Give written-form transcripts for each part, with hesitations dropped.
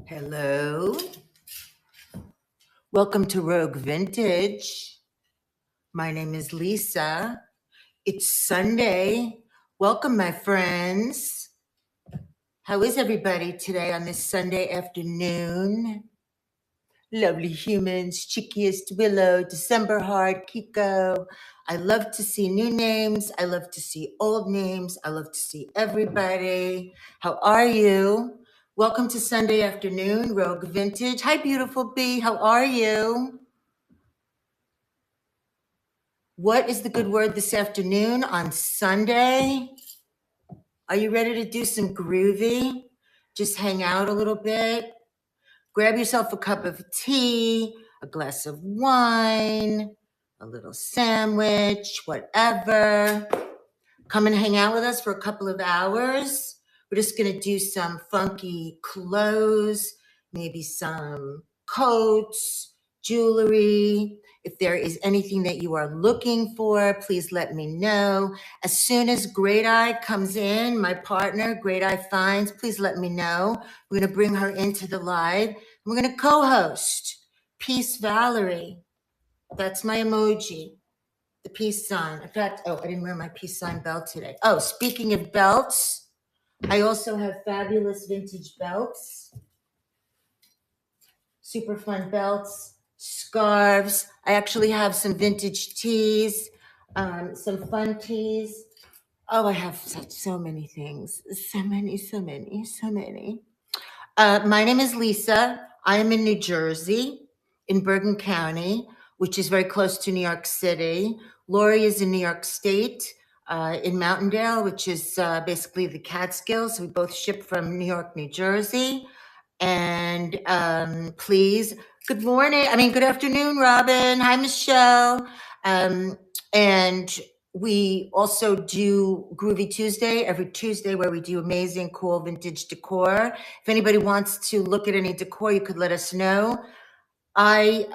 Hello. Welcome to Rogue Vintage. My name is Lisa. It's Sunday. Welcome, my friends. How is everybody today on this Sunday afternoon? Lovely humans, Chickiest Willow, December Heart, Kiko. I love to see new names. I love to see old names. I love to see everybody. How are you? Welcome to Sunday afternoon, Rogue Vintage. Hi, beautiful bee. How are you? What is the good word this afternoon on Sunday? Are you ready to do some groovy? Just hang out a little bit. Grab yourself a cup of tea, a glass of wine, a little sandwich, whatever. Come and hang out with us for a couple of hours. We're just going to do some funky clothes, maybe some coats, jewelry. If there is anything that you are looking for, please let me know. As soon as Great Eye comes in, my partner, Great Eye Finds, please let me know. We're going to bring her into the live. We're going to co-host Peace Valerie. That's my emoji. The peace sign. In fact, I didn't wear my peace sign belt today. Oh, speaking of belts, I also have fabulous vintage belts. Super fun belts, scarves. I actually have some vintage tees, some fun tees. Oh, I have so many things. So many. My name is Lisa. I am in New Jersey, in Bergen County, which is very close to New York City. Laurie is in New York State, in Mountaindale, which is basically the Catskills. We both ship from New York, New Jersey. And please, good afternoon, Robin. Hi, Michelle. And we also do Groovy Tuesday every Tuesday, where we do amazing, cool vintage decor. If anybody wants to look at any decor, you could let us know. I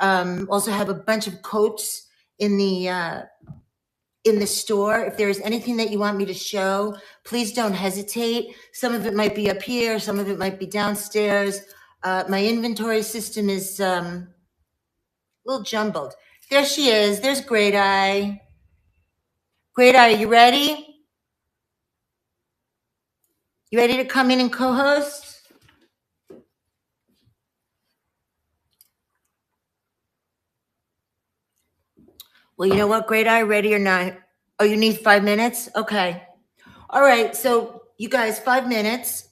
also have a bunch of coats in the store. If there's anything that you want me to show, please don't hesitate. Some of it might be up here, some of it might be downstairs. My inventory system is a little jumbled. There she is. There's Great Eye. Great Eye, you ready? You ready to come in and co-host? Well, you know what, Great Eye, ready or not? Oh, you need 5 minutes? Okay. All right, so you guys, 5 minutes.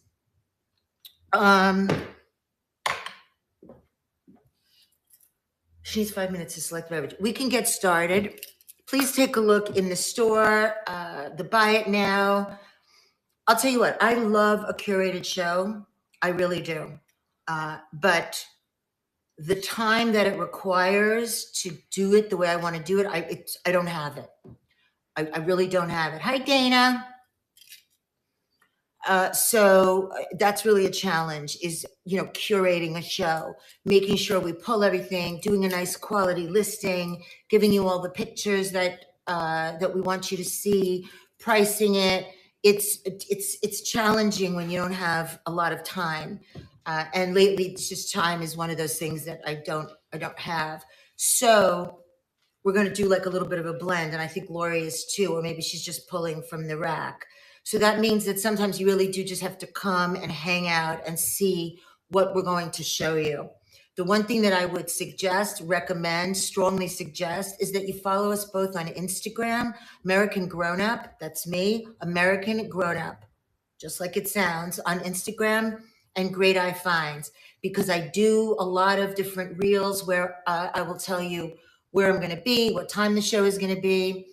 She needs 5 minutes to select beverage. We can get started. Please take a look in the store, the buy it now. I'll tell you what, I love a curated show. I really do. But the time that it requires to do it the way I want to do it, I don't have it. I really don't have it. Hi, Dana. So that's really a challenge, is, curating a show, making sure we pull everything, doing a nice quality listing, giving you all the pictures that we want you to see, pricing it. It's challenging when you don't have a lot of time. And lately, it's just time is one of those things that I don't have. So we're going to do like a little bit of a blend. And I think Laurie is too, or maybe she's just pulling from the rack. So that means that sometimes you really do just have to come and hang out and see what we're going to show you. The one thing that I would recommend, strongly suggest, is that you follow us both on Instagram, American Grown Up. That's me, American Grown Up, just like it sounds, on Instagram, and Great Eye Finds, because I do a lot of different reels where I will tell you where I'm going to be, what time the show is going to be,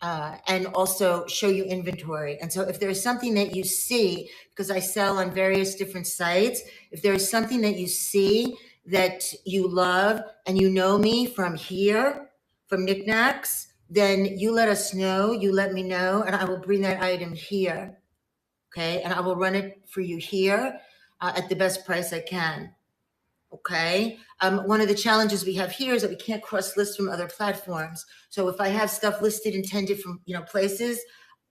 and also show you inventory. And so if there's something that you see, because I sell on various different sites, if there's something that you see that you love and you know me from here, from Knickknacks, then you let us know, you let me know, and I will bring that item here. Okay. And I will run it for you here at the best price I can. Okay. One of the challenges we have here is that we can't cross list from other platforms. So if I have stuff listed in 10 different, places,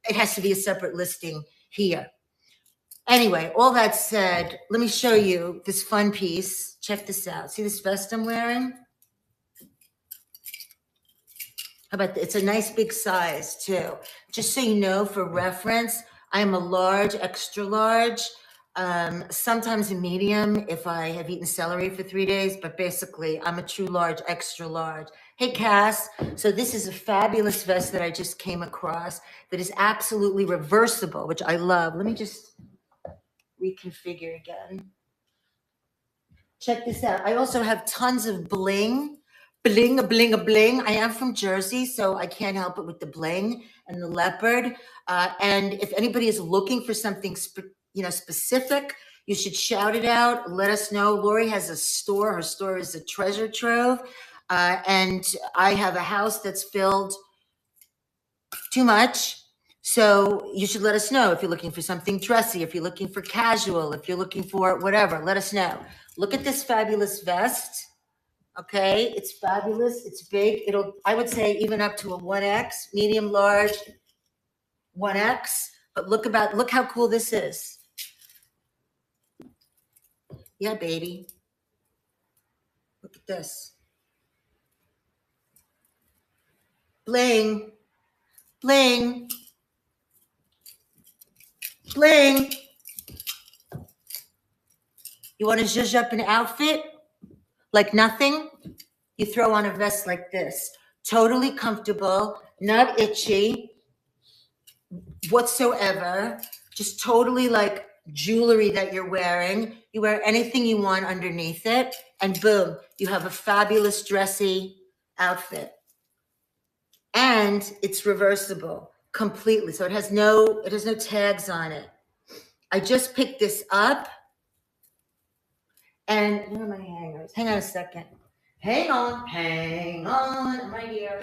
it has to be a separate listing here. Anyway, all that said, let me show you this fun piece. Check this out. See this vest I'm wearing? How about it's a nice big size too. Just so you know, for reference, I am a large, extra large, sometimes a medium if I have eaten celery for 3 days, but basically I'm a true large, extra large. Hey, Cass. So this is a fabulous vest that I just came across that is absolutely reversible, which I love. Let me just reconfigure again. Check this out. I also have tons of bling. Bling, a bling, a bling. I am from Jersey, so I can't help it with the bling and the leopard. And if anybody is looking for something specific, you should shout it out. Let us know. Laurie has a store. Her store is a treasure trove. And I have a house that's filled too much. So you should let us know if you're looking for something dressy, if you're looking for casual, if you're looking for whatever, let us know. Look at this fabulous vest. Okay, it's fabulous. It's big. I would say even up to a 1X, medium, large, 1X. But look how cool this is. Yeah, baby. Look at this. Bling, bling, bling. You want to zhuzh up an outfit like nothing? You throw on a vest like this. Totally comfortable, not itchy whatsoever. Just totally like jewelry that you're wearing. You wear anything you want underneath it, and boom, you have a fabulous dressy outfit. And it's reversible completely. So it has no tags on it. I just picked this up. And where are my hangers? Hang on a second. Hang on. I'm right here.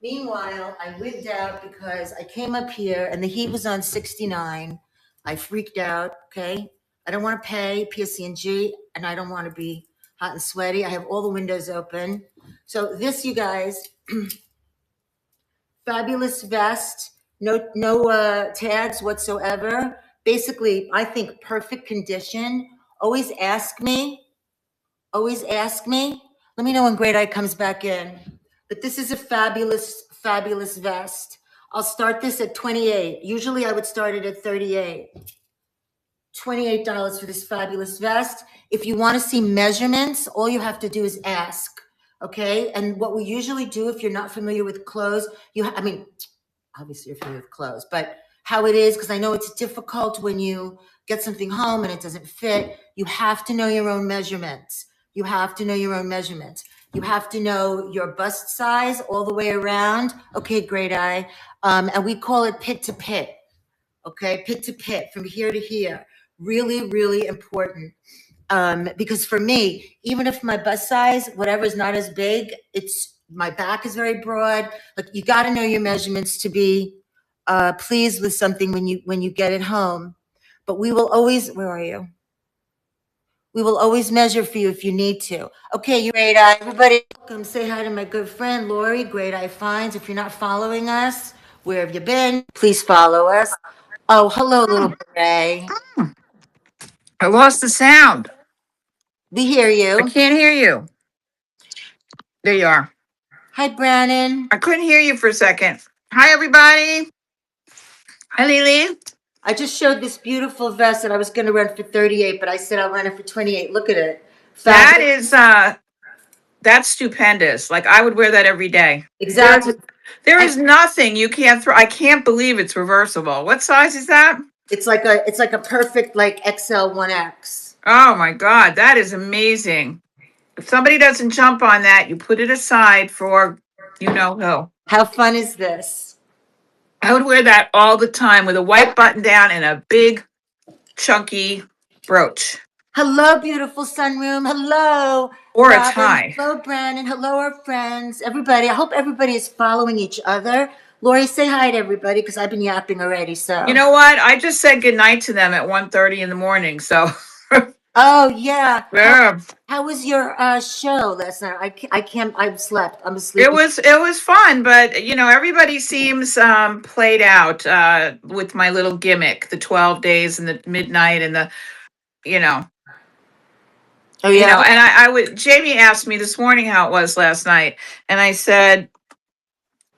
Meanwhile, I wigged out because I came up here and the heat was on 69. I freaked out, okay? I don't want to pay PSC&G and I don't want to be hot and sweaty. I have all the windows open. So this, you guys, fabulous vest, no tags whatsoever. Basically, I think perfect condition. Always ask me. Let me know when Great Eye comes back in. But this is a fabulous, fabulous vest. I'll start this at $28. Usually I would start it at $38. $28 for this fabulous vest. If you want to see measurements, all you have to do is ask. Okay. And what we usually do, if you're not familiar with clothes, obviously you're familiar with clothes, but how it is, because I know it's difficult when you get something home and it doesn't fit. You have to know your own measurements. You have to know your bust size all the way around. Okay, Great Eye. And we call it pit to pit. Okay, pit to pit, from here to here. Really, really important. Because for me, even if my bust size, whatever, is not as big, my back is very broad. Like, you got to know your measurements to be pleased with something when you get it home. But we will always, where are you? We will always measure for you if you need to. Okay, you Great Eye. Everybody, welcome. Say hi to my good friend, Laurie, Great Eye Finds. If you're not following us, where have you been? Please follow us. Oh, hello, little Bray. I lost the sound. We hear I you. can't hear you. There you are. Hi, Brandon. I couldn't hear you for a second. Hi, everybody. Hi, Lily. I just showed this beautiful vest that I was going to rent for $38, but I said I'll rent it for $28. Look at it. That's stupendous. Like, I would wear that every day. Exactly. There is nothing you can't throw. I can't believe it's reversible. What size is that? It's like a perfect like XL 1X. Oh my God, that is amazing. If somebody doesn't jump on that, you put it aside for you know who. How fun is this? I would wear that all the time with a white button down and a big, chunky brooch. Hello, beautiful sunroom. Hello. Or Robin. a tie. Hello, Brandon. Hello, our friends. Everybody. I hope everybody is following each other. Laurie, say hi to everybody because I've been yapping already. So you know what? I just said goodnight to them at 1:30 in the morning. So Oh yeah. Yeah. How was your show last night? I can't. I've slept. I'm a It sleepy. was fun, but everybody seems played out with my little gimmick, the 12 days and the midnight and the you know Oh yeah. and I would Jamie asked me this morning how it was last night, and I said,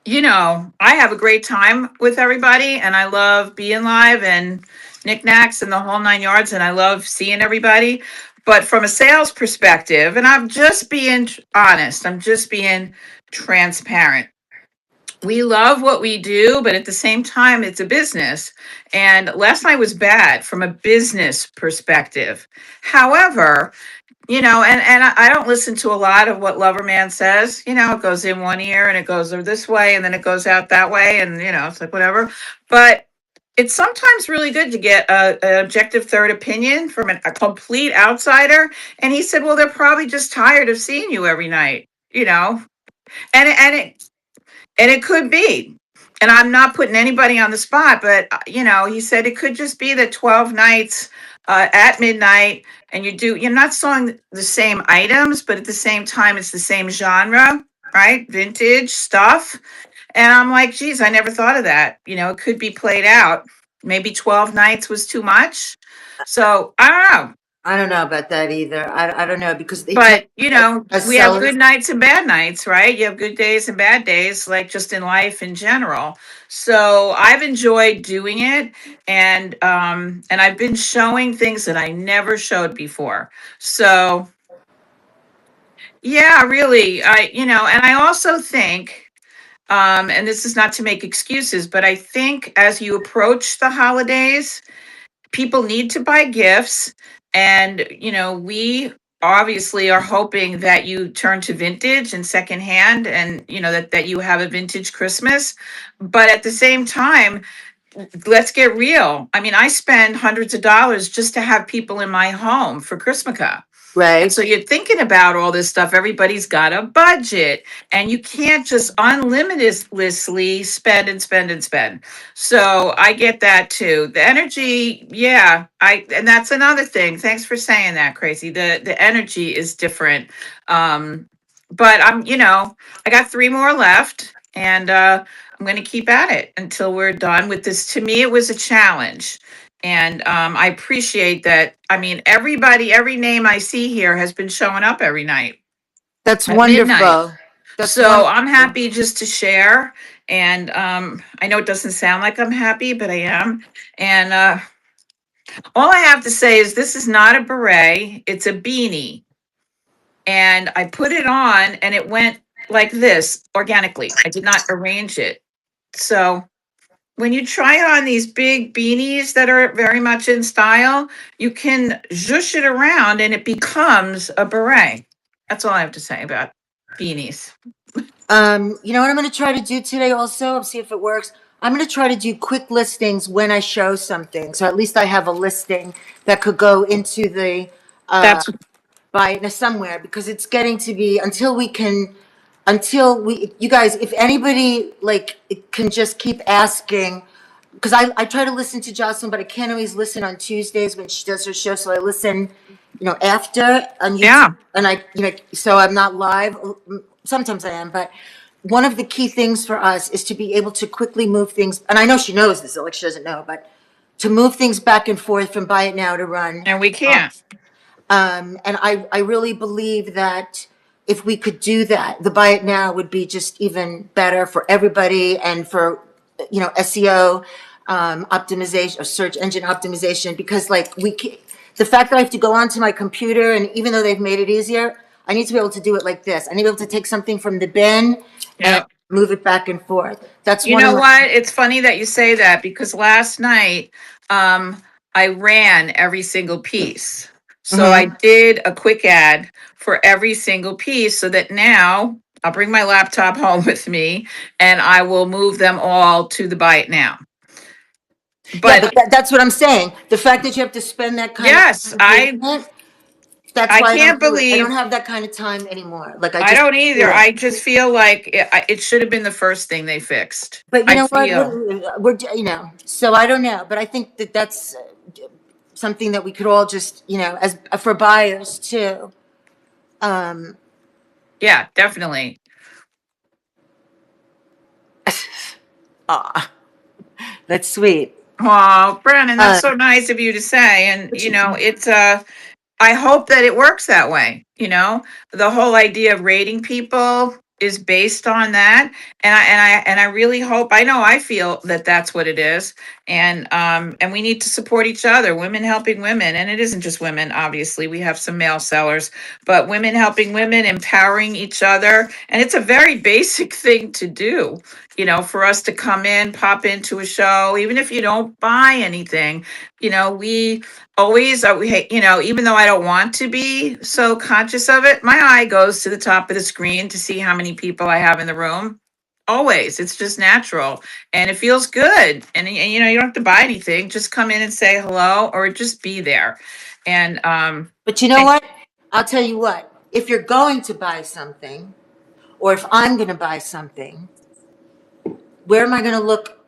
I have a great time with everybody, and I love being live and knickknacks and the whole 9 yards, and I love seeing everybody. But from a sales perspective, and I'm just being honest, I'm just being transparent. We love what we do, but at the same time, it's a business. And last night was bad from a business perspective. However, and I don't listen to a lot of what Loverman says. It goes in one ear and it goes this way and then it goes out that way, and it's like whatever. But it's sometimes really good to get an objective third opinion from a complete outsider. And he said, well, they're probably just tired of seeing you every night, and it could be. And I'm not putting anybody on the spot, but he said it could just be that 12 nights at midnight, and you're not selling the same items, but at the same time, it's the same genre, right? Vintage stuff. And I'm like, geez, I never thought of that. It could be played out. Maybe 12 nights was too much. So I don't know. I don't know about that either. I don't know because they tell But, as we have good sellers. nights and bad nights, right? You have good days and bad days, like just in life in general. So I've enjoyed doing it, and I've been showing things that I never showed before. So yeah, really, and I also think, and this is not to make excuses, but I think as you approach the holidays, people need to buy gifts, and we obviously are hoping that you turn to vintage and secondhand, and that you have a vintage Christmas. But at the same time, let's get real. I mean, I spend hundreds of dollars just to have people in my home for Christmas. And Right. so you're thinking about all this stuff. Everybody's got a budget, and you can't just unlimitedly spend and spend and spend. So I get that too. The energy, yeah, and that's another thing. Thanks for saying that, Crazy. The energy is different. But I got three more left, and I'm going to keep at it until we're done with this. To me, it was a challenge. And I appreciate that. I mean, everybody, every name I see here has been showing up every night That's at midnight. wonderful. That's So I'm wonderful. happy just to share. And I know it doesn't sound like I'm happy, but I am. And all I have to say is this is not a beret, it's a beanie. And I put it on and it went like this organically. I did not arrange it. So when you try on these big beanies that are very much in style, you can zhush it around and it becomes a beret. That's all I have to say about beanies. You know what I'm going to try to do today also? See if it works. I'm going to try to do quick listings when I show something. So at least I have a listing that could go into the That's by somewhere because it's getting to be until we you guys, if anybody like can just keep asking, because I try to listen to Jocelyn, but I can't always listen on Tuesdays when she does her show. So I listen, after on YouTube, yeah. and so I'm not live. Sometimes I am, but one of the key things for us is to be able to quickly move things. And I know she knows this, like she doesn't know, but to move things back and forth from buy it now to run. And we can't. And I really believe that if we could do that, the buy it now would be just even better for everybody and for, SEO optimization or search engine optimization, because like the fact that I have to go onto my computer, and even though they've made it easier, I need to be able to do it like this. I need to be able to take something from the bin and Yeah. move it back and forth. That's You one of know my, what? It's funny that you say that because last night I ran every single piece. So I Mhm. did a quick ad for every single piece so that now I'll bring my laptop home with me and I will move them all to the Buy It Now. Yeah, but But that's what I'm saying. The fact that you have to spend that kind of yes, time doing I it, that's I why I don't can't do it. I don't believe have that kind of time anymore. Like I I just don't do either. it. I just feel like it should have been the first thing they fixed. But you I know what? feel. So I don't know. But I think that that's something that we could all just, as for buyers too. Yeah, definitely. Ah, that's sweet. Oh, Brandon, that's Uh, so nice of you to say. And, but it's I hope that it works that way. The whole idea of rating people is based on that, and I really hope. I know I feel that that's what it is, and we need to support each other. Women helping women, and it isn't just women. Obviously, we have some male sellers, but women helping women, empowering each other, and it's a very basic thing to do. For us to come in, pop into a show, even if you don't buy anything. We always even though I don't want to be so conscious of it, my eye goes to the top of the screen to see how many people I have in the room. Always. It's just natural, and it feels good. And you don't have to buy anything, just come in and say hello or just be there. but you know And what? I'll tell you what. If you're going to buy something, or if I'm going to buy something, where am I going to look?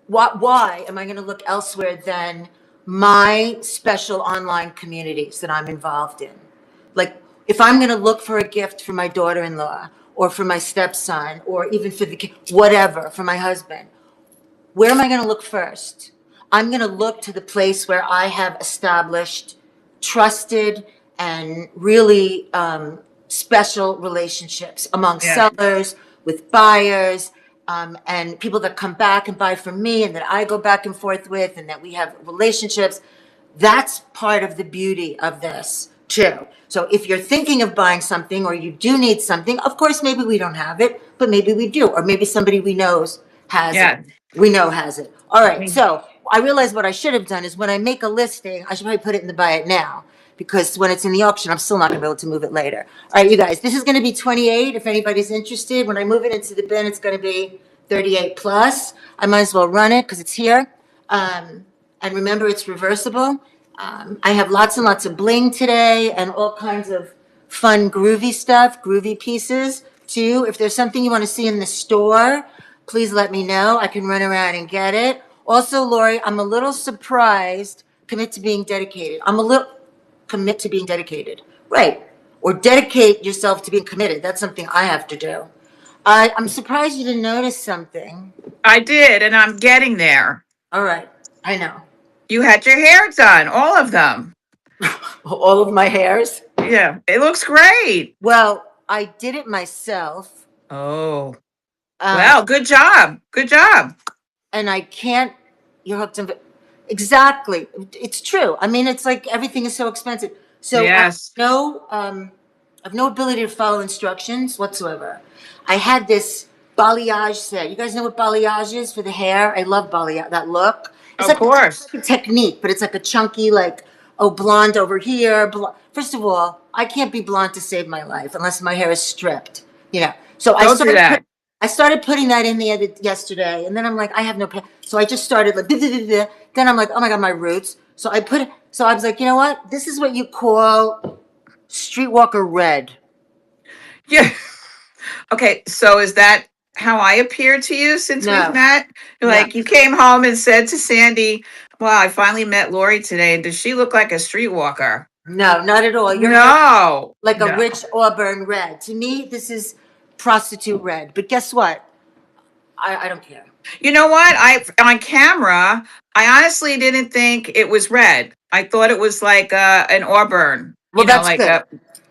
Why am I going to look elsewhere than my special online communities that I'm involved in? Like, if I'm going to look for a gift for my daughter-in-law, or for my stepson, or even for whatever, for my husband, where am I going to look first? I'm going to look to the place where I have established trusted and really special relationships among yeah, sellers, with buyers, and people that come back and buy from me and that I go back and forth with, and that we have relationships. That's part of the beauty of this too. So if you're thinking of buying something, or you do need something, of course, maybe we don't have it, but maybe we do, or maybe somebody we knows has it. yeah. We know has it. All right. We- So I realize what I should have done is, when I make a listing, I should probably put it in the buy it now, because when it's in the auction, I'm still not going to be able to move it later. All right, you guys, this is going to be 28. If anybody's interested, when I move it into the bin, it's going to be 38 plus. I might as well run it because it's here. And remember, it's reversible. I have lots and lots of bling today, and all kinds of fun, groovy stuff, groovy pieces too. If there's something you want to see in the store, please let me know. I can run around and get it. Also, Laurie, I'm a little surprised. Commit to being dedicated. I'm a little commit to being dedicated. Right. Or dedicate yourself to being committed. That's something I have to do. I'm surprised you didn't notice something. I did, and I'm getting there. All right. I know. You had your hair done, all of them. All of my hairs. Yeah, it looks great. Well, I did it myself. Oh, Um, well, good job. Good job. and I can't, you're hooked in, exactly. It's true. I mean, it's like everything is so expensive. So Yes. I have no ability to follow instructions whatsoever. I had this balayage set. You guys know what balayage is for the hair? I love balayage, that look. It's Of like course. a technique, but it's like a chunky, like, oh, blonde over here. First of all, I can't be blonde to save my life unless my hair is stripped. So Don't do that. I started putting that in yesterday, and then I'm like, I have no so I just started like, then I'm like, oh my God, my roots. So I was like, you know what? This is what you call streetwalker red. Yeah. Okay, so is that how I appear to you since we've No, met? no, Like you came home and said to Sandy, "Wow, I finally met Laurie today. And does she look like a streetwalker?" no, not at all. Your hair is No, like a no. rich auburn red. To me, this is prostitute red. But guess what? I don't care. You know what? I on camera, I honestly didn't think it was red. I thought it was like an auburn. Well, that's Like good. a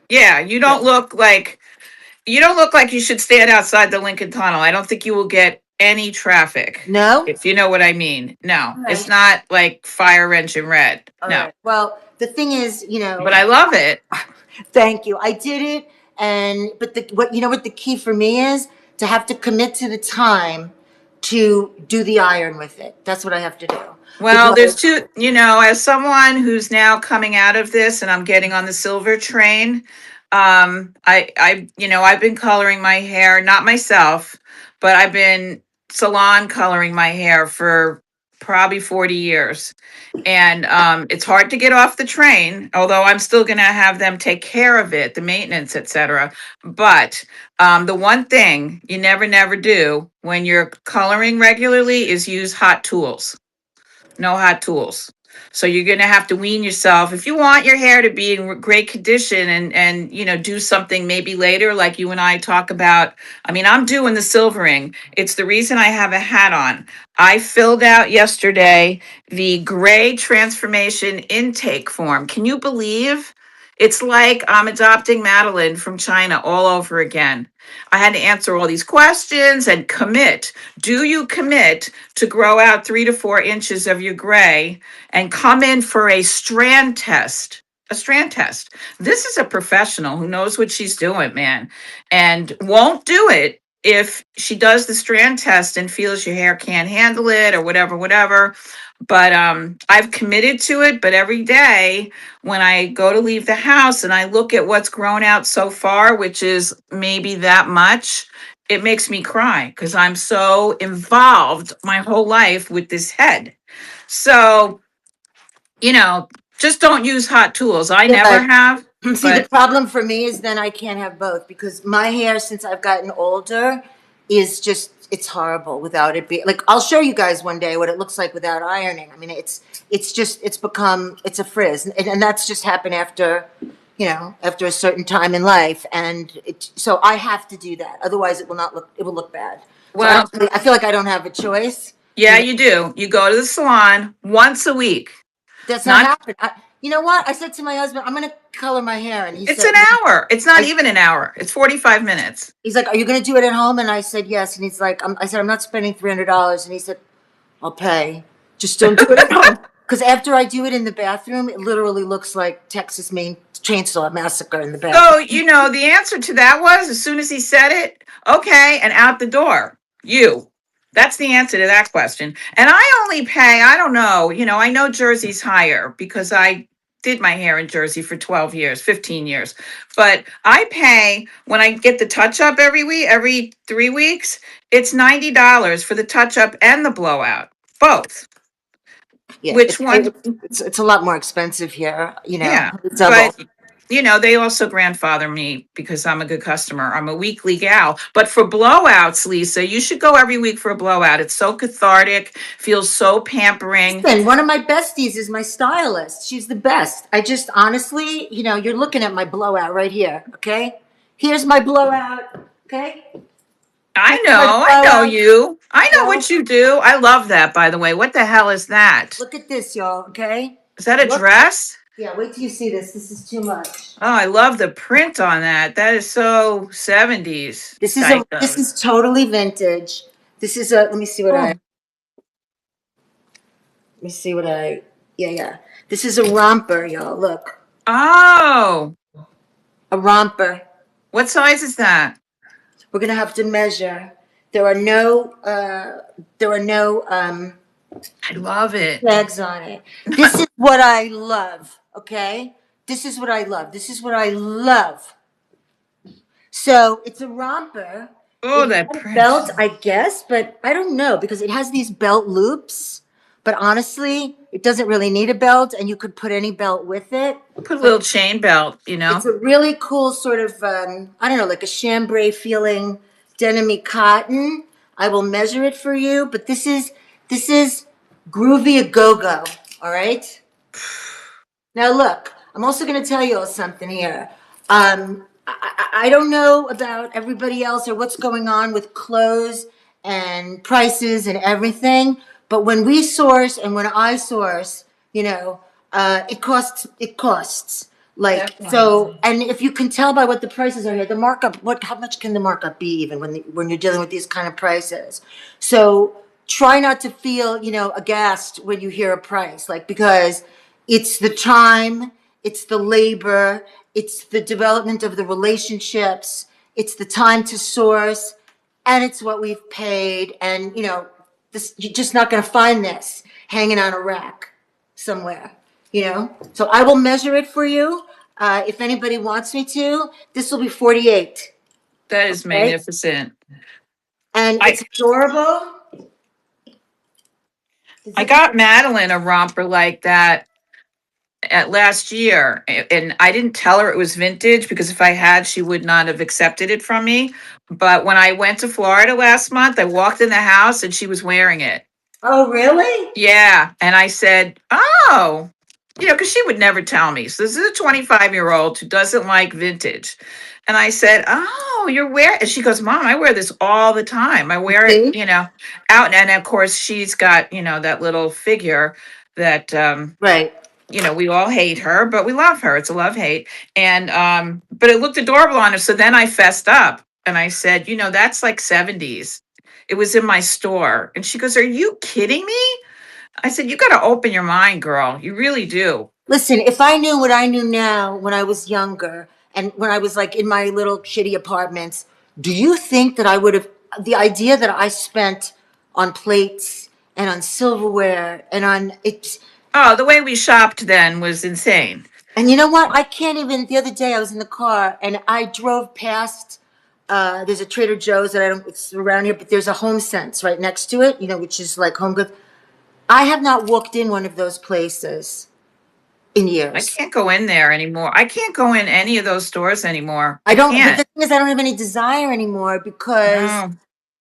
yeah. You don't look like you should stand outside the Lincoln Tunnel. I don't think you will get any traffic, No? if you know what I mean. No, All it's right. not like fire wrench and red. All No, right. Well, the thing is, but I love it. thank you. I did it, and but what the key for me is to have to commit to the time to do the iron with it. That's what I have to do. Well, there's Because two, as someone who's now coming out of this and I'm getting on the silver train, I've been coloring my hair, not myself, but I've been salon coloring my hair for probably 40 years. And it's hard to get off the train, although I'm still going to have them take care of it, the maintenance, etc. But the one thing you never do when you're coloring regularly is use hot tools. No hot tools. So you're going to have to wean yourself. If you want your hair to be in great condition and do something maybe later, like you and I talk about. I mean, I'm doing the silvering. It's the reason I have a hat on. I filled out yesterday the gray transformation intake form. Can you believe? It's like I'm adopting Madeline from China all over again. I had to answer all these questions and commit. Do you commit to grow out 3 to 4 inches of your gray and come in for a strand test? A strand test. This is a professional who knows what she's doing, man, and won't do it if she does the strand test and feels your hair can't handle it or whatever. But I've committed to it. But every day when I go to leave the house and I look at what's grown out so far, which is maybe that much, it makes me cry because I'm so involved my whole life with this head. So, you know, just don't use hot tools. I never Yeah. have, See, the but problem for me is then I can't have both because my hair, since I've gotten older, is just, it's horrible without it being like, I'll show you guys one day what it looks like without ironing. I mean, it's just, it's a frizz. And that's just happened after, after a certain time in life. And so I have to do that. Otherwise it will not look, it will look bad. So well, I feel like I don't have a choice. yeah, you do. You go to the salon once a week. That's not Not happened. You know what? I said to my husband, I'm going to color my hair. And he It's said, an hour. It's not I, even an hour. It's 45 minutes. he's like, are you going to do it at home? And I said, yes. And he's like, I said, I'm not spending $300. And he said, I'll pay. Just don't do it at home. Because after I do it in the bathroom, it literally looks like Texas Main Chainsaw Massacre in the bathroom. So, the answer to that was as soon as he said it, okay, and out the door. You. That's the answer to that question. And I only pay, I don't know, I know Jersey's higher because I did my hair in Jersey for 12 years, 15 years. But I pay when I get the touch up every week, every 3 weeks, it's $90 for the touch up and the blowout. Both. Yeah, Which one? it's a lot more expensive here, Yeah. double. But they also grandfather me because I'm a good customer. I'm a weekly gal. But for blowouts, Lisa, you should go every week for a blowout. It's so cathartic, feels so pampering. Listen, one of my besties is my stylist. She's the best. I just honestly, you're looking at my blowout right here, okay? Here's my blowout, okay? I know you. I know Yeah. what you do. I love that, by the way. What the hell is that? Look at this, y'all, okay? Is that a Look. dress? Yeah, wait till you see this. This is too much. Oh, I love the print on that. That is so 70s. This is totally vintage. This is a, let me see what Oh. yeah. This is a romper, y'all. Look. Oh. A romper. What size is that? We're gonna have to measure. There are no I love it. tags on it. This is what I love, okay? This is what I love. This is what I love. So it's a romper. Oh, It that has a print. belt, I guess, but I don't know because it has these belt loops. But honestly, it doesn't really need a belt, and you could put any belt with it. Put a little chain belt, It's a really cool sort of, I don't know, like a chambray feeling denim-y cotton. I will measure it for you, but this is groovy a go-go, all right? Now look, I'm also going to tell you something here. I don't know about everybody else or what's going on with clothes and prices and everything, but when we source and when I source, it costs. Like, Definitely. so, and if you can tell by what the prices are here, the markup, how much can the markup be even when you're dealing with these kind of prices? So try not to feel, aghast when you hear a price, like, because it's the time, it's the labor, it's the development of the relationships, it's the time to source, and it's what we've paid. And, this, you're just not going to find this hanging on a rack somewhere, So I will measure it for you. If anybody wants me to, this will be 48. That is Okay. magnificent. And it's adorable. I got Madeline a romper like that at last year, and I didn't tell her it was vintage because if I had, she would not have accepted it from me. But when I went to Florida last month, I walked in the house and she was wearing it. Oh, really? Yeah. And I said, oh, because she would never tell me. So this is a 25-year-old who doesn't like vintage. And I said, oh, you're wearing, and she goes, Mom, I wear this all the time. I wear it, See? out. And of course, she's got, that little figure that, Right. we all hate her, but we love her. It's a love hate. And, but it looked adorable on her. So then I fessed up and I said, that's like 70s. It was in my store. And she goes, Are you kidding me? I said, You got to open your mind, girl. You really do. Listen, if I knew what I knew now when I was younger and when I was like in my little shitty apartments, do you think that I would have the idea that I spent on plates and on silverware and on it? Oh, the way we shopped then was insane. And you know what? I can't even. The other day, I was in the car and I drove past. There's a Trader Joe's that I don't. It's around here, but there's a Home Sense right next to it. Which is like Home Goods. I have not walked in one of those places in I years. can't go in there anymore. I can't go in any of those stores anymore. I I don't. But the can't. thing is, I don't have any desire anymore because No.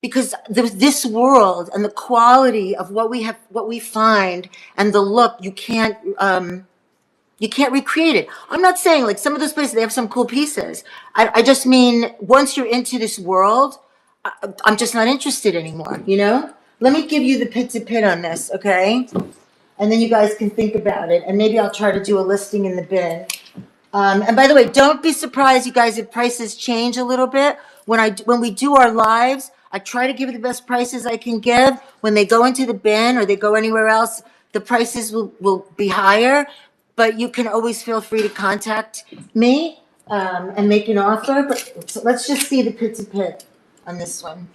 because this world and the quality of what we have, what we find, and the look, you can't recreate it. I'm not saying like some of those places they have some cool pieces. I just mean once you're into this world, I'm just not interested anymore. Let me give you the pit to pit on this, okay? And then you guys can think about it, and maybe I'll try to do a listing in the bin. And by the way, don't be surprised, you guys, if prices change a little bit. When we do our lives, I try to give you the best prices I can give. When they go into the bin or they go anywhere else, the prices will be higher. But you can always feel free to contact me and make an offer. But so let's just see the pit to pit on this one.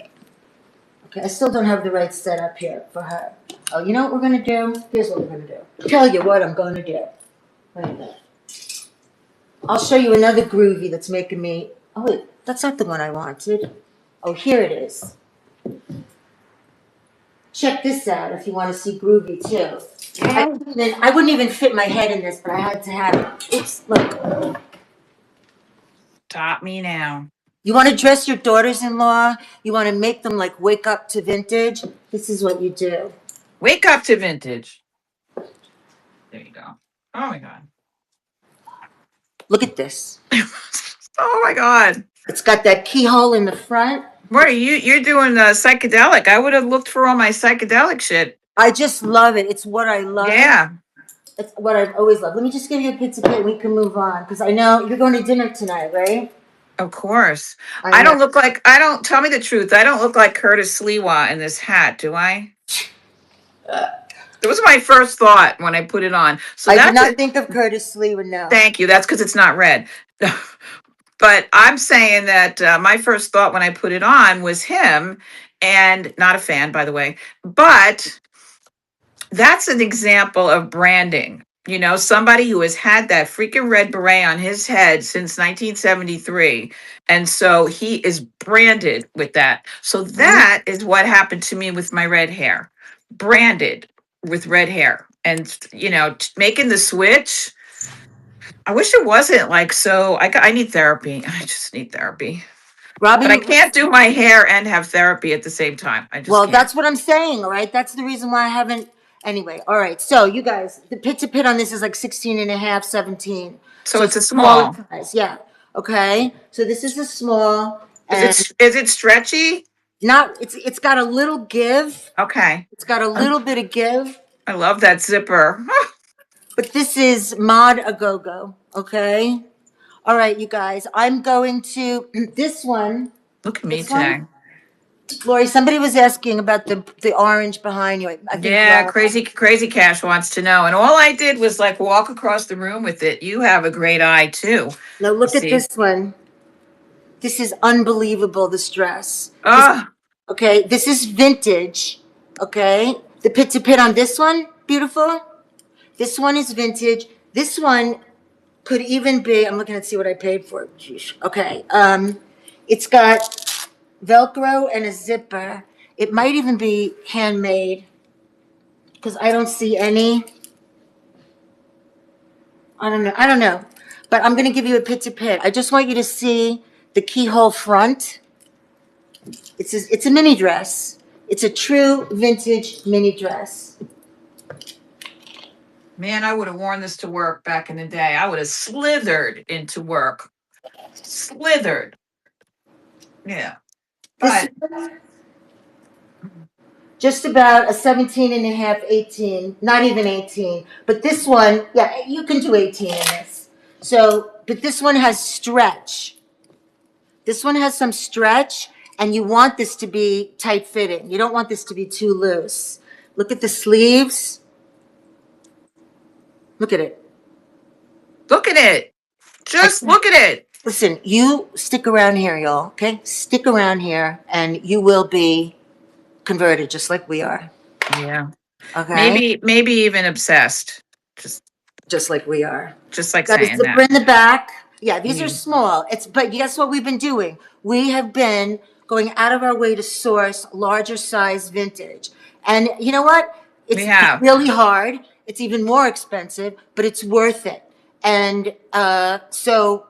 Okay, I still don't have the right setup here for her. Oh, you know what we're gonna do? Here's what we're gonna do. Tell you what I'm gonna do. Wait a minute. I'll show you another groovy that's making me. Oh wait, that's not the one I wanted. Oh, here it is. Check this out if you want to see groovy too. I wouldn't even fit my head in this, but I had to have it. Oops, look. Stop me now. You want to dress your daughters-in-law? You want to make them like wake up to vintage? This is what you do. Wake up to vintage. There you go. Oh my God. Look at this. Oh my God. It's got that keyhole in the front. What are you're doing psychedelic? I would have looked for all my psychedelic shit. I just love it. It's what I love. Yeah. It's what I've always loved. Let me just give you a pizza pit and we can move on because I know you're going to dinner tonight, right? Of course. I know. Tell me the truth. I don't look like Curtis Sliwa in this hat, do I? That was my first thought when I put it on. So I did not think of Curtis Lewa, no. Thank you. That's because it's not red. But I'm saying that my first thought when I put it on was him, and not a fan, by the way. But that's an example of branding. Somebody who has had that freaking red beret on his head since 1973. And so he is branded with that. So that is what happened to me with my red hair. Branded with red hair. And, making the switch. I wish it wasn't like so. I need therapy. I just need therapy. Robin, But I can't do my hair and have therapy at the same time. I just well, can't. that's what I'm saying, all right? That's the reason why I haven't. Anyway, all right. So you guys, the pit to pit on this is like 16 and a half, 17. So it's a smaller small. size, yeah. Okay. So this is a small and Is it stretchy? not, it's got a little give. Okay. It's got a little bit of give, I love that zipper. but this is Mod a Go-Go, okay? All right, you guys, I'm going to, this one, Look at me This one? today. Laurie, somebody was asking about the orange behind you. I think Yeah, crazy Cash wants to know. And all I did was like walk across the room with it. You have a great eye too. Now look at See? this one. This is unbelievable, this dress. Oh, Okay, this is vintage. Okay, the pit to pit on this one, beautiful. This one is vintage. This one could even be. I'm looking to see what I paid for it. Jeez. Okay, it's got Velcro and a zipper. It might even be handmade because I don't see any. I don't know. But I'm going to give you a pit to pit. I just want you to see the keyhole front. It's a mini dress. It's a true vintage mini dress. Man, I would have worn this to work back in the day. I would have slithered into work. Slithered. Yeah. This But one, just about a 17 and a half, 18, not even 18. But this one, yeah, you can do 18 in this. So, but this one has stretch. This one has some stretch, and you want this to be tight fitting. You don't want this to be too loose. Look at the sleeves. Look at it. look at it. Just look at it. Listen, you stick around here, y'all, okay? Stick around here, and you will be converted just like we are, Yeah. okay? Maybe even obsessed. Just like we are. Just like Got a saying zipper that. in the back. Yeah, these are Mm. small. But guess what we've been doing? We have been going out of our way to source larger size vintage. And you know what? We It's have. really hard. It's even more expensive, but it's worth it. And so,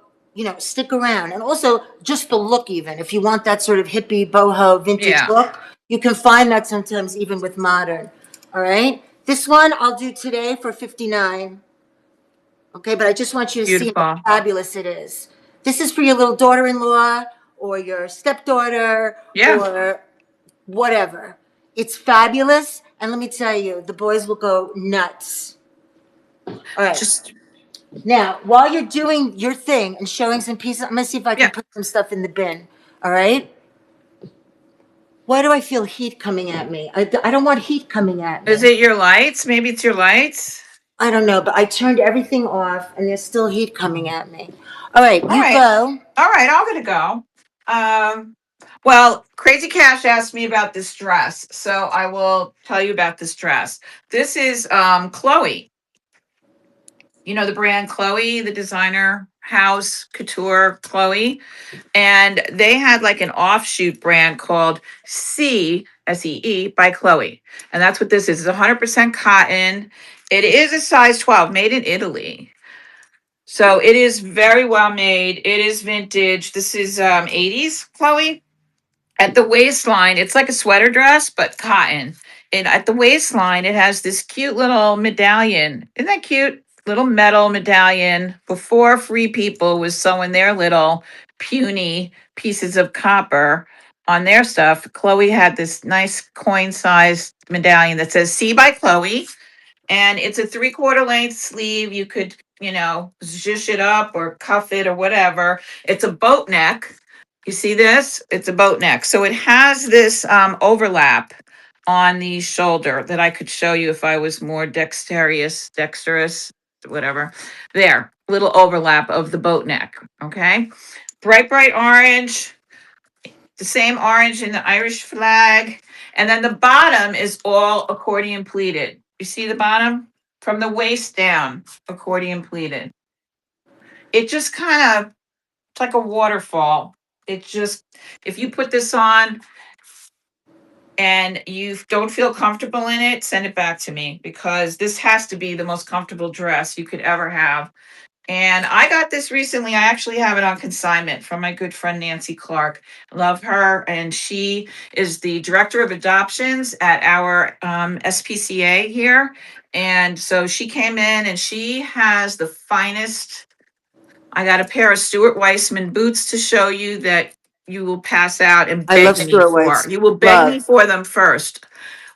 stick around. And also, just the look, even if you want that sort of hippie, boho, vintage Yeah. look, you can find that sometimes even with modern. All right? This one I'll do today for 59. Okay, but I just want you to see how Beautiful. fabulous it is. This is for your little daughter-in-law or your stepdaughter Yeah. or whatever. It's fabulous, and let me tell you, the boys will go nuts. All right. Just Now, while you're doing your thing and showing some pieces, I'm gonna see if I can yeah. put some stuff in the bin. All right. Why do I feel heat coming at me? I don't want heat coming at Is me. it your lights? Maybe it's your lights. I don't know, but I turned everything off, and there's still heat coming at me. All right, All you right. go. All right, I'm gonna go. Well, Crazy Cash asked me about this dress, so I will tell you about this dress. This is Chloe. You know the brand Chloe, the designer house couture Chloe, and they had like an offshoot brand called SEE by Chloe, and that's what this is. It's 100% cotton. It is a size 12, made in Italy. So it is very well made. It is vintage. This is 80s Chloe. At the waistline, it's like a sweater dress, but cotton. And at the waistline, it has this cute little medallion. Isn't that cute? Little metal medallion. Before Free People was sewing their little puny pieces of copper on their stuff, Chloe had this nice coin-sized medallion that says "See by Chloe," and it's a 3/4 length sleeve. You could, zhoosh it up or cuff it or whatever. It's a boat neck. You see this? It's a boat neck. So it has this overlap on the shoulder that I could show you if I was more dexterous, whatever. There, little overlap of the boat neck. Okay. Bright orange, the same orange in the Irish flag. And then the bottom is all accordion pleated. You see the bottom? From the waist down, accordion pleated. It just kind of, it's like a waterfall. It just, if you put this on and you don't feel comfortable in it, send it back to me because this has to be the most comfortable dress you could ever have. And I got this recently. I actually have it on consignment from my good friend Nancy Clark. Love her. And she is the director of adoptions at our SPCA here. And so she came in and she has the finest. I got a pair of Stuart Weitzman boots to show you that you will pass out and I love beg me Stuart for. White's. You will beg me Love. for them first.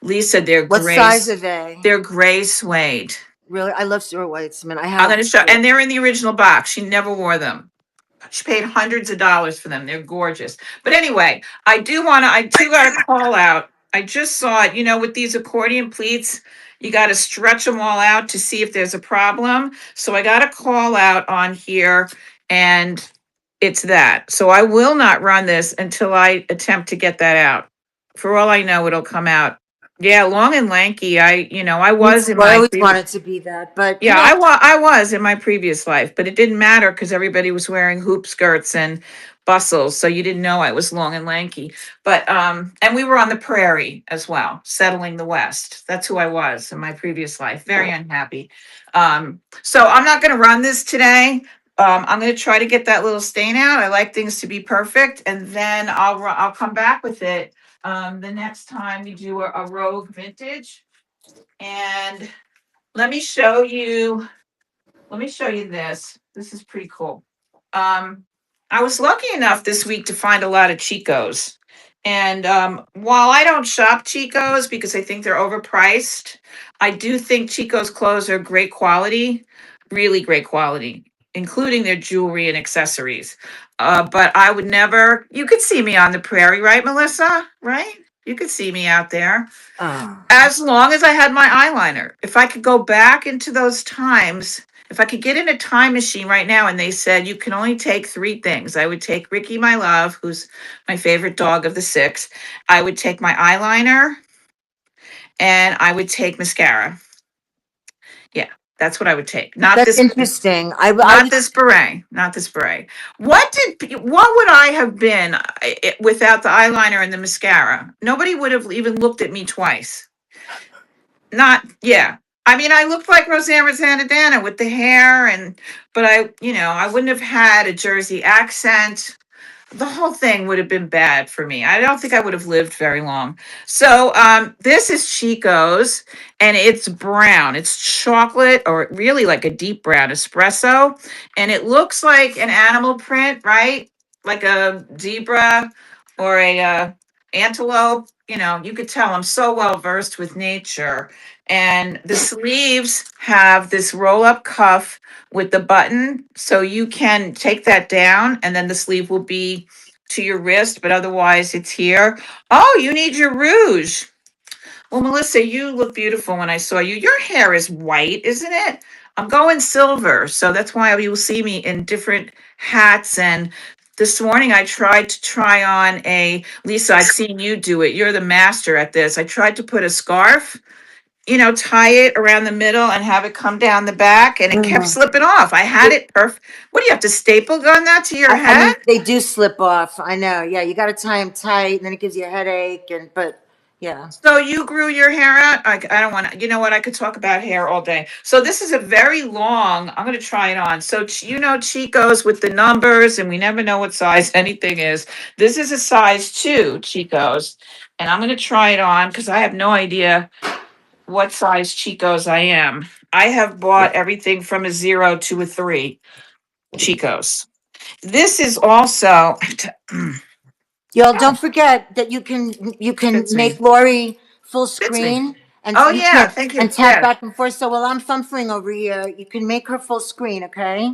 Lisa, What size are they? they're gray suede. Really, I love Stuart Weitzman. I I'm have. going to show, and they're in the original box. She never wore them. She paid hundreds of dollars for them. They're gorgeous. But anyway, I do got to call out. I just saw it, with these accordion pleats, you got to stretch them all out to see if there's a problem. So I got to call out on here, and it's that. So I will not run this until I attempt to get that out. For all I know, it'll come out. Yeah, long and lanky. I Me was in too. I my always previous. wanted to be that, but Yeah, I was in my previous life, but it didn't matter because everybody was wearing hoop skirts and bustles, so you didn't know I was long and lanky. But and we were on the prairie as well, settling the West. That's who I was in my previous life. Very unhappy. So I'm not going to run this today. I'm going to try to get that little stain out. I like things to be perfect, and then I'll come back with it the next time we do a Rogue vintage. And let me show you, this. This is pretty cool. I was lucky enough this week to find a lot of Chicos. And while I don't shop Chicos because I think they're overpriced, I do think Chico's clothes are great quality, really great quality, including their jewelry and accessories. But I would never, you could see me on the prairie, right, Melissa? Right? You could see me out there. Oh. As long as I had my eyeliner. If I could go back into those times, if I could get in a time machine right now and they said you can only take three things, I would take Ricky, my love, who's my favorite dog of the six. I would take my eyeliner and I would take mascara. Yeah, that's what I would take. Not That's this interesting. not this beret. Not this beret. What would I have been without the eyeliner and the mascara? Nobody would have even looked at me twice. Not, yeah. I mean, I looked like Rosanna Dana with the hair but I wouldn't have had a Jersey accent. The whole thing would have been bad for me. I don't think I would have lived very long. So, this is Chico's and it's brown. It's chocolate or really like a deep brown espresso. And it looks like an animal print, right? Like a zebra or a antelope. You could tell I'm so well versed with nature. And the sleeves have this roll up cuff with the button. So you can take that down and then the sleeve will be to your wrist, but otherwise it's here. Oh, you need your rouge. Well, Melissa, you look beautiful when I saw you. Your hair is white, isn't it? I'm going silver. So that's why you will see me in different hats. And this morning I tried to try on Lisa, I've seen you do it. You're the master at this. I tried to put a scarf, tie it around the middle and have it come down the back, and it kept slipping off. I had it perfect. What do you have to staple gun that to your head? I mean, they do slip off. I know. Yeah, you got to tie them tight, and then it gives you a headache. But yeah. So you grew your hair out? I don't want to. You know what? I could talk about hair all day. So this is a very long. I'm going to try it on. So Chico's with the numbers, and we never know what size anything is. This is a size 2 Chico's, and I'm going to try it on because I have no idea what size Chico's I am. I have bought everything from a 0 to a 3 Chico's. This is also Y'all don't forget that you can Fits me. make Laurie full Fits me. screen and Oh, you yeah, can- thank you. and tap Yeah. back and forth. So while I'm fumbling over here, you can make her full screen, okay?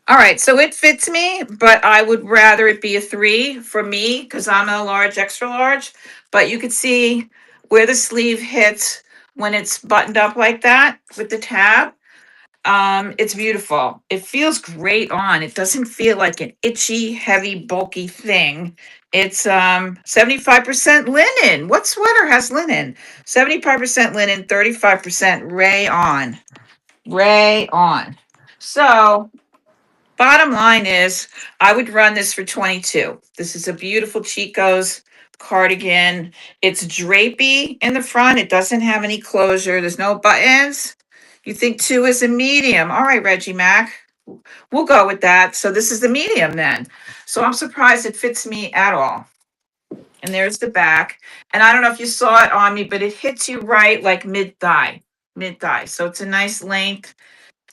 All right, so it fits me, but I would rather it be a 3 for me because I'm a large, extra large. But you can see where the sleeve hits when it's buttoned up like that with the tab. It's beautiful. It feels great on. It doesn't feel like an itchy, heavy, bulky thing. It's 75% linen. What sweater has linen? 75% linen, 35% rayon. Rayon. So bottom line is I would run this for 22. This is a beautiful Chico's cardigan. It's drapey in the front. It doesn't have any closure. There's no buttons. You think 2 is a medium. All right, Reggie Mac. We'll go with that. So this is the medium then. So I'm surprised it fits me at all. And there's the back. And I don't know if you saw it on me, but it hits you right like mid-thigh. Mid-thigh. So it's a nice length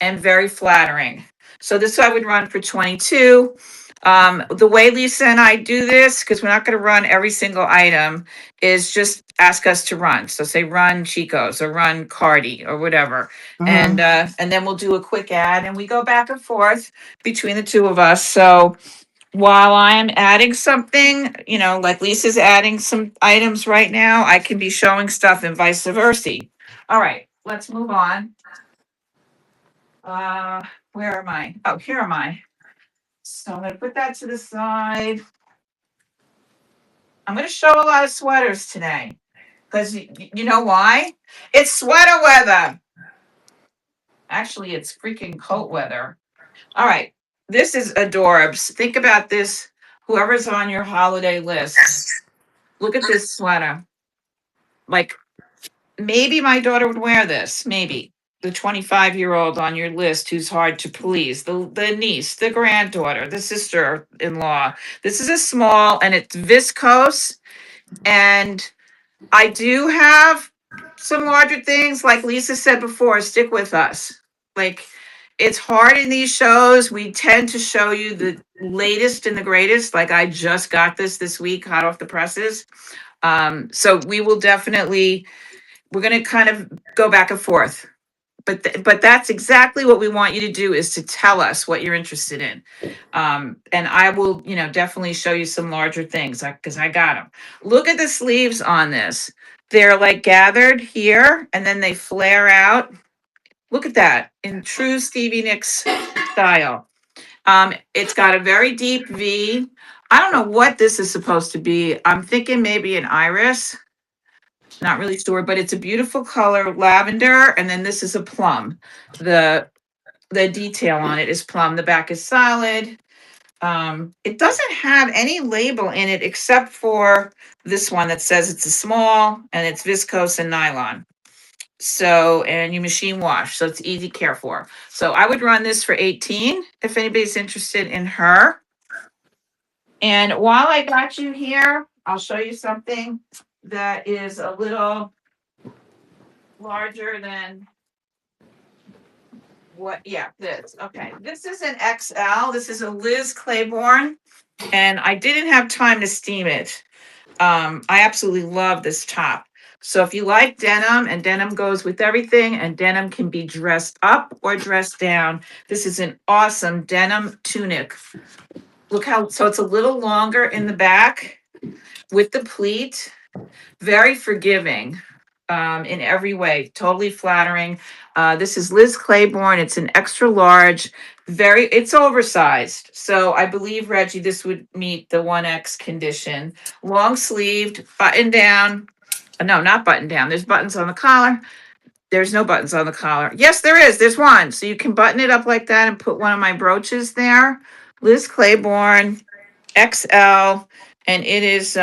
and very flattering. So this I would run for 22. The way Lisa and I do this, because we're not going to run every single item, is just ask us to run. So say run Chico's or run Cardi or whatever. And then we'll do a quick ad and we go back and forth between the two of us. So while I'm adding something, like Lisa's adding some items right now, I can be showing stuff and vice versa. All right, let's move on. Where am I? Oh, here am I. So I'm going to put that to the side. I'm going to show a lot of sweaters today because you know why? It's sweater weather. Actually, it's freaking coat weather. All right. This is adorbs. Think about this. Whoever's on your holiday list, look at this sweater. Like, maybe my daughter would wear this. Maybe. The 25-year-old on your list who's hard to please, the niece, the granddaughter, the sister-in-law. This is a small and it's viscose. And I do have some larger things, like Lisa said before, stick with us. Like, it's hard in these shows. We tend to show you the latest and the greatest. Like, I just got this week, hot off the presses. So we will definitely, we're going to kind of go back and forth. But that's exactly what we want you to do, is to tell us what you're interested in. And I will, definitely show you some larger things, because I got them. Look at the sleeves on this. They're like gathered here and then they flare out. Look at that, in true Stevie Nicks style. It's got a very deep V. I don't know what this is supposed to be. I'm thinking maybe an iris. Not really sure, but it's a beautiful color, lavender, and then this is a plum. The detail on it is plum. The back is solid. It doesn't have any label in it except for this one that says it's a small and it's viscose and nylon. So, and you machine wash, so it's easy care for. So I would run this for 18 if anybody's interested in her. And while I got you here, I'll show you something that is a little larger than what, this. Okay, this is an XL. This is a Liz Claiborne, and I didn't have time to steam it. I absolutely love this top. So if you like denim, and denim goes with everything, and denim can be dressed up or dressed down, this is an awesome denim tunic. Look how, so it's a little longer in the back with the pleat, very forgiving in every way, totally flattering. This is Liz Claiborne. It's an extra large, it's oversized. So I believe, Reggie, this would meet the 1X condition. Long sleeved, button down. No, not button down. There's buttons on the collar. There's no buttons on the collar. Yes, there is. There's one. So you can button it up like that and put one of my brooches there. Liz Claiborne, XL, and it is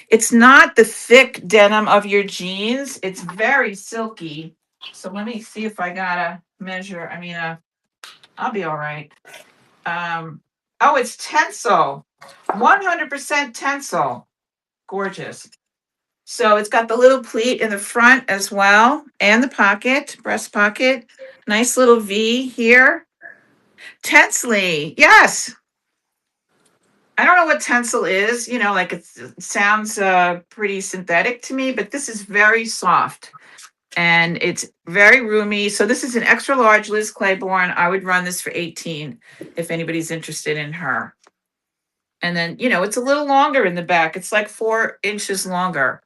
it's not the thick denim of your jeans. It's very silky. So let me see if I gotta measure. I mean, I'll be all right. Oh, it's tensile, 100% tensile. Gorgeous. So it's got the little pleat in the front as well, and the pocket, breast pocket. Nice little V here. Tensely, yes. I don't know what tencel is, like it sounds pretty synthetic to me, but this is very soft and it's very roomy. So this is an extra large Liz Claiborne. I would run this for 18 if anybody's interested in her. And then, it's a little longer in the back. It's like 4 inches longer.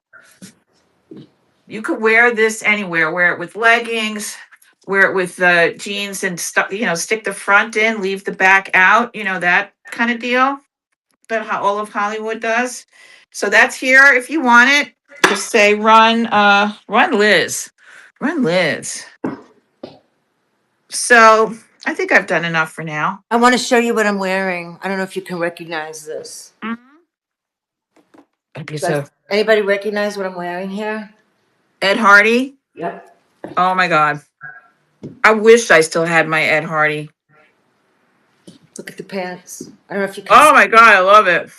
You could wear this anywhere. Wear it with leggings, wear it with jeans and stuff, stick the front in, leave the back out, that kind of deal. That how all of Hollywood does. So that's here if you want it. Just say run Liz. Run Liz. So I think I've done enough for now. I want to show you what I'm wearing. I don't know if you can recognize this. Anybody recognize what I'm wearing here? Ed Hardy? Yep. Oh my God. I wish I still had my Ed Hardy. Look at the pants. I don't know if you can. Oh my God, I love it.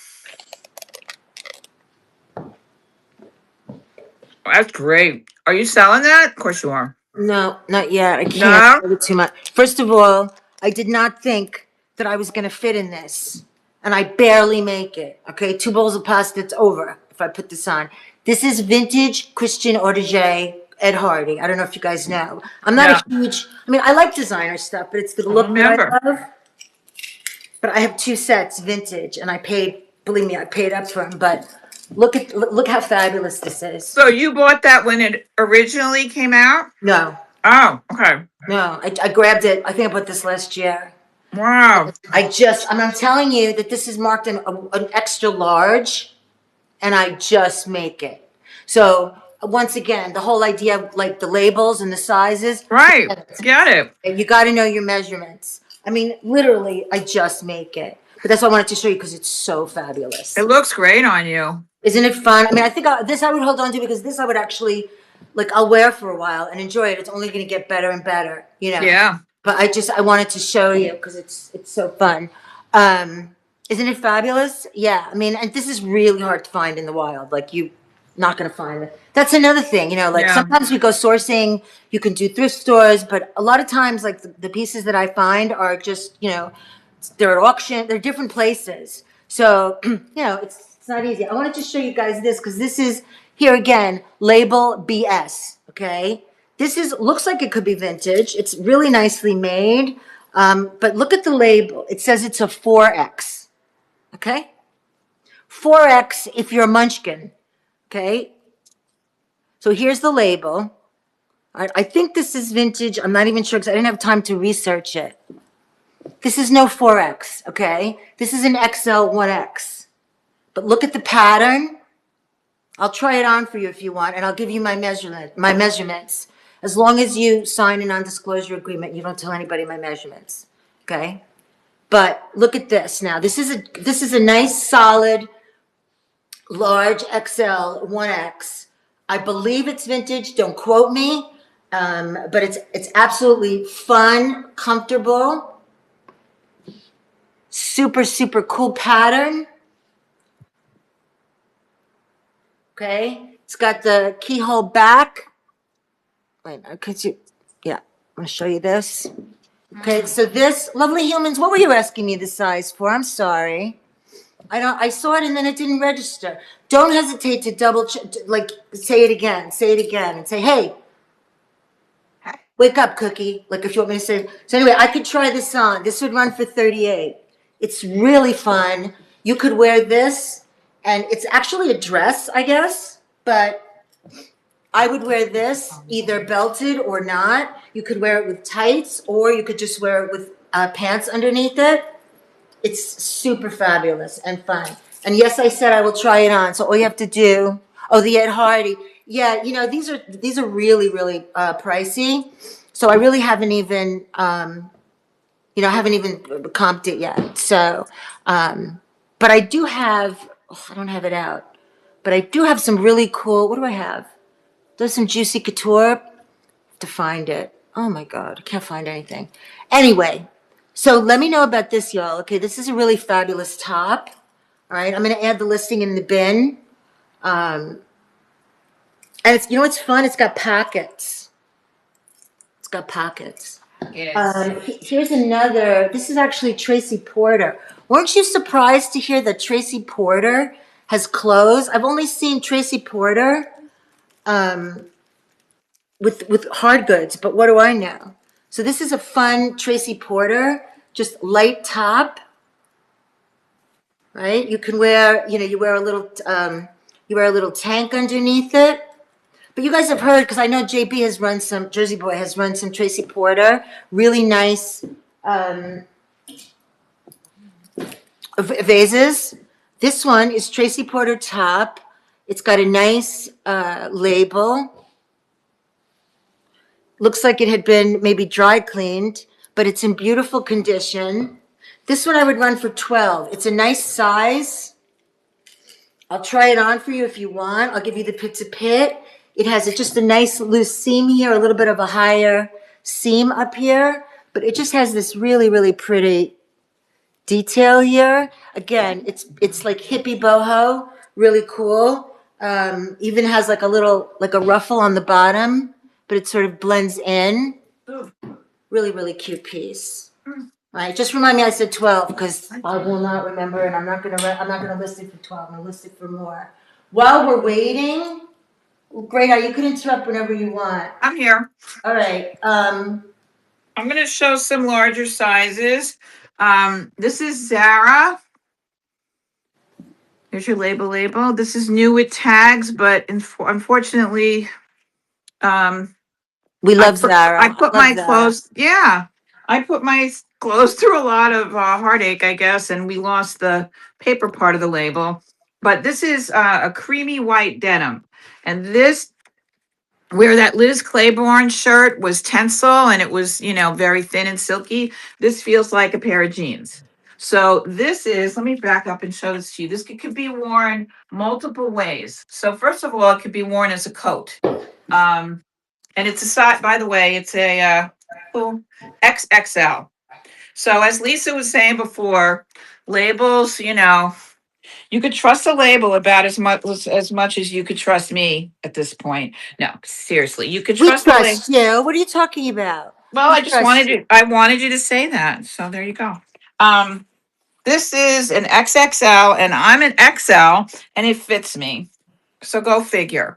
That's great. Are you selling that? Of course you are. No, not yet. I can't do it too much. First of all, I did not think that I was going to fit in this, and I barely make it. Okay, 2 bowls of pasta, it's over if I put this on. This is vintage Christian Audigier Ed Hardy. I don't know if you guys know. I'm not a huge, I like designer stuff, but it's the look that I love. But I have 2 sets, vintage, and I paid, believe me, I paid up for them, but look how fabulous this is. So you bought that when it originally came out? No. Oh, okay. No, I grabbed it. I think I bought this last year. Wow. I'm telling you that this is marked an extra large, and I just make it. So once again, the whole idea of like the labels and the sizes. Right. Got it. You got to know your measurements. Literally, I just make it. But that's why I wanted to show you because it's so fabulous. It looks great on you. Isn't it fun? I think this I would hold on to because this I would actually, I'll wear for a while and enjoy it. It's only going to get better and better, Yeah. But I wanted to show you because it's so fun. Isn't it fabulous? Yeah. I mean, and this is really hard to find in the wild. Like you not going to find it. That's another thing, like Yeah. sometimes we go sourcing, you can do thrift stores, but a lot of times like the pieces that I find are just, they're at auction, they're different places. So, it's not easy. I wanted to show you guys this because this is here again, label BS. Okay. This looks like it could be vintage. It's really nicely made. But look at the label. It says it's a 4X. Okay? 4X if you're a munchkin. Okay? So here's the label. I think this is vintage. I'm not even sure because I didn't have time to research it. This is no 4X, okay? This is an XL 1X. But look at the pattern. I'll try it on for you if you want, and I'll give you my measurements. As long as you sign a non-disclosure agreement, you don't tell anybody my measurements, okay? But look at this now. This is a nice solid large XL 1X. I believe it's vintage. Don't quote me. But it's absolutely fun, comfortable, super, super cool pattern. Okay. It's got the keyhole back. Wait, could you, yeah, I'm going to show you this. Okay. So this, lovely humans, what were you asking me the size for? I'm sorry. I saw it and then it didn't register. Don't hesitate to double check, like say it again, and say, hey, wake up, Cookie. Like if you want me to say. So anyway, I could try this on. This would run for 38. It's really fun. You could wear this, and it's actually a dress, I guess, but I would wear this either belted or not. You could wear it with tights, or you could just wear it with pants underneath it. It's super fabulous and fun. And yes, I said I will try it on. So all you have to do, the Ed Hardy. Yeah, these are really, really pricey. So I really haven't even, haven't even comped it yet. So, but I do have, I don't have it out, but I do have some really cool, what do I have? There's some Juicy Couture to find it. Oh my God, I can't find anything. Anyway, so let me know about this, y'all. Okay, this is a really fabulous top. All right, I'm going to add the listing in the bin. And it's, it's fun. It's got pockets. It's got pockets. Here's another. This is actually Tracy Porter. Weren't you surprised to hear that Tracy Porter has clothes? I've only seen Tracy Porter with hard goods, but what do I know? So this is a fun Tracy Porter, just light top, right? You can wear, you wear a little tank underneath it. But you guys have heard, because I know JB has run some, Jersey Boy has run some Tracy Porter, really nice vases. This one is Tracy Porter top. It's got a nice label. Looks like it had been maybe dry cleaned, but it's in beautiful condition. This one I would run for 12. It's a nice size. I'll try it on for you if you want. I'll give you the pit to pit. It has just a nice loose seam here, a little bit of a higher seam up here, but it just has this really, really pretty detail here. Again, it's like hippie boho, really cool. Even has like a ruffle on the bottom, but it sort of blends in. Really, really cute piece. All right, just remind me I said 12 because I will not remember, and I'm not gonna list it for 12. I'm gonna list it for more. While we're waiting, great. You can interrupt whenever you want. I'm here. All right. I'm going to show some larger sizes. This is Zara. Here's your label. This is new with tags, but unfortunately, we love Zara. I put my clothes. Yeah, I put my clothes through a lot of heartache, I guess, and we lost the paper part of the label. But this is a creamy white denim, and this, where that Liz Claiborne shirt was tencel and it was, very thin and silky, this feels like a pair of jeans. So this is, let me back up and show this to you. This could be worn multiple ways. So first of all, it could be worn as a coat. And it's a size, by the way, it's a XXL. So as Lisa was saying before, labels, you could trust a label about as much as you could trust me at this point. No, seriously, you could We trust the label. trust you. What are you talking about? Well, We I just trust wanted you. you. I wanted you to say that. So there you go. Um, this is an XXL, and I'm an XL, and it fits me. So go figure.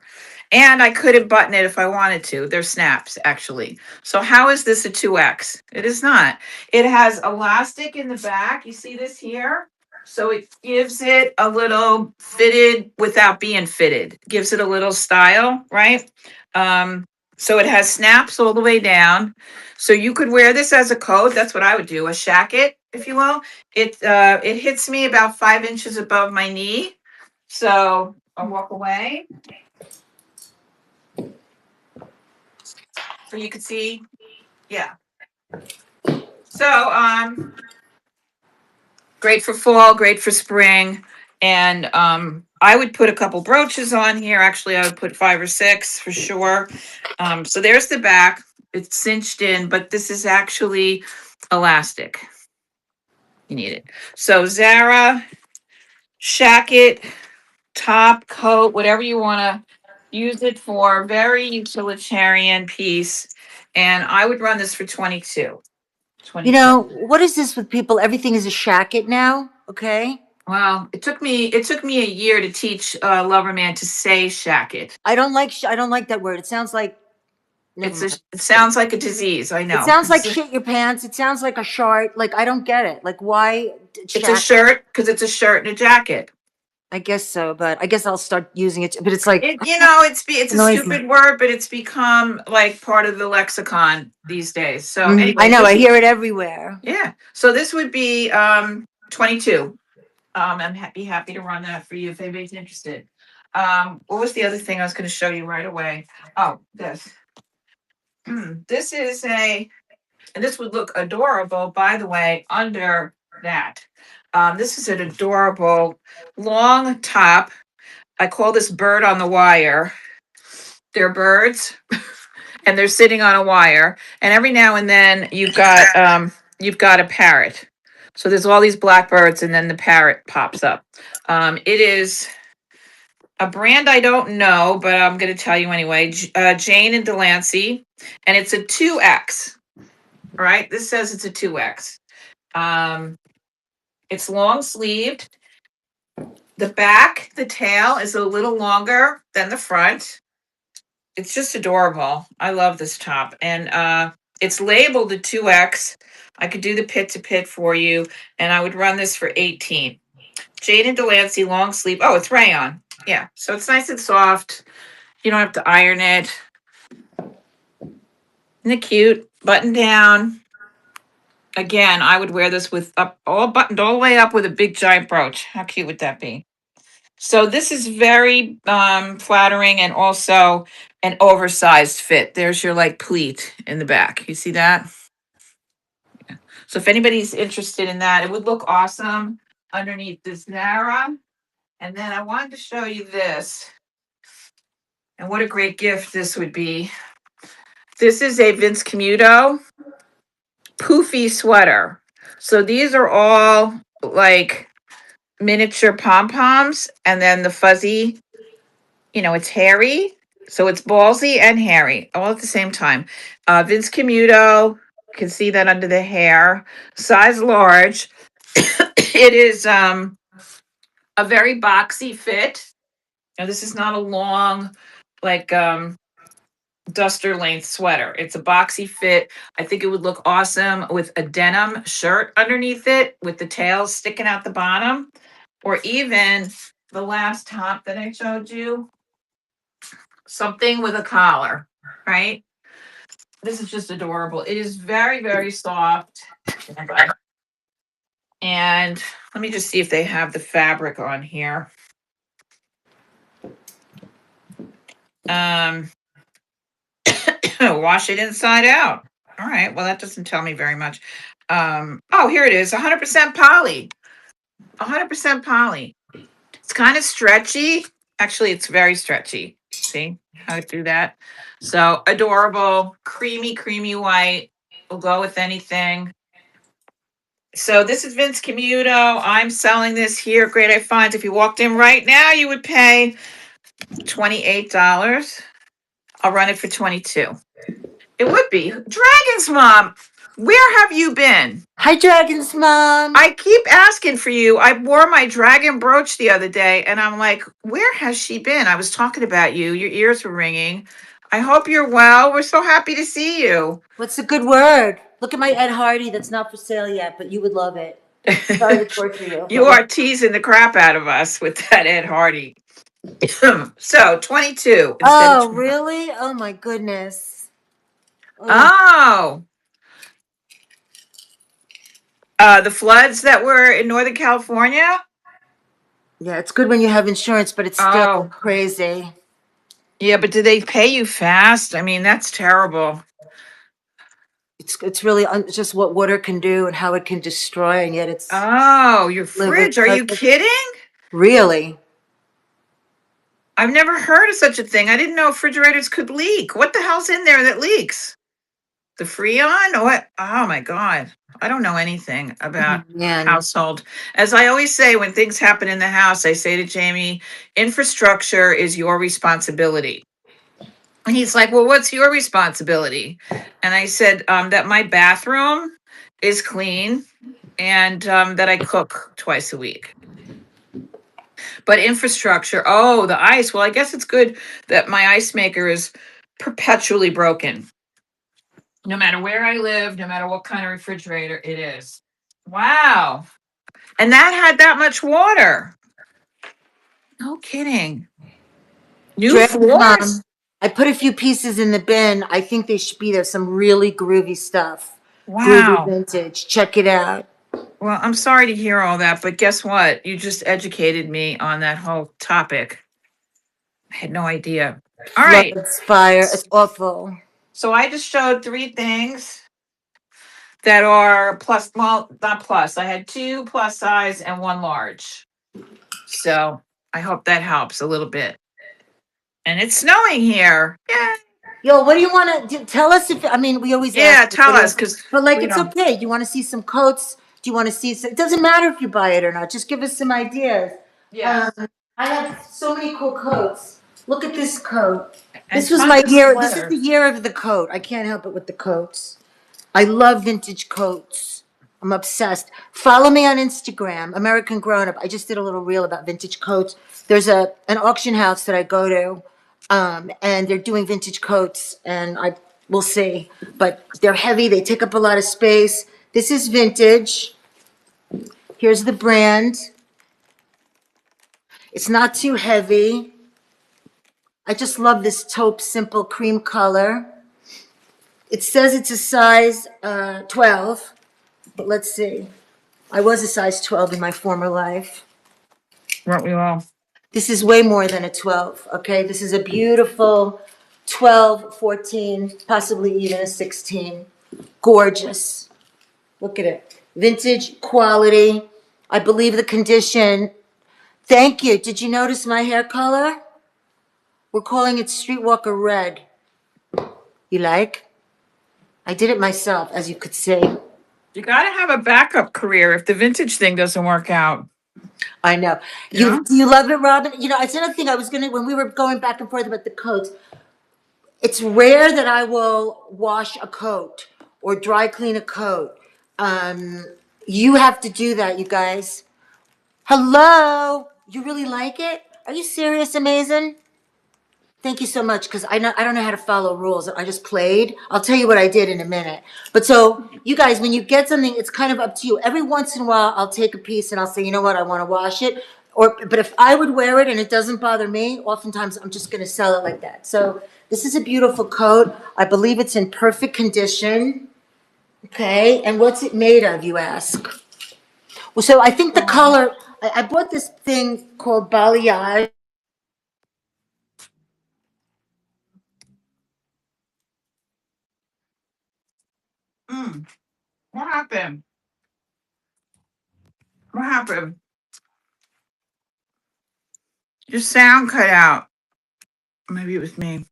And I couldn't button it if I wanted to. They're snaps, actually. So how is this a 2X? It is not. It has elastic in the back. You see this here? So it gives it a little fitted without being fitted. Gives it a little style, right? So it has snaps all the way down. So you could wear this as a coat. That's what I would do, a shacket, if you will. It hits me about 5 inches above my knee. So I'll walk away so you could see. Yeah. So great for fall, great for spring. And I would put a couple brooches on here. Actually, I would put 5 or 6 for sure. So there's the back. It's cinched in, but this is actually elastic. You need it. So Zara, shacket, top coat, whatever you want to use it for. Very utilitarian piece. And I would run this for 22. 22. What is this with people? Everything is a shacket now. Okay. Well, it took me a year to teach Loverman to say shacket. I don't like that word. It sounds like, never mind. It sounds like a disease, I It know. sounds like shit your pants. It sounds like a shart. Like, I don't get it. Like, why It's a shacket? shirt because it's a shirt and a jacket. I guess so, but I guess I'll start using it. But it's like, It's a annoys me. stupid word, but it's become like part of the lexicon these days. So I anyway, know. I hear it everywhere. yeah. So this would be 22. Be happy to run that for you if anybody's interested. What was the other thing I was going to show you right away? Oh, this. This is and this would look adorable, by the way, under that. This is an adorable long top. I call this bird on the wire. They're birds, and they're sitting on a wire. And every now and then you've got a parrot. So there's all these blackbirds, and then the parrot pops up. It is a brand I don't know, but I'm going to tell you anyway. Jane and Delancey, and it's a 2X. All right, this says it's a 2X. It's long sleeved. The back, the tail is a little longer than the front. It's just adorable. I love this top, and it's labeled a 2X. I could do the pit to pit for you, and I would run this for 18. Jane and Delancey long sleeve. Oh, it's rayon. Yeah, so it's nice and soft. You don't have to iron it. Isn't it cute? Button down. Again, I would wear this with up all buttoned all the way up with a big giant brooch. How cute would that be? So this is very flattering and also an oversized fit. There's your like pleat in the back. You see that? Yeah. So if anybody's interested in that, it would look awesome underneath this Zara. And then I wanted to show you this. And what a great gift this would be. This is a Vince Camuto poofy sweater. So these are all like miniature pom-poms, and then the fuzzy, it's hairy. So it's ballsy and hairy all at the same time. Vince Camuto, you can see that under the hair. Size large. It is a very boxy fit. Now this is not a long, like duster length sweater. It's a boxy fit. I think it would look awesome with a denim shirt underneath it with the tails sticking out the bottom, or even the last top that I showed you, something with a collar, right? This is just adorable. It is very, very soft. And let me just see if they have the fabric on here. Wash it inside out. All right. Well, that doesn't tell me very much. Oh, here it is. 100% poly. 100% poly. It's kind of stretchy. Actually, it's very stretchy. See how I do that? So adorable, creamy, creamy white. Will go with anything. So this is Vince Commuto. I'm selling this here at Great I Finds. If you walked in right now, you would pay $28. I'll run it for 22. It would be. Dragon's Mom, where have you been? Hi, Dragon's Mom. I keep asking for you. I wore my dragon brooch the other day and I'm like, where has she been? I was talking about you. Your ears were ringing. I hope you're well. We're so happy to see you. What's a good word? Look at my Ed Hardy that's not for sale yet, but you would love it. Sorry to torture you. You are teasing the crap out of us with that Ed Hardy. So 22 instead of Oh, 20. really? Oh, my goodness. Oh, Oh, the floods that were in Northern California. yeah, it's good when you have insurance, but it's still Oh, crazy. yeah, but do they pay you fast? I mean, that's terrible. It's really just what water can do and how it can destroy, and yet it's Oh, your live with fridge. Are you kidding? really. I've never heard of such a thing. I didn't know refrigerators could leak. What the hell's in there that leaks? The Freon? What? Oh my God. I don't know anything Oh, about man. household. As I always say, when things happen in the house, I say to Jamie, infrastructure is your responsibility. And he's like, well, what's your responsibility? And I said, that my bathroom is clean and that I cook twice a week. But infrastructure, oh, the ice. Well, I guess it's good that my ice maker is perpetually broken. No matter where I live, no matter what kind of refrigerator it is. Wow. And that had that much water. No kidding. New Dragon's floors? Mom, I put a few pieces in the bin. I think they should be there. Some really groovy stuff. Groovy Wow. vintage. Check it out. Well, I'm sorry to hear all that, but guess what? You just educated me on that whole topic. I had no idea. All right. Floods, fire. It's awful. So I just showed three things that are plus, well, not plus. I had two plus size and one large. So I hope that helps a little bit. And it's snowing here. Yeah. Yo, what do you want to do? Tell us if, I mean, we always Yeah, ask, tell what do us you, because but like, we it's don't. okay. Do you want to see some coats? Do you want to see some, it doesn't matter if you buy it or not. Just give us some ideas. Yeah. I have so many cool coats. Look at this coat. And This was tons my of year. This is the sweaters. year of the coat. I can't help it with the coats. I love vintage coats. I'm obsessed. Follow me on Instagram, American Grown Up. I just did a little reel about vintage coats. There's an auction house that I go to, and they're doing vintage coats, and I will see. But they're heavy. They take up a lot of space. This is vintage. Here's the brand. It's not too heavy. I just love this taupe simple cream color. It says it's a size 12, but let's see. I was a size 12 in my former life. Weren't we all? This is way more than a 12, okay? This is a beautiful 12, 14, possibly even a 16. Gorgeous. Look at it. Vintage quality. I believe the condition. Thank you. Did you notice my hair color? We're calling it Streetwalker Red. You like? I did it myself, as you could see. You got to have a backup career if the vintage thing doesn't work out. I know. You know? You love it, Robin? You know, it's another thing I was gonna when we were going back and forth about the coats. It's rare that I will wash a coat or dry clean a coat. Um, you have to do that, you guys. Hello? You really like it? Are you serious, Amazing? Thank you so much, because I don't know how to follow rules. I just played. I'll tell you what I did in a minute. But so you guys, when you get something, it's kind of up to you. Every once in a while, I'll take a piece and I'll say, you know what, I want to wash it. But if I would wear it and it doesn't bother me, oftentimes I'm just going to sell it like that. So this is a beautiful coat. I believe it's in perfect condition. Okay, and what's it made of, you ask? Well, so I think the color. I bought this thing called balayage. Mm. What happened? What happened? Your sound cut out. Maybe it was me.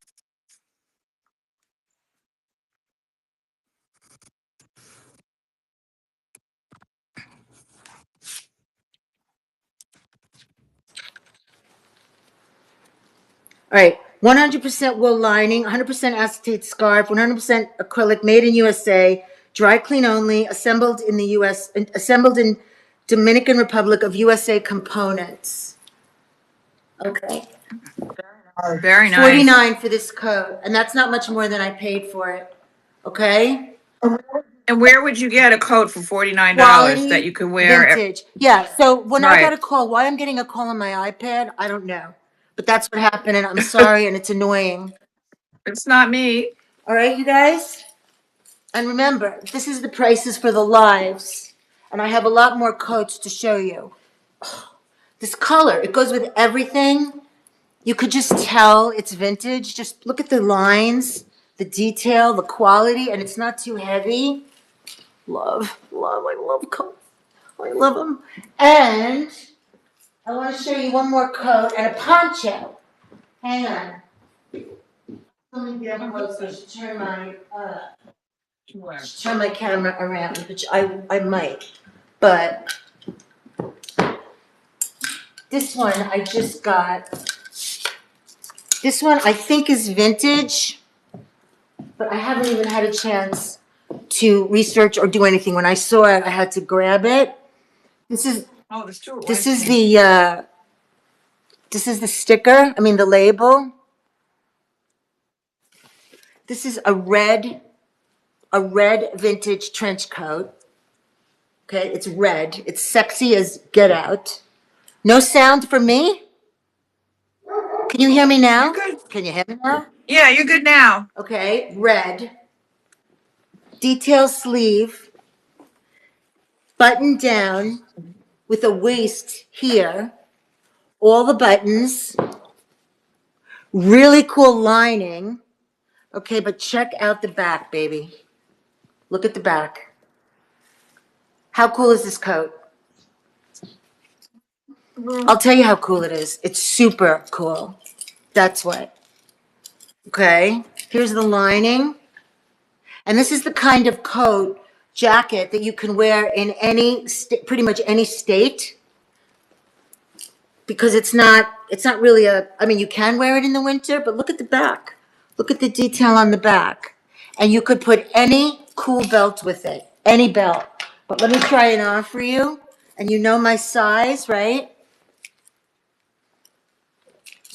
All right, 100% wool lining, 100% acetate scarf, 100% acrylic, made in USA, dry clean only, assembled in the US, assembled in Dominican Republic of USA components. Okay. Very nice. 49 for this coat, and that's not much more than I paid for it. Okay? And where would you get a coat for $49 Quality, that you could wear? vintage. Yeah, so when I got Right. a call, why I'm getting a call on my iPad, I don't know. But that's what happened, and I'm sorry, and it's annoying. It's not me. All right, you guys? And remember, this is the prices for the lives, and I have a lot more coats to show you. This color, it goes with everything. You could just tell it's vintage. Just look at the lines, the detail, the quality, and it's not too heavy. Love, love, I love coats. I love them. And I want to show you one more coat and a poncho. Hang on. Let me get up close. I should turn my camera around, which I might. But this one I just got. This one I think is vintage, but I haven't even had a chance to research or do anything. When I saw it, I had to grab it. This is Oh, there's two. this is the sticker. I mean the label. This is a red vintage trench coat. Okay, it's red. It's sexy as get out. No sound for me? Can you hear me now? You're good. Can you hear me now? Yeah, you're good now. Okay, red. Detail sleeve. Button down with a waist here. All the buttons. Really cool lining. Okay, but check out the back, baby. Look at the back. How cool is this coat? I'll tell you how cool it is. It's super cool. That's what. Okay, here's the lining. And this is the kind of coat, jacket that you can wear in any, pretty much any state. Because it's not really I mean, you can wear it in the winter, but look at the back. Look at the detail on the back. And you could put any cool belt with it, any belt. But let me try it on for you. And you know my size, right?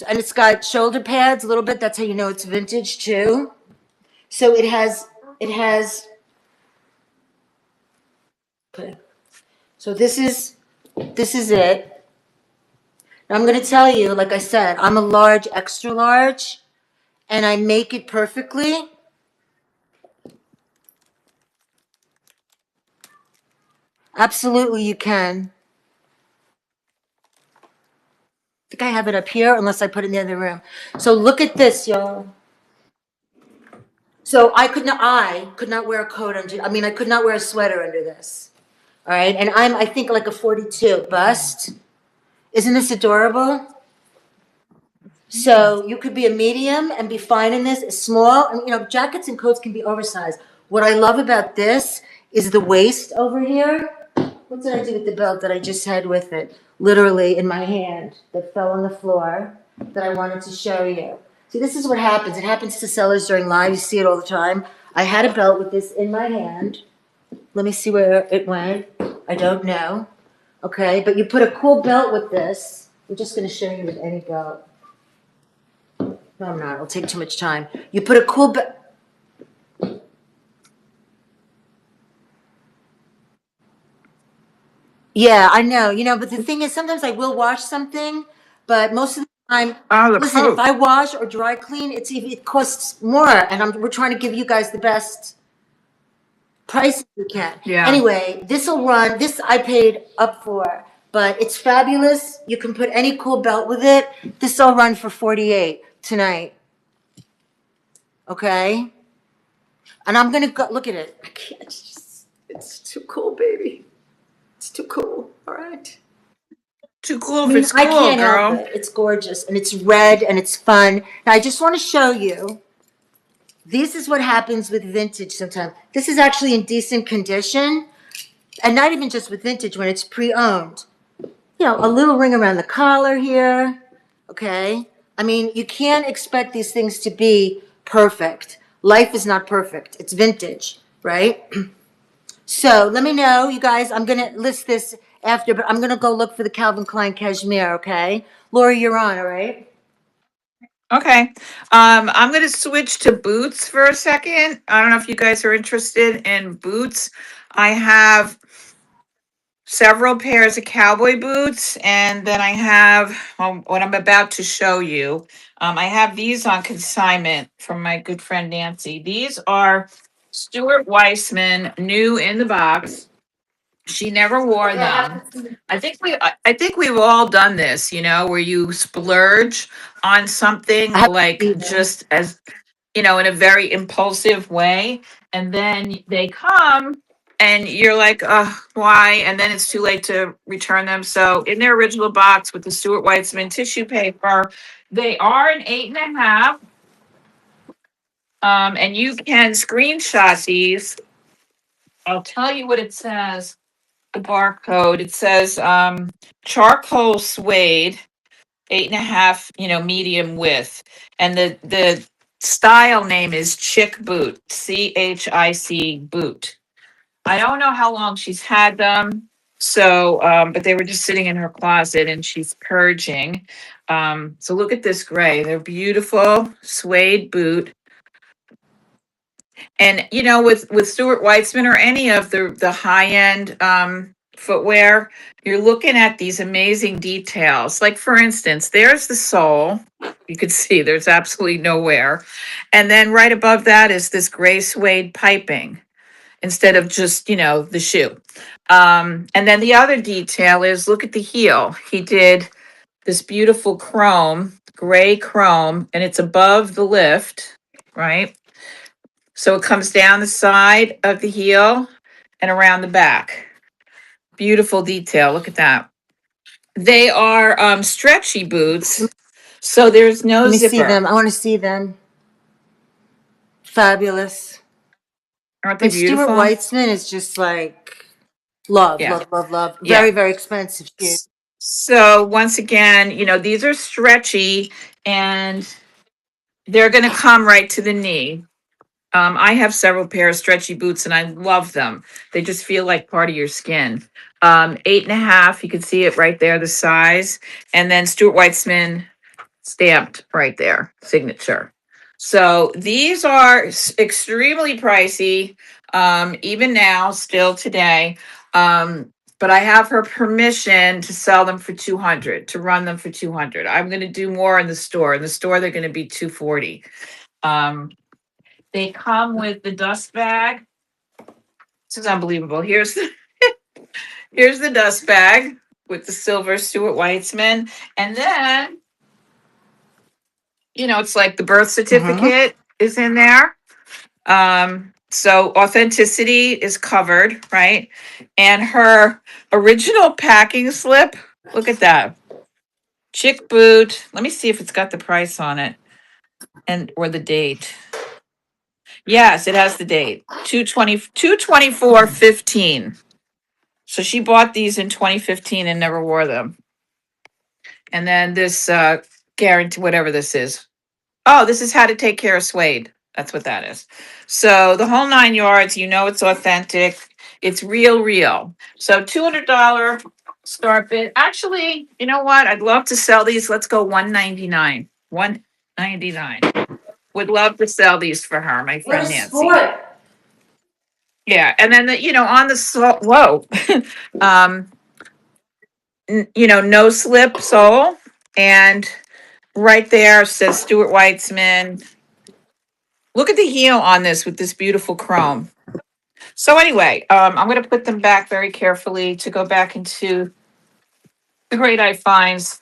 And it's got shoulder pads a little bit. That's how you know it's vintage too. So it has, okay. So this is it. Now I'm going to tell you, like I said, I'm a large, extra large, and I make it perfectly. Absolutely, you can. I think I have it up here, unless I put it in the other room. So look at this, y'all. So I could not wear a coat under, I mean, I could not wear a sweater under this. All right, and I think like a 42 bust. Isn't this adorable? So you could be a medium and be fine in this, small, and jackets and coats can be oversized. What I love about this is the waist over here. What did I do with the belt that I just had with it? Literally in my hand that fell on the floor that I wanted to show you. See, this is what happens. It happens to sellers during live. You see it all the time. I had a belt with this in my hand. Let me see where it went. I don't know. Okay, but you put a cool belt with this. I'm just going to show you with any belt. No, I'm not. It'll take too much time. You put a cool belt. Yeah, I know. But the thing is, sometimes I will wash something, but most of the time, listen, if I wash or dry clean, it costs more, and we're trying to give you guys the best price we can. Yeah. Anyway, this I paid up for, but it's fabulous. You can put any cool belt with it. This will run for 48 tonight. Okay? And I'm gonna go look at it. I can't it's too cool, baby. It's too cool. All right. Too cool if it's cool, I can't girl. help it. It's gorgeous and it's red and it's fun. Now I just want to show you. This is what happens with vintage sometimes. This is actually in decent condition, and not even just with vintage when it's pre-owned. A little ring around the collar here. Okay. I mean, you can't expect these things to be perfect. Life is not perfect. It's vintage, right? So let me know, you guys. I'm going to list this after, but I'm going to go look for the Calvin Klein cashmere, okay? Lori, you're on, all right? Okay. I'm going to switch to boots for a second. I don't know if you guys are interested in boots. I have several pairs of cowboy boots, and then I have what I'm about to show you. I have these on consignment from my good friend Nancy. These are Stuart Weitzman, new in the box. She never wore them. I think we've all done this, where you splurge on something I have to like see them. just as in a very impulsive way. And then they come and you're like, why? And then it's too late to return them. So in their original box with the Stuart Weitzman tissue paper, they are an 8.5. And you can screenshot these. I'll tell you what it says. The barcode. It says charcoal suede, 8.5, medium width. And the style name is Chick Boot, CHIC Boot. I don't know how long she's had them. So, but they were just sitting in her closet and she's purging. So look at this gray. They're beautiful suede boot. And with Stuart Weitzman or any of the high end footwear, you're looking at these amazing details. Like for instance, there's the sole. You could see there's absolutely no wear. And then right above that is this gray suede piping instead of just, the shoe. And then the other detail is look at the heel. He did this beautiful chrome, gray chrome, and it's above the lift, right? So it comes down the side of the heel and around the back. Beautiful detail. Look at that. They are stretchy boots, so there's no Let me see zipper. them. I want to see them. Fabulous. Aren't they And Stuart beautiful? Weitzman is just like love, Yeah. love, love, love. Yeah. Very, very expensive shoe. So once again, these are stretchy and they're going to come right to the knee. I have several pair of stretchy boots and I love them. They just feel like part of your skin. 8.5, you can see it right there, the size. And then Stuart Weitzman stamped right there, signature. So these are extremely pricey, even now, still today. But I have her permission to sell them for 200, to run them for 200. I'm going to do more in the store. In the store, they're going to be 240. They come with the dust bag. This is unbelievable. Here's the dust bag with the silver Stuart Weitzman. And then, it's like the birth Mm-hmm. certificate is in there. So authenticity is covered, right? And her original packing slip, look at that. Chick boot. Let me see if it's got the price on it or the date. Yes, it has the date. 2/24/15. So she bought these in 2015 and never wore them. And then this guarantee, whatever this is. Oh, this is how to take care of suede. That's what that is. So the whole 9 yards, it's authentic. It's real, real. So $200 start bid. Actually, you know what? I'd love to sell these. Let's go 199. 199. Would love to sell these for her, my What a friend Nancy. sport. Yeah, and then on the whoa, no slip sole, and right there says Stuart Weitzman. Look at the heel on this with this beautiful chrome. So anyway, I'm going to put them back very carefully to go back into the Great I Finds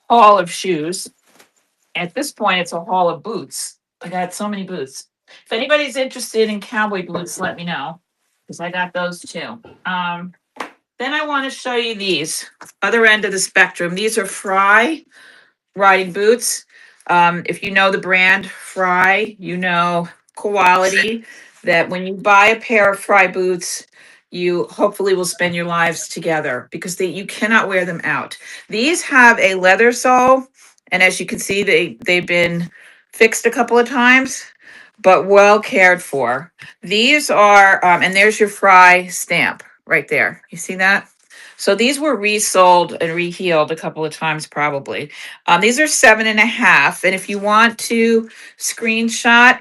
haul of shoes. At this point, it's a haul of boots. I got so many boots. If anybody's interested in cowboy boots, let me know because I got those too. Then I want to show you these other end of the spectrum. These are Fry riding boots. If you know the brand Fry, quality that when you buy a pair of Fry boots, you hopefully will spend your lives together because you cannot wear them out. These have a leather sole And as you can see, they've been fixed a couple of times, but well cared for. These are, and there's your fry stamp right there. You see that? So these were resold and rehealed a couple of times probably. These are 7.5. And if you want to screenshot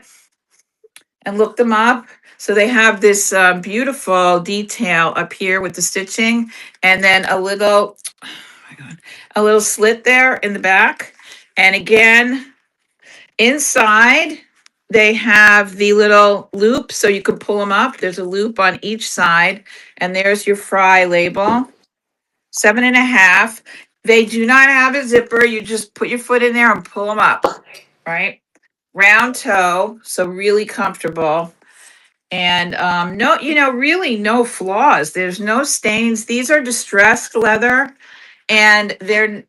and look them up, so they have this beautiful detail up here with the stitching, and then a little, oh my God, a little slit there in the back. And again, inside, they have the little loop so you can pull them up. There's a loop on each side, and there's your fry label. 7.5. They do not have a zipper. You just put your foot in there and pull them up, right? Round toe, so really comfortable. And no, really no flaws. There's no stains. These are distressed leather. And they're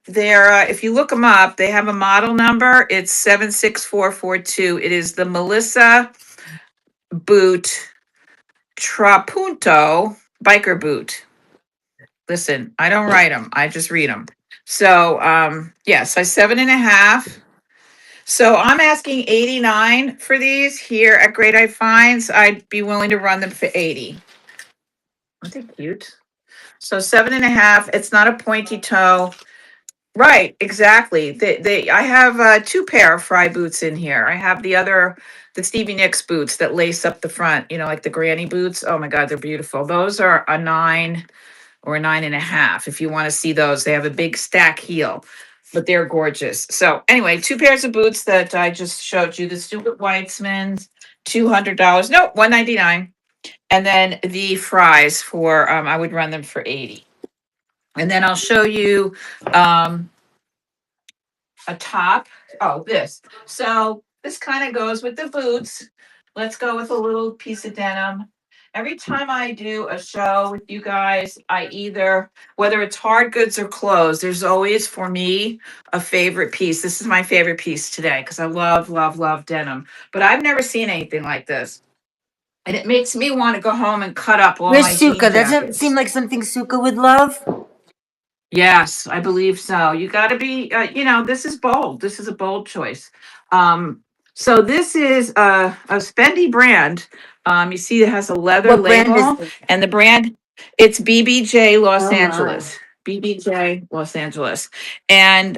if you look them up, they have a model number. It's 76442. It is the Melissa Boot Trapunto biker boot. Listen, I don't write them. I just read them. So size 7.5. So I'm asking 89 for these here at Great Eye Finds. I'd be willing to run them for 80. Aren't they cute? So 7.5. It's not a pointy toe. Right, exactly. I have 2 pair of fry boots in here. I have the Stevie Nicks boots that lace up the front, like the granny boots. Oh my God, they're beautiful. Those are a 9 or a 9.5. If you want to see those, they have a big stack heel, but they're gorgeous. So anyway, 2 pairs of boots that I just showed you. The Stuart Weitzman's, $200. No, $199. And then the fries for I would run them for 80. And then I'll show you a top. Oh, this. So this kind of goes with the boots. Let's go with a little piece of denim. Every time I do a show with you guys, I either, whether it's hard goods or clothes, there's always for me a favorite piece. This is my favorite piece today because I love, love, love denim. But I've never seen anything like this. And it makes me want to go home and cut up all Where's my jean Suka? Doesn't jackets. seem like something Suka would love. Yes, I believe so. You got to be, this is bold. This is a bold choice. So this is a spendy brand. You see it has a leather What brand label, is it? and the brand, it's BBJ Los Oh my. Angeles. BBJ Los Angeles. And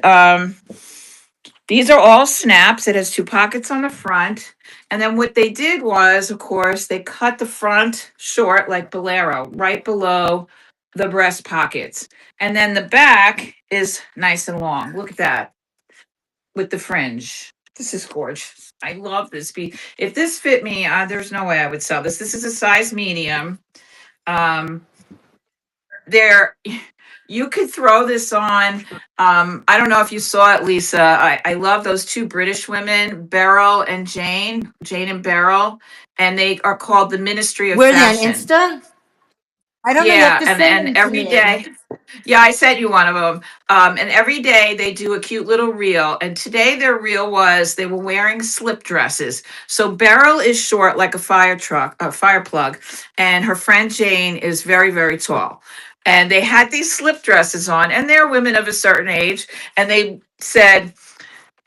these are all snaps. It has 2 pockets on the front. And then what they did was, of course, they cut the front short like Bolero, right below the breast pockets. And then the back is nice and long. Look at that with the fringe. This is gorgeous. I love this piece. If this fit me, there's no way I would sell this. This is a size medium. There, you could throw this on. I don't know if you saw it, Lisa. I love those 2 British women, Beryl and Jane and Beryl, and they are called the Ministry of Where are they on Fashion. Insta? I don't know. You Yeah, have to send and them to every me. day. Yeah, I sent you one of them. And every day they do a cute little reel. And today their reel was they were wearing slip dresses. So Beryl is short like a fire plug, and her friend Jane is very, very tall. And they had these slip dresses on, and they're women of a certain age. And they said,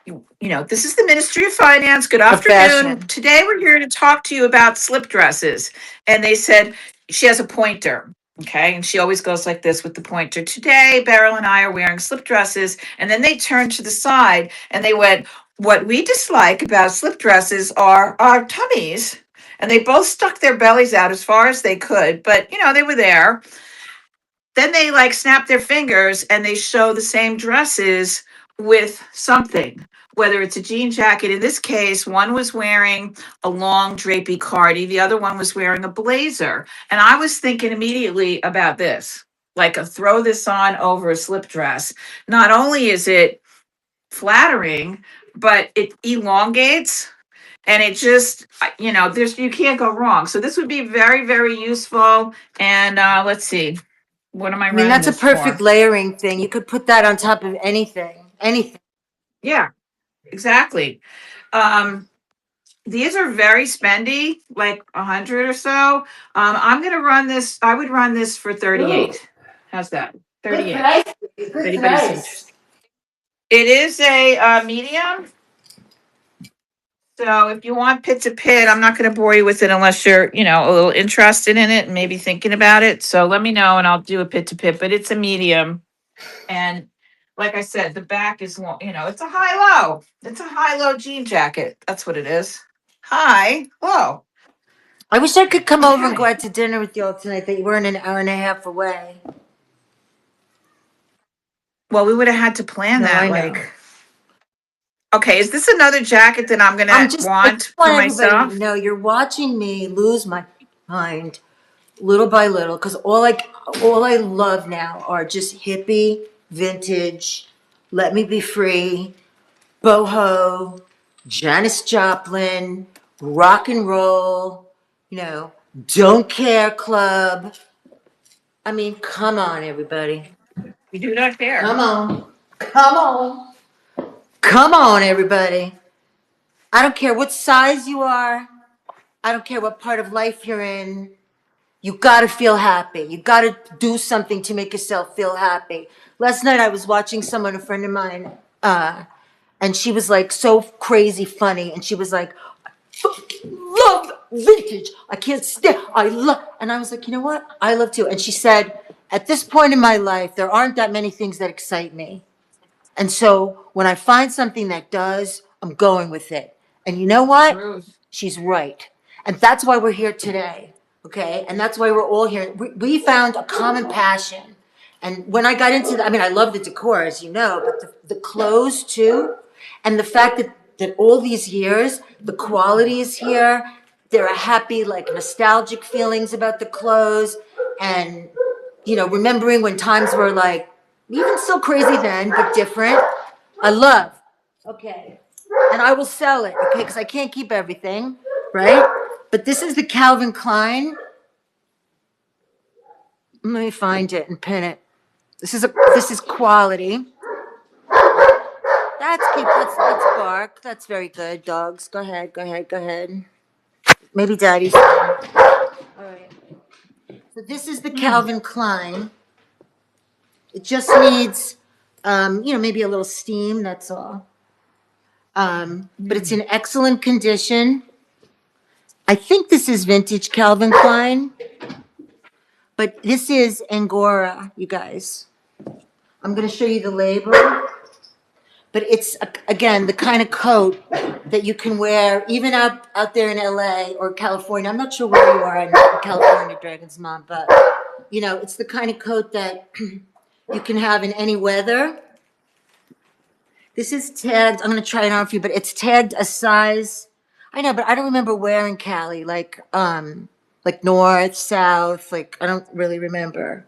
this is the Ministry of Finance. Good Of afternoon. fashion. Today we're here to talk to you about slip dresses. And they said she has a pointer. Okay. And she always goes like this with the pointer. Today, Beryl and I are wearing slip dresses. And then they turned to the side and they went, what we dislike about slip dresses are our tummies. And they both stuck their bellies out as far as they could. But, they were there. Then they snap their fingers and they show the same dresses with something, whether it's a jean jacket. In this case, one was wearing a long drapey cardi, the other one was wearing a blazer. And I was thinking immediately about this, like a throw this on over a slip dress. Not only is it flattering, but it elongates. And it just, you can't go wrong. So this would be very, very useful. And let's see. What am I running That's a this perfect for? layering thing. You could put that on top of anything. Anything. Yeah, exactly. These are very spendy, like 100 or so. I'm gonna run this. I would run this for 38. How's that? 38. Good Anybody's price. interested? It is a medium. So if you want pit to pit, I'm not going to bore you with it unless you're, a little interested in it and maybe thinking about it. So let me know and I'll do a pit to pit, but it's a medium. And like I said, the back is long, it's a high low. It's a high low jean jacket. That's what it is. High low. I wish I could come over and go Okay. out to dinner with y'all tonight. That you weren't an hour and a half away. Well, we would have had to plan No, I that. know. Okay, is this another jacket that I'm going I to just want for want everybody to myself? know you're watching me lose my mind little by little because all I love now are just hippie, vintage, let me be free, boho, Janis Joplin, rock and roll, don't care club. I mean, come on, everybody. We do not care. Come on. Come on. Come on, everybody. I don't care what size you are. I don't care what part of life you're in. You got to feel happy. You got to do something to make yourself feel happy. Last night I was watching someone, a friend of mine, and she was like so crazy funny. And she was like, fucking love vintage. I can't stand, I love, and I was like, you know what? I love too. And she said, at this point in my life, there aren't that many things that excite me. And so when I find something that does, I'm going with it. And you know what? Truth. She's right. And that's why we're here today. Okay. And that's why we're all here. We found a common passion. And when I got into I love the decor, as you know, but the clothes too. And the fact that all these years, the quality is here. There are happy, like nostalgic feelings about the clothes. And remembering when times were like even still crazy then, but different. I love. Okay. And I will sell it, okay, because I can't keep everything, right? But this is the Calvin Klein. Let me find it and pin it. This is quality. That's cute. That's bark. That's very good. Dogs. Go ahead. Go ahead. Go ahead. Maybe Daddy's. All right. So this is the Calvin Klein. It just needs, maybe a little steam. That's all. But it's in excellent condition. I think this is vintage Calvin Klein, but this is Angora, you guys. I'm going to show you the label, but it's again the kind of coat that you can wear even out there in LA or California. I'm not sure where you are in California, Dragon's Mom, but it's the kind of coat that you can have in any weather. This is tagged. I'm going to try it on for you, but it's tagged a size. I know, but I don't remember where in Cali, like north, south, like I don't really remember.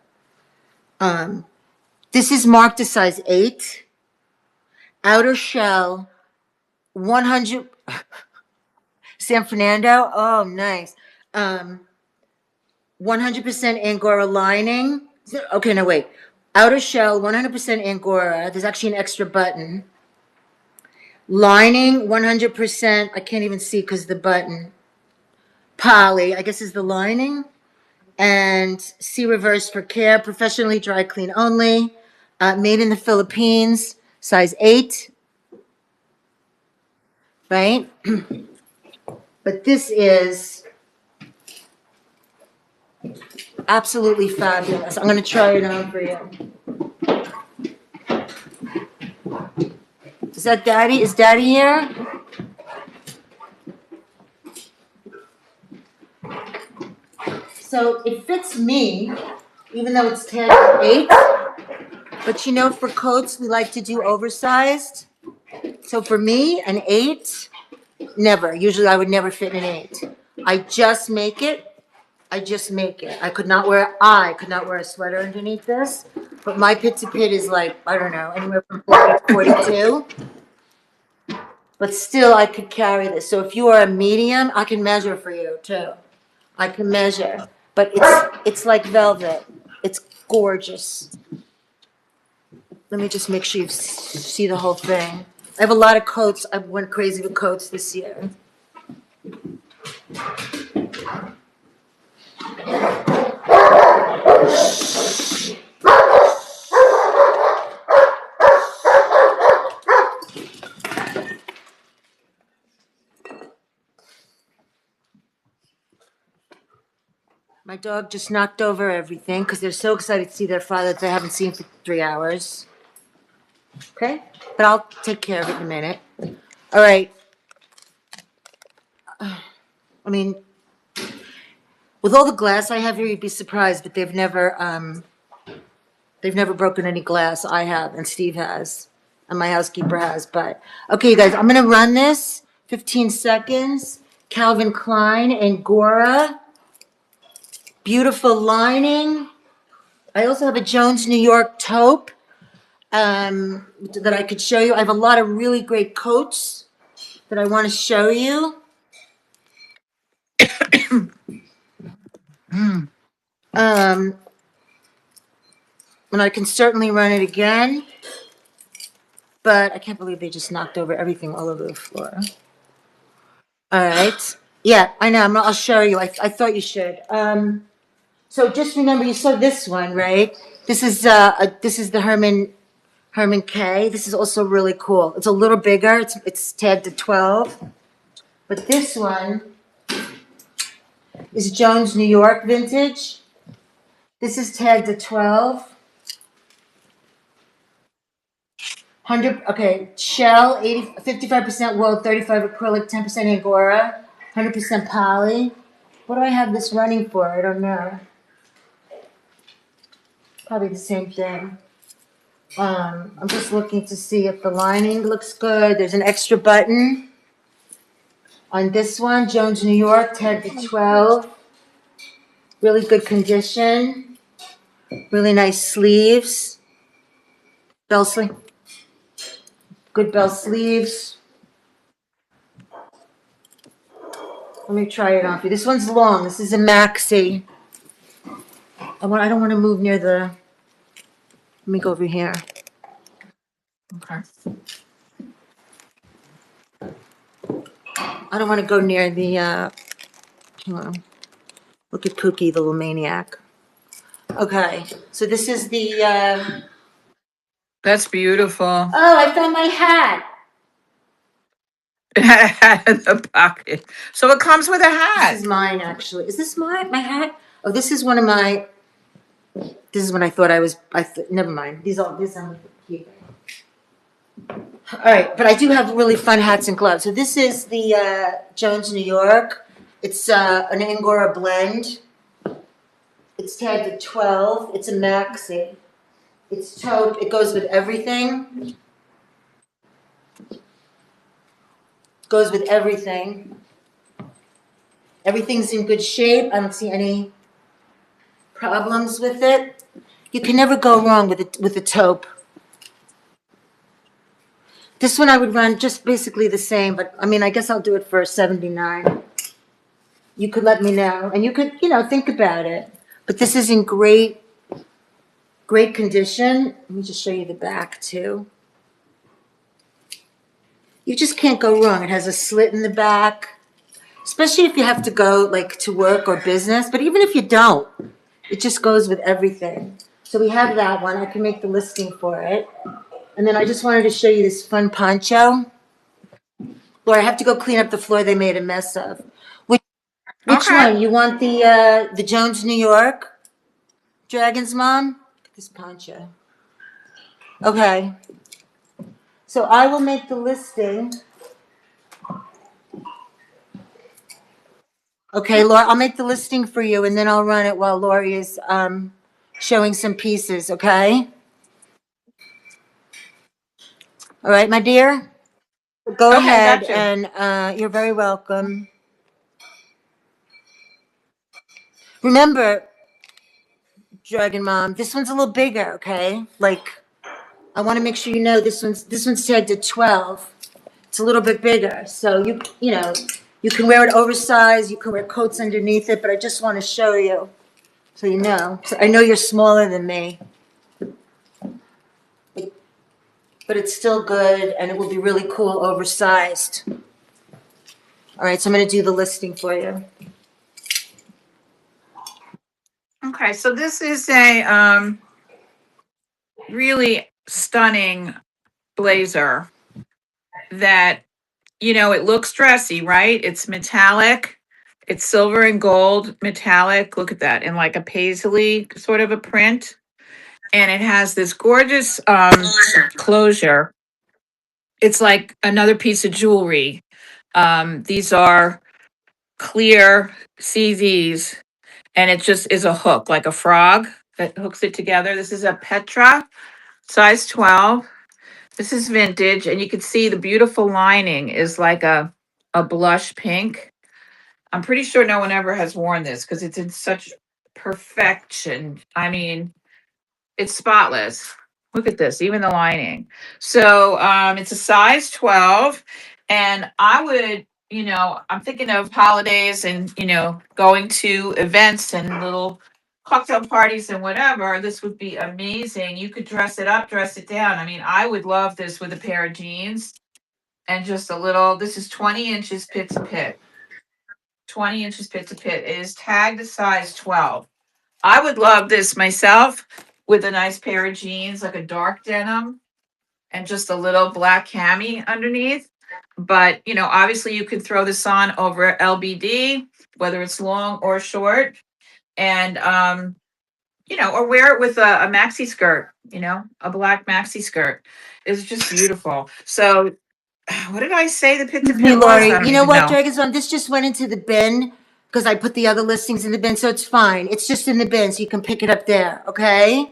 This is marked a size 8. Outer shell, 100. San Fernando. Oh, nice. 100% Angora lining. Okay, no, wait. Outer shell, 100% Angora. There's actually an extra button. Lining, 100%. I can't even see because the button. Poly, I guess is the lining. And C reverse for care, professionally dry clean only. Made in the Philippines, size 8. Right? But this is absolutely fabulous. I'm going to try it on for you. Is that Daddy? Is Daddy here? So it fits me, even though it's 10 or 8. But for coats, we like to do oversized. So for me, an 8, never. Usually I would never fit an 8. I just make it. I could not wear a sweater underneath this. But my pit to pit is like, I don't know, anywhere from 40 to 42. But still, I could carry this. So if you are a medium, I can measure for you too. I can measure. But it's like velvet. It's gorgeous. Let me just make sure you see the whole thing. I have a lot of coats. I went crazy with coats this year. My dog just knocked over everything because they're so excited to see their father that they haven't seen for 3 hours. Okay? But I'll take care of it in a minute. All right. I mean, with all the glass I have here, you'd be surprised, but they've never broken any glass. I have, and Steve has, and my housekeeper has. But okay, you guys, I'm gonna run this 15 seconds. Calvin Klein Angora, beautiful lining. I also have a Jones New York taupe that I could show you. I have a lot of really great coats that I want to show you. And I can certainly run it again. But I can't believe they just knocked over everything all over the floor. All right. Yeah, I know. I'll show you. I thought you should. So just remember, you saw this one, right? This is the Herman K. This is also really cool. It's a little bigger. It's tagged to 12. But this one is Jones New York vintage. This is tagged to 12. 100, okay, shell, 55% wool, 35 acrylic, 10% Angora, 100% poly. What do I have this running for? I don't know. Probably the same thing. I'm just looking to see if the lining looks good. There's an extra button on this one, Jones New York, tagged to 12. Really good condition. Really nice sleeves. Bell sleeve. Good bell sleeves. Let me try it on for you. This one's long. This is a maxi. I don't want to move near the. Let me go over here. Okay. I don't want to go near the. Hang on. Look at Pookie, the little maniac. Okay, so this is the. That's beautiful. Oh, I found my hat. In the pocket. So it comes with a hat. This is mine, actually. Is this my hat? Oh, this is one of my. This is when I thought I was. Never mind. These I'm keeping. All right, but I do have really fun hats and gloves. So this is the Jones New York. It's an Angora blend. It's tagged at 12. It's a maxi. It's taupe. It goes with everything. Goes with everything. Everything's in good shape. I don't see any problems with it. You can never go wrong with a taupe. This one I would run just basically the same, but I mean, I guess I'll do it for $79. You could let me know, and you could, think about it. But this is in great condition. Let me just show you the back too. You just can't go wrong. It has a slit in the back, especially if you have to go like to work or business. But even if you don't, it just goes with everything. So we have that one. I can make the listing for it. And then I just wanted to show you this fun poncho. Laura, I have to go clean up the floor they made a mess of. Which Okay. one? You want the Jones New York? Dragon's mom? Look at this poncho. Okay. So I will make the listing. Okay, Laura, I'll make the listing for you and then I'll run it while Laurie is showing some pieces, okay? All right, my dear? Go Okay, ahead got you. and you're very welcome. Remember, Dragon Mom, this one's a little bigger, okay? Like, I want to make sure you know this one's tagged at 12. It's a little bit bigger, so you can wear it oversized. You can wear coats underneath it, but I just want to show you, so you know. So I know you're smaller than me, but it's still good, and it will be really cool oversized. All right, so I'm going to do the listing for you. Okay, so this is a really stunning blazer that it looks dressy, right? It's metallic. It's silver and gold metallic. Look at that. In like a paisley sort of a print. And it has this gorgeous closure. It's like another piece of jewelry. These are clear, see these, and it just is a hook, like a frog that hooks it together. This is a Petra, size 12. This is vintage, and you can see the beautiful lining is like a blush pink. I'm pretty sure no one ever has worn this because it's in such perfection. I mean, it's spotless. Look at this, even the lining. So it's a size 12. And I would, I'm thinking of holidays and, going to events and little cocktail parties and whatever. This would be amazing. You could dress it up, dress it down. I mean, I would love this with a pair of jeans and just a little, this is 20 inches pit to pit. 20 inches pit to pit. It is tagged a size 12. I would love this myself with a nice pair of jeans, like a dark denim, and just a little black cami underneath. But, obviously you could throw this on over LBD, whether it's long or short, and, or wear it with a maxi skirt, a black maxi skirt. It's just beautiful. So, what did I say the pit to Excuse me, pit was? Laurie. I don't You know even what, know. Dragon's on? This just went into the bin because I put the other listings in the bin, so it's fine. It's just in the bin, so you can pick it up there, okay?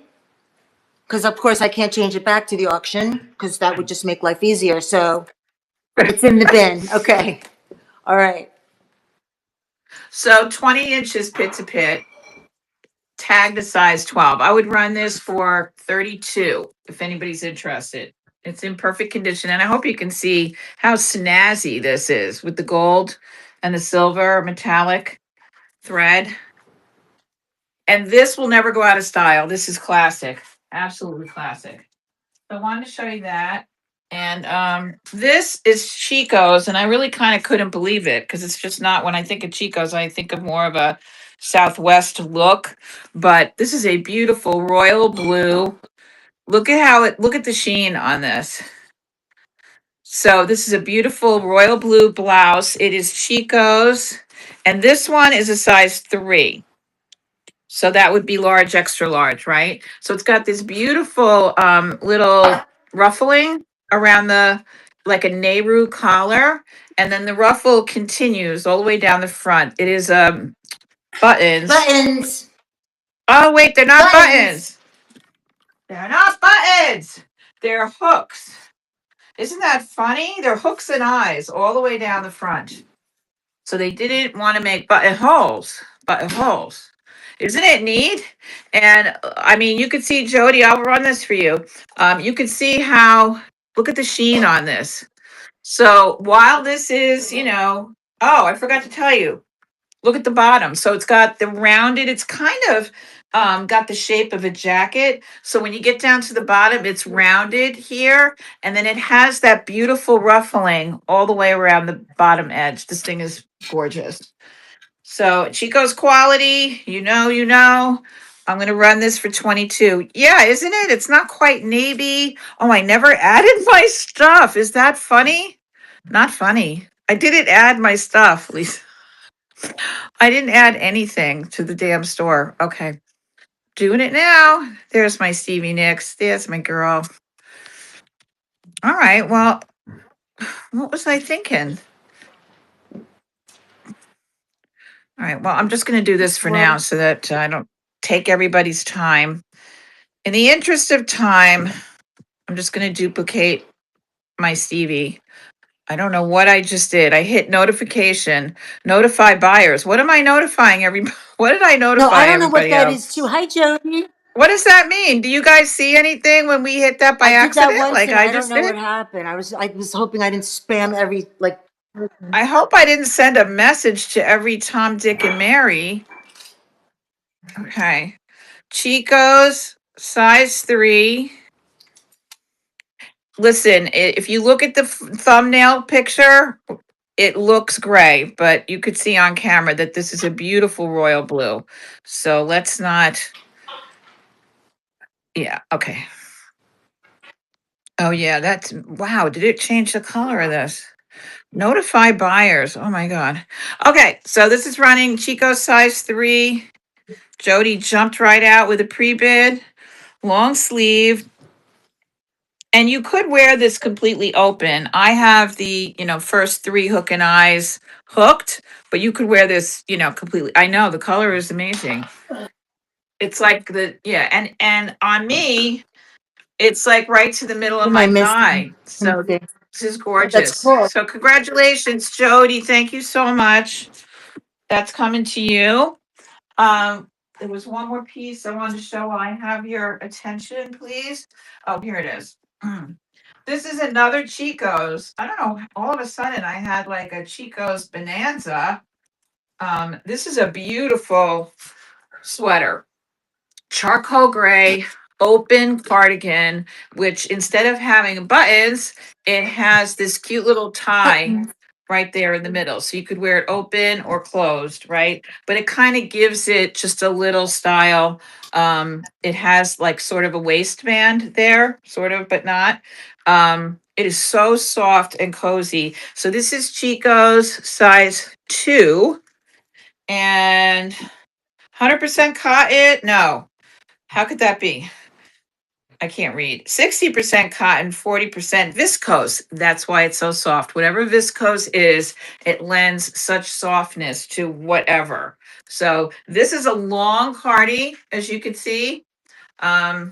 Because of course I can't change it back to the auction because that would just make life easier. So it's in the bin. Okay. All right. So 20 inches pit to pit, tagged a size 12. I would run this for 32 if anybody's interested. It's in perfect condition. And I hope you can see how snazzy this is with the gold and the silver metallic thread. And this will never go out of style. This is classic. Absolutely classic. So I wanted to show you that. And this is Chico's, and I really kind of couldn't believe it because it's just not, when I think of Chico's, I think of more of a Southwest look. But this is a beautiful royal blue. Look at the sheen on this. So this is a beautiful royal blue blouse. It is Chico's, and this one is a size 3. So that would be large, extra large, right? So it's got this beautiful little ruffling around like a Nehru collar. And then the ruffle continues all the way down the front. It is buttons. Buttons. Oh, wait, they're not Buttons. buttons. They're not buttons. They're hooks. Isn't that funny? They're hooks and eyes all the way down the front. So they didn't want to make buttonholes. Buttonholes. Isn't it neat? And I mean, you could see, Jody, I'll run this for you. You can see how, look at the sheen on this. So while this is, oh, I forgot to tell you, look at the bottom. So it's got the rounded, it's kind of got the shape of a jacket. So when you get down to the bottom, it's rounded here. And then it has that beautiful ruffling all the way around the bottom edge. This thing is gorgeous. So Chico's quality, I'm going to run this for 22. Yeah, isn't it? It's not quite navy. Oh, I never added my stuff. Is that funny? Not funny. I didn't add my stuff, Lisa. I didn't add anything to the damn store. Okay. Doing it now. There's my Stevie Nicks. There's my girl. All right. Well, what was I thinking? All right. Well, I'm just going to do this for now so that I don't take everybody's time. In the interest of time, I'm just going to duplicate my Stevie. I don't know what I just did. I hit notification, notify buyers. What am I notifying everybody? What did I No, notify I don't know what everybody that of? is too. Hi, Jody. What does that mean? Do you guys see anything when we hit that by I did that accident, once like and I I don't just know did? what happened. I was hoping I didn't spam every I hope I didn't send a message to every Tom, Dick, and Mary. Okay. Chico's, size 3. Listen, if you look at the thumbnail picture, it looks gray, but you could see on camera that this is a beautiful royal blue. So let's not. Yeah, okay. Oh, yeah, wow. Did it change the color of this? Notify buyers. Oh my God. Okay, so this is running Chico size 3. Jody jumped right out with a pre-bid, long sleeve. And you could wear this completely open. I have the, first 3 hook and eyes hooked, but you could wear this, completely. I know the color is amazing. It's like and on me, it's like right to the middle What of am I my missing? thigh. Let So me see. this is That's gorgeous. cool. So congratulations, Jody. Thank you so much. That's coming to you. There was one more piece I wanted to show while I have your attention, please. Oh, here it is. This is another Chico's. I don't know. All of a sudden, I had like a Chico's bonanza. This is a beautiful sweater, charcoal gray, open cardigan, which instead of having buttons, it has this cute little tie right there in the middle. So you could wear it open or closed, right? But it kind of gives it just a little style. It has like sort of a waistband there, sort of, but not. It is so soft and cozy. So this is Chico's size 2 and 100% cotton. No, how could that be? I can't read. 60% cotton, 40% viscose. That's why it's so soft. Whatever viscose is, it lends such softness to whatever. So this is a long cardi, as you can see. Yeah,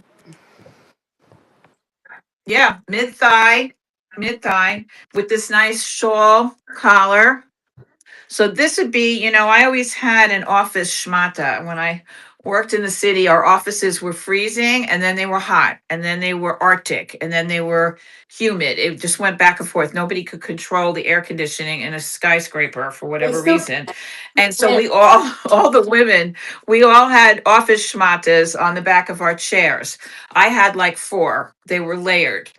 mid thigh with this nice shawl collar. So this would be, I always had an office schmata. When I worked in the city, our offices were freezing and then they were hot and then they were Arctic and then they were humid. It just went back and forth. Nobody could control the air conditioning in a skyscraper for They whatever still reason. And so can't. we all the women, we all had office schmatas on the back of our chairs. I had like 4. They were layered.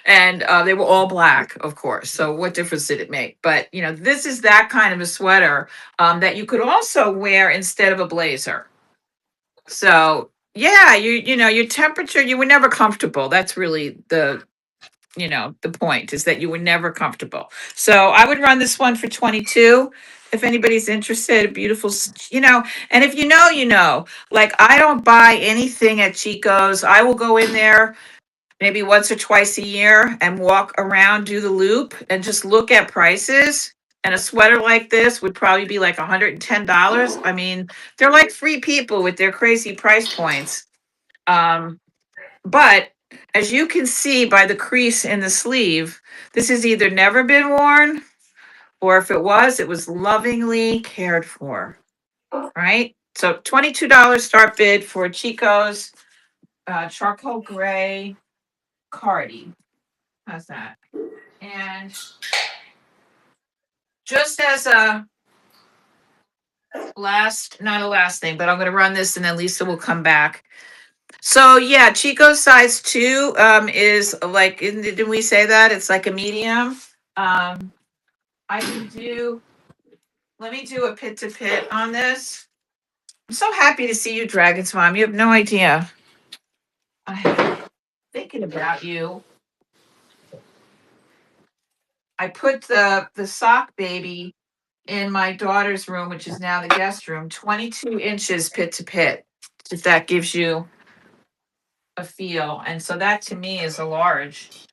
And they were all black, of course. So what difference did it make? But this is that kind of a sweater that you could also wear instead of a blazer. So yeah, your temperature, you were never comfortable. That's really the point is that you were never comfortable. So I would run this one for 22. If anybody's interested, beautiful, and if like I don't buy anything at Chico's. I will go in there maybe once or twice a year and walk around, do the loop, and just look at prices. And a sweater like this would probably be like $110. I mean, they're like free people with their crazy price points. But as you can see by the crease in the sleeve, this has either never been worn, or if it was lovingly cared for, right? So $22 start bid for Chico's charcoal gray cardi. How's that? And just as a not a last thing, but I'm going to run this and then Lisa will come back. So yeah, Chico's size 2 is like, didn't we say that? It's like a medium. I can let me do a pit to pit on this. I'm so happy to see you, Dragon's Mom. You have no idea. I'm thinking about you. I put the sock baby in my daughter's room, which is now the guest room, 22 inches pit to pit, if that gives you a feel. And so that to me is a large,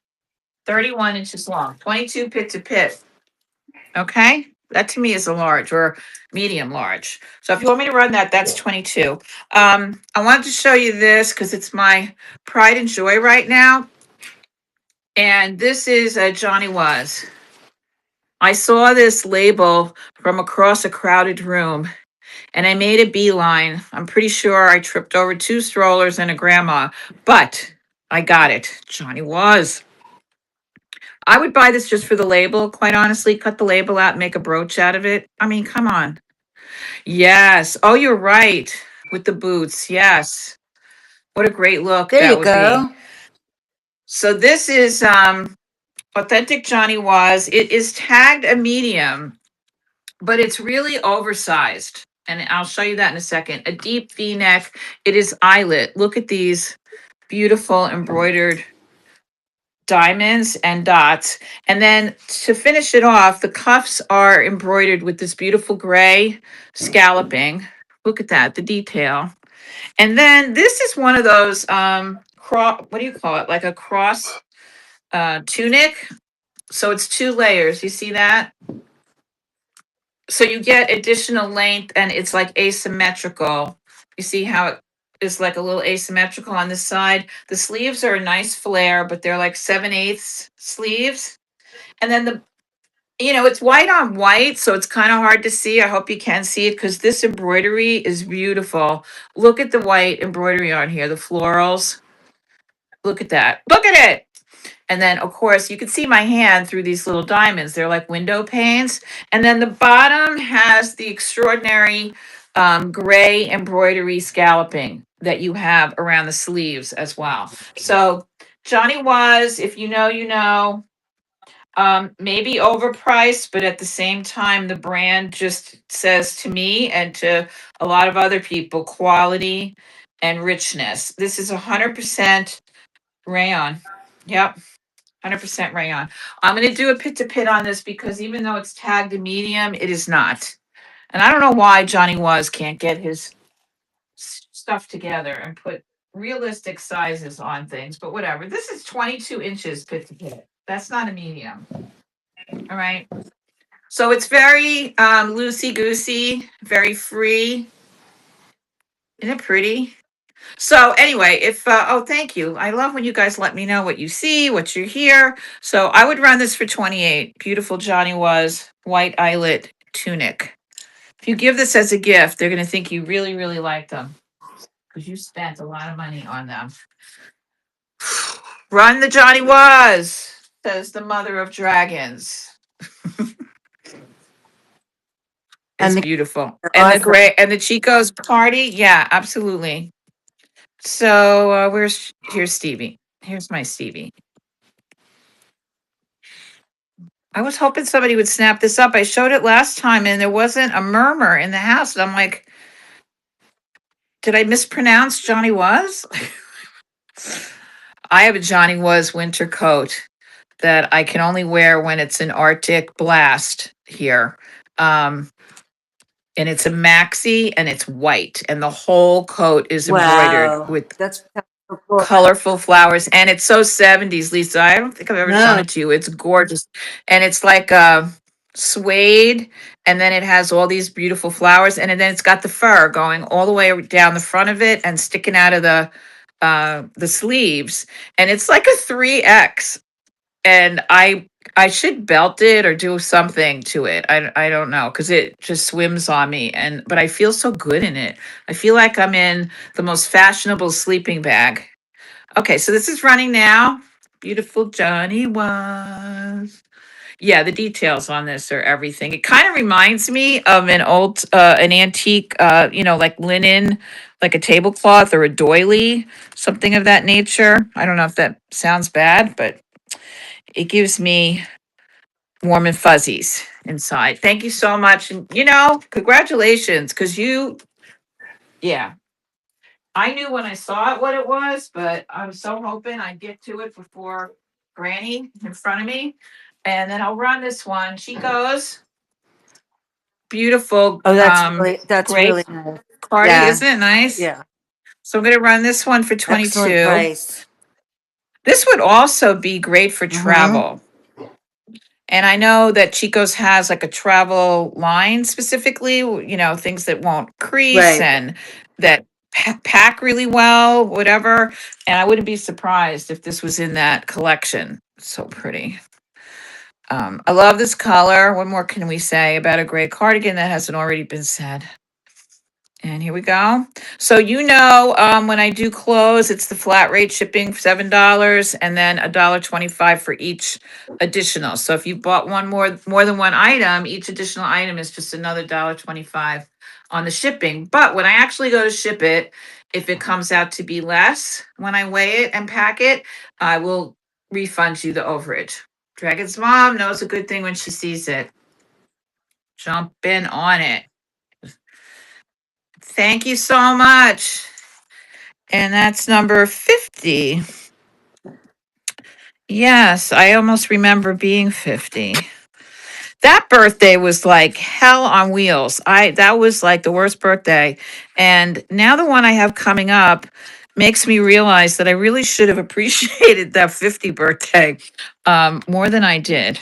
31 inches long, 22 pit to pit. Okay. That to me is a large or medium large. So if you want me to run that, that's 22. I wanted to show you this because it's my pride and joy right now. And this is Johnny Was. I saw this label from across a crowded room and I made a beeline. I'm pretty sure I tripped over 2 strollers and a grandma, but I got it. Johnny Was. I would buy this just for the label, quite honestly. Cut the label out and make a brooch out of it. I mean, come on. Yes. Oh, you're right. With the boots. Yes. What a great look There that you would be. go. So this is authentic Johnny Was. It is tagged a medium, but it's really oversized. And I'll show you that in a second. A deep V-neck. It is eyelet. Look at these beautiful embroidered diamonds and dots. And then to finish it off, the cuffs are embroidered with this beautiful gray scalloping. Look at that, the detail. And then this is one of those what do you call it? Like a cross tunic. So it's 2 layers. You see that? So you get additional length and it's like asymmetrical. You see how it is like a little asymmetrical on this side. The sleeves are a nice flare, but they're like 7/8 sleeves. And then it's white on white, so it's kind of hard to see. I hope you can see it because this embroidery is beautiful. Look at the white embroidery on here, the florals. Look at that. Look at it. And then, of course, you can see my hand through these little diamonds. They're like window panes. And then the bottom has the extraordinary gray embroidery scalloping that you have around the sleeves as well. So Johnny Was, if you know, you know, maybe overpriced, but at the same time, the brand just says to me and to a lot of other people, quality and richness. This is 100% rayon. Yep. 100% rayon. I'm going to do a pit to pit on this because even though it's tagged a medium, it is not. And I don't know why Johnny Was can't get his stuff together and put realistic sizes on things, but whatever. This is 22 inches pit to pit. That's not a medium. All right. So it's very loosey goosey, very free. Isn't it pretty? So anyway, if thank you. I love when you guys let me know what you see, what you hear. So I would run this for 28. Beautiful Johnny Was white eyelet tunic. If you give this as a gift, they're going to think you really, really like them because you spent a lot of money on them. Run the Johnny Was, says the mother of dragons. It's beautiful. And the gray and the Chico's party. Yeah, absolutely. So here's Stevie. Here's my Stevie. I was hoping somebody would snap this up. I showed it last time and there wasn't a murmur in the house. And I'm like, did I mispronounce Johnny Was? I have a Johnny Was winter coat that I can only wear when it's an Arctic blast here. And it's a maxi and it's white and the whole coat is embroidered with That's so cool. colorful flowers and it's so 70s, Lisa. I don't think I've ever shown it to you. It's gorgeous. And it's like suede and then it has all these beautiful flowers and then it's got the fur going all the way down the front of it and sticking out of the sleeves and it's like a 3X and I should belt it or do something to it. I don't know because it just swims on me but I feel so good in it. I feel like I'm in the most fashionable sleeping bag. Okay, so this is running now. Beautiful Johnny Was. Yeah, the details on this are everything. It kind of reminds me of an antique, like linen, like a tablecloth or a doily, something of that nature. I don't know if that sounds bad, but it gives me warm and fuzzies inside. Thank you so much. And, congratulations, because yeah, I knew when I saw it what it was, but I was so hoping I'd get to it before Granny in front of me. And then I'll run this one. Chico's beautiful. Oh, that's great really nice. party, Yeah. isn't it nice? Yeah. So I'm going to run this one for 22. Excellent price. This would also be great for travel. And I know that Chico's has like a travel line specifically, things that won't crease and that pack really well, whatever. And I wouldn't be surprised if this was in that collection. So pretty. I love this color. What more can we say about a gray cardigan that hasn't already been said? And here we go. So when I do close, it's the flat rate shipping, $7, and then $1.25 for each additional. So if you bought more than one item, each additional item is just another $1.25 on the shipping. But when I actually go to ship it, if it comes out to be less when I weigh it and pack it, I will refund you the overage. Dragon's mom knows a good thing when she sees it. Jump in on it. Thank you so much. And that's number 50. Yes, I almost remember being 50. That birthday was like hell on wheels. That was like the worst birthday. And now the one I have coming up makes me realize that I really should have appreciated that 50 birthday more than I did.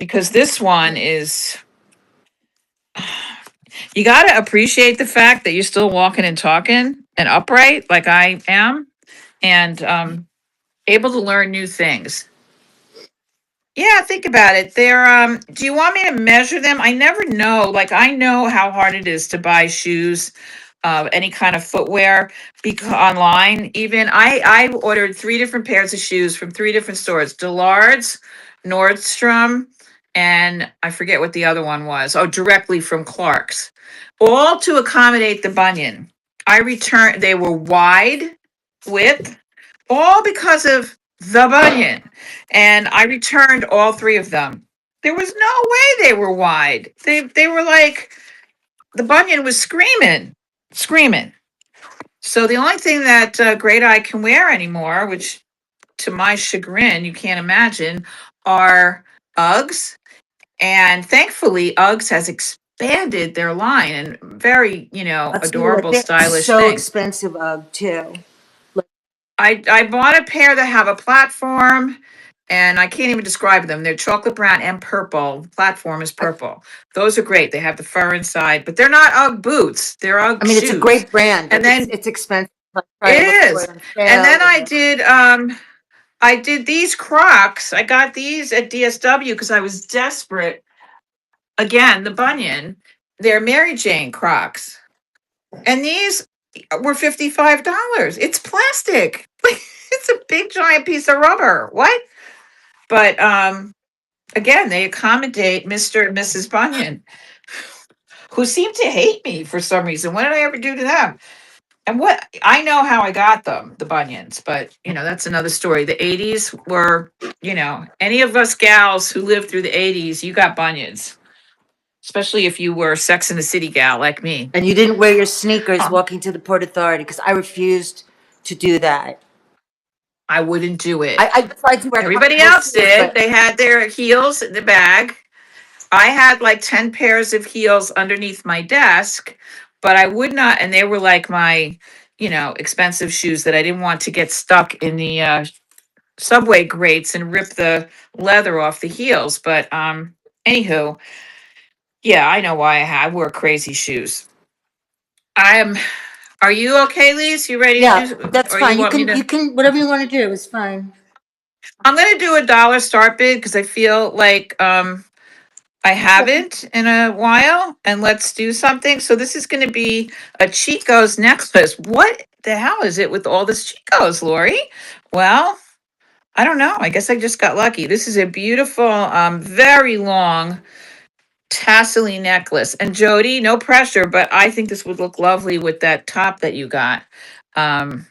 Because this one is, you got to appreciate the fact that you're still walking and talking and upright like I am, and able to learn new things. Yeah, think about it. Do you want me to measure them? I never know. Like I know how hard it is to buy shoes, any kind of footwear online. Even I ordered three different pairs of shoes from three different stores: Dillard's, Nordstrom, and I forget what the other one was. Oh, directly from Clark's, all to accommodate the bunion. I returned. They were wide width, all because of the bunion. And I returned all three of them. There was no way they were wide. They were like, the bunion was screaming, screaming. So the only thing that Great Eye can wear anymore, which to my chagrin, you can't imagine, are Uggs. And thankfully, Uggs has expanded their line and very, I'll tell you what, adorable, they're stylish so things. expensive, too. I bought a pair that have a platform, and I can't even describe them. They're chocolate brown and purple. The platform is purple. Those are great. They have the fur inside, but they're not UGG boots. They're UGG I mean, it's a shoes. great brand, And but then it's expensive. I try to it look for is. it on And then sale. I did these Crocs. I got these at DSW because I was desperate. Again, the bunion. They're Mary Jane Crocs. And these were $55. It's plastic. It's a big giant piece of rubber. What? But again, they accommodate Mr. and Mrs. Bunyan, who seem to hate me for some reason. What did I ever do to them? And what I know how I got them, the bunions, but that's another story. The 80s were, any of us gals who lived through the 80s, you got bunions, especially if you were Sex in the City gal like me. And you didn't wear your sneakers walking to the Port Authority because I refused to do that. I wouldn't do it. I tried to wear Everybody comfortable else shoes, did. but They had their heels in the bag. I had like 10 pairs of heels underneath my desk, but I would not, and they were like my, expensive shoes that I didn't want to get stuck in the subway grates and rip the leather off the heels. But anywho, yeah, I know why I wore crazy shoes. I'm Are you okay, Lise? You ready to yeah, do, that's or you fine. want me to? You can, whatever you want to do is fine. I'm gonna do a dollar start bid because I feel like I haven't in a while, and let's do something. So this is going to be a Chico's necklace. What the hell is it with all this Chico's, Lori? Well, I don't know. I guess I just got lucky. This is a beautiful, very long tassel necklace. And Jody, no pressure, but I think this would look lovely with that top that you got. Um,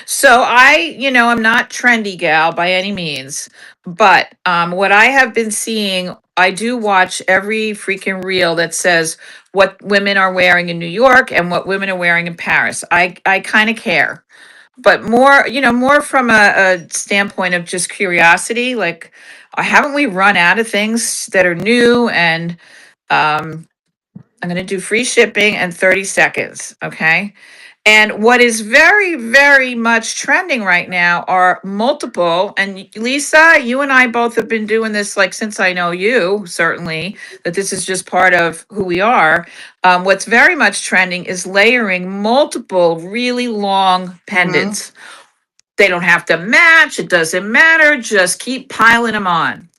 so I'm not trendy gal by any means, but what I have been seeing, I do watch every freaking reel that says what women are wearing in New York and what women are wearing in Paris. I kind of care, but more from a standpoint of just curiosity. Like, haven't we run out of things that are new? And um, I'm going to do free shipping and 30 seconds. Okay. And what is very, very much trending right now are multiple. And Lisa, you and I both have been doing this like since I know you, certainly, that this is just part of who we are. What's very much trending is layering multiple really long Mm-hmm. pendants. They don't have to match, it doesn't matter, just keep piling them on.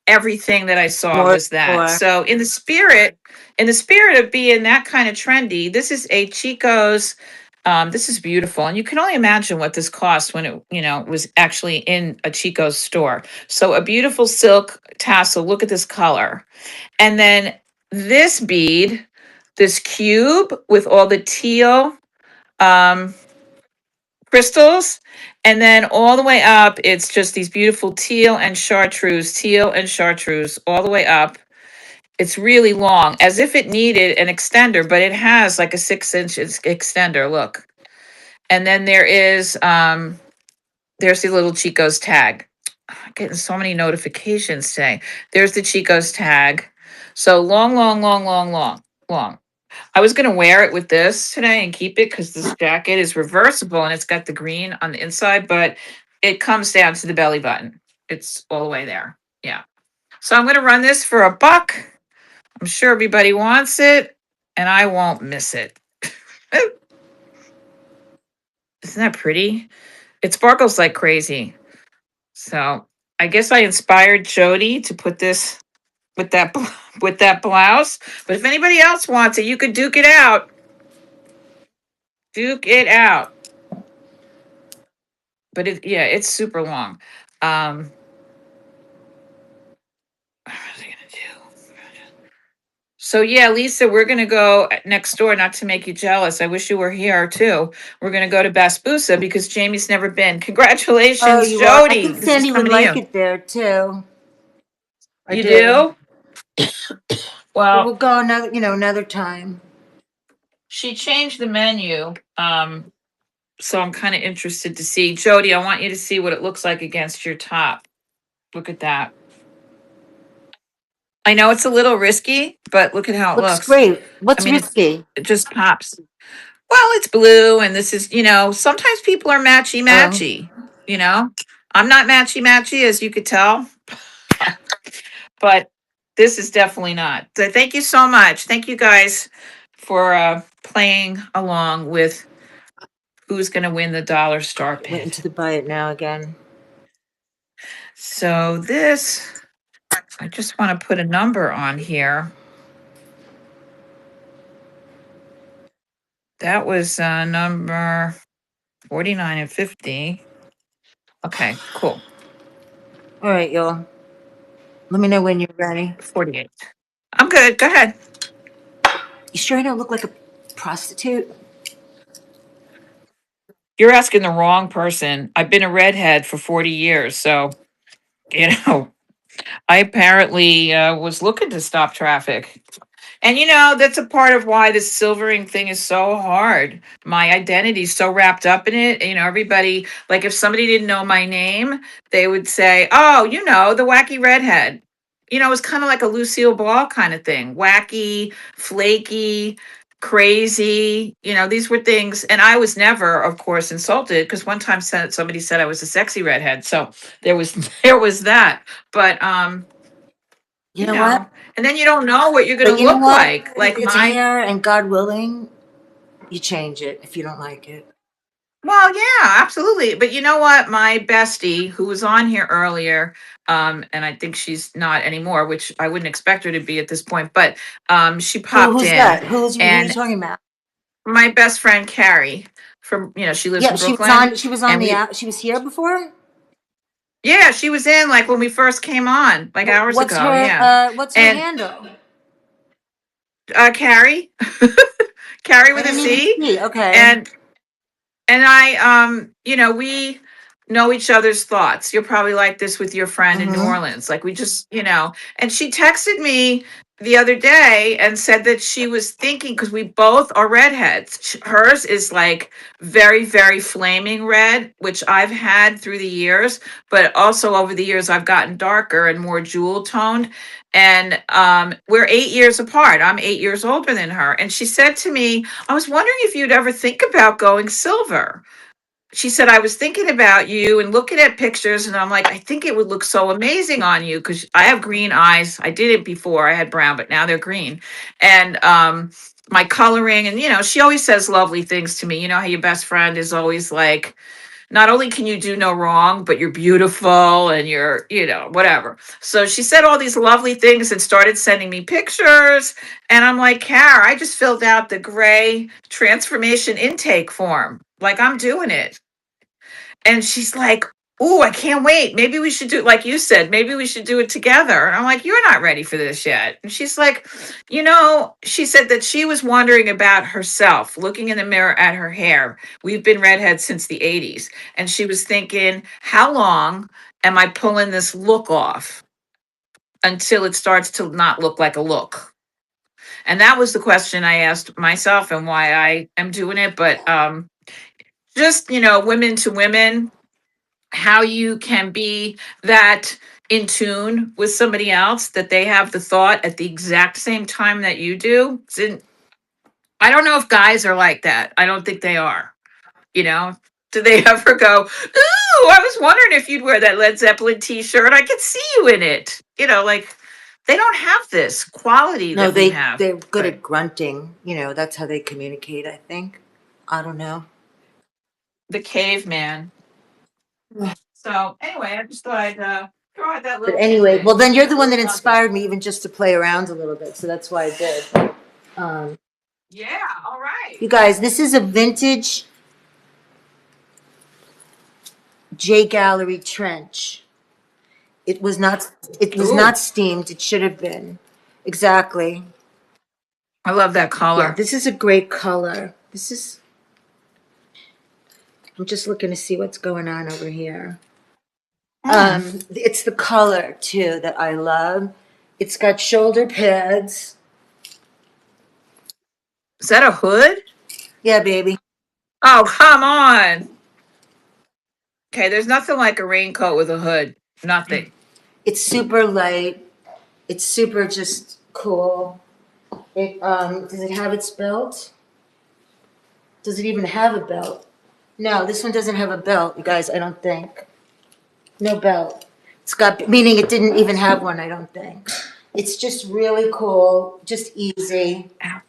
Everything that I saw More, was that. more. So in the spirit of being that kind of trendy, this is a Chico's. This is beautiful, and you can only imagine what this cost when it was actually in a Chico's store. So a beautiful silk tassel. Look at this color, and then this bead, this cube with all the teal um, crystals, and then all the way up, it's just these beautiful teal and chartreuse, all the way up. It's really long, as if it needed an extender, but it has like a 6-inch extender. Look. And then there is There's the little Chico's tag. I'm getting so many notifications today. There's the Chico's tag. So long, long, long, long, long, long. I was going to wear it with this today and keep it because this jacket is reversible and it's got the green on the inside, but it comes down to the belly button. It's all the way there. Yeah. So I'm going to run this for $1. I'm sure everybody wants it and I won't miss it. Isn't that pretty? It sparkles like crazy. So I guess I inspired Jody to put this with that with that blouse. But if anybody else wants it, you could duke it out. Duke it out. But it's super long. What was I gonna do? So yeah, Lisa, we're gonna go next door. Not to make you jealous, I wish you were here too. We're gonna go to Basbusa because Jamie's never been. Oh, Congratulations, you are. I Jody. think This is Sandy would coming to like you. it there too. I You do. do? But Well, we'll go another time. she changed the menu. So I'm kind of interested to see. Jody, I want you to see what it looks like against your top. Look at that. I know it's a little risky, but look at how it Looks looks. great. I What's mean, risky? it just pops. Well, it's blue, and this is, sometimes people are matchy Oh, matchy. You know, I'm not matchy matchy, as you could tell, but this is definitely not. So thank you so much. Thank you guys for playing along with who's going to win the dollar star went pit. into the buy it now again. So this, I just want to put a number on here. That was number 49 and 50. Okay, cool. All right, y'all. Let me know when you're ready. 48. I'm good. Go ahead. You sure I don't look like a prostitute? You're asking the wrong person. I've been a redhead for 40 years. So, you know, I apparently was looking to stop traffic. And that's a part of why this silvering thing is so hard. My identity's so wrapped up in it. Everybody, like if somebody didn't know my name, they would say, "Oh, the wacky redhead." It was kind of like a Lucille Ball kind of thing. Wacky, flaky, crazy. These were things, and I was never, of course, insulted because one time somebody said I was a sexy redhead. So there was there was that. But You know what? and then you don't know what you're going But to you know look what? like. Like It's my, hair, and God willing, you change it if you don't like it. well, yeah, absolutely. But you know what? My bestie, who was on here earlier, and I think she's not anymore, which I wouldn't expect her to be at this point, but she popped Who's in, that? Who are you and talking about? my best friend Carrie from, she lives Yeah, in Brooklyn, She was on and the app. She was here before. yeah, she was in like when we first came on, like hours ago, yeah, What's her and handle? Carrie, Carrie I with a didn't even C, see. Okay. and I, we know each other's thoughts. You're probably like this with your friend in New Mm-hmm. Orleans. Like we just, and she texted me the other day and said that she was thinking, because we both are redheads. Hers is like very, very flaming red, which I've had through the years, but also over the years I've gotten darker and more jewel toned. And we're 8 years apart. I'm 8 years older than her. And she said to me, I was wondering if you'd ever think about going silver. She said, I was thinking about you and looking at pictures, and I'm like, I think it would look so amazing on you because I have green eyes. I did it before. I had brown, but now they're green. And my coloring, and she always says lovely things to me. You know how your best friend is always like, not only can you do no wrong, but you're beautiful and you're, whatever. So she said all these lovely things and started sending me pictures. And I'm like, Kara, I just filled out the gray transformation intake form. Like I'm doing it. And she's like, "Ooh, I can't wait. Maybe we should do it like you said. Maybe we should do it together." And I'm like, "You're not ready for this yet." And she's like, she said that she was wondering about herself, looking in the mirror at her hair. We've been redheads since the 80s. And she was thinking, how long am I pulling this look off until it starts to not look like a look? And that was the question I asked myself and why I am doing it. But just, women to women, how you can be that in tune with somebody else, that they have the thought at the exact same time that you do. I don't know if guys are like that. I don't think they are. You know, do they ever go, ooh, I was wondering if you'd wear that Led Zeppelin t-shirt. I could see you in it. You know, like they don't have this quality No, that we have. they're good But at grunting. That's how they communicate, I think. I don't know. the caveman. So anyway, I just thought I'd throw out that But little anyway, tidbit. well, then you're I the one really that love it. inspired me even just to play around a little bit. So that's why I did. Um, Yeah, all right. you guys, this is a vintage J Gallery trench. It was not. It was Ooh, not steamed. It should have been. Exactly. I love that Yeah, color. this is a great color. This is. I'm just looking to see what's going on over here. Mm. It's the color too that I love. It's got shoulder pads. Is that a hood? Yeah, baby. Oh, come on. Okay, there's nothing like a raincoat with a hood. Nothing. It's super light. It's super just cool. Does it have its belt? Does it even have a belt? No, this one doesn't have a belt, you guys, I don't think. No belt. It's got, meaning it didn't even have one, I don't think. It's just really cool, just easy. Ow.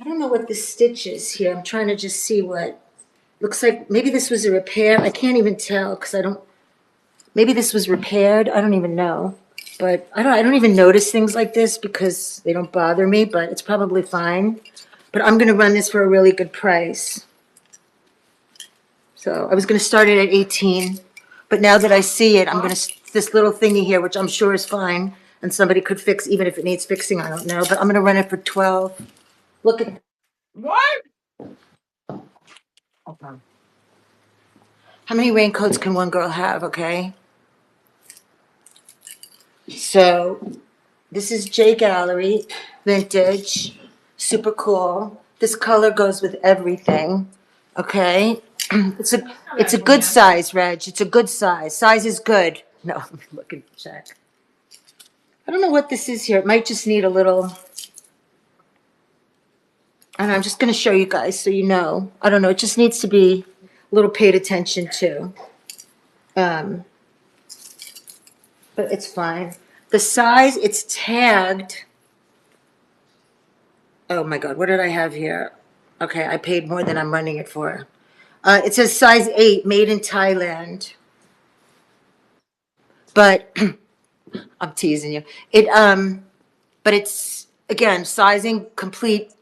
I don't know what the stitch is here. I'm trying to just see what, looks like maybe this was a repair. I can't even tell because I don't, maybe this was repaired. I don't even know. But I don't even notice things like this because they don't bother me, but it's probably fine. But I'm gonna run this for a really good price. So I was gonna start it at 18, but now that I see it, I'm gonna, this little thingy here, which I'm sure is fine, and somebody could fix, even if it needs fixing, I don't know, but I'm gonna run it for 12. Look at, What? Okay. how many raincoats can one girl have, okay? So this is J Gallery, vintage, super cool. This color goes with everything, okay? It's a good size, Reg. It's a good size. Size is good. No, I'm looking to check. I don't know what this is here. It might just need a little. And I'm just going to show you guys so you know. I don't know. It just needs to be a little paid attention to. Um, but it's fine. The size, it's tagged. Oh my God, what did I have here? Okay, I paid more than I'm running it for. It says size 8, made in Thailand. But I'm teasing you. But it's again sizing complete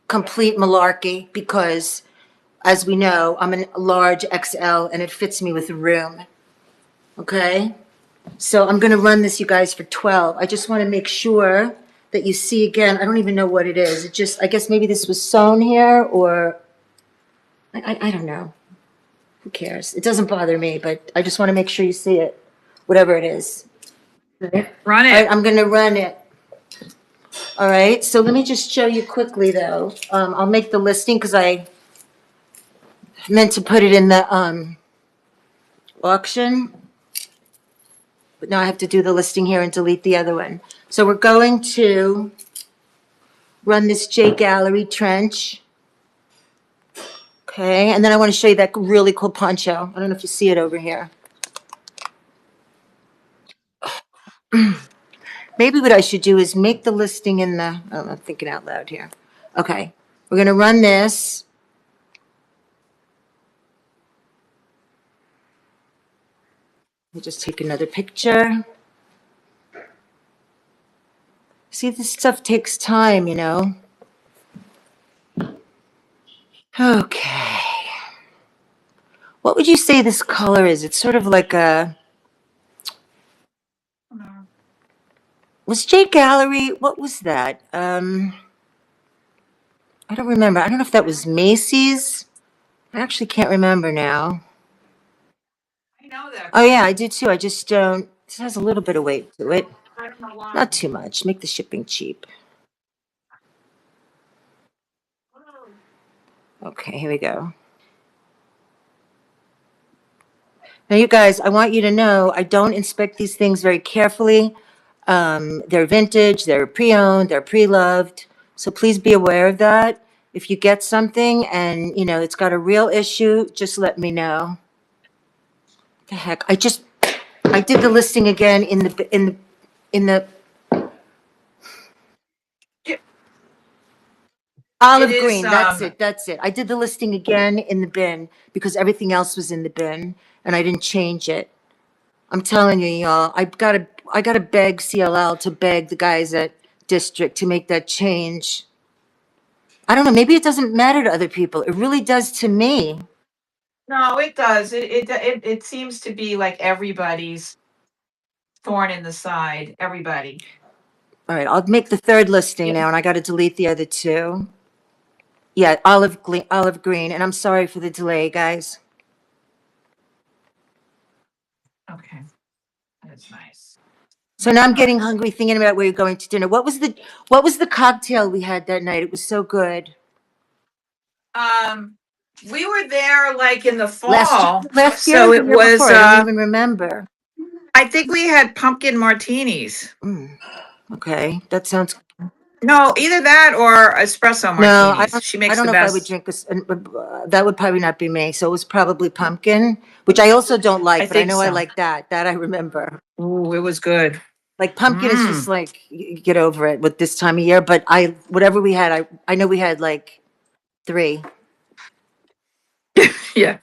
malarkey because, as we know, I'm a large XL and it fits me with room. Okay, so I'm gonna run this, you guys, for 12. I just want to make sure that you see again. I don't even know what it is. It just, I guess maybe this was sewn here or I don't know. Who cares? It doesn't bother me, but I just want to make sure you see it, whatever it is. All Run right, it. I'm gonna run it. All right, so let me just show you quickly though. I'll make the listing because I meant to put it in the auction, but now I have to do the listing here and delete the other one. So we're going to run this J Gallery trench. Okay, and then I want to show you that really cool poncho. I don't know if you see it over here. Maybe what I should do is make the listing in the, I don't know, I'm thinking out loud here. Okay, we're gonna run this. We'll just take another picture. See, this stuff takes time, you know? Okay. What would you say this color is? It's sort of like a, was J Gallery, what was that? I don't remember. I don't know if that was Macy's. I actually can't remember now. I know that Oh yeah, brand. I do too. I just don't, it has a little bit of weight to it. I don't know why. Not too much. Make the shipping cheap. Okay, here we go. Now, you guys, I want you to know I don't inspect these things very carefully. They're vintage, they're pre-owned, they're pre-loved. So please be aware of that. If you get something and, it's got a real issue, just let me know. The heck, I did the listing again in the It olive is, green. That's it. I did the listing again in the bin because everything else was in the bin and I didn't change it. I'm telling you, y'all, I gotta beg CLL to beg the guys at District to make that change. I don't know, maybe it doesn't matter to other people. It really does to me. no, it does. It seems to be like everybody's thorn in the side. Everybody. All right, I'll make the third listing Yeah. now and I gotta delete the other two. Yeah, olive green, and I'm sorry for the delay, guys. Okay. That's nice. So now I'm All right. getting hungry thinking about where you're going to dinner. What was the cocktail we had that night? It was so good. Um, we were there like in the Last year, fall, last year or so the it year before? was. I don't even remember. I think we had pumpkin martinis. Mm, okay, that sounds. No, either that or espresso No, I martinis. don't. She I makes don't the know if I would best. drink this. That would probably not be me. So it was probably pumpkin, which I also don't I like, but I think know I so. like that. That I remember. Ooh, it was good. Like pumpkin is just Mm. like get over it with this time of year. But whatever we had, I know we had like three. Yeah,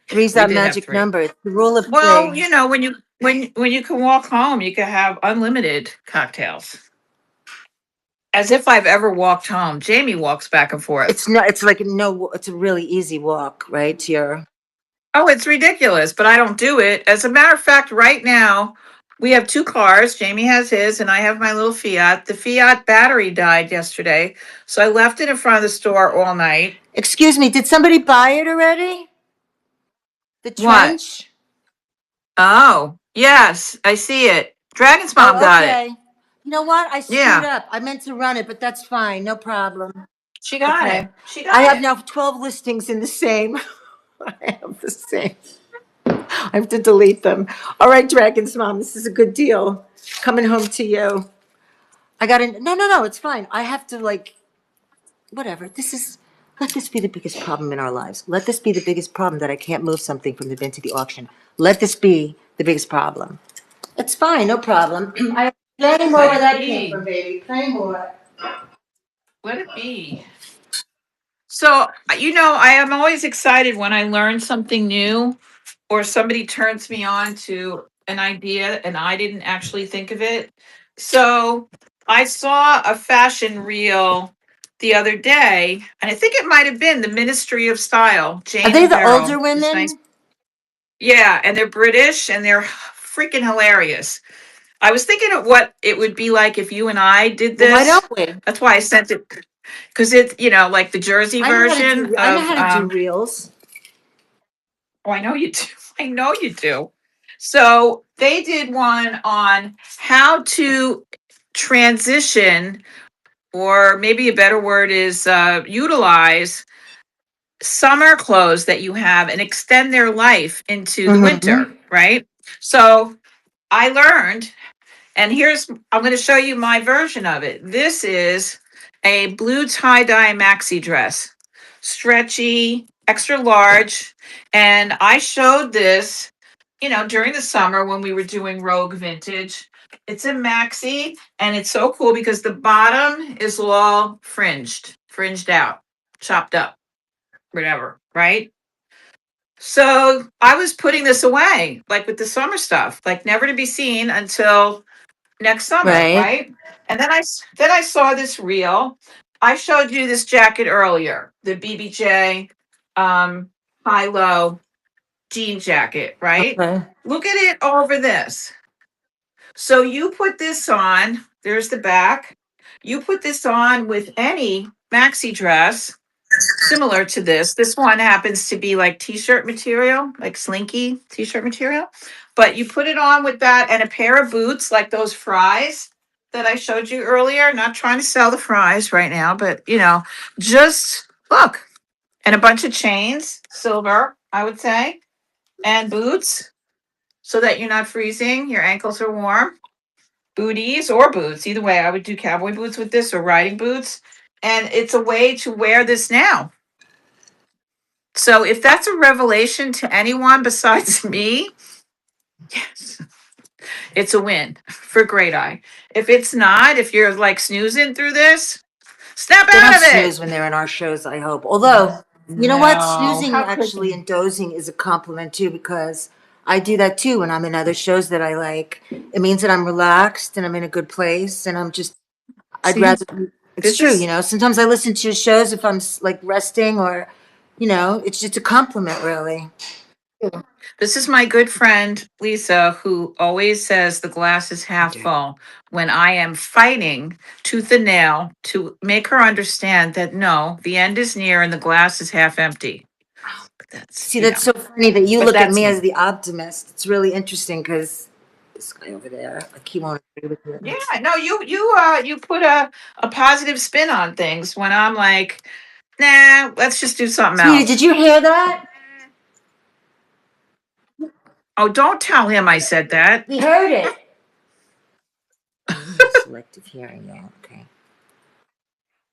Three's we that did have magic three. number. It's the rule of Well, three. when you can walk home, you can have unlimited cocktails. As if I've ever walked home. Jamie walks back and forth. It's not. It's like no. It's a really easy walk, right? To your. Oh, it's ridiculous, but I don't do it. As a matter of fact, right now, we have two cars. Jamie has his, and I have my little Fiat. The Fiat battery died yesterday, so I left it in front of the store all night. Excuse me. Did somebody buy it already? The What? trench. Oh, yes, I see it. Dragon's mom Oh, got it. okay. You know what? I screwed Yeah, up. I meant to run it, but that's fine. No problem. she got Okay. it. She I got have it. now 12 listings in the same. I have the same. I have to delete them. All right, Dragon's Mom, this is a good deal. Coming home to you. I got to, no, no, no, it's fine. I have to whatever. Let this be the biggest problem in our lives. Let this be the biggest problem that I can't move something from the bin to the auction. Let this be the biggest problem. It's fine, no problem. I have plenty more Let where it that came be. from, baby. Plenty more. Let it be. So, I am always excited when I learn something new or somebody turns me on to an idea and I didn't actually think of it. So, I saw a fashion reel the other day, and I think it might have been the Ministry of Style, Are Jane they and the older Beryl. This nice. women? Yeah, and they're British and they're freaking hilarious. I was thinking of what it would be like if you and I did Well, why this. don't we? That's why I sent it because it's, like the Jersey version I know of how to do reels. oh, I know you do. I know you do. So they did one on how to transition, or maybe a better word is utilize summer clothes that you have and extend their life into the winter, Mm-hmm. right? So I learned, and I'm going to show you my version of it. This is a blue tie-dye maxi dress, stretchy, extra large. And I showed this, during the summer when we were doing Rogue Vintage. It's a maxi, and it's so cool because the bottom is all fringed out, chopped up, whatever, right? So I was putting this away, like with the summer stuff, like never to be seen until next summer, Right. right? And then I saw this reel. I showed you this jacket earlier, the BBJ um high low jean jacket, right? Okay. Look at it over this. So you put this on, there's the back. You put this on with any maxi dress similar to this. This one happens to be like t-shirt material, like slinky t-shirt material. But you put it on with that and a pair of boots like those fries that I showed you earlier. Not trying to sell the fries right now, but just look. And a bunch of chains, silver, I would say, and boots. so that you're not freezing. Your ankles are warm. Booties or boots, either way. I would do cowboy boots with this or riding boots. And it's a way to wear this now. So if that's a revelation to anyone besides me, yes, it's a win for Great Eye. If it's not, if you're like snoozing through this, snap They out don't of it. snooze when they're in our shows, I hope. Although, you know what? No, Snoozing how could actually you? and dozing is a compliment too, because I do that too when I'm in other shows that I like. It means that I'm relaxed and I'm in a good place and I'd See, rather, it's this true, is sometimes I listen to shows if I'm like resting or, it's just a compliment really. this is my good friend Lisa, who always says the glass is half full when I am fighting tooth and nail to make her understand that no, the end is near and the glass is half empty. But that's, See, that's so funny that you but look at that's me me. as the optimist. It's really interesting because this guy over there, like he won't agree with Yeah, it. no, you put a positive spin on things when I'm like, nah, let's just do something Sweetie, did else. you hear that? Oh, don't tell him I said that. We heard it. Selective hearing, yeah, okay.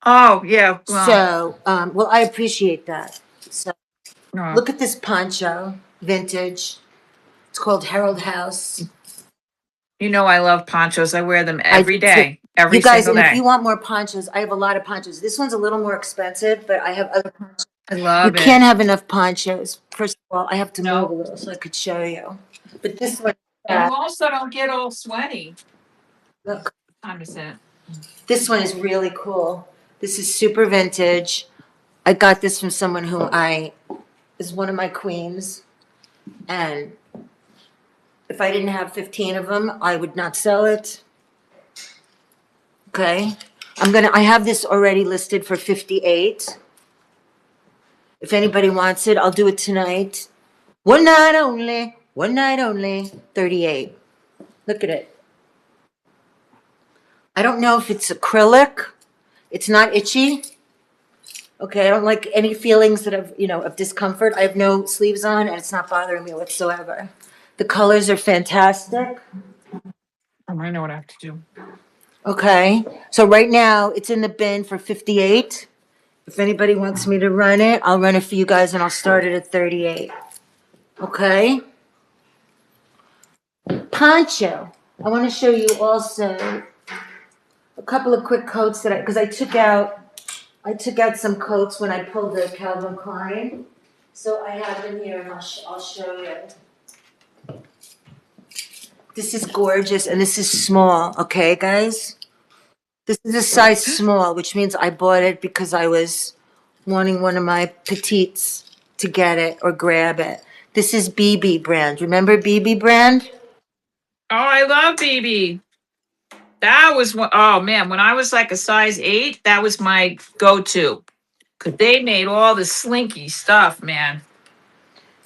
Oh, yeah, well, So, well, I appreciate that. So, no. look at this poncho, vintage. It's called Herald House. You know I love ponchos. I wear them I every do too. day, every You guys, single and if you day. want more ponchos, I have a lot of ponchos. This one's a little more expensive, but I have other ponchos. I You love can't it. have enough ponchos. First of all, I have to move a No. little so I could show you. But this one, And you also don't get all sweaty. look, Time to sit. this one is really cool. This is super vintage. I got this from someone who is one of my queens. And if I didn't have 15 of them, I would not sell it. Okay. I have this already listed for 58. If anybody wants it, I'll do it tonight. One night only, 38. Look at it. I don't know if it's acrylic. It's not itchy. Okay, I don't like any feelings of discomfort. I have no sleeves on and it's not bothering me whatsoever. The colors are fantastic. I know what I have to do. Okay, so right now it's in the bin for 58. If anybody wants me to run it, I'll run it for you guys and I'll start it at 38. Okay? Poncho. I want to show you also a couple of quick coats because I took out some coats when I pulled the Calvin Klein. So I have them here and I'll show you. This is gorgeous and this is small, okay, guys? This is a size small, which means I bought it because I was wanting one of my petites to get it or grab it. This is BB brand. Remember BB brand? Oh, I love BB. That was what, oh man, when I was like a size 8, that was my go-to. Because they made all the slinky stuff, man.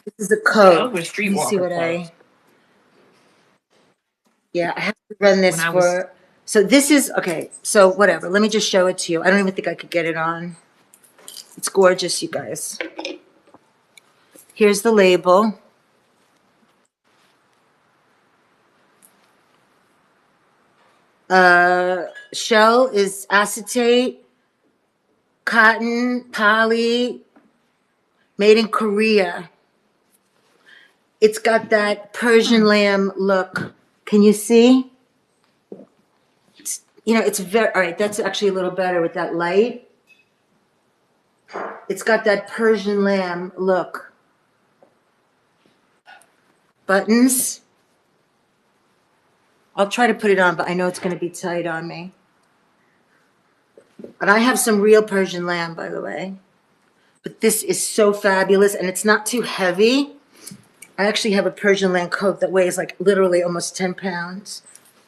This is a Those coat. were Let me see streetwalker what clothes. yeah, I have to run When this I was, so this is, okay, so whatever. Let me just show it to you. I don't even think I could get it on. It's gorgeous, you guys. Here's the label. Shell is acetate, cotton, poly, made in Korea. It's got that Persian lamb look. Can you see? It's very, all right, that's actually a little better with that light. It's got that Persian lamb look. Buttons. I'll try to put it on, but I know it's going to be tight on me. And I have some real Persian lamb, by the way. But this is so fabulous, and it's not too heavy. I actually have a Persian lamb coat that weighs like literally almost 10 pounds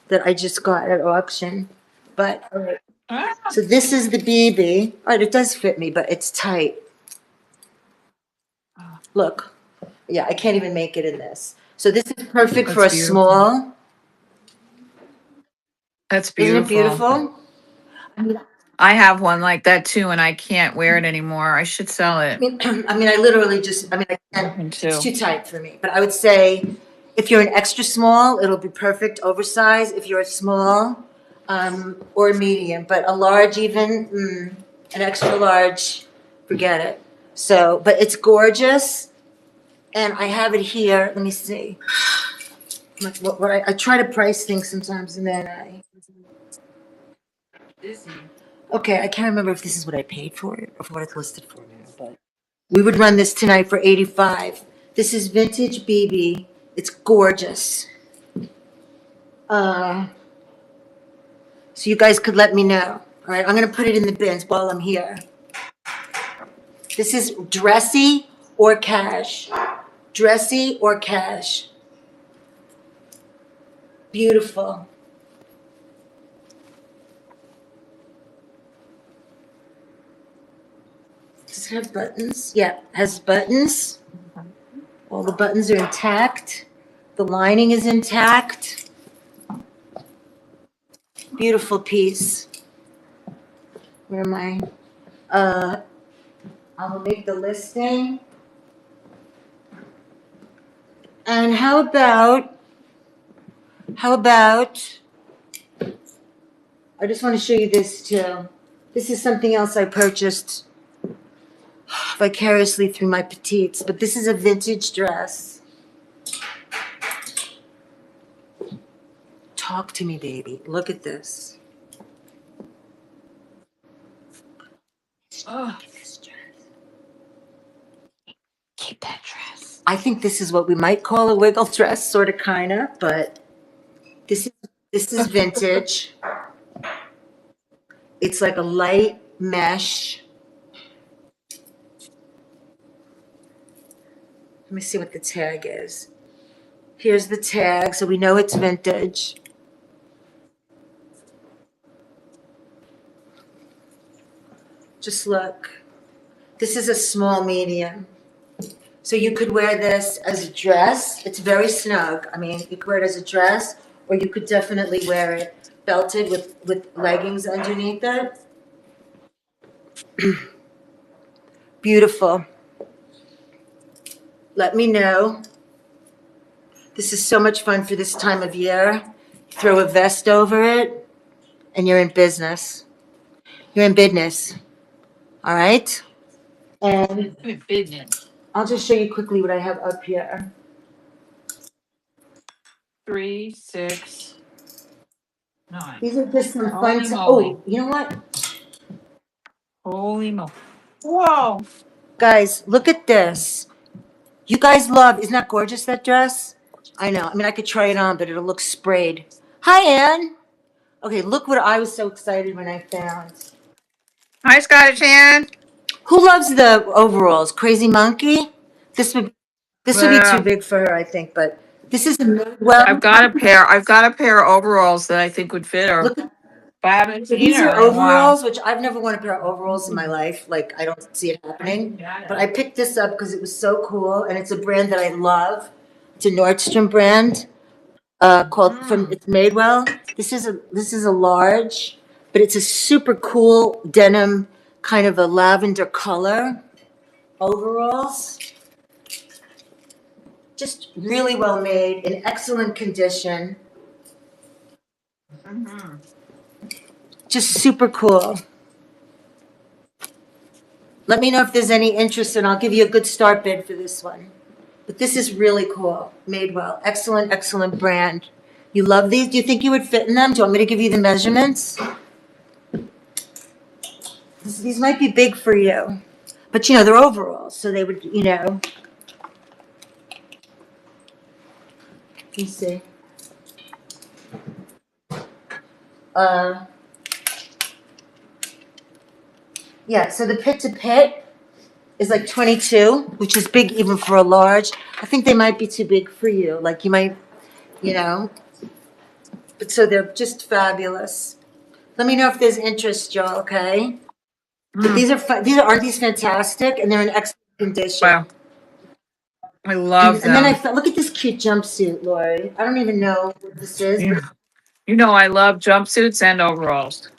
that I just got at auction. But, all right. ah, So this is the BB. All right, it does fit me, but it's tight. Look. Yeah, I can't even make it in this. So this is perfect for that's a beautiful. small. That's Isn't it beautiful. beautiful? I have one like that too, and I can't wear it anymore. I should sell it. I mean, I literally I Me can't, it's too. too tight for me. But I would say If you're an extra small, it'll be perfect oversized. If you're a small, or medium, but a large even, an extra large, forget it. So, but it's gorgeous. And I have it here. Let me see. I try to price things sometimes and then okay, I can't remember if this is what I paid for it or what it's listed for now, but we would run this tonight for 85. This is vintage BB. It's gorgeous. So you guys could let me know. All right, I'm gonna put it in the bins while I'm here. This is dressy or cash. Dressy or cash. Beautiful. Does it have buttons? Yeah, it has buttons. All the buttons are intact. The lining is intact. Beautiful piece. Where am I? I'll make the listing. And how about, I just want to show you this too. This is something else I purchased vicariously through my petites, but this is a vintage dress. Talk to me, baby. Look at this. Oh, Look at this dress. keep that dress. I think this is what we might call a wiggle dress, sort of, kind of, but this is vintage. It's like a light mesh. Let me see what the tag is. Here's the tag, so we know it's vintage. Just look. This is a small medium. So you could wear this as a dress. It's very snug. I mean, you could wear it as a dress, or you could definitely wear it belted with leggings underneath it. Beautiful. Let me know. This is so much fun for this time of year. Throw a vest over it, and you're in business. You're in business. All right? And Business. I'll just show you quickly what I have up here. 3, 6, 9. These are just some Holy fun. moly. Oh, you know what? Holy moly. Whoa. Guys, look at this. You guys love, isn't that gorgeous, that dress? I know. I mean, I could try it on, but it'll look sprayed. Hi, Ann. Okay, look what I was so excited when I found. Hi, Scottish Hand. Who loves the overalls? Crazy Monkey? This would be too big for her, I think, but this is a Madewell. I've got a pair of overalls that I think would fit her. Look at But I haven't So seen these her are in a while. overalls, which I've never worn a pair of overalls in my life. Like, I don't see it happening. But I picked this up because it was so cool, and it's a brand that I love. It's a Nordstrom brand called it's Madewell. This is a large, but it's a super cool denim, kind of a lavender color overalls. Just really well made, in excellent condition. Just super cool. Let me know if there's any interest, and I'll give you a good start bid for this one. But this is really cool. Madewell. Excellent, excellent brand. You love these? Do you think you would fit in them? Do you want me to give you the measurements? These might be big for you. But, you know, they're overalls, so they would, you know. Let me see. Yeah, so the pit to pit is like 22, which is big even for a large. I think they might be too big for you. Like, you might, you know. But so they're just fabulous. Let me know if there's interest, Joel, okay? But aren't these fantastic? And they're in excellent condition. Wow. I love And then them. look at this cute jumpsuit, Laurie. I don't even know what this is. Yeah. You know, I love jumpsuits and overalls.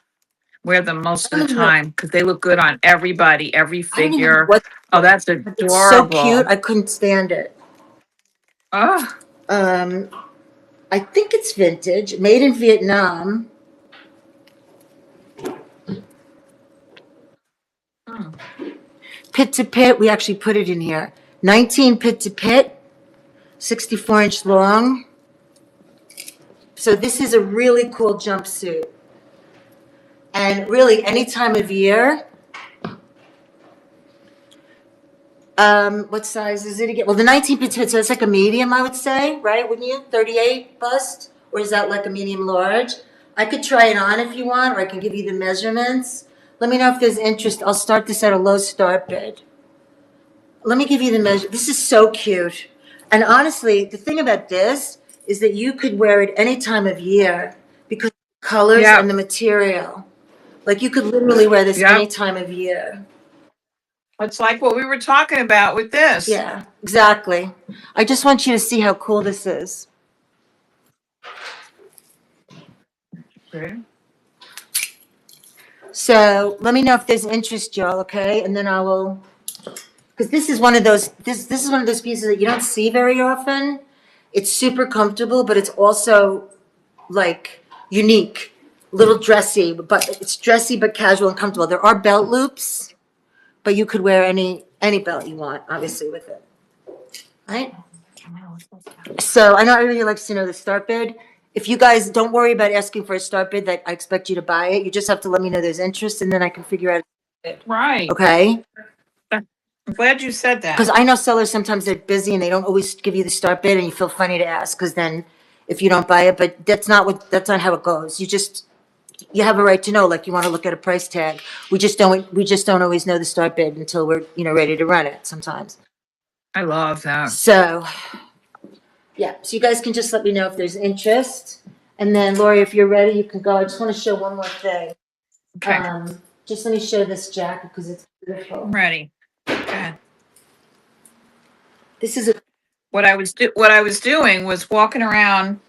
Wear them most of the time because they look good on everybody, every I don't even know figure. what. Oh, that's It's so adorable. cute. I couldn't stand it. Oh, I think it's vintage, made in Vietnam. Pit to pit, we actually put it in here. 19 pit to pit, 64-inch long. So this is a really cool jumpsuit. And really, any time of year. What size is it again? Well, the 19 pit to pit, so it's like a medium, I would say, right? Wouldn't you? 38 bust? Or is that like a medium large? I could try it on if you want, or I can give you the measurements. Let me know if there's interest. I'll start this at a low start bid. Let me give you the measure. This is so cute. And honestly, the thing about this is that you could wear it any time of year because of the colors Yeah. and the material. Like you could literally wear this Yeah. any time of year. It's like what we were talking about with this. Yeah, exactly. I just want you to see how cool this is. Okay. So let me know if there's interest, Joel, okay? And then I will, because this is one of those, this is one of those pieces that you don't see very often. It's super comfortable, but it's also like unique, little dressy, but it's dressy but casual and comfortable. There are belt loops, but you could wear any belt you want, obviously, with it. Right? So I know everybody likes to know the start bid. If you guys don't worry about asking for a start bid, that I expect you to buy it. You just have to let me know there's interest, and then I can figure out. Right. Okay? I'm glad you said that. Because I know sellers sometimes they're busy and they don't always give you the start bid, and you feel funny to ask because then if you don't buy it, but that's not how it goes. You have a right to know, like you want to look at a price tag. We just don't always know the start bid until we're ready to run it sometimes. I love that. So, yeah, so you guys can just let me know if there's interest. And then Laurie, if you're ready, you can go. I just want to show one more thing. Okay. Just let me show this jacket because it's beautiful. I'm ready. Okay. This is What I was doing was walking around.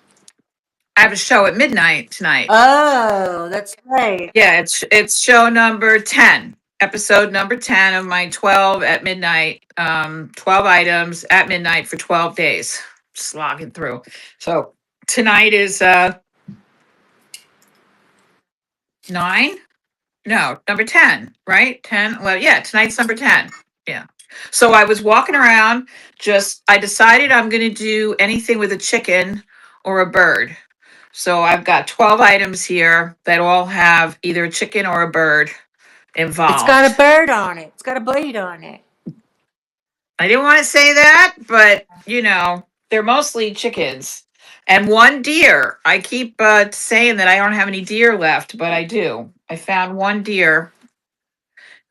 I have a show at midnight tonight. oh, that's right. Yeah, it's show number 10, episode number 10 of my 12 at midnight, 12 items at midnight for 12 days. Just logging through. So tonight is 9? No, number 10, right? 10. Well, yeah, tonight's number 10. Yeah. So I was walking around, I decided I'm going to do anything with a chicken or a bird. So I've got 12 items here that all have either a chicken or a bird involved. It's got a bird on it. It's got a blade on it. I didn't want to say that, but they're mostly chickens and one deer. I keep saying that I don't have any deer left, but I do. I found one deer.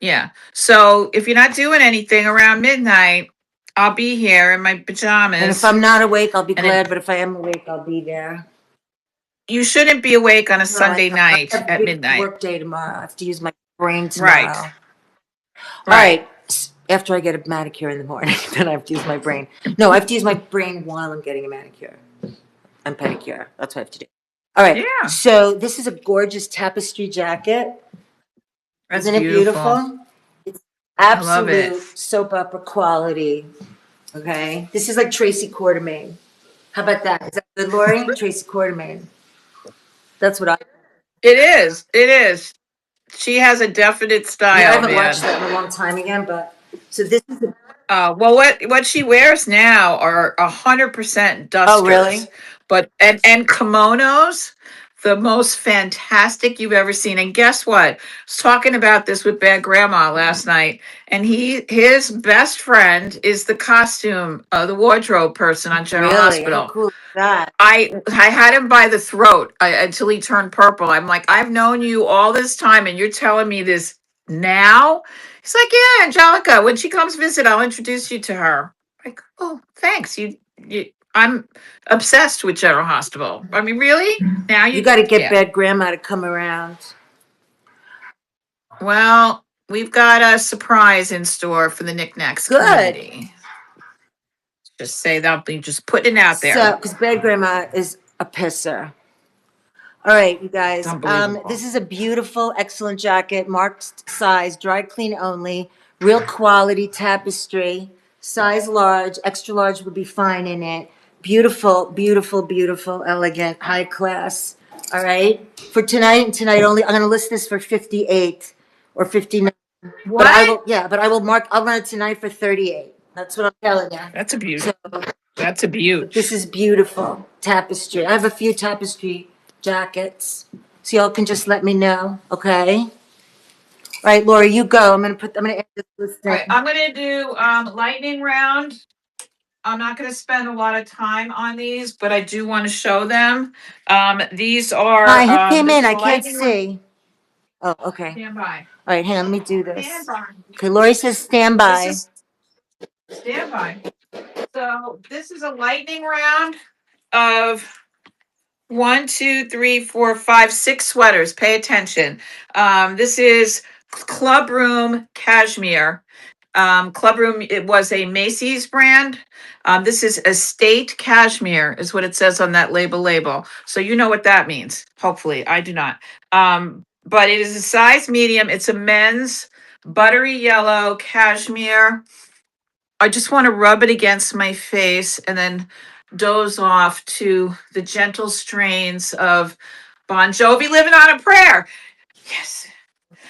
Yeah. So if you're not doing anything around midnight, I'll be here in my pajamas. And if I'm not awake, I'll be And glad. But if I am awake, I'll be there. You shouldn't be awake on a No, Sunday I night have a at big midnight. work day tomorrow. I have to use my brain tomorrow. Right. All right. After I get a manicure in the morning, then I have to use my brain. No, I have to use my brain while I'm getting a manicure and pedicure. That's what I have to do. All right. Yeah. So this is a gorgeous tapestry jacket. That's Isn't it beautiful? It's love it. absolute soap opera quality. Okay. This is like Tracy Quartermain. How about that? Is that good, Laurie? Tracy Quartermain. That's what I. It is. It is. She has a definite style, I haven't man. watched that in a long time again, but so this is. Well, what she wears now are 100% dusters. Oh, really? But and kimonos, the most fantastic you've ever seen. And guess what? I was talking about this with Bad Grandma last night, and his best friend is the the wardrobe person on General Really? Hospital. How cool is that? I had him by the throat until he turned purple. I'm like, I've known you all this time, and you're telling me this now? He's like, yeah, Angelica. When she comes visit, I'll introduce you to her. Like, oh, thanks. I'm obsessed with General Hospital. I mean, really? Now You got to get yeah. Bad Grandma to come around. Well, we've got a surprise in store for the Knickknacks Good. community. Just say they'll be just putting it out there. So, because Bad Grandma is a pisser. All right, you guys. Unbelievable. This is a beautiful, excellent jacket, marked size, dry clean only, real quality tapestry, size large, extra large would be fine in it. Beautiful, beautiful, beautiful, elegant, high class. All right. For tonight and tonight only, I'm going to list this for 58 or 59. But I What? will, yeah, but I will mark, I'll run it tonight for 38. That's what I'm telling you. That's a beaut. So, That's a beaut. but this is beautiful tapestry. I have a few tapestry jackets. So y'all can just let me know. Okay. All right, Laurie, you go. I'm going to add this All right, listing. I'm gonna do lightning round. I'm not gonna spend a lot of time on these, but I do want to show them. These Hi, are who came this in? is I a can't lightning round. see. Oh, okay. Stand by. All right, hang on. Let me do Stand this. by. Okay, Laurie says stand This by. is stand by. So this is a lightning round of 6 sweaters. Pay attention. This is Club Room Cashmere. Club Room, it was a Macy's brand. This is Estate Cashmere, is what it says on that label. So you know what that means. Hopefully, I do not. But it is a size medium. It's a men's buttery yellow cashmere. I just want to rub it against my face and then doze off to the gentle strains of Bon Jovi living on a prayer. Yes.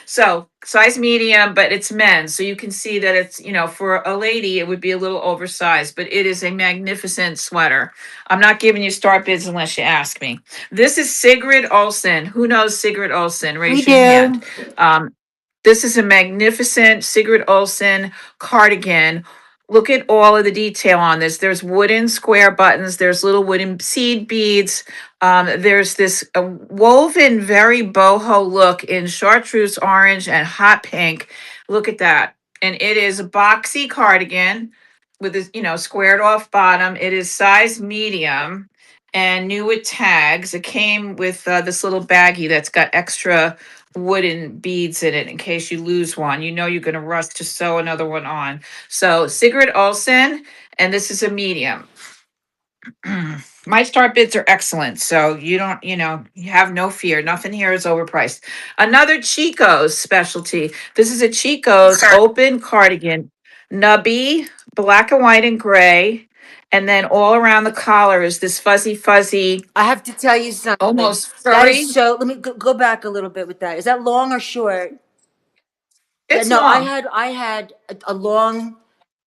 So size medium, but it's men's. So you can see that it's, for a lady, it would be a little oversized, but it is a magnificent sweater. I'm not giving you start bids unless you ask me. This is Sigrid Olsen. Who knows Sigrid Olsen? We Raise your hand. do. Um, this is a magnificent Sigrid Olsen cardigan. Look at all of the detail on this. There's wooden square buttons. There's little wooden seed beads. There's this woven, very boho look in chartreuse orange and hot pink. Look at that. And it is a boxy cardigan with this, squared off bottom. It is size medium and new with tags. It came with this little baggie that's got extra wooden beads in it in case you lose one. You know you're going to rush to sew another one on. So Sigrid Olsen, and this is a medium. My start bids are excellent, so you don't, you have no fear. Nothing here is overpriced. Another Chico's specialty. This is a Chico's open cardigan, nubby, black and white and gray, and then all around the collar is this fuzzy, I have to tell you something. almost That furry. is so. Let me go back a little bit with that. Is that long or short? Yeah, It's no, long. I had a long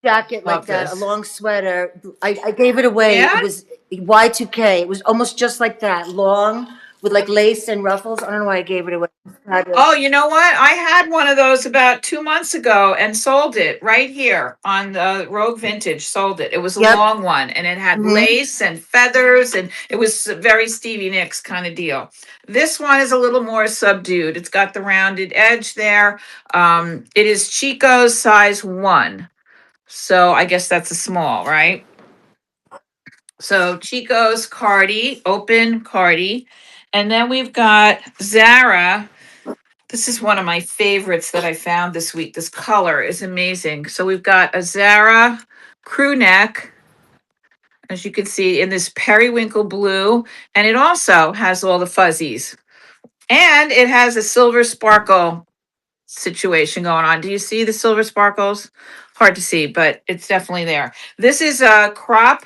jacket like Love that, a this. long sweater. I gave it away. Yeah. It was Y2K. It was almost just like that, long with like lace and ruffles. I don't know why I gave it away. It's fabulous. Oh, you know what? I had one of those about 2 months ago and sold it right here on the Rogue Vintage. Sold it. It was a Yep. long one and it had Hmm. lace and feathers and it was a very Stevie Nicks kind of deal. This one is a little more subdued. It's got the rounded edge there. It is Chico's size 1. So I guess that's a small, right? So Chico's Cardi, open Cardi. And then we've got Zara. This is one of my favorites that I found this week. This color is amazing. So we've got a Zara crew neck, as you can see, in this periwinkle blue. And it also has all the fuzzies. And it has a silver sparkle situation going on. Do you see the silver sparkles? Hard to see, but it's definitely there. This is a crop,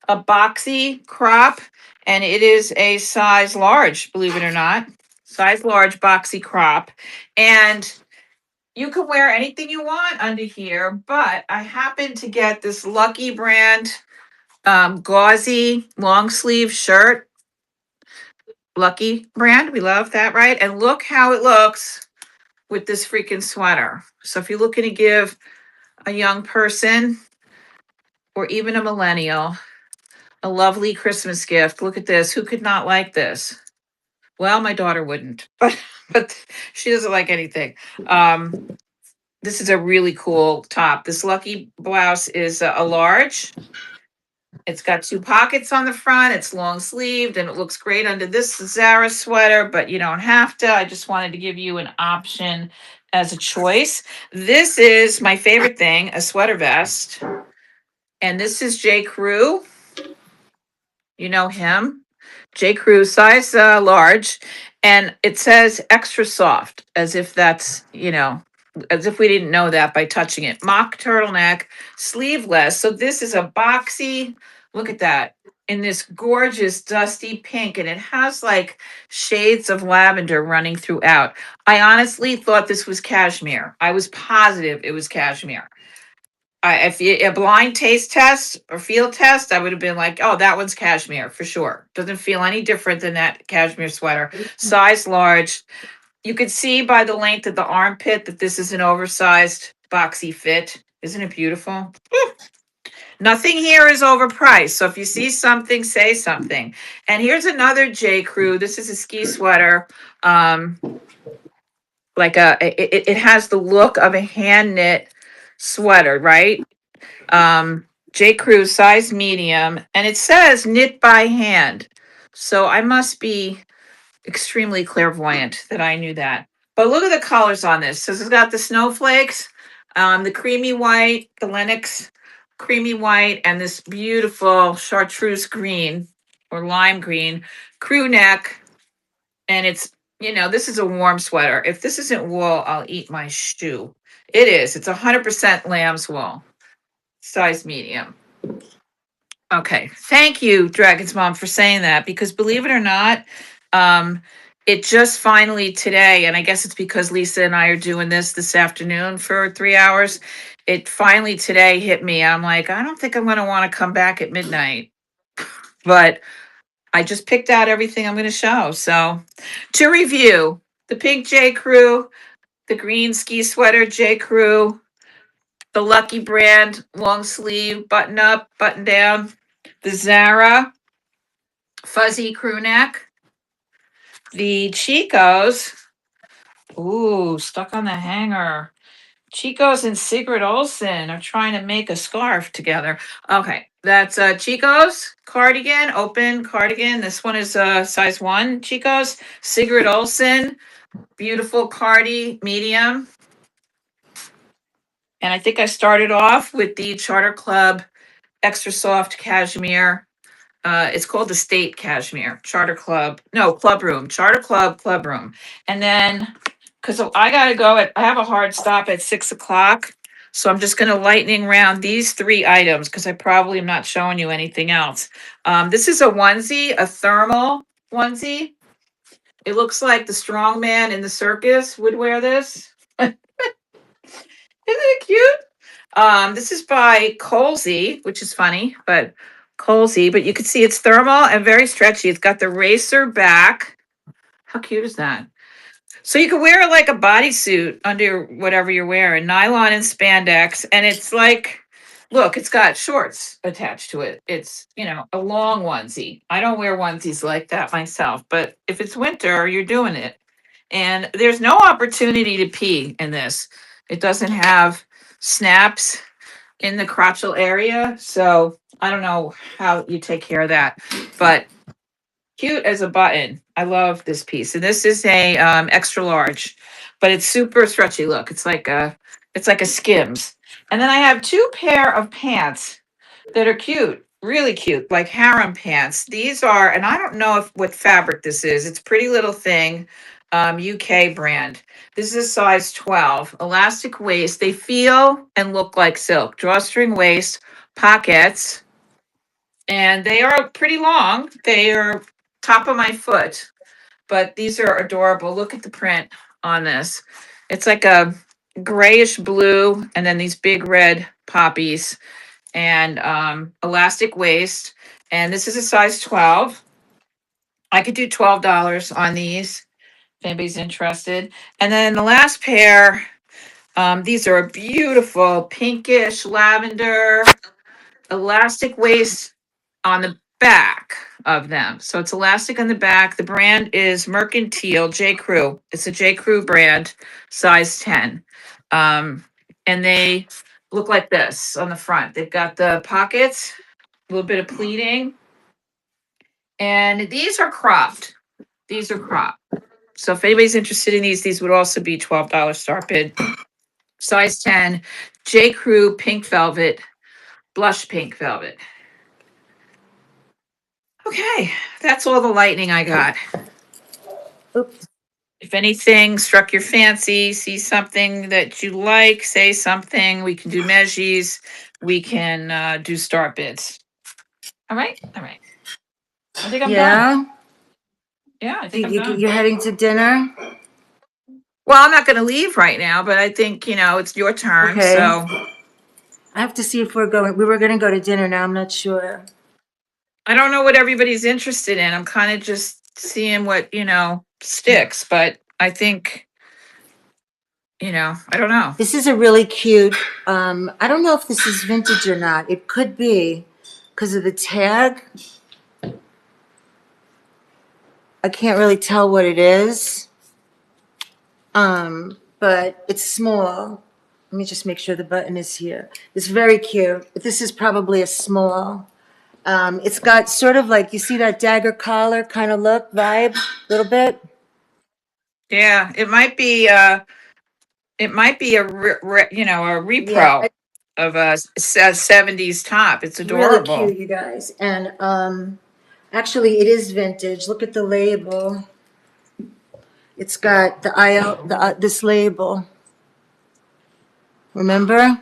a boxy crop, and it is a size large, believe it or not. Size large boxy crop. And you can wear anything you want under here, but I happen to get this Lucky Brand gauzy long sleeve shirt. Lucky Brand, we love that, right? And look how it looks with this freaking sweater. So if you're looking to give a young person or even a millennial a lovely Christmas gift, look at this. Who could not like this? Well, my daughter wouldn't, but she doesn't like anything. This is a really cool top. This Lucky blouse is a large. It's got 2 pockets on the front. It's long sleeved and it looks great under this Zara sweater, but you don't have to. I just wanted to give you an option as a choice. This is my favorite thing, a sweater vest. And this is J. Crew. You know him. J. Crew, size large. And it says extra soft, as if that's, as if we didn't know that by touching it. Mock turtleneck, sleeveless. So this is a boxy. Look at that. in this gorgeous dusty pink, and it has like shades of lavender running throughout. I honestly thought this was cashmere. I was positive it was cashmere. If you, a blind taste test or field test, I would have been like, oh, that one's cashmere for sure. Doesn't feel any different than that cashmere sweater. Size large. You could see by the length of the armpit that this is an oversized boxy fit. Isn't it beautiful? Nothing here is overpriced. So if you see something, say something. And here's another J. Crew. This is a ski sweater. Um, it has the look of a hand knit sweater, right? J. Crew size medium, and it says knit by hand. So I must be extremely clairvoyant that I knew that. But look at the colors on this. So it's got the snowflakes, the creamy white, the Lennox creamy white, and this beautiful chartreuse green or lime green crew neck. And it's, this is a warm sweater. If this isn't wool, I'll eat my shoe. It is. It's 100% lamb's wool, size medium. Okay. Thank you, Dragon's Mom, for saying that, because believe it or not, it just finally today, and I guess it's because Lisa and I are doing this afternoon for 3 hours. It finally today hit me. I'm like, I don't think I'm going to want to come back at midnight, but I just picked out everything I'm going to show. So to review, the pink J. Crew, the green ski sweater J. Crew, the Lucky Brand long sleeve button up, button down, the Zara fuzzy crew neck, the Chico's, ooh, stuck on the hanger. Chico's and Sigrid Olsen are trying to make a scarf together. Okay, that's Chico's cardigan, open cardigan. This one is size 1 Chico's. Sigrid Olsen, beautiful cardi, medium. And I think I started off with the Charter Club extra soft cashmere. It's called the State Cashmere Charter Club. No, Club Room. Charter Club Club Room. And then, because I got to go I have a hard stop at 6 o'clock. So I'm just going to lightning round these 3 items because I probably am not showing you anything else. This is a onesie, a thermal onesie. It looks like the strong man in the circus would wear this. Isn't it cute? This is by Colsey, which is funny, but Colsey, but you can see it's thermal and very stretchy. It's got the racer back. How cute is that? So you can wear it like a bodysuit under whatever you're wearing, nylon and spandex. And it's like, look, it's got shorts attached to it. It's, a long onesie. I don't wear onesies like that myself, but if it's winter, you're doing it. And there's no opportunity to pee in this. It doesn't have snaps in the crotchal area. So I don't know how you take care of that, but cute as a button. I love this piece. And this is a extra large, but it's super stretchy. Look, it's like a Skims. And then I have 2 pair of pants that are cute, really cute, like harem pants. These are, and I don't know what fabric this is. It's Pretty Little Thing, UK brand. This is a size 12, elastic waist. They feel and look like silk, drawstring waist, pockets, and they are pretty long. They are top of my foot, but these are adorable. Look at the print on this. It's like a grayish blue and then these big red poppies and elastic waist. And this is a size 12. I could do $12 on these if anybody's interested. And then the last pair, these are a beautiful pinkish lavender elastic waist on the back of them. So it's elastic on the back. The brand is Mercantile J. Crew. It's a J. Crew brand, size 10. And they look like this on the front. They've got the pockets, a little bit of pleating. And these are cropped. These are cropped. So if anybody's interested in these would also be $12 start bid. Size 10, J. Crew pink velvet, blush pink velvet. Okay, that's all the lightning I got. Oops. If anything struck your fancy, see something that you like, say something. We can do measures. We can do start bids. All right. All right. I think I'm done. Yeah? Yeah, I think I'm done. You're heading to dinner? Well, I'm not going to leave right now, but I think, it's your turn. Okay. So I have to see if we were going to go to dinner now. I'm not sure. I don't know what everybody's interested in. I'm kind of just seeing what, sticks, but I think, I don't know. This is a really cute, I don't know if this is vintage or not. It could be because of the tag. I can't really tell what it is. But it's small. Let me just make sure the button is here. It's very cute. But this is probably a small. It's got sort of like, you see that dagger collar kind of look, vibe, a little bit? Yeah, it might be a a Yeah, repro of a 70s top. It's really adorable. cute, you guys. And actually, it is vintage. Look at the label. It's got the this label. Remember?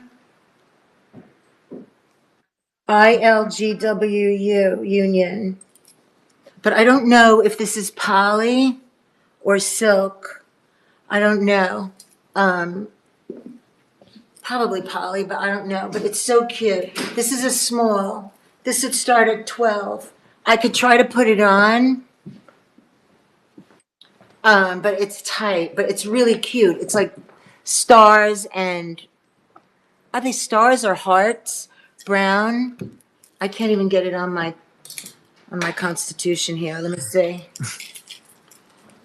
ILGWU, Union. But I don't know if this is poly or silk. I don't know. Um, Probably poly, but I don't know. But it's so cute. This is a small. This would start at 12. I could try to put it on, but it's tight. But it's really cute. It's like stars and are they stars or hearts? Brown. I can't even get it on my Constitution here. Let me see.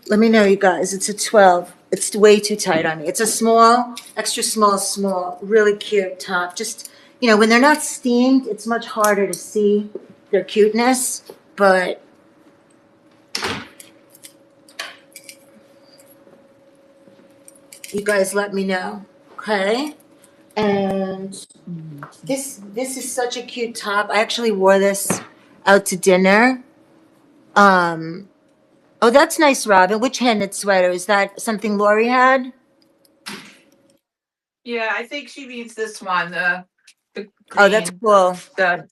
Let me know, you guys. It's a 12. It's way too tight on me. It's a small, extra small, small, really cute top. Just, when they're not steamed, it's much harder to see their cuteness, but you guys let me know, okay? And this is such a cute top. I actually wore this out to dinner. Oh, that's nice, Robin. Which hand-knit sweater? Is that something Laurie had? Yeah, I think she means this one, the Oh, that's green, cool. the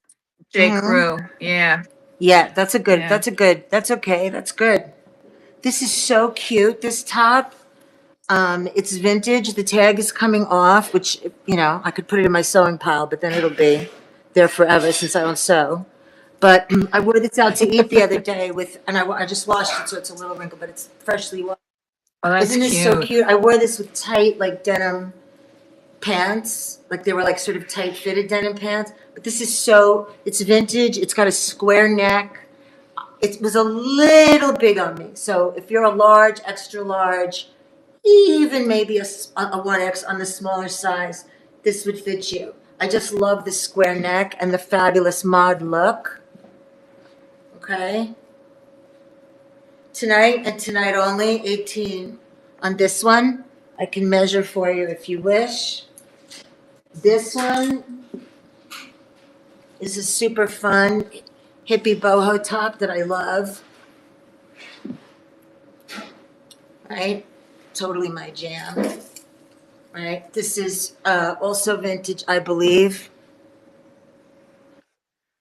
J. Hmm. Crew. Yeah, Yeah, yeah. that's okay, that's good. This is so cute, this top. It's vintage, the tag is coming off, which, I could put it in my sewing pile, but then it'll be there forever since I don't sew. But I wore this out to eat the other day and I just washed it, so it's a little wrinkled, but it's freshly washed. Oh, that's Isn't this so cute. cute? I wore this with tight, like denim pants, like they were like sort of tight fitted denim pants. But this is it's vintage. It's got a square neck. It was a little big on me. So if you're a large, extra large, even maybe a 1X on the smaller size, this would fit you. I just love the square neck and the fabulous mod look. Okay. Tonight and tonight only, 18 on this one. I can measure for you if you wish. This one is a super fun hippie boho top that I love. Right? Totally my jam. Right? This is also vintage, I believe.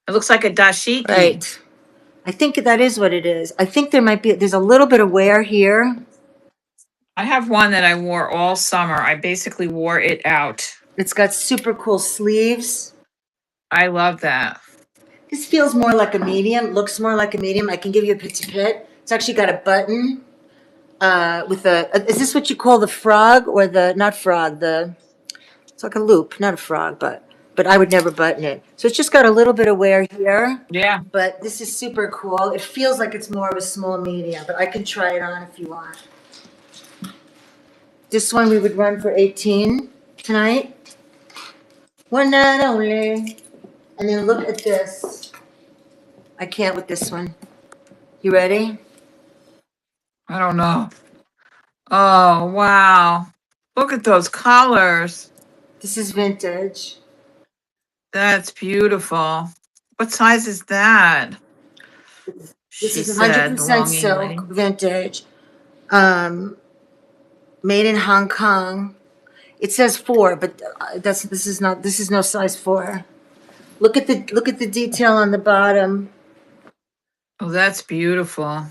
It looks like a dashiki. Right. I think that is what it is. I think there's a little bit of wear here. I have one that I wore all summer. I basically wore it out. It's got super cool sleeves. I love that. This feels more like a medium, looks more like a medium. I can give you a pit. It's actually got a button is this what you call the frog or not frog, it's like a loop, not a frog, but I would never button it. So it's just got a little bit of wear here, Yeah. but this is super cool. It feels like it's more of a small medium, but I can try it on if you want. This one we would run for 18 tonight. One night only. And then look at this. I can't with this one. You ready? I don't know. Oh, wow. Look at those colors. This is vintage. That's beautiful. What size is that? This She is said, the 100% longing lady. silk, vintage. Made in Hong Kong. It says 4, but this is no size 4. Look at the detail on the bottom. Oh, that's beautiful.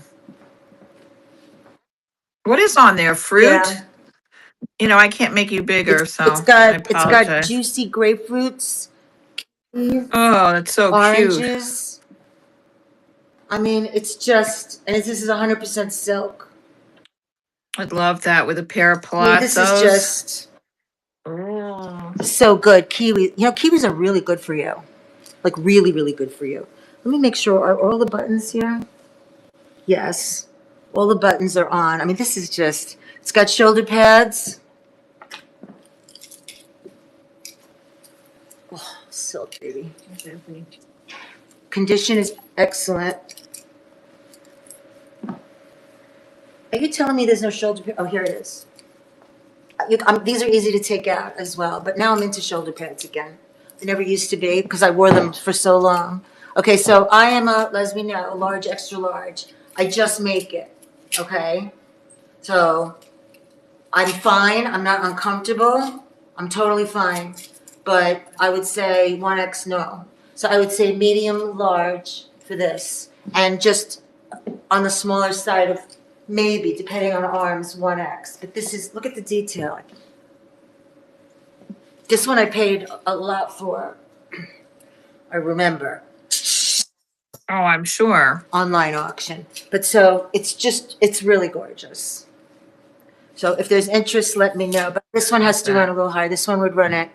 What is on there? Yeah. Fruit? You know, I can't make you bigger, It's so I got apologize. juicy grapefruits, Oh, that's so cute. oranges. I mean, it's just, and this is 100% silk. I'd love that with a pair of I mean, this is palazzos. just Oh, so good. Kiwi, kiwis are really good for you. Like really, really good for you. Let me make sure, are all the buttons here? Yes. All the buttons are on. I mean, this is just, it's got shoulder pads. Oh, silk, baby. Condition is excellent. Are you telling me there's no shoulder pad? Oh, here it is. These are easy to take out as well, but now I'm into shoulder pads again. I never used to be because I wore them for so long. Okay, so I am as we know, a large, extra large. I just make it, okay? So I'm fine. I'm not uncomfortable. I'm totally fine. But I would say 1X no. So I would say medium, large for this. And just on the smaller side of maybe, depending on arms, 1X. But this is, look at the detail. This one I paid a lot for. I remember. oh, I'm sure. Online auction. But so it's really gorgeous. So if there's interest, let me know. But this one has to run a little higher. This one would run at,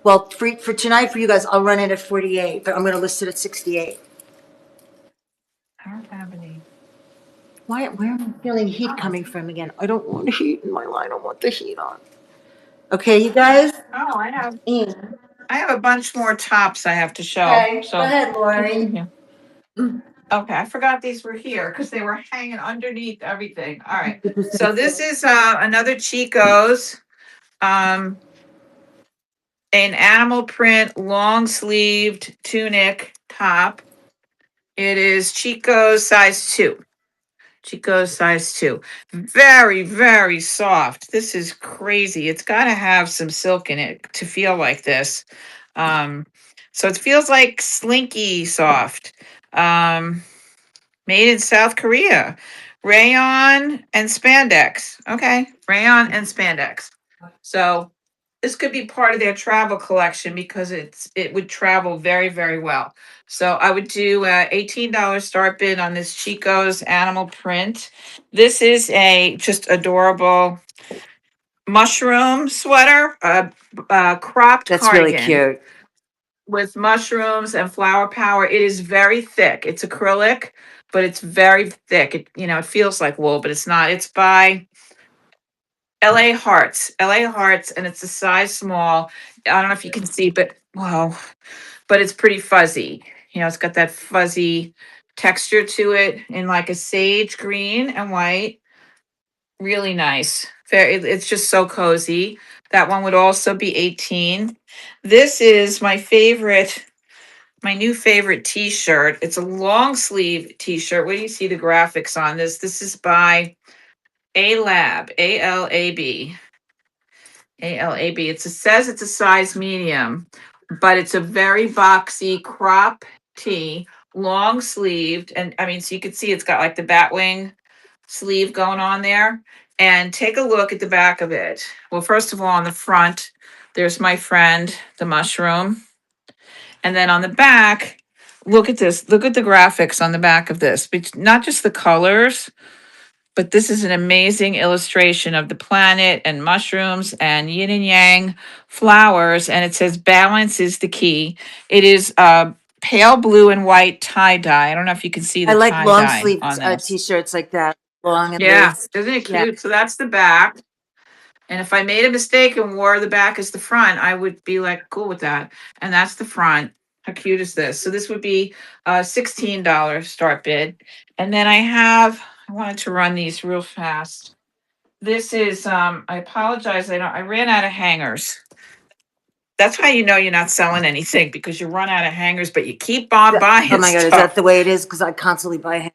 well, for tonight for you guys, I'll run it at 48, but I'm going to list it at 68. I don't have any. Where am I feeling heat coming from again? I don't want heat in my line. I don't want the heat on. Okay, you guys? Oh, I have. In. I have a bunch more tops I have to show. Okay, So go ahead, Laurie. yeah. Okay, I forgot these were here because they were hanging underneath everything. All right. So this is another Chico's, an animal print long sleeved tunic top. It is Chico's size 2. Chico's size 2. Very, very soft. This is crazy. It's got to have some silk in it to feel like this. Um, so it feels like slinky soft. Made in South Korea. Rayon and spandex. Okay, rayon and spandex. So this could be part of their travel collection because it would travel very, very well. So I would do $18 start bid on this Chico's animal print. This is a just adorable mushroom sweater, cropped That's really cardigan cute. with mushrooms and flower power. It is very thick. It's acrylic, but it's very thick. It feels like wool, but it's not. It's by LA Hearts. LA Hearts, and it's a size small. I don't know if you can see, but wow, but it's pretty fuzzy. It's got that fuzzy texture to it in like a sage green and white. Really nice. It's just so cozy. That one would also be 18. This is my new favorite t-shirt. It's a long sleeve t-shirt. Where do you see the graphics on this? This is by A-Lab, A-L-A-B. A-L-A-B. It says it's a size medium, but it's a very boxy crop tee, long sleeved. And I mean, so you can see it's got like the batwing sleeve going on there. And take a look at the back of it. Well, first of all, on the front, there's my friend, the mushroom. And then on the back, look at this. Look at the graphics on the back of this. Not just the colors, but this is an amazing illustration of the planet and mushrooms and yin and yang flowers. And it says balance is the key. It is pale blue and white tie dye. I don't know if you can see I the like tie long dye sleeve on this. t-shirts like that, long and Yeah, loose. isn't it Yeah. cute? So that's the back. And if I made a mistake and wore the back as the front, I would be like, cool with that. And that's the front. How cute is this? So this would be $16 start bid. And then I wanted to run these real fast. This is, I apologize. I ran out of hangers. That's how you know you're not selling anything because you run out of hangers, but you keep on buying Oh my God, is stuff. that the way it is? Because I constantly buy.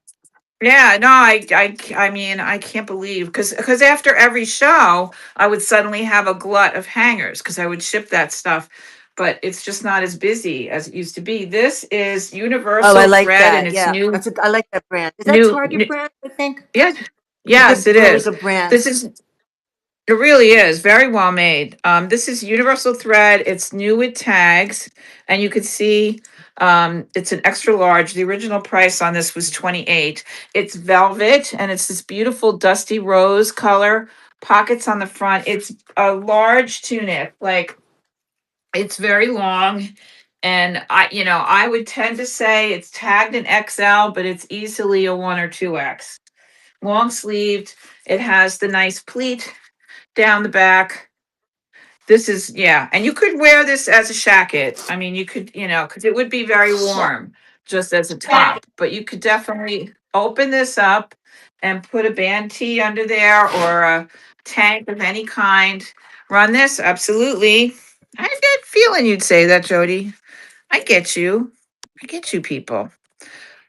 Yeah, no, I mean, I can't believe because after every show, I would suddenly have a glut of hangers because I would ship that stuff. but it's just not as busy as it used to be. This is Oh, I Universal like Thread, and that. it's Yeah, new, I like that brand. Is that new, Target new. brand? I think Yeah, it's a yes, good, it really is. good brand. This is It really is very well made. This is Universal Thread. It's new with tags, and you can see it's an extra large. The original price on this was 28. It's velvet, and it's this beautiful dusty rose color. Pockets on the front. It's a large tunic, like it's very long, and I would tend to say it's tagged an XL, but it's easily a 1 or 2X. Long sleeved. It has the nice pleat down the back. This is, yeah, and you could wear this as a jacket. I mean, you could, because it would be very warm just as a top, but you could definitely open this up and put a band tee under there or a tank of any kind. Run this, absolutely. I had a feeling you'd say that, Jody. I get you. I get you, people.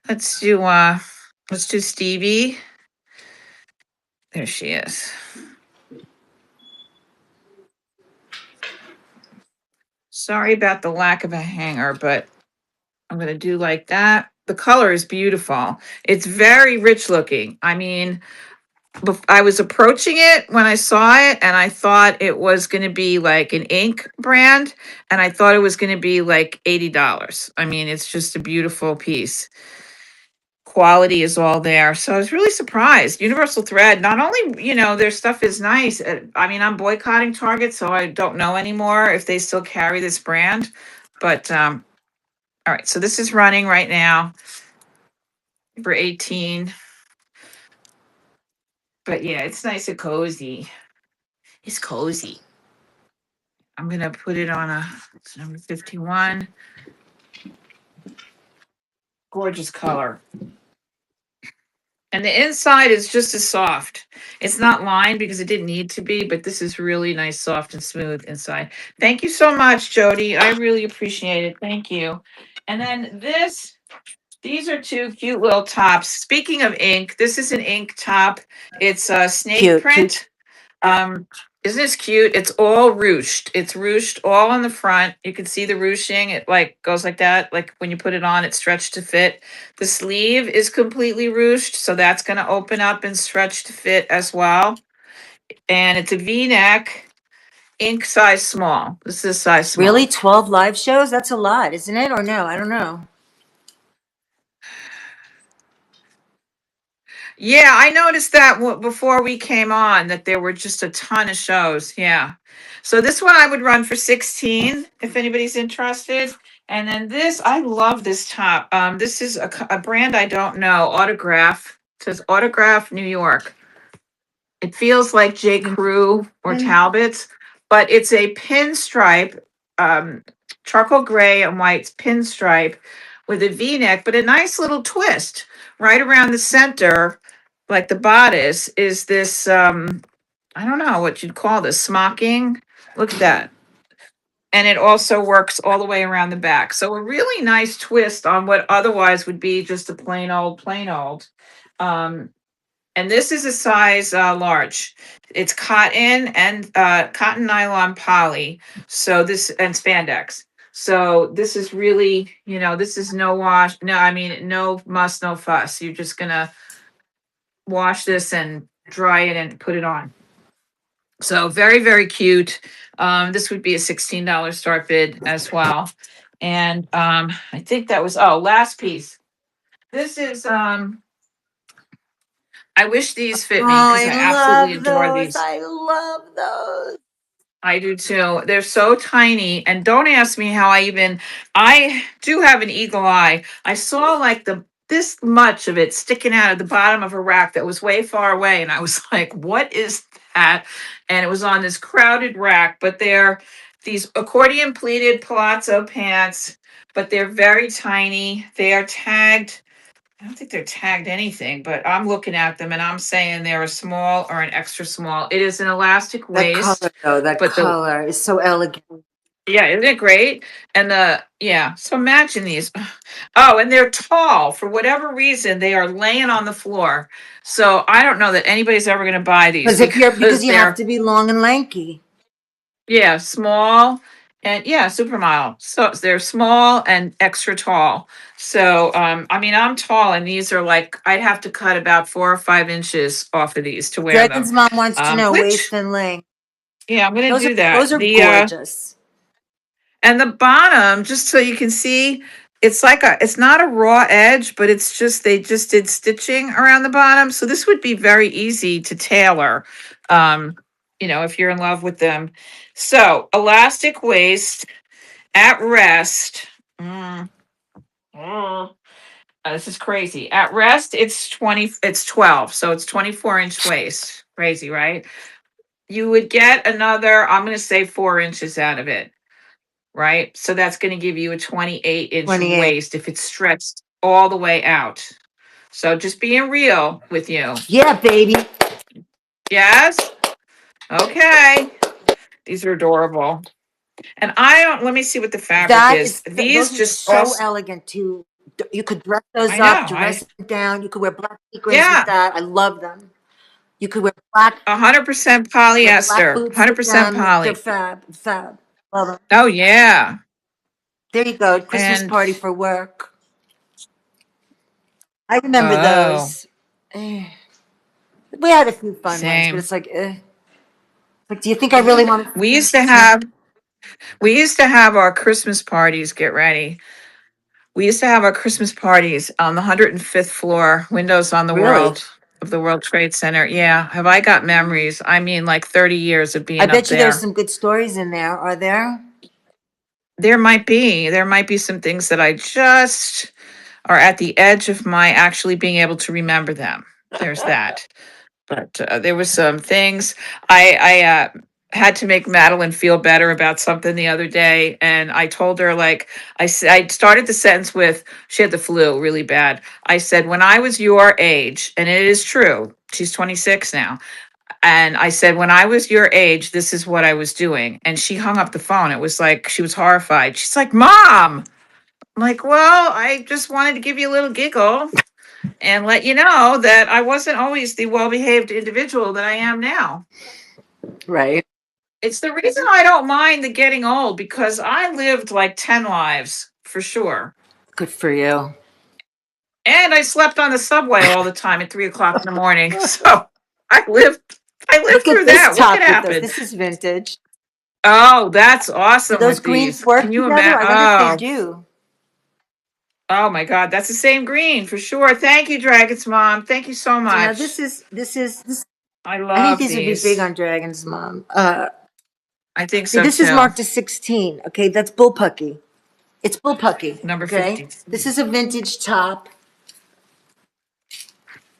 Let's do Stevie. There she is. Sorry about the lack of a hanger, but I'm going to do like that. The color is beautiful. It's very rich looking. I mean, I was approaching it when I saw it, and I thought it was going to be like an ink brand, and I thought it was going to be like $80. I mean, it's just a beautiful piece. Quality is all there. So I was really surprised. Universal Thread, not only, their stuff is nice. I mean, I'm boycotting Target, so I don't know anymore if they still carry this brand. But all right, so this is running right now for 18. But yeah, it's nice and cozy. It's cozy. I'm going to put it on it's number 51. Gorgeous color. And the inside is just as soft. It's not lined because it didn't need to be, but this is really nice, soft, and smooth inside. Thank you so much, Jody. I really appreciate it. Thank you. And then these are two cute little tops. Speaking of ink, this is an ink top. It's a snake Cute, cute. print. Um, isn't this cute? It's all ruched. It's ruched all on the front. You can see the ruching. It like goes like that. Like when you put it on, it's stretched to fit. The sleeve is completely ruched, so that's going to open up and stretch to fit as well. And it's a V-neck, ink size small. This is size small. Really, 12 live shows? That's a lot, isn't it? Or no? I don't know. Yeah, I noticed that before we came on that there were just a ton of shows. Yeah. So this one I would run for 16 if anybody's interested. And then this, I love this top. This is a brand I don't know, Autograph. It says Autograph New York. It feels like J. Crew or Talbot's, but it's a pinstripe, charcoal gray and white pinstripe with a V-neck, but a nice little twist right around the center, like the bodice, is this I don't know what you'd call this, smocking. Look at that. And it also works all the way around the back. So a really nice twist on what otherwise would be just a plain old. And this is a size large. It's cotton and cotton nylon poly. So this and spandex. So this is really, this is no wash. No, I mean, no muss, no fuss. You're just gonna wash this and dry it and put it on. So very, very cute. This would be a $16 start bid as well. And I think that was, last piece. This is I wish these fit me because I absolutely adore these. I love those. I do too. They're so tiny. And don't ask me how I do have an eagle eye. I saw like this much of it sticking out of the bottom of a rack that was way far away. And I was like, what is that? And it was on this crowded rack, but they're these accordion pleated palazzo pants, but they're very tiny. They are tagged. I don't think they're tagged anything, but I'm looking at them and I'm saying they're a small or an extra small. It is an elastic That waist, color, though, that but color is so elegant. yeah, isn't it great? And so imagine these. Oh, and they're tall. For whatever reason, they are laying on the floor. So I don't know that anybody's ever going to buy these Because you have they're to be long and lanky. yeah, small And yeah, supermodel. So they're small and extra tall. So I mean, I'm tall, and these are like I'd have to cut about 4 or 5 inches off of these to wear them. Dragon's mom wants to know waist Which and length. yeah, I'm gonna do Those that. are The gorgeous. and the bottom, just so you can see, it's like it's not a raw edge, but it's just they just did stitching around the bottom. So this would be very easy to tailor. Um, if you're in love with them. So elastic waist at rest. Mm, mm, this is crazy. At rest, it's 12. So it's 24-inch waist. Crazy, right? You would get another, I'm going to say 4 inches out of it, right? So that's going to give you a 28-inch 28. waist if it's stretched all the way out. So just being real with you. Yeah, baby. Yes? Okay. These are adorable. And let me see what the fabric is. These Those are just so also, elegant too. You could dress those I up, know. dress it down. You could wear black sequins with Yeah, that. I love them. You could 100% wear black polyester, boots with 100% them. They're poly. fab, fab. Love them. Oh, yeah. There you go. Christmas And, party for work. I remember oh, those. Eh. We had a few fun ones, but same. it's like, do you think I really want to? We used to have, we used to have our Christmas parties, get ready. We used to have our Christmas parties on the 105th floor, windows on the Really? world of the World Trade Center. Yeah. Have I got memories? I mean, like 30 years of I being up bet you there's there. some good stories in there. Are there? There might be some things that I just are at the edge of my actually being able to remember them. There's that. But there was some things I had to make Madeline feel better about something the other day, and I told her like I started the sentence with she had the flu really bad. I said when I was your age, and it is true. She's 26 now. And I said, when I was your age, this is what I was doing. And she hung up the phone. It was like she was horrified. She's like, Mom. I'm like, well, I just wanted to give you a little giggle and let you know that I wasn't always the well behaved individual that I am now. Right. It's the reason I don't mind the getting old because I lived like 10 lives for sure. Good for you. And I slept on the subway all the time at 3 o'clock in the morning. So I lived I lived Look at through this that. What could top with us. happen? This is vintage. Oh, that's Do awesome those with greens these. work Can you together? imagine? I wonder if they do. Oh my God, that's the same green for sure. Thank you, Dragon's Mom. Thank you so So now much. this. I I think love these would be big these. on Dragon's mom. I think See, so this is too. marked as 16. Okay, that's bullpucky. It's bullpucky. Number Okay, 50. this is a vintage top.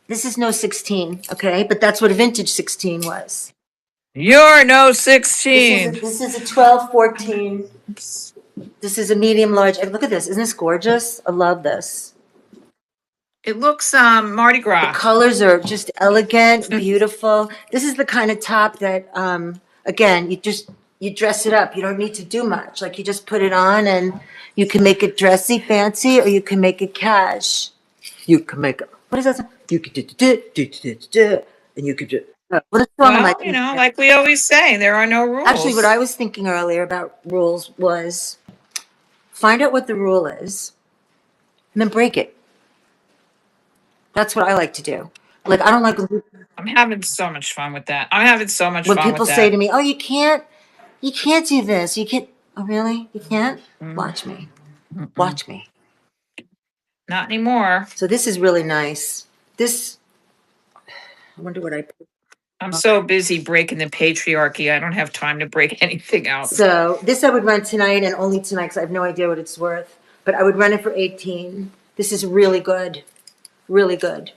This is no 16. Okay, but that's what a vintage 16 was. You're no 16. This is a 12, 14. This is a medium large. And look at this. Isn't this gorgeous? I love this. It looks Mardi The Gras. colors are just elegant, beautiful. This is the kind of top that, again, you dress it up. You don't need to do much. Like you just put it on and you can make it dressy, fancy, or you can make it cash. You can make it, what is that? You could do, and you could do. What a song am I Well, thinking? like we always say, there are no Actually, what rules. I was thinking earlier about rules was find out what the rule is and then break it. That's what I like to do. Like, I don't like I'm having so much fun with that. I'm having so much when fun with people say that. to me, "Oh, you can't do this. You can't." Oh, really? You can't? Mm, Watch me. mm-mm. Watch me. Not anymore. So this is really nice. This, I wonder what I put. I'm so busy breaking the patriarchy. I don't have time to break anything else. So this I would run tonight and only tonight because I have no idea what it's worth. But I would run it for 18. This is really good. Really good.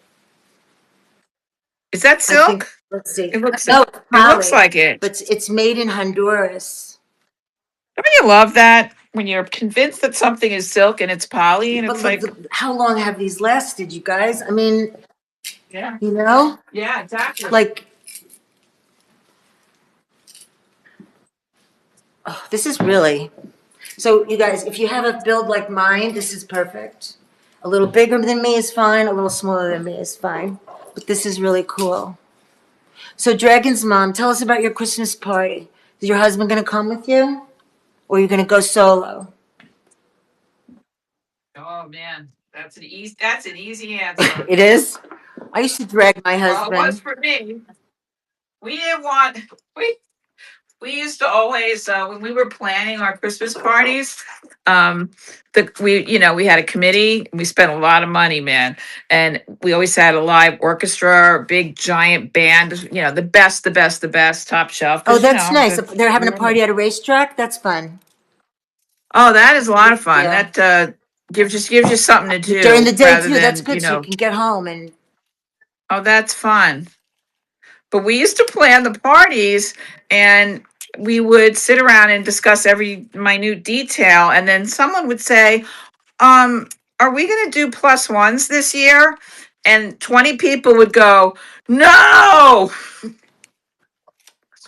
Is that I think, silk? let's see. It looks No, it it's looks poly, like it. but it's made in Honduras. Don't you love that when you're convinced that something is silk and it's poly and But it's look, like, how long have these lasted, you guys? I mean, yeah, you know, yeah, exactly. like, oh, this is really. So you guys, if you have a build like mine, this is perfect. A little bigger than me is fine. A little smaller than me is fine. But this is really cool. So Dragon's mom, tell us about your Christmas party. Is your husband going to come with you? or you're gonna go solo? Oh man, that's an easy answer. It is. I used to drag my Well, it was husband. for me. We didn't want we we used to always when we were planning our Christmas parties, we had a committee, we spent a lot of money, man. And we always had a live orchestra, a big giant band, the best, top shelf. Oh, Cause that's nice. If they're having a we were- party at a racetrack, that's fun. oh, that is a lot of fun. Yeah. That gives you something to During the do day rather too, that's than, good. So you can get home and oh, that's fun. But we used to plan the parties and we would sit around and discuss every minute detail. And then someone would say, are we going to do plus ones this year? And 20 people would go, no.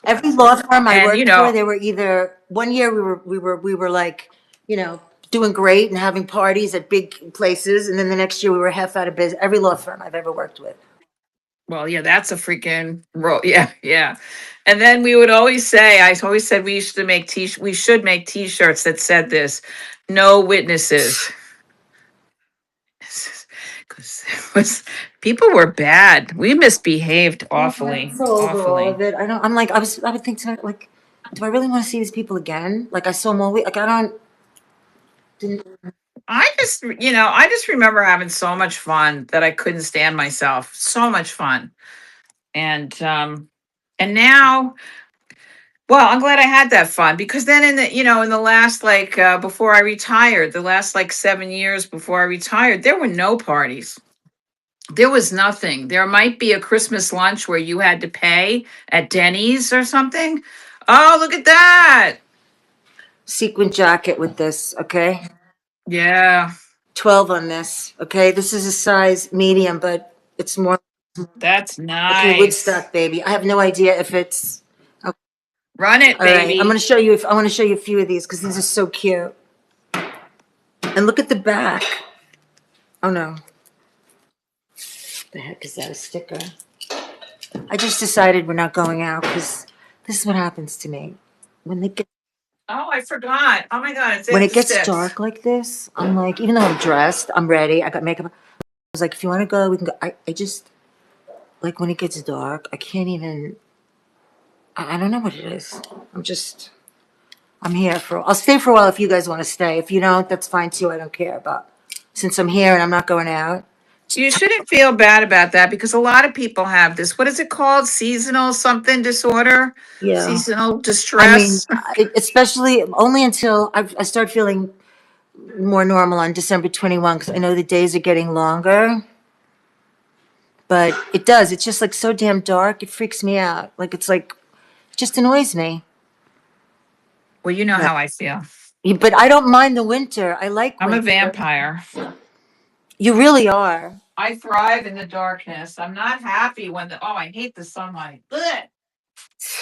every law firm I And, worked for, they were either one year we were like, doing great and having parties at big places, and then the next year we were half out of business. Every law firm I've ever worked with. well, yeah, that's a freaking roll. Yeah, yeah. And then we would always say, I always said we should make t-shirts that said this, no witnesses. Because people were bad. We misbehaved awfully, I'm so over all awfully. of it. I don't. I'm like I would think tonight, like, do I really want to see these people again? Like I saw them all week. Like I don't. Didn't. I just remember having so much fun that I couldn't stand myself. So much fun. And now, well, I'm glad I had that fun because then in the last before I retired, the last 7 years before I retired, there were no parties. There was nothing. There might be a Christmas lunch where you had to pay at Denny's or something. Oh, look at that. Sequin jacket with this. Okay, Yeah, 12 on this. Okay, this is a size medium, but it's more. that's Okay, nice. Woodstock, baby. I have no idea if it's. Okay, Run it, all right, I'm baby. gonna show you. If I want to show you a few of these because these are so cute. And look at the back. Oh no, the heck is that? A sticker? I just decided we're not going out because this is what happens to me when they get. Oh, I forgot. Oh my God, it's When it after gets 6. dark like this, I'm like, even though I'm dressed, I'm ready, I got makeup. I was like, if you want to go, we can go. I just, like, when it gets dark, I can't even, I don't know what it is. I'm here I'll stay for a while if you guys want to stay. If you don't, that's fine too. I don't care. But since I'm here and I'm not going out, You shouldn't feel bad about that because a lot of people have this. What is it called? Seasonal something disorder? yeah. Seasonal I mean, distress? especially only until I start feeling more normal on December 21 because I know the days are getting longer. But it does. It's just like so damn dark. It freaks me out. Like it's like it just annoys me. Well, you know But, how I feel. but I don't mind the winter. I like I'm a winter. vampire. You really are. I thrive in the darkness. I'm not happy I hate the sunlight. Ugh.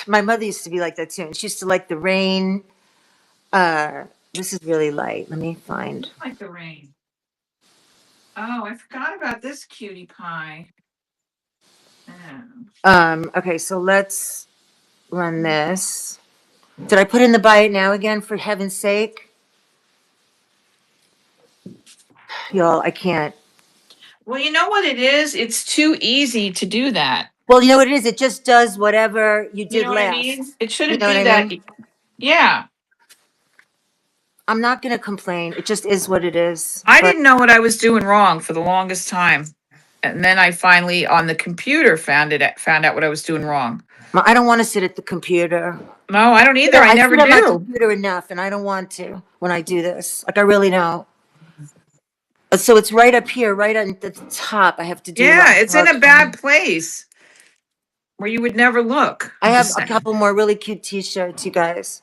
My mother used to be like that too. And she used to like the rain. This is really light. Let me find. I like the rain. Oh, I forgot about this cutie pie. Okay, so let's run this. Did I put in the buy it now again for heaven's sake? Y'all, I can't. Well, you know what it is? It's too easy to do that. Well, you know what it is? It just does whatever you You did know what I mean? last. It You shouldn't know what be I that. mean? Yeah. I'm not gonna complain. It just is what it is. I But didn't know what I was doing wrong for the longest time. And then I finally on the computer found out what I was doing wrong. I don't want to sit at the computer. No, I don't either. I I never sit at my do. computer enough, and I don't want to when I do this. Like I really don't. So it's right up here, right at the top. I have to do Yeah, it's in a bad marking. place where you would never look. I I'm have just a saying. couple more really cute T-shirts, you guys.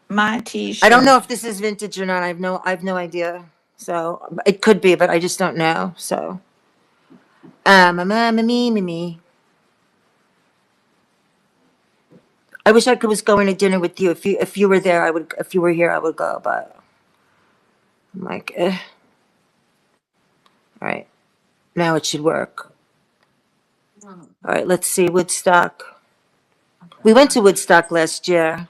My I don't t-shirt. know if this is vintage or not. I have no idea. So it could be, but I just don't know. So, me. I wish I could was going to dinner with you. If you were there, I would. If you were here, I would go. But I'm like, all right, now it should work. All right, let's see Woodstock. We went to Woodstock last year.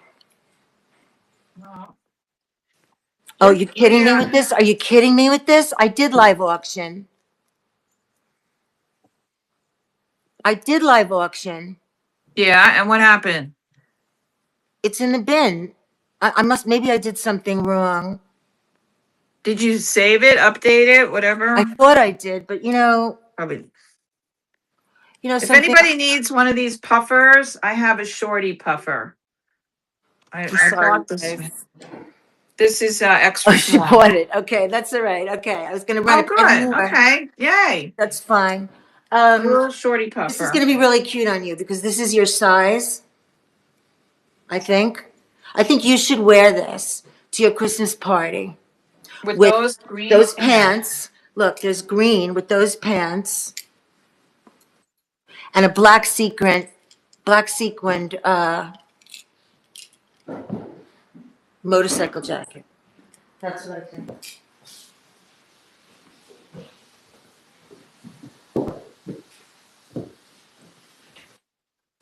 Oh, you kidding me with this? Are you kidding me with this? I did live auction. I did live auction. Yeah, and what happened? It's in the bin. I must, maybe I did something wrong. Did you save it, update it, I whatever? thought I did, but Probably. If something. anybody needs one of these puffers, I have a shorty puffer. I'm I sorry, bought this. guys. This is Oh, extra she small. bought it. Okay, that's all right. Okay, I was gonna run Oh, it any good. more. Okay. Yay. That's fine. A little shorty This is puffer. gonna be really cute on you because this is your size, I think. I think you should wear this to your Christmas party With with those green those pants. pants. Look, there's green with those pants and a black sequined motorcycle jacket. That's what I think.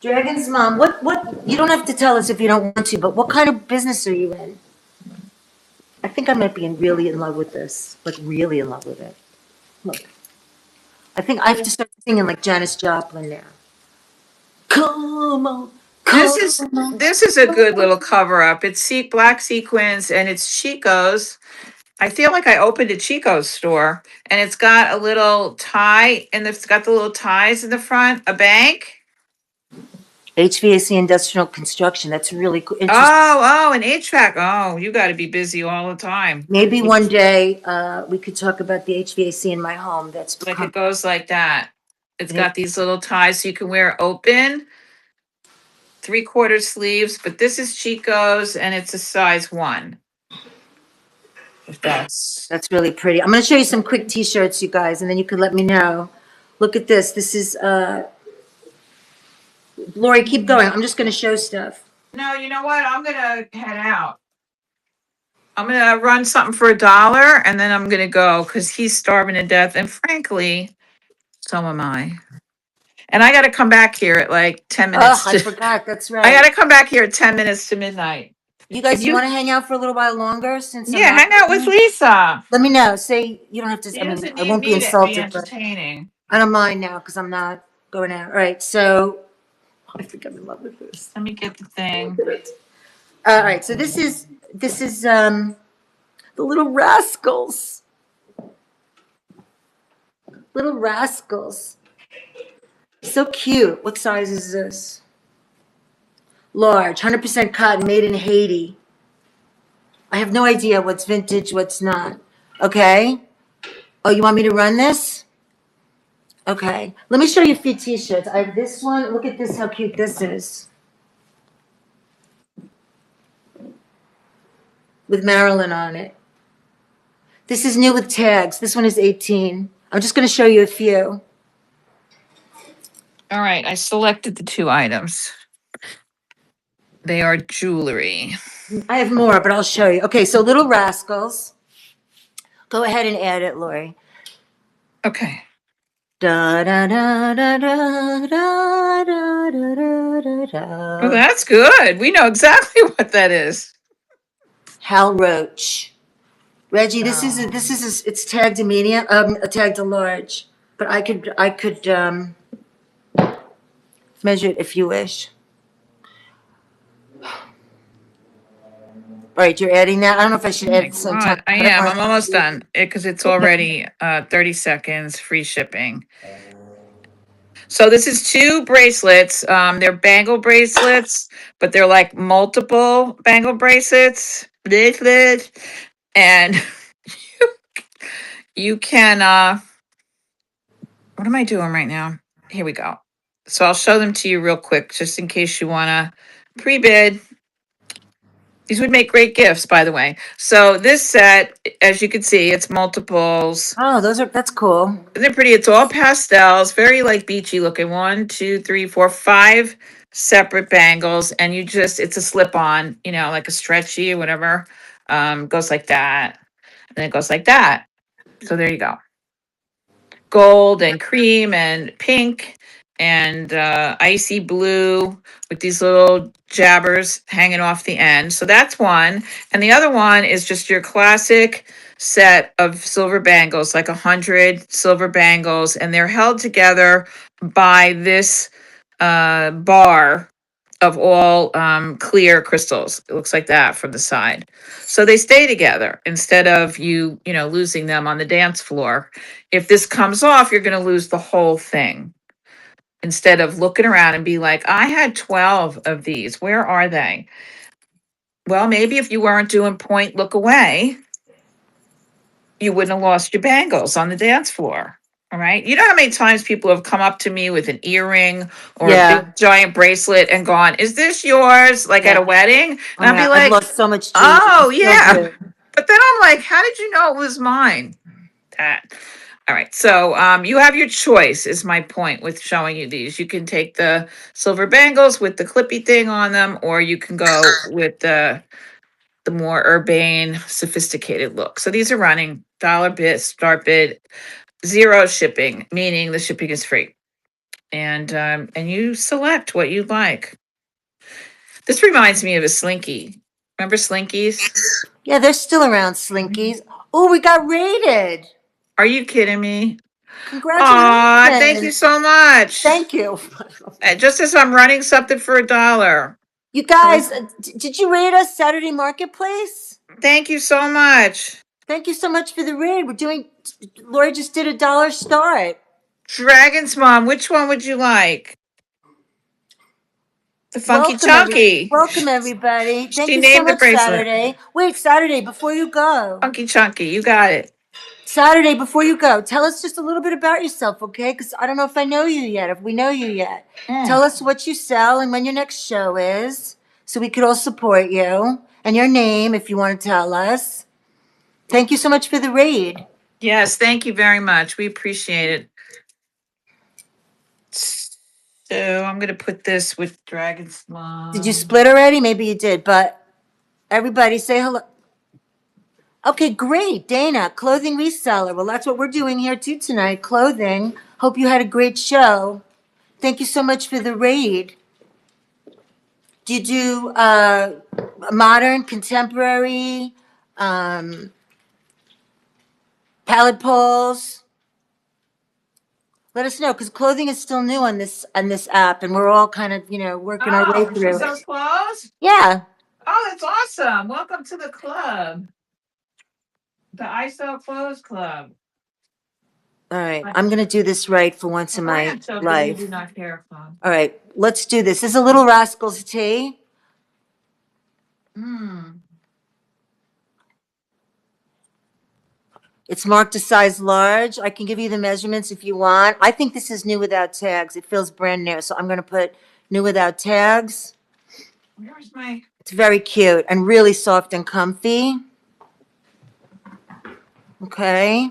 Dragon's mom, what, you don't have to tell us if you don't want to, but what kind of business are you in? I think I might be really in love with this, like really in love with it. Look, I think I have to start singing like Janis Joplin now. Come on, This come is on. this is a good little cover up. It's black sequins and it's Chico's. I feel like I opened a Chico's store and it's got a little tie and it's got the little ties in the front, a bank. HVAC industrial construction, that's really interesting. Oh, an HVAC. Oh, you got to be busy all the time. Maybe one day we could talk about the HVAC in my home. That's Like become. it goes like that. It's got these little ties so you can wear open, 3/4 sleeves, but this is Chico's and it's a size 1. If that's That's really pretty. I'm going to show you some quick T-shirts, you guys, and then you can let me know. Look at this. This is Laurie. Keep going. I'm just going to show stuff. No, you know what? I'm gonna head out. I'm gonna run something for $1 and then I'm gonna go because he's starving to death. And frankly, so am I. And I gotta come back here at like 10 Oh, minutes I to forgot. That's I right. gotta come back here at 10 minutes to midnight. You guys, you You want to hang out for a little while longer since I'm yeah, not hang out with working? Lisa. Let me know. Say you don't have to. He I mean, doesn't I need won't be me to be insulted, but entertaining. I don't mind now because I'm not going out. All right. So I think I'm in love with this. Let me get the thing. All right. So this is the Little Rascals. Little Rascals. So cute. What size is this? Large, 100% cotton, made in Haiti. I have no idea what's vintage, what's not. Okay. Oh, you want me to run this? Okay. Let me show you a few T-shirts. I have this one. Look at this, how cute this is. With Marilyn on it. This is new with tags. This one is 18. I'm just going to show you a few. All right, I selected the 2 items. They are jewelry. I have more, but I'll show you. Okay, so Little Rascals. Go ahead and add it, Laurie. Okay. Da da da da da da da da da Oh, da. that's good. We know exactly what that is. Hal Roach. Reggie, it's tagged a medium, tagged a large, but I could measure it if you wish. All right, you're adding that. I don't know if I should Oh add my it at the same time. God, I don't am. want I'm almost done because it's Okay. already 30 seconds, free shipping. So this is 2 bracelets. They're bangle bracelets, but they're like multiple bangle bracelets. And you can what am I doing right now? Here we go. So I'll show them to you real quick, just in case you wanna pre-bid. These would make great gifts, by the way. So this set, as you can see, it's multiples. Oh, that's cool. They're pretty. It's all pastels, very like beachy looking. 1, 2, 3, 4, 5 separate bangles, and it's a slip on, like a stretchy or whatever. Goes like that, and it goes like that. So there you go. Gold and cream and pink and icy blue with these little jabbers hanging off the end. So that's one. And the other one is just your classic set of silver bangles, like 100 silver bangles, and they're held together by this bar of all clear crystals. It looks like that from the side. So they stay together instead of you losing them on the dance floor. If this comes off, you're going to lose the whole thing. Instead of looking around and be like, I had 12 of these. Where are they? Well, maybe if you weren't doing point look away, you wouldn't have lost your bangles on the dance floor. All right. You know how many times people have come up to me with an earring or a Yeah. big giant bracelet and gone, is this yours? Like at a Yeah. wedding? And Oh I'll my be God, I've like, lost so much jewelry. oh, Still yeah. do. But then I'm like, how did you know it was mine? That. All right. So you have your choice, is my point with showing you these. You can take the silver bangles with the clippy thing on them, or you can go with the more urbane, sophisticated look. So these are running dollar bid, start bid, zero shipping, meaning the shipping is free. And you select what you like. This reminds me of a slinky. Remember slinkies? Yeah, they're still around, Slinkies. Oh, we got rated. Are you kidding me? Aw, thank you Congratulations. so much. Thank you. Just as I'm running something for $1. You guys, did you rate us Saturday Marketplace? Thank you so much. Thank you so much for the raid. Lori just did $1 start. Dragon's Mom, which one would you like? The Funky Chunky. Welcome everybody. Thank She you so named the much, bracelet. Saturday. Wait, Saturday, before you go. Funky Chunky, you got it. Saturday, before you go, tell us just a little bit about yourself, okay? Because I don't know if I know you yet, if we know you yet. Tell us what you sell and when your next show is, so we could all support you. And your name, if you want to tell us. Thank you so much for the raid. Yes, thank you very much. We appreciate it. So I'm gonna put this with Dragon's Mom. Did you split already? Maybe you did, but everybody say hello. Okay, great. Dana, clothing reseller. Well, that's what we're doing here too tonight, clothing. Hope you had a great show. Thank you so much for the raid. Do you do modern, contemporary, palette pulls? Let us know, because clothing is still new on this app, and we're all kind of working our way She through sells it. clothes? Yeah. Oh, that's awesome. Welcome to the club. The I Sell Clothes Club. All right, I'm gonna do this right for once in my life. Do not care club. All right, let's do this. This is a Little Rascals tee. It's marked a size large. I can give you the measurements if you want. I think this is new without tags. It feels brand new, so I'm gonna put new without tags. Where's my? It's very cute and really soft and comfy. Okay.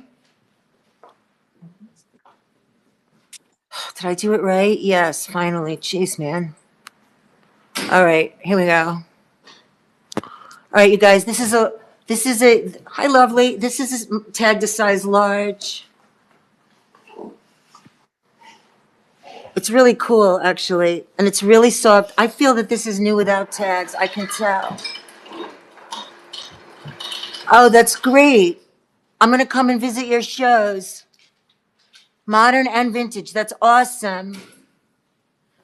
Did I do it right? Yes, finally. Jeez, man. All right, here we go. All right, you guys, this is a, hi, lovely. This is tagged a size large. It's really cool, actually, and it's really soft. I feel that this is new without tags. I can tell. Oh, that's great. I'm gonna come and visit your shows. Modern and vintage. That's awesome.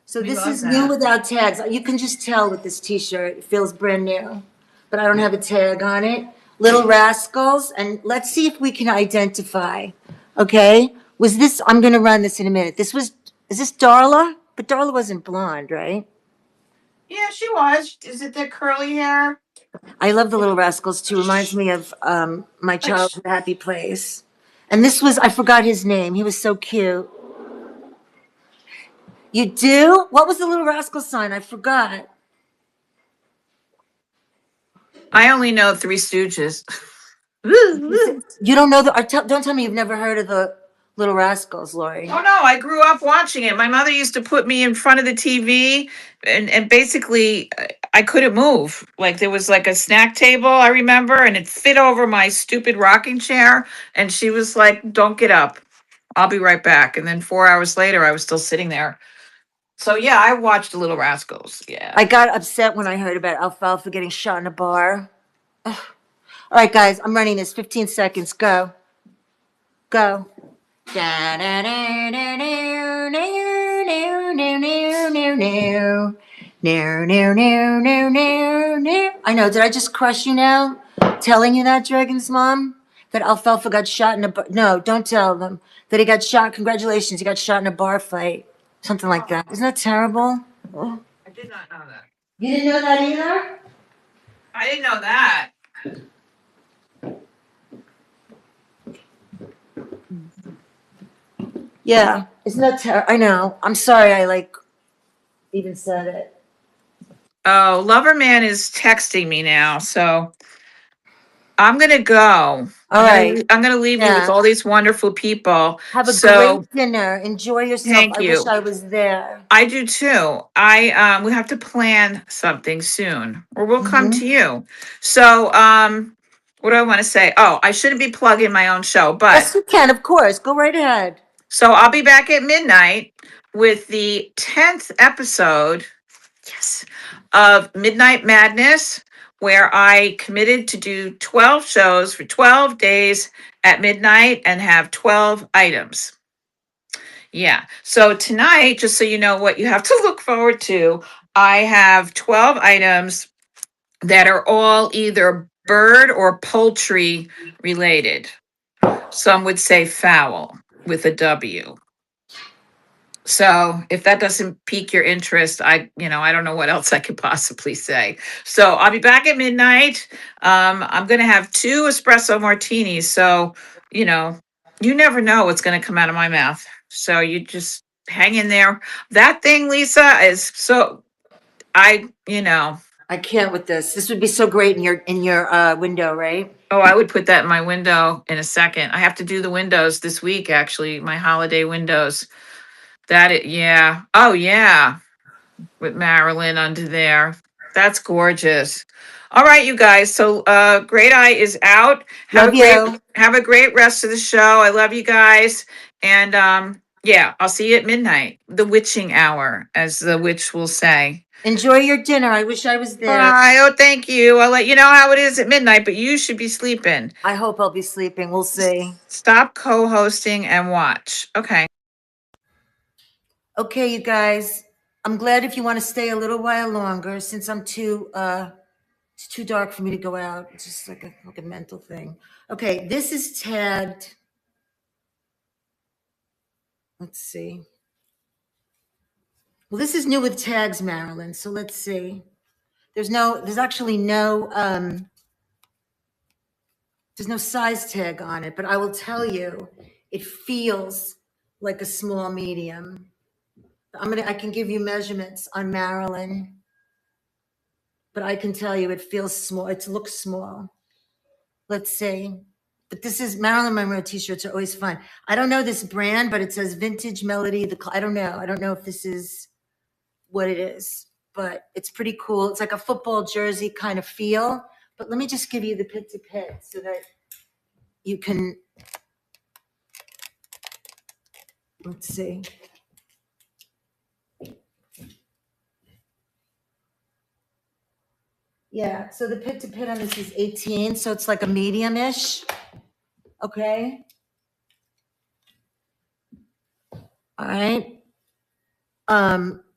So this is new without tags. You can just tell with this T-shirt. It feels brand new, but I don't have a tag on it. Little Rascals, and let's see if we can identify. Okay, was this? I'm gonna run this in a minute. Is this Darla? But Darla wasn't blonde, right? Yeah, she was. Is it the curly hair? I love the Little Rascals too. Reminds me of my childhood happy place. And this was, I forgot his name. He was so cute. You do? What was the Little Rascal sign? I forgot. I only know Three Stooges. You don't know don't tell me you've never heard of the Little Rascals, Laurie. Oh no, I grew up watching it. My mother used to put me in front of the TV and basically I couldn't move. Like there was like a snack table, I remember, and it fit over my stupid rocking chair and she was like, "Don't get up." I'll be right back. And then 4 hours later, I was still sitting there. So yeah, I watched Little Rascals. Yeah. I got upset when I heard about Alfalfa getting shot in a bar. Ugh. All right, guys, I'm running this. 15 seconds. Go. Go. I know. Did I just crush you now? Telling you that, Dragon's mom? That Alfalfa got shot in a bar. No, don't tell them. That he got shot. Congratulations, he got shot in a bar fight. Something like that. Isn't that terrible? I did not know that. You didn't know that either? I didn't know that. Yeah. Isn't that terrible? I know. I'm sorry I even said it. Oh, Loverman is texting me now, so I'm gonna go. All right. I'm gonna leave you with Yeah. all these wonderful people. Have a So great dinner. Enjoy yourself. thank I wish you. I was there. I do too. We have to plan something soon, or we'll come Hmm. to you. So what do I want to say? Oh, I shouldn't be plugging my own show, Yes, but you can, of course. Go right ahead. so I'll be back at midnight with the 10th episode, yes, of Midnight Madness, where I committed to do 12 shows for 12 days at midnight and have 12 items. Yeah. So tonight, just so you know what you have to look forward to, I have 12 items that are all either bird or poultry related. Some would say fowl with a W. So if that doesn't pique your interest, I don't know what else I could possibly say. So I'll be back at midnight. I'm going to have 2 espresso martinis. So, you know, you never know what's going to come out of my mouth. So you just hang in there. That thing, Lisa, is so I can't with this. This would be so great in your window, right? oh, I would put that in my window in a second. I have to do the windows this week, actually, my holiday windows. Yeah. Oh, yeah. With Marilyn under there. That's gorgeous. All right, you guys. So Great Eye is out. Love you. Have a great rest of the show. I love you guys. And yeah, I'll see you at midnight. The witching hour, as the witch will say. Enjoy your dinner. I wish I was there. Bye. Oh, thank you. I'll let you know how it is at midnight, but you should be sleeping. I hope I'll be sleeping. We'll see. Stop co-hosting and watch. Okay. Okay, you guys. I'm glad if you want to stay a little while longer, since it's too dark for me to go out. It's just like a mental thing. Okay, this is tagged. Let's see. Well, this is new with tags, Marilyn. So let's see. There's actually there's no size tag on it, but I will tell you, it feels like a small medium. I can give you measurements on Marilyn, but I can tell you it feels small. It looks small. Let's see. But this is Marilyn Monroe t-shirts are always fun. I don't know this brand, but it says Vintage Melody. I don't know. I don't know if this is what it is, but it's pretty cool. It's like a football jersey kind of feel. But let me just give you the pit to pit so that you can, let's see. Yeah, so the pit to pit on this is 18, so it's like a medium-ish. Okay. All right.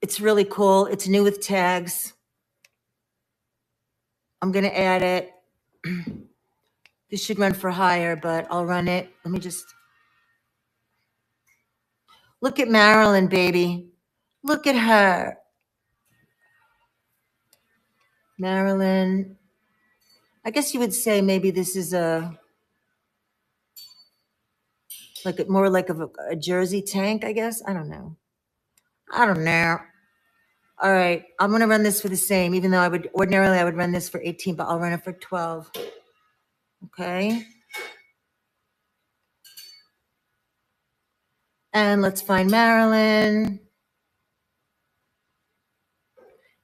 It's really cool. It's new with tags. I'm gonna add it. This should run for higher, but I'll run it. Let me just look at Marilyn, baby. Look at her. Marilyn. I guess you would say maybe this is more like a jersey tank, I guess. I don't know. All right, I'm gonna run this for the same, even though I would run this for 18, but I'll run it for 12. Okay. And let's find Marilyn.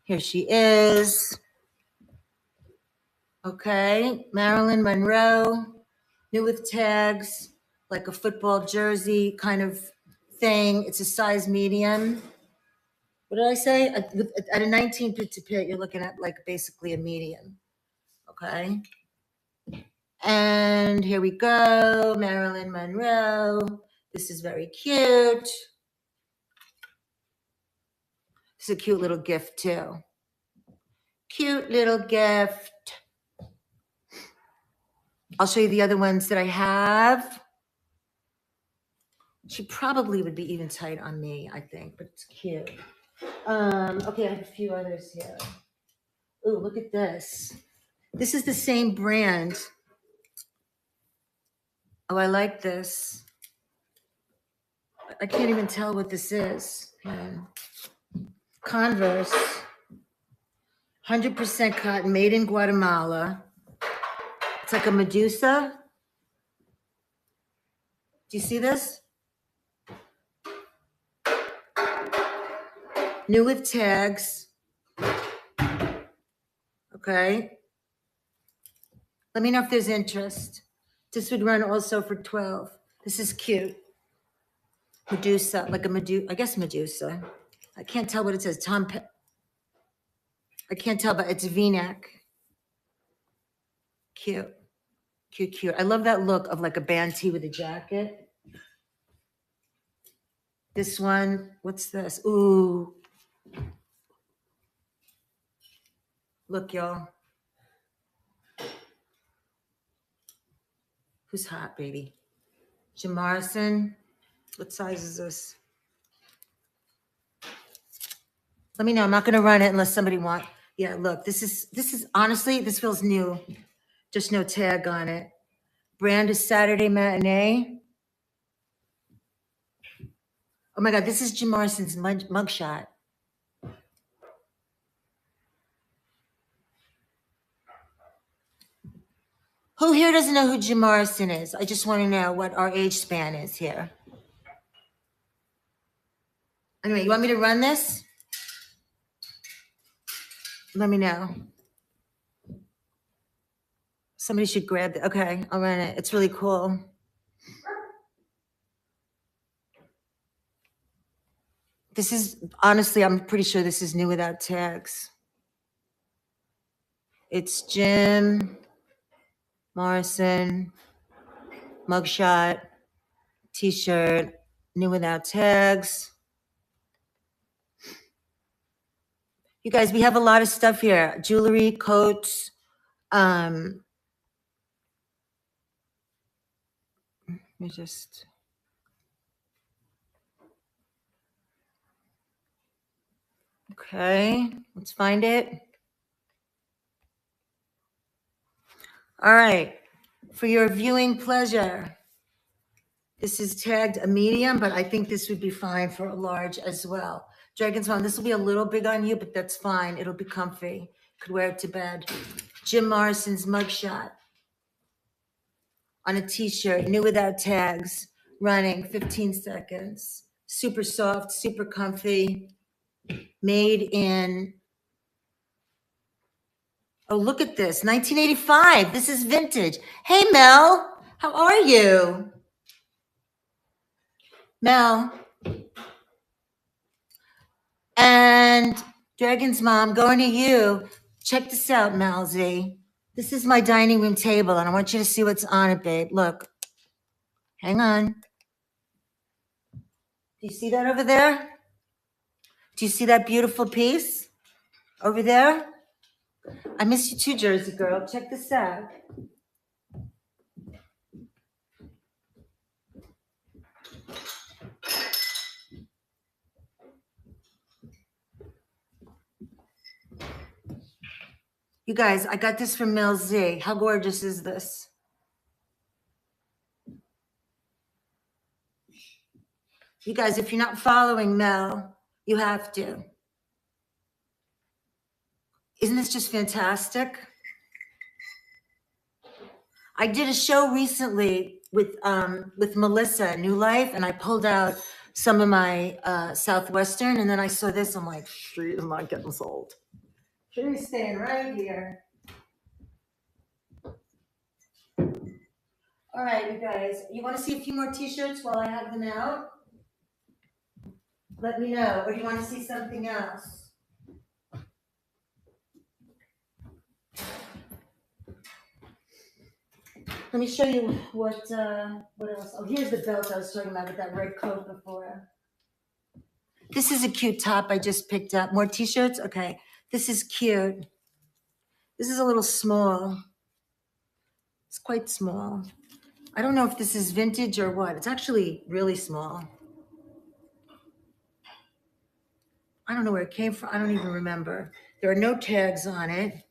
Here she is. Okay, Marilyn Monroe, new with tags. like a football jersey kind of thing. It's a size medium. What did I say? At a 19 pit to pit, you're looking at like basically a medium. Okay. And here we go, Marilyn Monroe. This is very cute. It's a cute little gift too. Cute little gift. I'll show you the other ones that I have. She probably would be even tight on me, I think, but it's cute. Okay, I have a few others here. Ooh, look at this. This is the same brand. Oh, I like this. I can't even tell what this is. Converse. 100% cotton, made in Guatemala. It's like a Medusa. Do you see this? New with tags. Okay. Let me know if there's interest. This would run also for 12. This is cute. Medusa, like a Medusa, I guess Medusa. I can't tell what it says. I can't tell, but it's V-neck. Cute. Cute, cute. I love that look of like a band tee with a jacket. This one, what's this? Ooh. Look, y'all. Who's hot, baby? Jim Morrison. What size is this? Let me know. I'm not going to run it unless somebody wants. Yeah, look, this is honestly, this feels new. Just no tag on it. Brand is Saturday Matinee. Oh my God, this is Jim Morrison's mugshot. Who here doesn't know who Jim Morrison is? I just want to know what our age span is here. Anyway, you want me to run this? Let me know. Somebody should grab it. Okay, I'll run it. It's really cool. This is, honestly, I'm pretty sure this is new without tags. It's Jim Morrison, mugshot, t-shirt, new without tags. You guys, we have a lot of stuff here. Jewelry, coats. Let me just... Okay, let's find it. All right, for your viewing pleasure, this is tagged a medium, but I think this would be fine for a large as well. Dragon's Mom, this will be a little big on you, but that's fine. It'll be comfy. Could wear it to bed. Jim Morrison's mugshot on a t-shirt, new without tags, running 15 seconds. Super soft, super comfy, made in... Oh, look at this, 1985. This is vintage. Hey, Mel, how are you? Mel. And Dragon's Mom, going to you. Check this out, Malzy. This is my dining room table, and I want you to see what's on it, babe. Look. Hang on. Do you see that over there? Do you see that beautiful piece over there? I miss you too, Jersey girl. Check this out. You guys, I got this from Mel Z. How gorgeous is this? You guys, if you're not following Mel, you have to. Isn't this just fantastic? I did a show recently with Melissa, New Life, and I pulled out some of my Southwestern, and then I saw this. I'm like, she is not getting sold. She's staying right here. All right, you guys, you want to see a few more t-shirts while I have them out? Let me know. Or do you want to see something else? Let me show you what else. Oh, here's the belt I was talking about with that red coat before. This is a cute top I just picked up. More t-shirts? Okay. This is cute. This is a little small. It's quite small. I don't know if this is vintage or what. It's actually really small. I don't know where it came from. I don't even remember. There are no tags on it.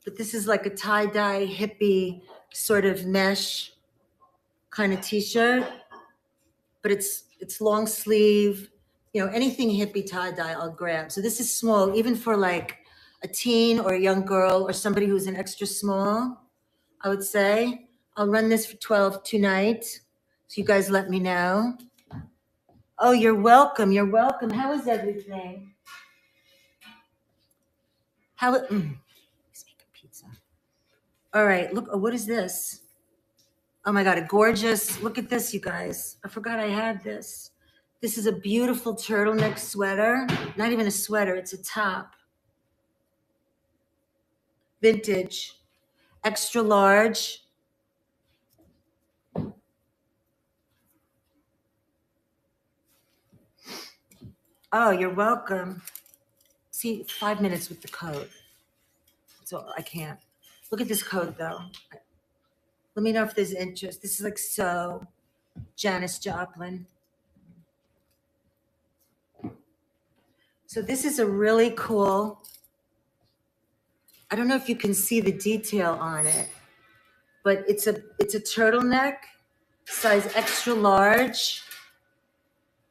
But this is like a tie-dye hippie sort of mesh kind of t-shirt. But it's long sleeve. You know, anything hippie tie-dye I'll grab. So this is small, even for like a teen or a young girl or somebody who's an extra small, I would say. I'll run this for 12 tonight. So you guys let me know. Oh, you're welcome. You're welcome. How is everything? He's making pizza. All right, look, oh, what is this? Oh my God, a gorgeous, look at this, you guys. I forgot I had this. This is a beautiful turtleneck sweater. Not even a sweater, it's a top. Vintage, extra large. Oh, you're welcome. See, 5 minutes with the coat. So I can't. Look at this coat though. Let me know if there's interest. This is like so Janis Joplin. So this is a really cool, I don't know if you can see the detail on it, but it's a turtleneck, size extra large.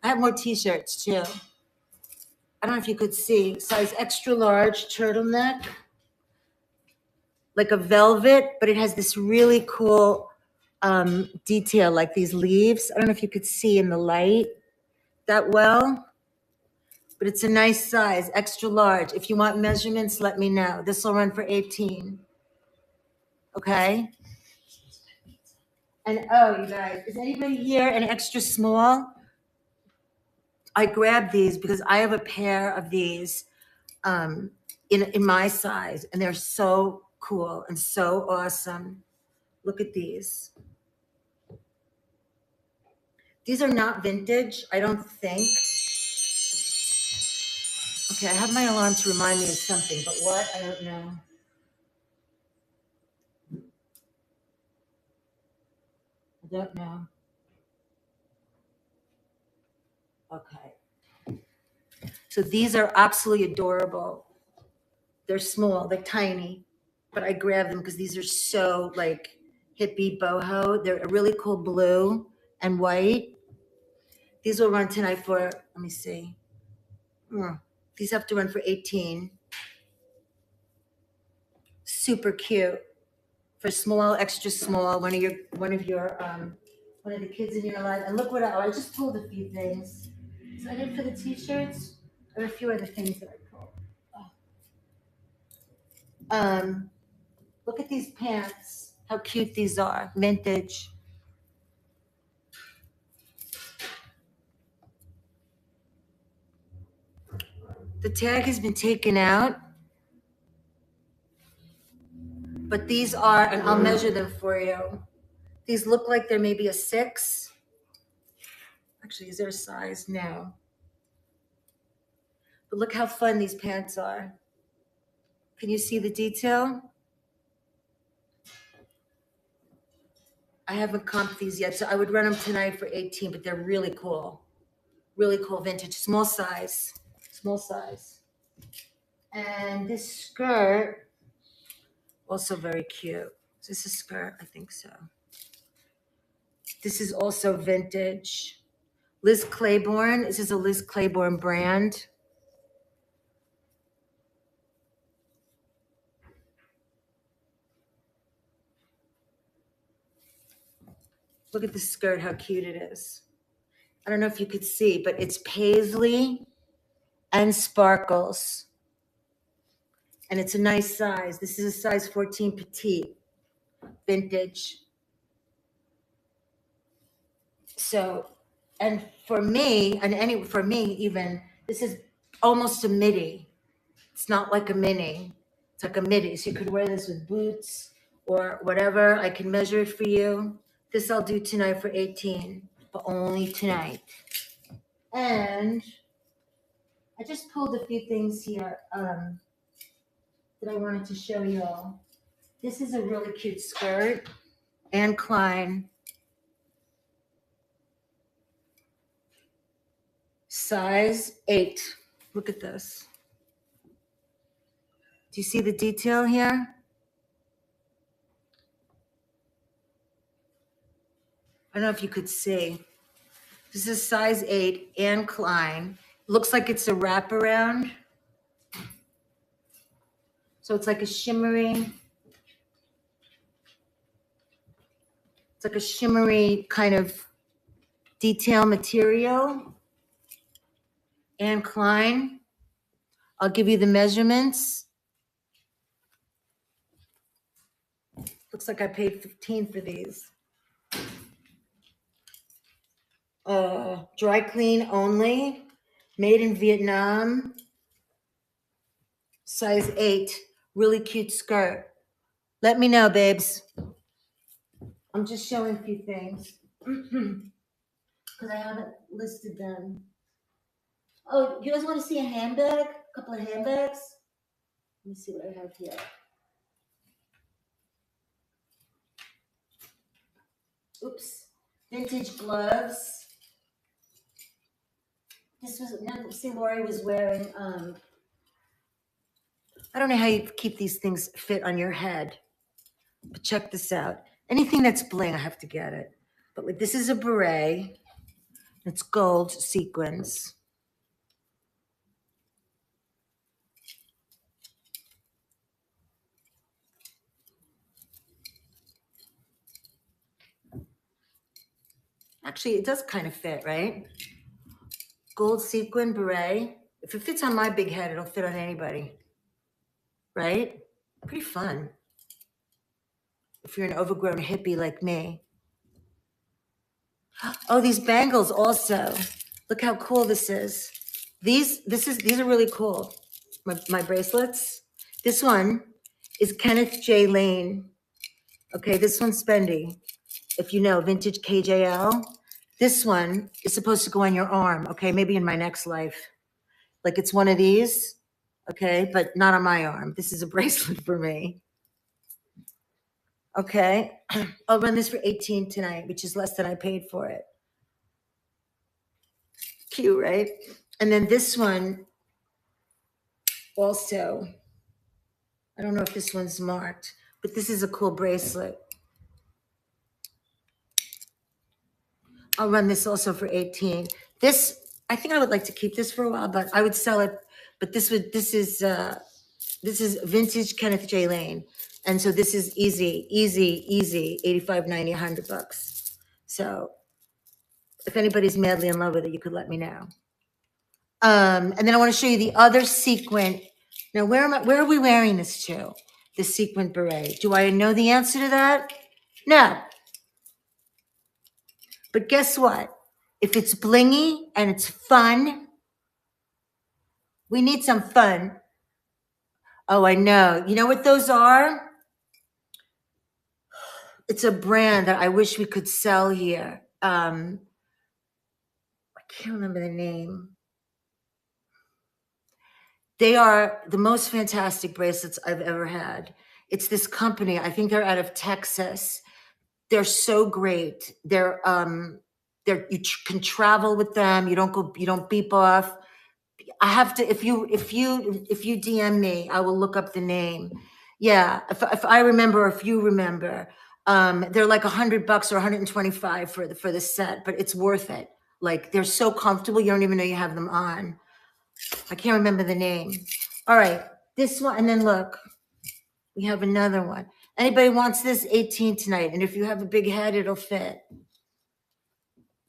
I have more t-shirts too. I don't know if you could see, size extra large turtleneck, like a velvet, but it has this really cool detail, like these leaves. I don't know if you could see in the light that well, but it's a nice size, extra large. If you want measurements, let me know. This will run for 18. Okay. And oh, you guys, is anybody here an extra small? I grabbed these because I have a pair of these in my size, and they're so cool and so awesome. Look at these. These are not vintage, I don't think. Okay, I have my alarm to remind me of something, but what? I don't know. I don't know. Okay. So these are absolutely adorable. They're small, they're tiny, but I grabbed them because these are so like hippie boho. They're a really cool blue and white. These will run tonight for, let me see. These have to run for 18. Super cute. For small, extra small, one of the kids in your life. And look what I just pulled a few things. Is that it for the t-shirts? I have a few other things that I pulled. Look at these pants. How cute these are. Vintage. The tag has been taken out, but these are, and I'll measure them for you. These look like they're maybe a 6. Actually, is there a size? No. But look how fun these pants are. Can you see the detail? I haven't comped these yet, so I would run them tonight for 18, but they're really cool. Really cool vintage, small size, small size. And this skirt, also very cute. Is this a skirt? I think so. This is also vintage. Liz Claiborne, this is a Liz Claiborne brand. Look at the skirt, how cute it is. I don't know if you could see, but it's paisley and sparkles. And it's a nice size. This is a size 14 petite, vintage. So, and for me, for me even, this is almost a midi. It's not like a mini. It's like a midi. So you could wear this with boots or whatever. I can measure it for you. This I'll do tonight for 18, but only tonight. And I just pulled a few things here that I wanted to show you all. This is a really cute skirt. Anne Klein. Size 8. Look at this. Do you see the detail here? I don't know if you could see. This is size 8, Anne Klein. Looks like it's a wraparound. So it's like a shimmery, kind of detail material. Anne Klein. I'll give you the measurements. Looks like I paid 15 for these. Dry clean only. Made in Vietnam. Size 8. Really cute skirt. Let me know, babes. I'm just showing a few things because I haven't listed them. Oh, you guys want to see a handbag? A couple of handbags? Let me see what I have here. Oops. Vintage gloves. This was, see, Laurie was wearing, I don't know how you keep these things fit on your head, but check this out. Anything that's bling, I have to get it. But like, this is a beret. It's gold sequins. Actually, it does kind of fit, right? Gold sequin beret. If it fits on my big head, it'll fit on anybody, right? Pretty fun. If you're an overgrown hippie like me. Oh, these bangles also. Look how cool this is. These are really cool. My bracelets. This one is Kenneth J. Lane. Okay, this one's spendy. If you know, vintage KJL. This one is supposed to go on your arm, okay? Maybe in my next life. Like it's one of these, okay? But not on my arm. This is a bracelet for me. Okay, I'll run this for 18 tonight, which is less than I paid for it. Cute, right? And then this one also, I don't know if this one's marked, but this is a cool bracelet. I'll run this also for 18. This, I think I would like to keep this for a while, but I would sell it. But this is vintage Kenneth J. Lane. And so this is easy, 85, 90, 100 bucks. So if anybody's madly in love with it, you could let me know. And then I want to show you the other sequin. Now, where are we wearing this to? The sequin beret. Do I know the answer to that? No. But guess what? If it's blingy and it's fun, we need some fun. Oh, I know. You know what those are? It's a brand that I wish we could sell here. I can't remember the name. They are the most fantastic bracelets I've ever had. It's this company. I think they're out of Texas. They're so great. You can travel with them. You don't beep off. I have to, if you DM me, I will look up the name. Yeah. If I remember, if you remember, they're like $100 or 125 for the set, but it's worth it. Like they're so comfortable. You don't even know you have them on. I can't remember the name. All right. This one. And then look, we have another one. Anybody wants this? 18 tonight. And if you have a big head, it'll fit.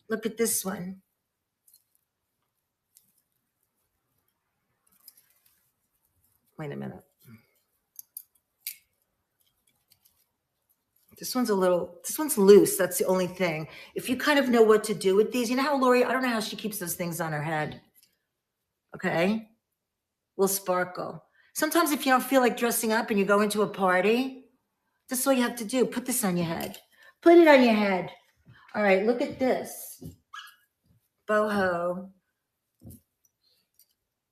Look at this one. Wait a minute. This one's loose. That's the only thing. If you kind of know what to do with these, you know how Laurie, I don't know how she keeps those things on her head. Okay. Will sparkle. Sometimes if you don't feel like dressing up and you go into a party, that's all you have to do. Put this on your head. Put it on your head. All right, look at this. Boho.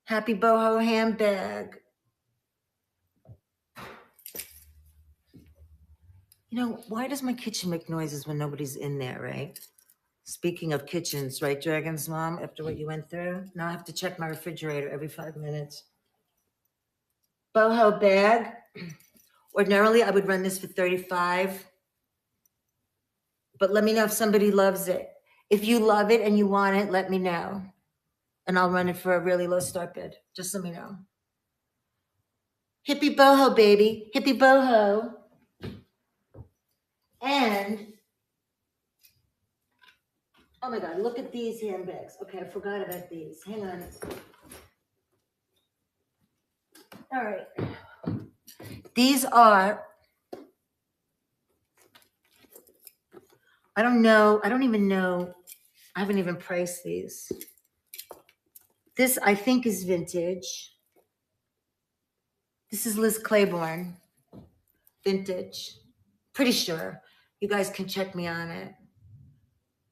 Happy boho handbag. You know, why does my kitchen make noises when nobody's in there, right? Speaking of kitchens, right, Dragon's mom, after what you went through? Now I have to check my refrigerator every 5 minutes. Boho bag. Ordinarily, I would run this for $35. But let me know if somebody loves it. If you love it and you want it, let me know. And I'll run it for a really low start bid. Just let me know. Hippie boho, baby. Hippie boho. And, oh my God, look at these handbags. Okay, I forgot about these. Hang on. All right. These are, I don't know. I don't even know. I haven't even priced these. This, I think, is vintage. This is Liz Claiborne. Vintage. Pretty sure. You guys can check me on it.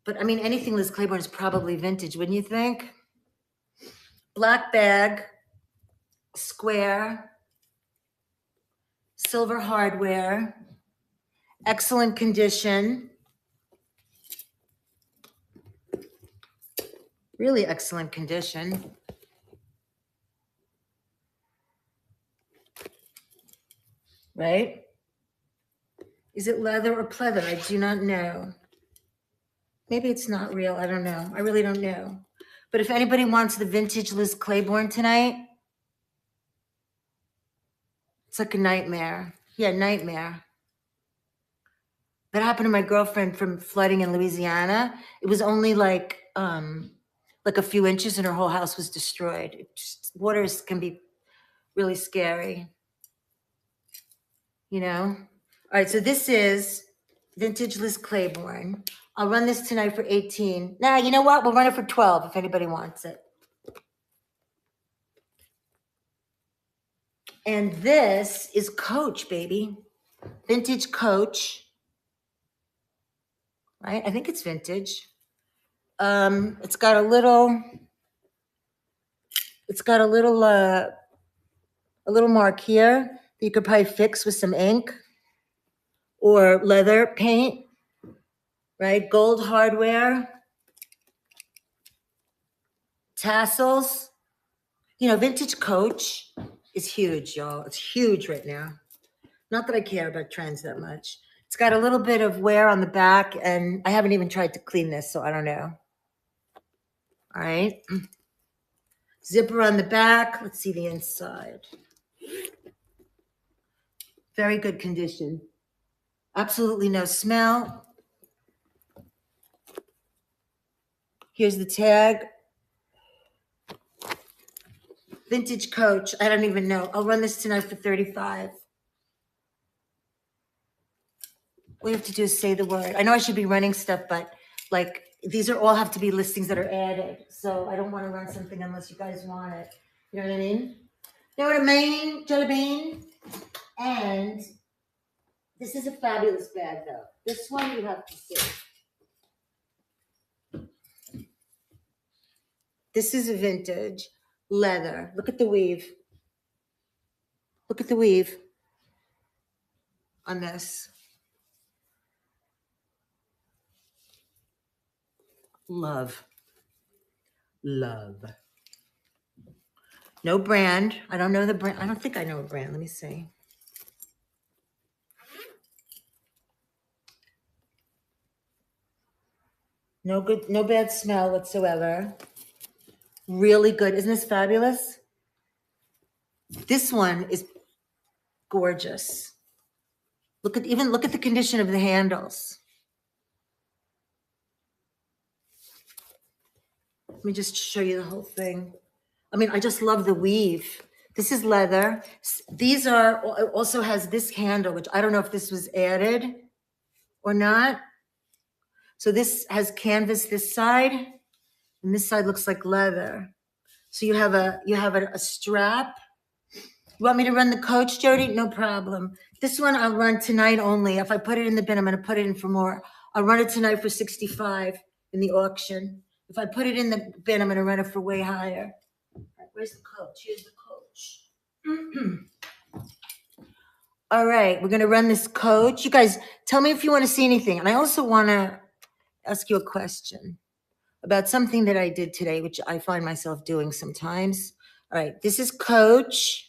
But I mean, anything Liz Claiborne is probably vintage, wouldn't you think? Black bag, square, silver hardware, excellent condition. Really excellent condition. Right? Is it leather or pleather? I do not know. Maybe it's not real. I don't know. I really don't know. But if anybody wants the vintage Liz Claiborne tonight, it's like a nightmare. Yeah, nightmare. That happened to my girlfriend from flooding in Louisiana. It was only like a few inches and her whole house was destroyed. Waters can be really scary. You know? All right, so this is vintage Liz Claiborne. I'll run this tonight for 18. Now, you know what? We'll run it for 12 if anybody wants it. And this is Coach, baby. Vintage Coach. Right? I think it's vintage. It's got a little mark here that you could probably fix with some ink or leather paint, right? Gold hardware, tassels. You know, vintage Coach is huge, y'all. It's huge right now. Not that I care about trends that much. It's got a little bit of wear on the back, and I haven't even tried to clean this, so I don't know. All right. Zipper on the back. Let's see the inside. Very good condition. Absolutely no smell. Here's the tag. Vintage Coach. I don't even know. I'll run this tonight for $35. All we have to do is say the word. I know I should be running stuff, but like these are all have to be listings that are added. So I don't want to run something unless you guys want it. You know what I mean? You know what I mean, Jelly Bean? And this is a fabulous bag, though. This one you have to see. This is a vintage leather. Look at the weave. Look at the weave on this. Love. Love. No brand. I don't know the brand. I don't think I know a brand. Let me see. No good, no bad smell whatsoever. Really good. Isn't this fabulous? This one is gorgeous. Look at the condition of the handles. Let me just show you the whole thing. I mean, I just love the weave. This is leather. These are, also has this handle, which I don't know if this was added. or not. So this has canvas this side, and this side looks like leather. So you have a strap. You want me to run the coach, Jody? No problem. This one I'll run tonight only. If I put it in the bin, I'm going to put it in for more. I'll run it tonight for 65 in the auction. If I put it in the bin, I'm going to run it for way higher. Where's the coach? Here's the coach. All right, we're going to run this coach. You guys, tell me if you want to see anything. And I also want to ask you a question about something that I did today, which I find myself doing sometimes. All right, this is coach.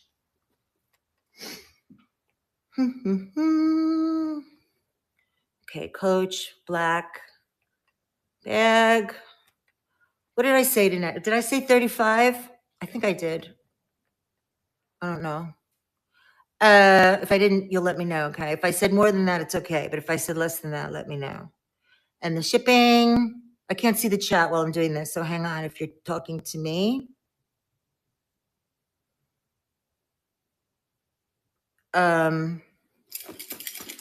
Okay, coach, black bag. What did I say tonight? Did I say 35? I think I did. I don't know. If I didn't, you'll let me know, okay? If I said more than that, it's okay. But if I said less than that, let me know. And the shipping, I can't see the chat while I'm doing this, so hang on if you're talking to me. I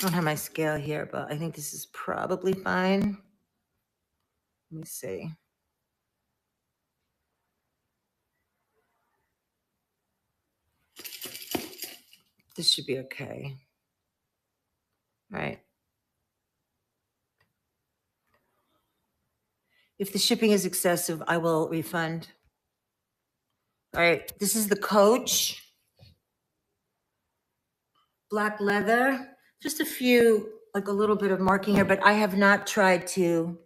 don't have my scale here, but I think this is probably fine. Let me see. This should be okay. All right. If the shipping is excessive, I will refund. All right, this is the coach. Black leather. Just a few, like a little bit of marking here, but I have not tried to,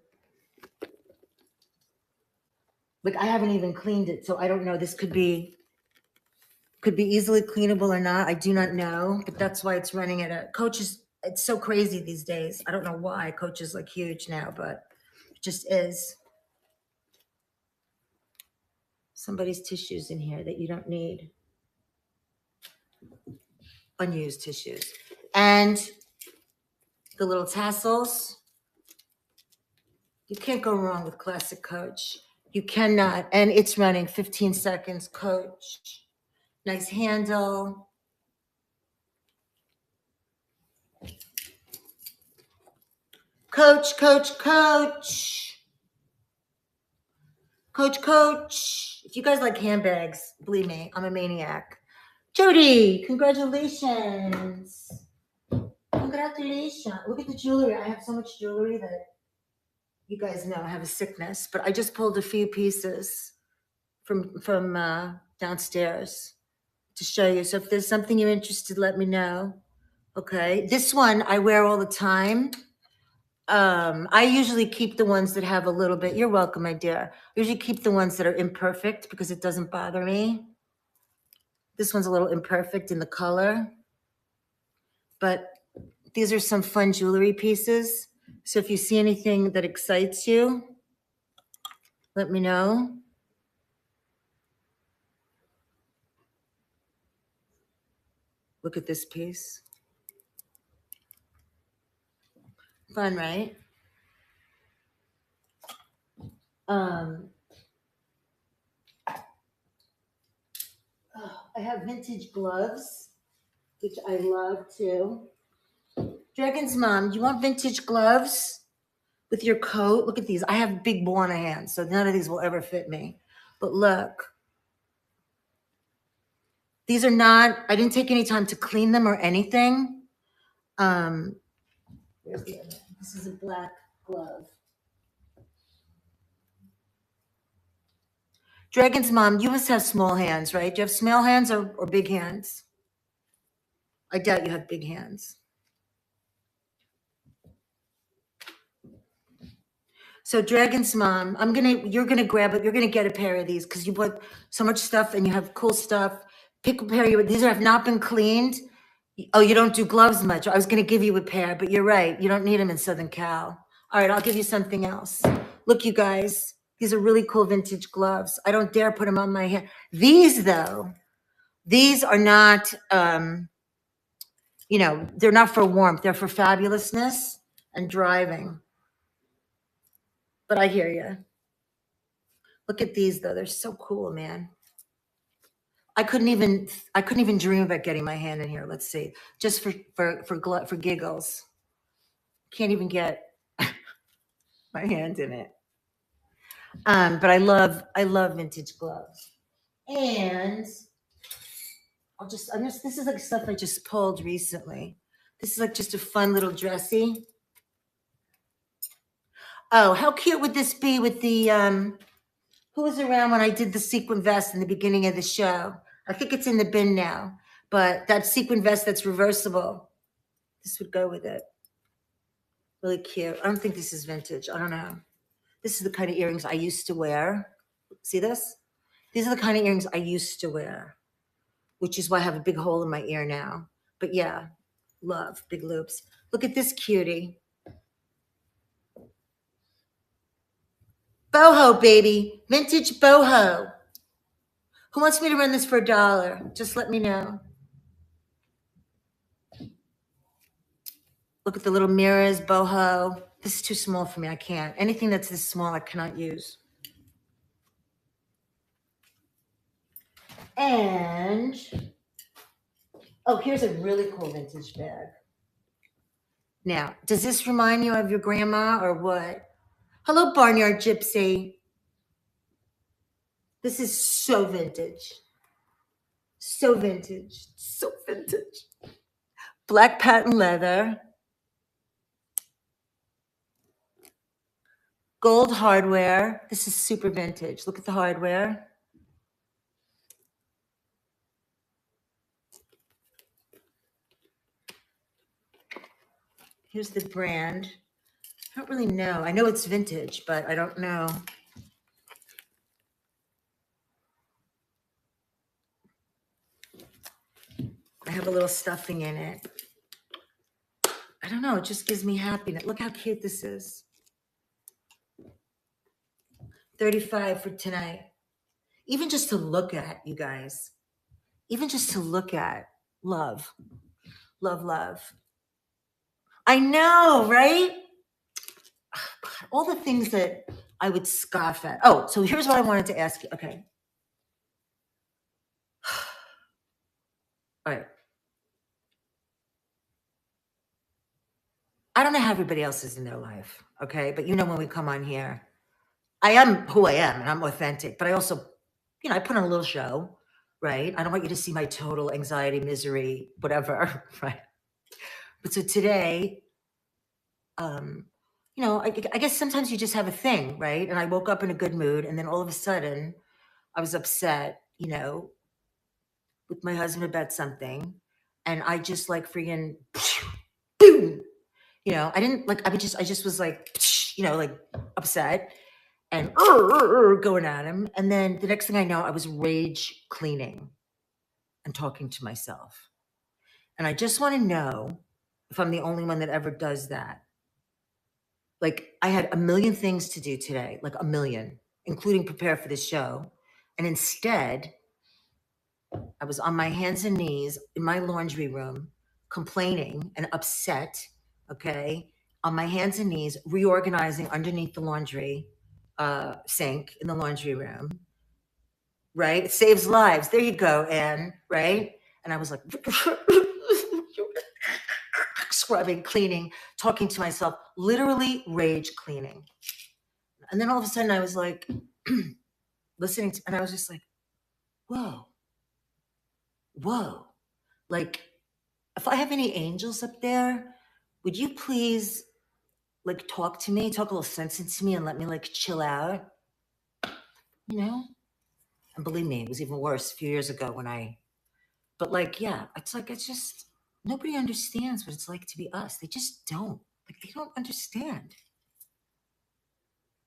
like I haven't even cleaned it, so I don't know. This could be easily cleanable or not. I do not know, but that's why it's running at a Coach is, it's so crazy these days. I don't know why Coach is like huge now, but it just is. Somebody's tissues in here that you don't need. Unused tissues. And the little tassels. You can't go wrong with classic Coach. You cannot. And it's running 15 seconds, Coach. Nice handle. Coach, coach, coach. Coach, coach. If you guys like handbags, believe me, I'm a maniac. Jody, congratulations. Congratulations. Look at the jewelry. I have so much jewelry that you guys know I have a sickness, but I just pulled a few pieces from downstairs to show you. So if there's something you're interested, let me know. Okay. This one I wear all the time. I usually keep the ones that have a little bit. You're welcome, my dear. I usually keep the ones that are imperfect because it doesn't bother me. This one's a little imperfect in the color, but these are some fun jewelry pieces. So if you see anything that excites you, let me know. Look at this piece. Fun, right? I have vintage gloves, which I love too. Dragon's mom, you want vintage gloves with your coat? Look at these. I have big Buona hands, so none of these will ever fit me. But look. These are not, I didn't take any time to clean them or anything. Where's the other? This is a black glove. Dragon's mom, you must have small hands, right? Do you have small hands or big hands? I doubt you have big hands. So Dragon's mom, you're gonna grab it. You're gonna get a pair of these because you bought so much stuff and you have cool stuff. Pick a pair. These have not been cleaned. Oh, you don't do gloves much. I was gonna give you a pair, but you're right. You don't need them in Southern Cal. All right, I'll give you something else. Look, you guys, these are really cool vintage gloves. I don't dare put them on my hand. These though, these are not, they're not for warmth. They're for fabulousness and driving. But I hear you. Look at these though. They're so cool, man. I couldn't even dream about getting my hand in here. Let's see. Just for giggles. Can't even get my hand in it. But I love vintage gloves. And this is like stuff I just pulled recently. This is like just a fun little dressy. Oh, how cute would this be with the, who was around when I did the sequin vest in the beginning of the show? I think it's in the bin now, but that sequin vest that's reversible, this would go with it. Really cute. I don't think this is vintage. I don't know. This is the kind of earrings I used to wear. See this? These are the kind of earrings I used to wear, which is why I have a big hole in my ear now. But yeah, love big loops. Look at this cutie. Boho, baby. Vintage boho. Who wants me to run this for $1? Just let me know. Look at the little mirrors, boho. This is too small for me. I can't. Anything that's this small, I cannot use. And, oh, here's a really cool vintage bag. Now, does this remind you of your grandma or what? Hello, Barnyard Gypsy. This is so vintage. So vintage. So vintage. Black patent leather. Gold hardware. This is super vintage. Look at the hardware. Here's the brand. I don't really know. I know it's vintage, but I don't know. I have a little stuffing in it. I don't know. It just gives me happiness. Look how cute this is. $35 for tonight. Even just to look at, you guys. Even just to look at. Love. Love, love. I know, right? All the things that I would scoff at. Oh, so here's what I wanted to ask you. Okay. All right. I don't know how everybody else is in their life, okay? But you know when we come on here, I am who I am and I'm authentic, but I also, I put on a little show, right? I don't want you to see my total anxiety, misery, whatever, right? But so today, I guess sometimes you just have a thing, right? And I woke up in a good mood and then all of a sudden I was upset, with my husband about something. And I just like freaking, boom, I didn't like, I just was like, like upset and going at him. And then the next thing I know, I was rage cleaning and talking to myself. And I just want to know if I'm the only one that ever does that. Like I had a million things to do today, like a million, including prepare for this show. And instead, I was on my hands and knees in my laundry room, complaining and upset, okay, on my hands and knees, reorganizing underneath the laundry sink in the laundry room, right? It saves lives. There you go, Anne, right? And I was like, scrubbing, cleaning, talking to myself, literally rage cleaning. And then all of a sudden I was like, listening to, and I was just like, whoa. Like, if I have any angels up there, would you please like talk to me, talk a little sense into me and let me like chill out, And believe me, it was even worse a few years ago but like, yeah, it's just, nobody understands what it's like to be us. They just don't. Like, they don't understand.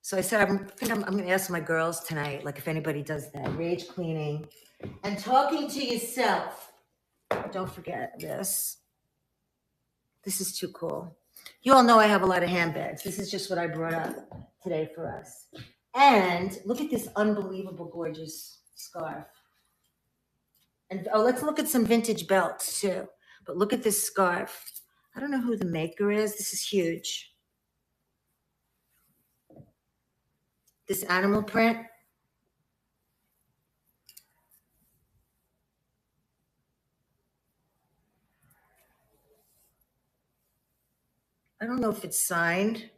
So I said, I'm going to ask my girls tonight, like if anybody does that, rage cleaning and talking to yourself. Don't forget this. This is too cool. You all know I have a lot of handbags. This is just what I brought up today for us. And look at this unbelievable, gorgeous scarf. And let's look at some vintage belts too. But look at this scarf. I don't know who the maker is. This is huge. This animal print. I don't know if it's signed.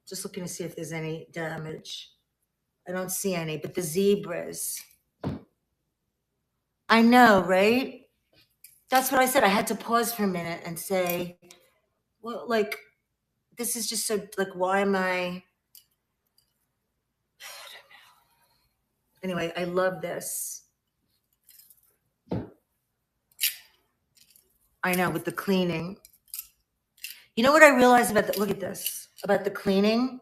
Just looking to see if there's any damage. I don't see any, but the zebras. I know, right? That's what I said. I had to pause for a minute and say, well, like, this is just so, like, why am I? Anyway, I love this. I know, with the cleaning. You know what I realized about the, look at this, about the cleaning?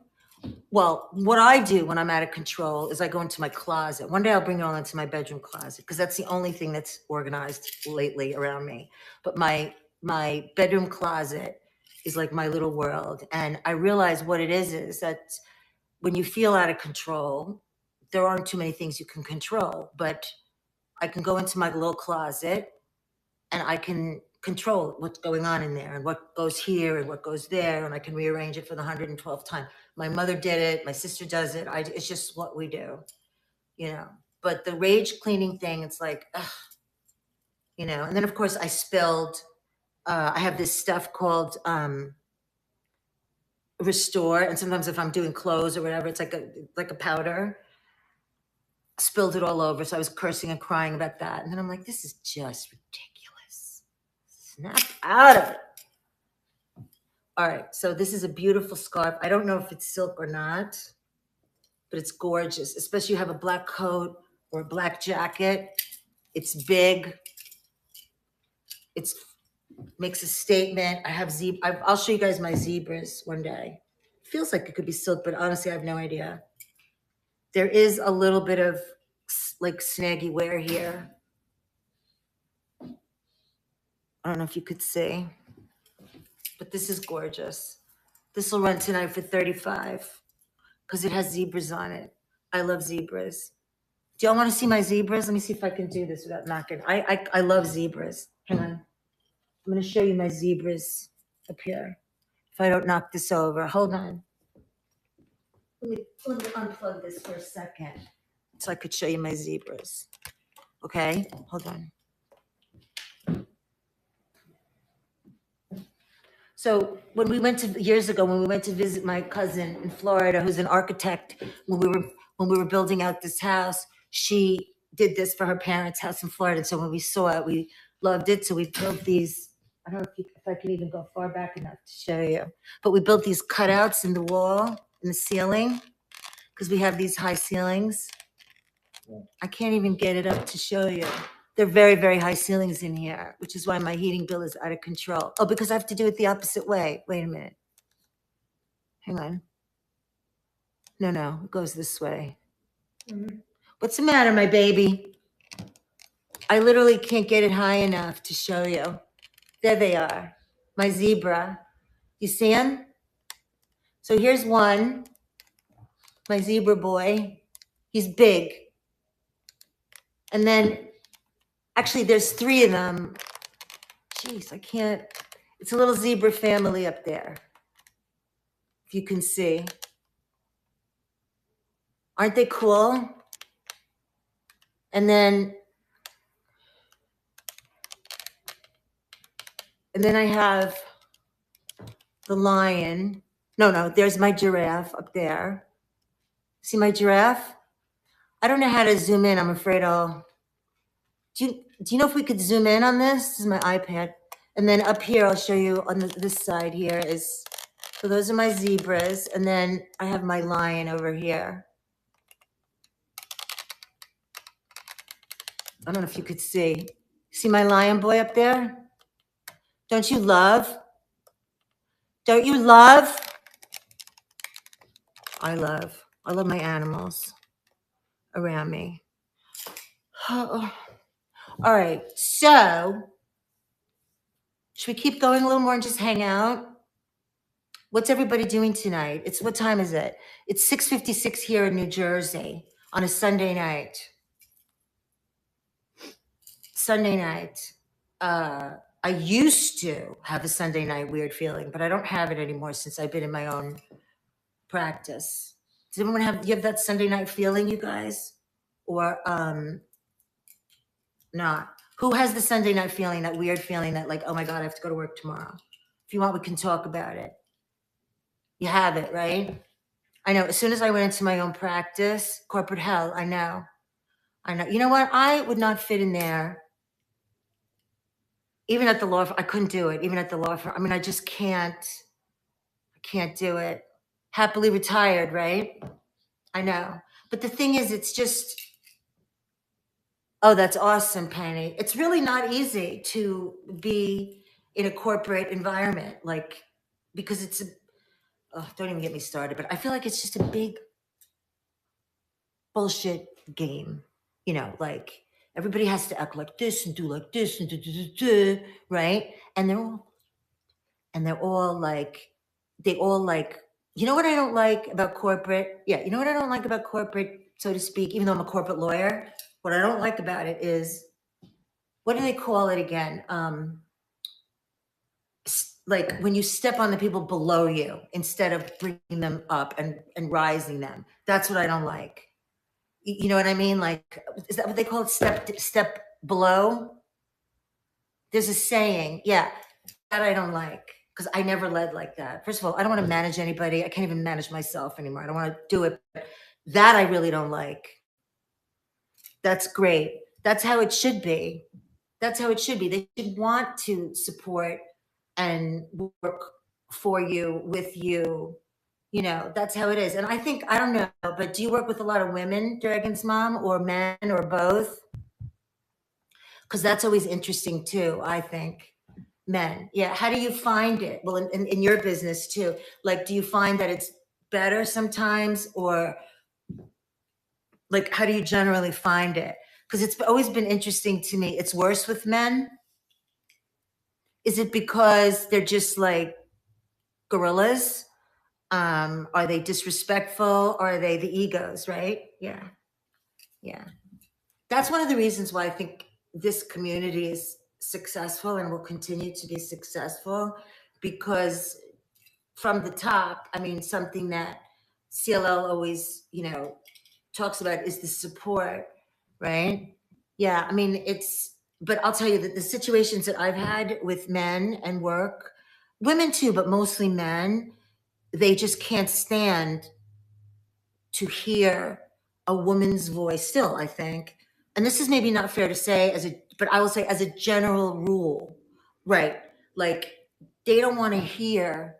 Well, what I do when I'm out of control is I go into my closet. One day I'll bring it all into my bedroom closet because that's the only thing that's organized lately around me. But my bedroom closet is like my little world. And I realize what it is that when you feel out of control, there aren't too many things you can control. But I can go into my little closet and I can control what's going on in there and what goes here and what goes there, and I can rearrange it for the 112th time. My mother did it, my sister does it. It's just what we do, you know. But the rage cleaning thing, it's like, ugh, you know. And then of course I spilled. I have this stuff called Restore, and sometimes if I'm doing clothes or whatever, it's like a powder. Spilled it all over, so I was cursing and crying about that. And then I'm like, this is just ridiculous. Snap out of it. All right, so this is a beautiful scarf. I don't know if it's silk or not, but it's gorgeous, especially you have a black coat or a black jacket. It's big. It's makes a statement. I have I'll show you guys my zebras one day. Feels like it could be silk, but honestly, I have no idea. There is a little bit of like snaggy wear here. I don't know if you could see, but this is gorgeous. This will run tonight for $35 because it has zebras on it. I love zebras. Do y'all want to see my zebras? Let me see if I can do this without knocking. I love zebras. Hang on. I'm going to show you my zebras up here. If I don't knock this over. Hold on. Let me unplug this for a second so I could show you my zebras. Okay? Hold on. So when we went to years ago, when we went to visit my cousin in Florida, who's an architect, when we were building out this house, she did this for her parents' house in Florida. And so when we saw it, we loved it. So we built these. I don't know if I can even go far back enough to show you, but we built these cutouts in the wall, in the ceiling, because we have these high ceilings. I can't even get it up to show you. They're very, very high ceilings in here, which is why my heating bill is out of control. Oh, because I have to do it the opposite way. Wait a minute. Hang on. No, it goes this way. What's the matter, my baby? I literally can't get it high enough to show you. There they are, my zebra. You see him? So here's one, my zebra boy. He's big. And then, actually, there's three of them. Jeez, I can't. It's a little zebra family up there, if you can see. Aren't they cool? And then I have the lion. No, there's my giraffe up there. See my giraffe? I don't know how to zoom in. I'm afraid I'll. Do you know if we could zoom in on this? This is my iPad. And then up here, I'll show you on this side here is, so those are my zebras. And then I have my lion over here. I don't know if you could see. See my lion boy up there? Don't you love? Don't you love? I love my animals around me. Oh. All right, so should we keep going a little more and just hang out? What's everybody doing tonight? What time is it? It's 6:56 here in New Jersey on a Sunday night. Sunday night. I used to have a Sunday night weird feeling, but I don't have it anymore since I've been in my own practice. Does everyone do you have that Sunday night feeling, you guys? Or not? Who has the Sunday night feeling, that weird feeling that like, oh my God, I have to go to work tomorrow? If you want, we can talk about it. You have it, right? I know. As soon as I went into my own practice, corporate hell, I know. You know what? I would not fit in there. Even at the law firm, I couldn't do it. Even at the law firm. I mean, I just can't. I can't do it. Happily retired, right? I know. But the thing is, it's just, oh, that's awesome, Penny. It's really not easy to be in a corporate environment, like, because it's don't even get me started, but I feel like it's just a big bullshit game. You know, like everybody has to act like this and do like this and do, right? And they're all like, they all like, you know what I don't like about corporate? Yeah, you know what I don't like about corporate, so to speak, even though I'm a corporate lawyer? What I don't like about it is, what do they call it again? Like when you step on the people below you instead of bringing them up and rising them. That's what I don't like. You know what I mean? Like, is that what they call it? Step below? There's a saying. Yeah, that I don't like, because I never led like that. First of all, I don't want to manage anybody. I can't even manage myself anymore. I don't want to do it. That I really don't like. That's great. That's how it should be. That's how it should be. They should want to support and work for you, with you. You know, that's how it is. And I think, I don't know, but do you work with a lot of women, Dragon's Mom, or men, or both? Because that's always interesting too, I think. Men. Yeah. How do you find it? Well, in your business too. Like, do you find that it's better sometimes, or like, how do you generally find it? Because it's always been interesting to me. It's worse with men. Is it because they're just like gorillas? Are they disrespectful? Or are they the egos, right? Yeah. Yeah. That's one of the reasons why I think this community is successful and will continue to be successful, because from the top, I mean, something that CLL always, you know, talks about is the support, right? Yeah, I mean, but I'll tell you that the situations that I've had with men and work, women too, but mostly men, they just can't stand to hear a woman's voice still, I think. And this is maybe not fair to say but I will say as a general rule, right? Like, they don't want to hear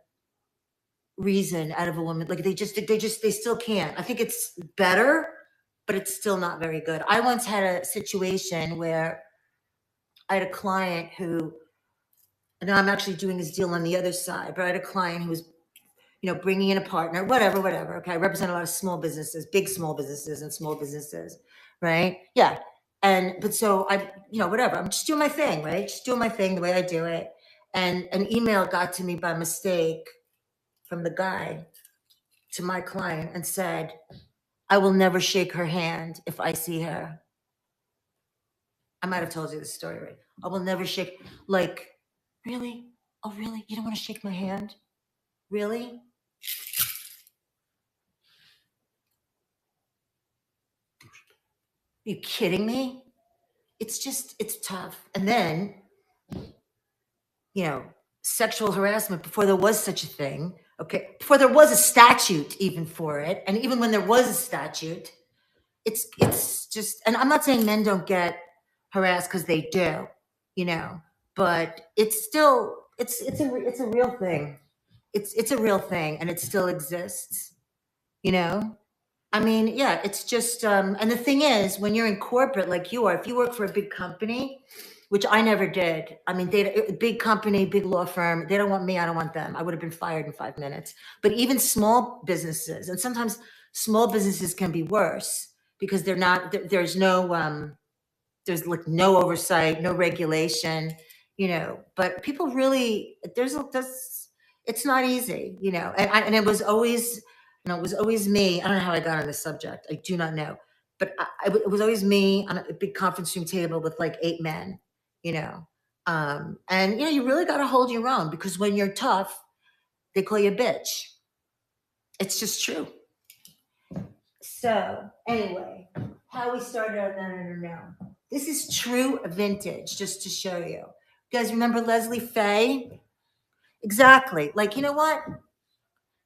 reason out of a woman. Like, they still can't. I think it's better, but it's still not very good. I once had a situation where I had a client who, and now I'm actually doing this deal on the other side, but I had a client who was, you know, bringing in a partner, whatever. Okay. I represent a lot of small businesses, big small businesses and small businesses. Right. Yeah. But so I, you know, whatever, I'm just doing my thing, right? Just doing my thing the way I do it. And an email got to me by mistake from the guy to my client and said, I will never shake her hand if I see her. I might have told you this story, right? I will never shake, like, really? Oh, really? You don't want to shake my hand? Really? Are you kidding me? It's tough. And then, you know, sexual harassment, before there was such a thing, okay, before there was a statute even for it, and even when there was a statute, it's just, and I'm not saying men don't get harassed, because they do, you know, but it's still, it's a real thing. It's a real thing, and it still exists, you know? I mean, yeah, it's just, and the thing is, when you're in corporate like you are, if you work for a big company, which I never did. I mean, big company, big law firm, they don't want me, I don't want them. I would have been fired in 5 minutes. But even small businesses, and sometimes small businesses can be worse, because there's there's like no oversight, no regulation, you know, but people really, it's not easy, you know, and it was always, you know, it was always me. I don't know how I got on this subject. I do not know, but it was always me on a big conference room table with like 8 men, you know, and you know, you really got to hold your own, because when you're tough, they call you a bitch. It's just true. So anyway, how we started on that, I don't know. This is true vintage, just to show you. You guys remember Leslie Faye? Exactly. Like, you know what?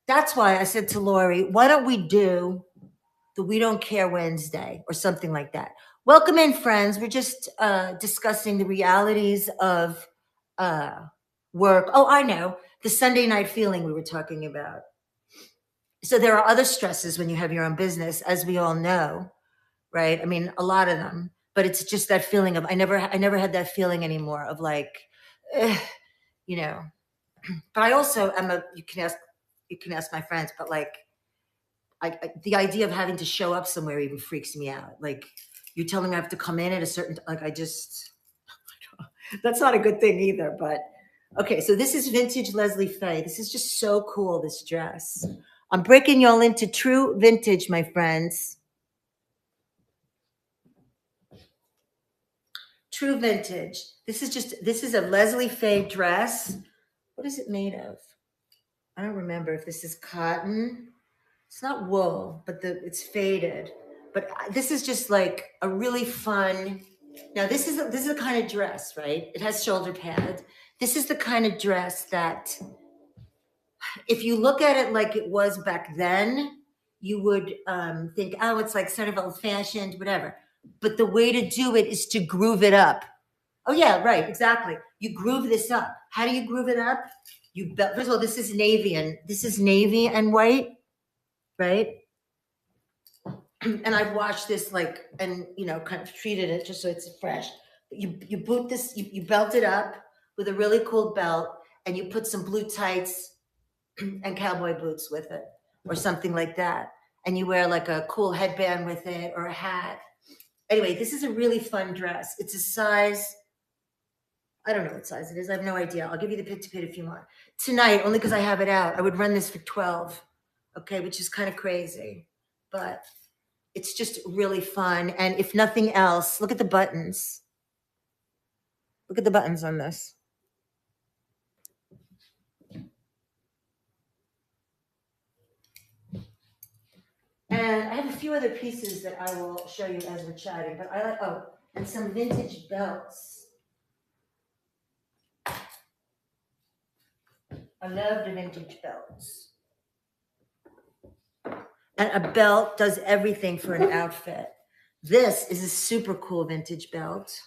That's why I said to Laurie, why don't we do the We Don't Care Wednesday or something like that? Welcome in, friends. We're just discussing the realities of work. Oh, I know. The Sunday night feeling we were talking about. So there are other stresses when you have your own business, as we all know, right? I mean, a lot of them, but it's just that feeling of I never had that feeling anymore of like, ugh, you know. But I also am you can ask my friends, but like the idea of having to show up somewhere even freaks me out. Like you're telling me I have to come in at a certain like I just that's not a good thing either. But okay, so this is vintage Leslie Faye. This is just so cool. This dress. I'm breaking y'all into true vintage, my friends. True vintage. This is a Leslie Faye dress. What is it made of? I don't remember if this is cotton. It's not wool, but it's faded. But this is just like a really fun. Now this is the kind of dress, right? It has shoulder pads. This is the kind of dress that, if you look at it like it was back then, you would think, oh, it's like sort of old fashioned, whatever. But the way to do it is to groove it up. Oh yeah, right, exactly. You groove this up. How do you groove it up? First of all, this is navy and white, right? And I've washed this like, and kind of treated it just so it's fresh. You boot this, you belt it up with a really cool belt, and you put some blue tights and cowboy boots with it, or something like that. And you wear like a cool headband with it or a hat. Anyway, this is a really fun dress. It's a size, I don't know what size it is. I have no idea. I'll give you the pick to pit if you want. Tonight, only because I have it out, I would run this for 12, okay, which is kind of crazy. But it's just really fun. And if nothing else, look at the buttons. Look at the buttons on this. And I have a few other pieces that I will show you as we're chatting. But I like, and some vintage belts. I love the vintage belts. And a belt does everything for an outfit. This is a super cool vintage belt.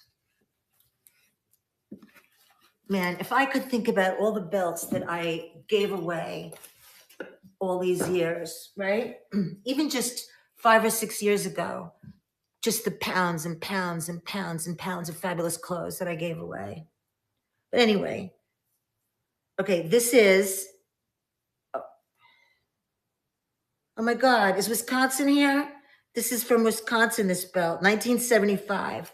Man, if I could think about all the belts that I gave away all these years, right? Even just 5 or 6 years ago, just the pounds and pounds and pounds and pounds of fabulous clothes that I gave away. But anyway, okay, this is, oh my God, is Wisconsin here? This is from Wisconsin, this belt, 1975.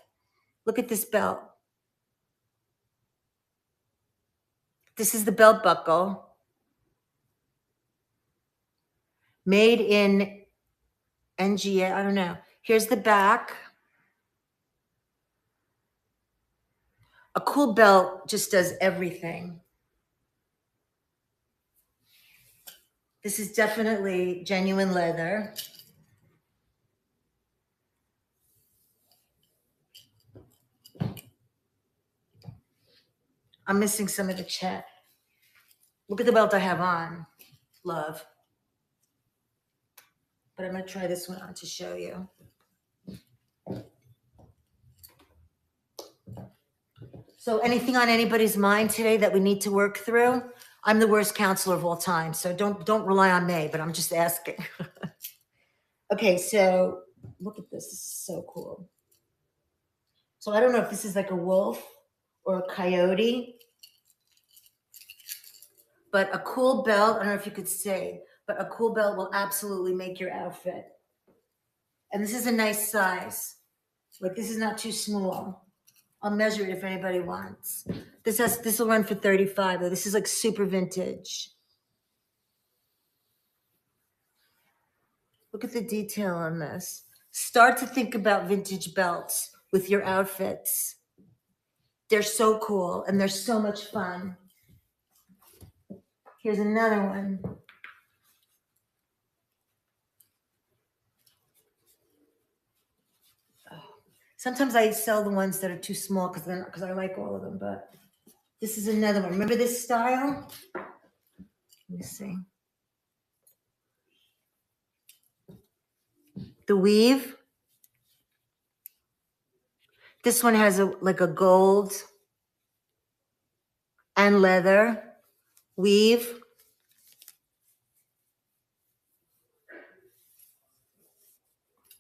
Look at this belt. This is the belt buckle. Made in NGA, I don't know. Here's the back. A cool belt just does everything. This is definitely genuine leather. I'm missing some of the chat. Look at the belt I have on, love. But I'm going to try this one on to show you. So anything on anybody's mind today that we need to work through? I'm the worst counselor of all time, so don't rely on me, but I'm just asking. Okay, so look at this. This is so cool. So I don't know if this is like a wolf or a coyote, but a cool belt, I don't know if you could see, but a cool belt will absolutely make your outfit. And this is a nice size. Like this is not too small. I'll measure it if anybody wants. This will run for 35. Though. This is like super vintage. Look at the detail on this. Start to think about vintage belts with your outfits. They're so cool and they're so much fun. Here's another one. Sometimes I sell the ones that are too small because I like all of them, but This is another one. Remember this style? Let me see. The weave. This one has like a gold and leather weave.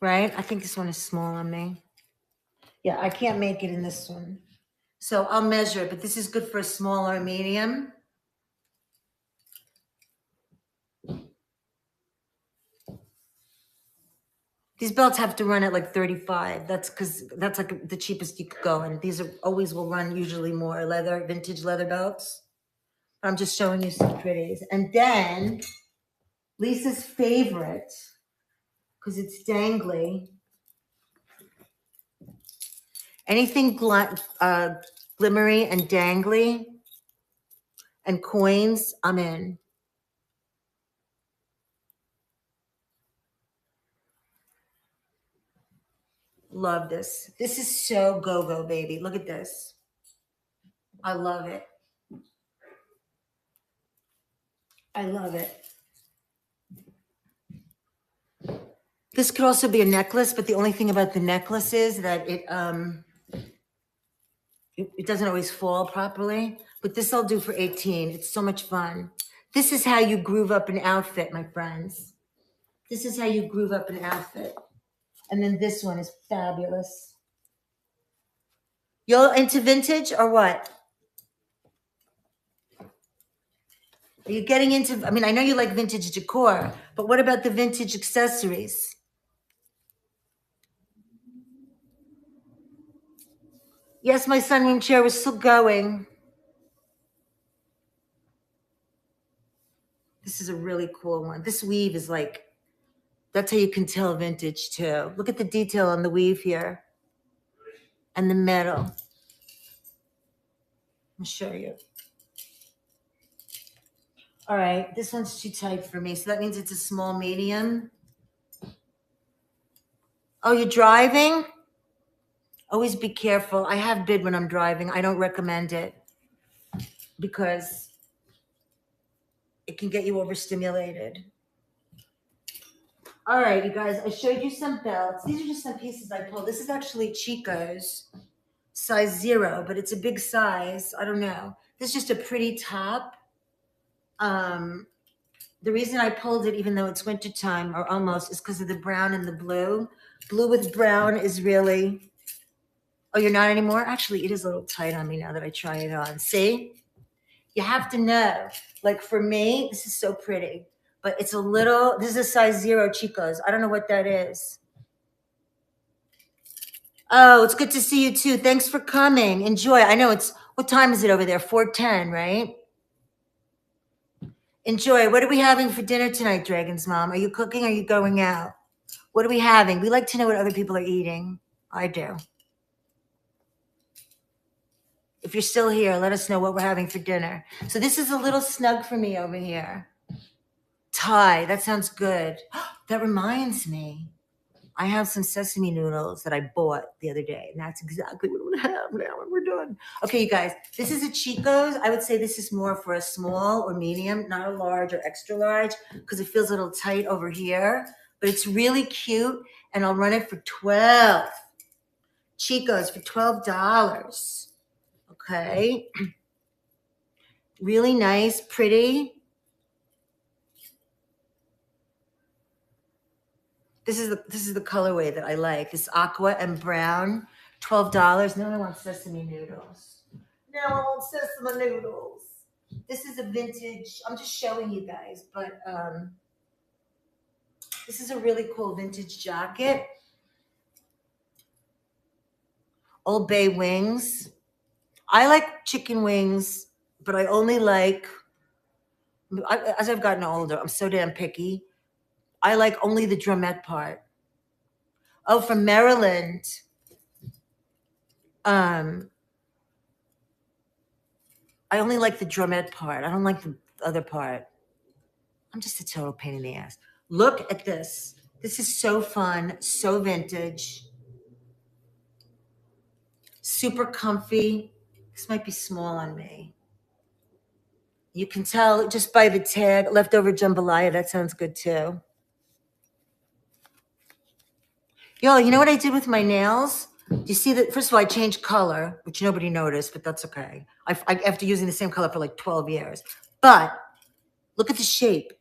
Right? I think this one is small on me. Yeah, I can't make it in this one. So I'll measure it, but this is good for a small or medium. These belts have to run at like 35. That's because that's like the cheapest you could go. And these are always will run usually more leather, vintage leather belts. I'm just showing you some pretties. And then Lisa's favorite, because it's dangly. Anything glimmery and dangly and coins, I'm in. Love this. This is so go-go, baby. Look at this. I love it. I love it. This could also be a necklace, but the only thing about the necklace is that it doesn't always fall properly. But this I'll do for 18. It's so much fun. This is how you groove up an outfit, my friends. This is how you groove up an outfit. And then this one is fabulous. You're into vintage or what? Are you getting into, I mean, I know you like vintage decor, but what about the vintage accessories? Yes, my sunroom chair was still going. This is a really cool one. This weave is like, that's how you can tell vintage too. Look at the detail on the weave here and the metal. I'll show you. All right, this one's too tight for me. So that means it's a small medium. Oh, you're driving? Always be careful. I have bid when I'm driving. I don't recommend it because it can get you overstimulated. All right, you guys, I showed you some belts. These are just some pieces I pulled. This is actually Chico's, size 0, but it's a big size. I don't know. This is just a pretty top. The reason I pulled it, even though it's wintertime or almost, is because of the brown and the blue. Blue with brown is really, oh, you're not anymore? Actually, it is a little tight on me now that I try it on. See? You have to know. Like for me, this is so pretty. But it's a little, this is a size 0 Chico's. I don't know what that is. Oh, it's good to see you too. Thanks for coming. Enjoy. I know it's, what time is it over there? 4:10, right? Enjoy. What are we having for dinner tonight, Dragon's mom? Are you cooking or are you going out? What are we having? We like to know what other people are eating. I do. If you're still here, let us know what we're having for dinner. So this is a little snug for me over here. Thai. That sounds good. That reminds me. I have some sesame noodles that I bought the other day, and that's exactly what I'm going to have now when we're done. Okay, you guys, this is a Chico's. I would say this is more for a small or medium, not a large or extra large, because it feels a little tight over here. But it's really cute, and I'll run it for 12. Chico's for $12. Okay. Really nice, pretty. This is the colorway that I like. This aqua and brown, $12. Now I want sesame noodles. Now I want sesame noodles. This is a vintage. I'm just showing you guys, but this is a really cool vintage jacket. Old Bay wings. I like chicken wings, but I only like, as I've gotten older, I'm so damn picky. I like only the drumette part. Oh, from Maryland. I only like the drumette part. I don't like the other part. I'm just a total pain in the ass. Look at this. This is so fun, so vintage. Super comfy. This might be small on me. You can tell just by the tag, leftover jambalaya. That sounds good too. Yo, you know what I did with my nails? Do you see that? First of all, I changed color, which nobody noticed, but that's okay. After using the same color for like 12 years. But look at the shape.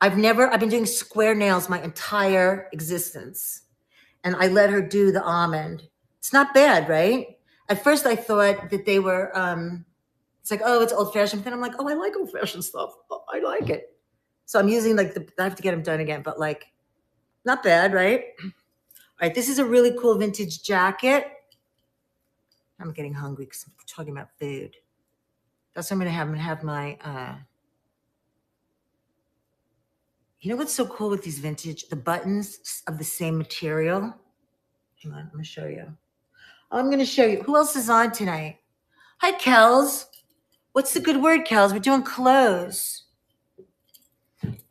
I've been doing square nails my entire existence. And I let her do the almond. It's not bad, right? At first I thought that they were, it's like, oh, it's old fashioned. But then I'm like, oh, I like old fashioned stuff. Oh, I like it. So I'm using like I have to get them done again, but like, not bad, right? All right, this is a really cool vintage jacket. I'm getting hungry because I'm talking about food. That's what I'm gonna have. I'm gonna have my, you know what's so cool with these vintage, the buttons of the same material? Hang on, I'm gonna show you. I'm gonna show you. Who else is on tonight? Hi, Kels. What's the good word, Kels? We're doing clothes.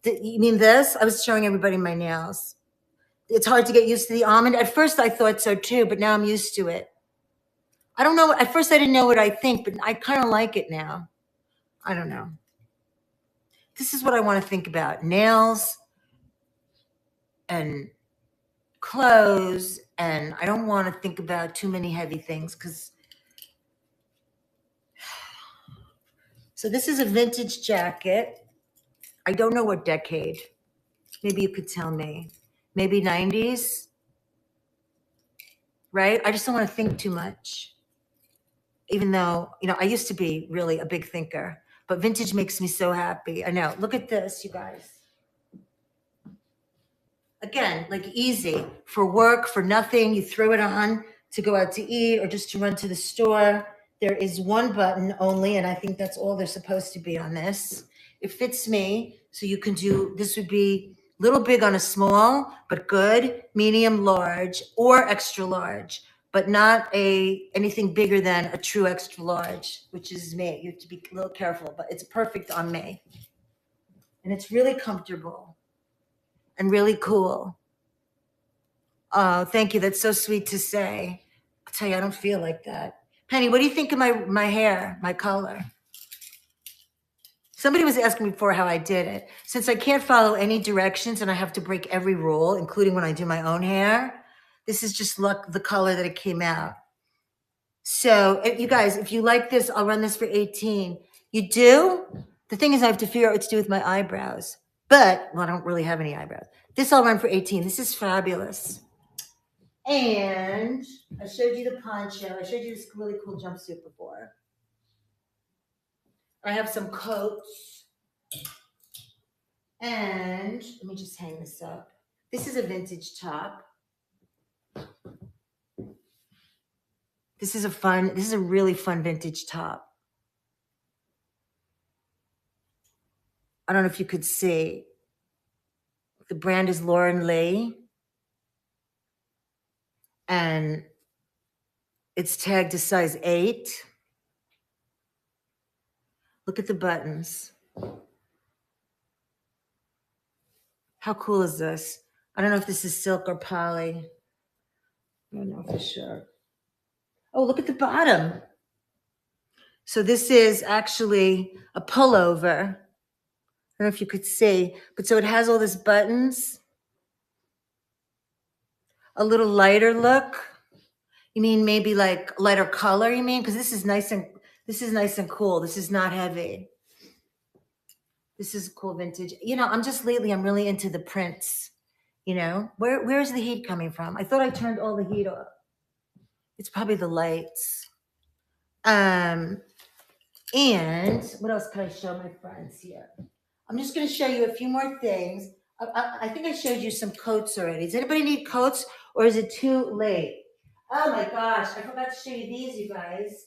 You mean this? I was showing everybody my nails. It's hard to get used to the almond. At first I thought so too, but now I'm used to it. I don't know. At first I didn't know what I think, but I kind of like it now. I don't know. This is what I want to think about. Nails and clothes. And I don't want to think about too many heavy things because. So this is a vintage jacket. I don't know what decade. Maybe you could tell me. Maybe 90s, right? I just don't want to think too much. Even though, you know, I used to be really a big thinker, but vintage makes me so happy. I know. Look at this, you guys. Again, like easy for work, for nothing. You throw it on to go out to eat or just to run to the store. There is one button only, and I think that's all there's supposed to be on this. It fits me, so you can do, this would be a little big on a small, but good, medium, large, or extra large, but not anything bigger than a true extra large, which is me. You have to be a little careful, but it's perfect on me. And it's really comfortable and really cool. Oh, thank you. That's so sweet to say. I'll tell you, I don't feel like that. Penny, what do you think of my hair, my color? Somebody was asking me before how I did it. Since I can't follow any directions and I have to break every rule, including when I do my own hair, this is just the color that it came out. So you guys, if you like this, I'll run this for 18. You do? The thing is I have to figure out what to do with my eyebrows. But, well, I don't really have any eyebrows. This I'll run for 18. This is fabulous. And I showed you the poncho. I showed you this really cool jumpsuit before. I have some coats. And let me just hang this up. This is a vintage top. This is a really fun vintage top. I don't know if you could see. The brand is Laurie. And it's tagged to size 8. Look at the buttons. How cool is this? I don't know if this is silk or poly. I don't know for sure. Oh, look at the bottom. So this is actually a pullover. I don't know if you could see, but so it has all these buttons. A little lighter look. You mean maybe like lighter color, you mean? Because this is nice and cool. This is not heavy. This is cool vintage. You know, I'm really into the prints. You know, where is the heat coming from? I thought I turned all the heat off. It's probably the lights. And what else can I show my friends here? I'm just going to show you a few more things. I think I showed you some coats already. Does anybody need coats or is it too late? Oh my gosh, I forgot to show you these, you guys.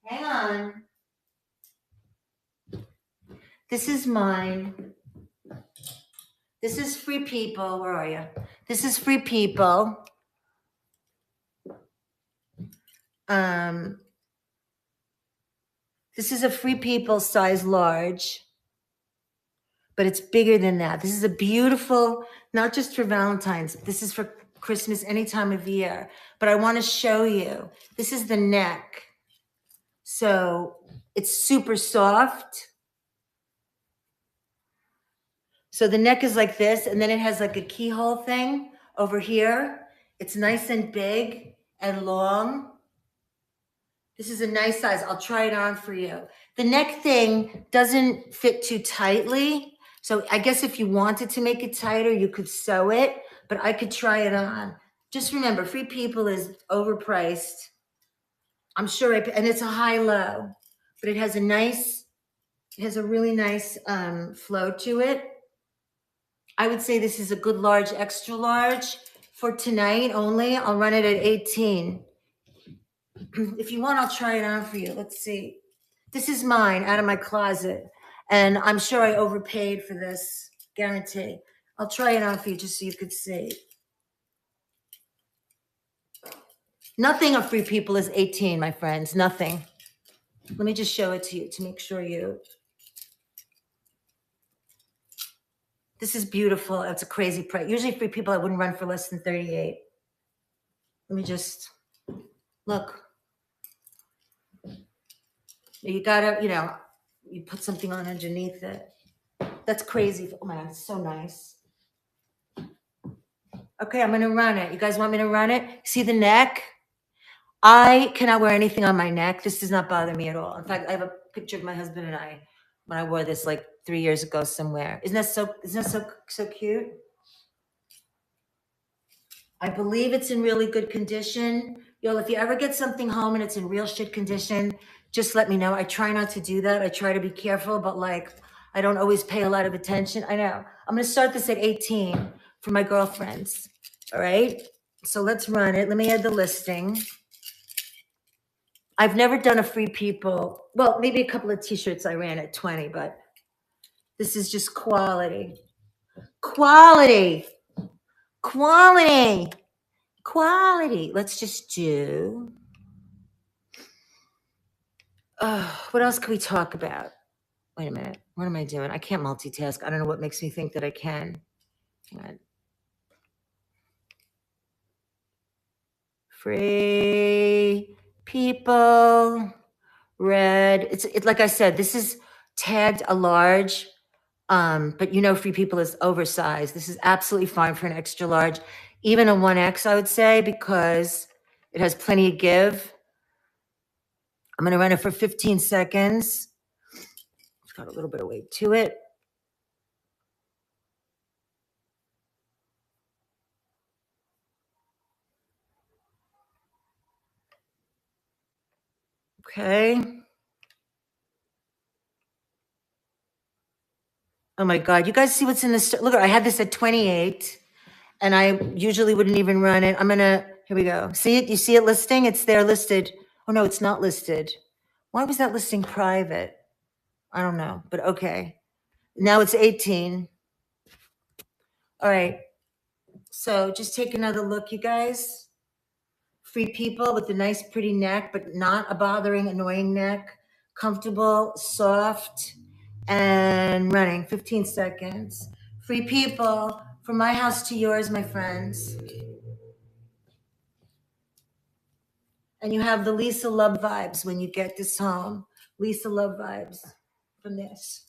Hang on. This is mine. This is Free People. Where are you? This is Free People. This is a Free People size large, but it's bigger than that. This is a beautiful, not just for Valentine's. This is for Christmas, any time of year. But I want to show you. This is the neck. So it's super soft. So the neck is like this, and then it has like a keyhole thing over here. It's nice and big and long. This is a nice size. I'll try it on for you. The neck thing doesn't fit too tightly. So I guess if you wanted to make it tighter, you could sew it, but I could try it on. Just remember, Free People is overpriced. I'm sure, and it's a high-low, but it has a really nice flow to it. I would say this is a good large, extra large for tonight only. I'll run it at 18. If you want, I'll try it on for you. Let's see. This is mine out of my closet. And I'm sure I overpaid for this, guarantee. I'll try it on for you just so you could see. Nothing of Free People is 18, my friends. Nothing. Let me just show it to you to make sure you. This is beautiful. It's a crazy price. Usually Free People I wouldn't run for less than 38. Let me just look. You gotta, you put something on underneath it. That's crazy. Oh my God, it's so nice. Okay, I'm gonna run it. You guys want me to run it? See the neck? I cannot wear anything on my neck. This does not bother me at all. In fact, I have a picture of my husband and I when I wore this like 3 years ago somewhere. Isn't that so cute? I believe it's in really good condition. Y'all, if you ever get something home and it's in real shit condition, just let me know. I try not to do that. I try to be careful, but like, I don't always pay a lot of attention. I know. I'm going to start this at 18 for my girlfriends. All right. So let's run it. Let me add the listing. I've never done a Free People. Well, maybe a couple of t-shirts I ran at 20, but this is just quality. Quality. Quality. Quality. Let's just do. What else can we talk about? Wait a minute. What am I doing? I can't multitask. I don't know what makes me think that I can. Hang on. Free People. Red. It's like I said, this is tagged a large, but Free People is oversized. This is absolutely fine for an extra large, even a 1X, I would say, because it has plenty of give. I'm going to run it for 15 seconds. It's got a little bit of weight to it. Okay. Oh my God. You guys see what's in this? Look, I had this at 28 and I usually wouldn't even run it. Here we go. See it? You see it listing? It's there listed. Oh no, it's not listed. Why was that listing private? I don't know, but okay. Now it's 18. All right. So just take another look, you guys. Free People with a nice, pretty neck, but not a bothering, annoying neck. Comfortable, soft, and running. 15 seconds. Free People, from my house to yours, my friends. And you have the Lisa Love vibes when you get this home. Lisa Love vibes from this.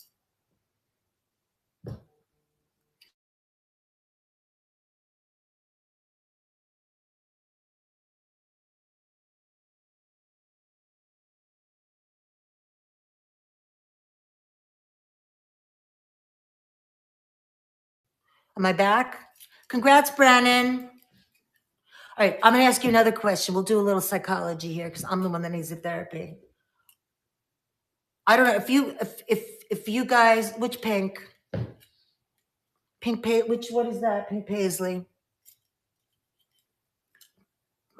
Am I back? Congrats, Brennan. All right, I'm going to ask you another question. We'll do a little psychology here because I'm the one that needs the therapy. I don't know if you guys, which pink? What is that? Pink paisley.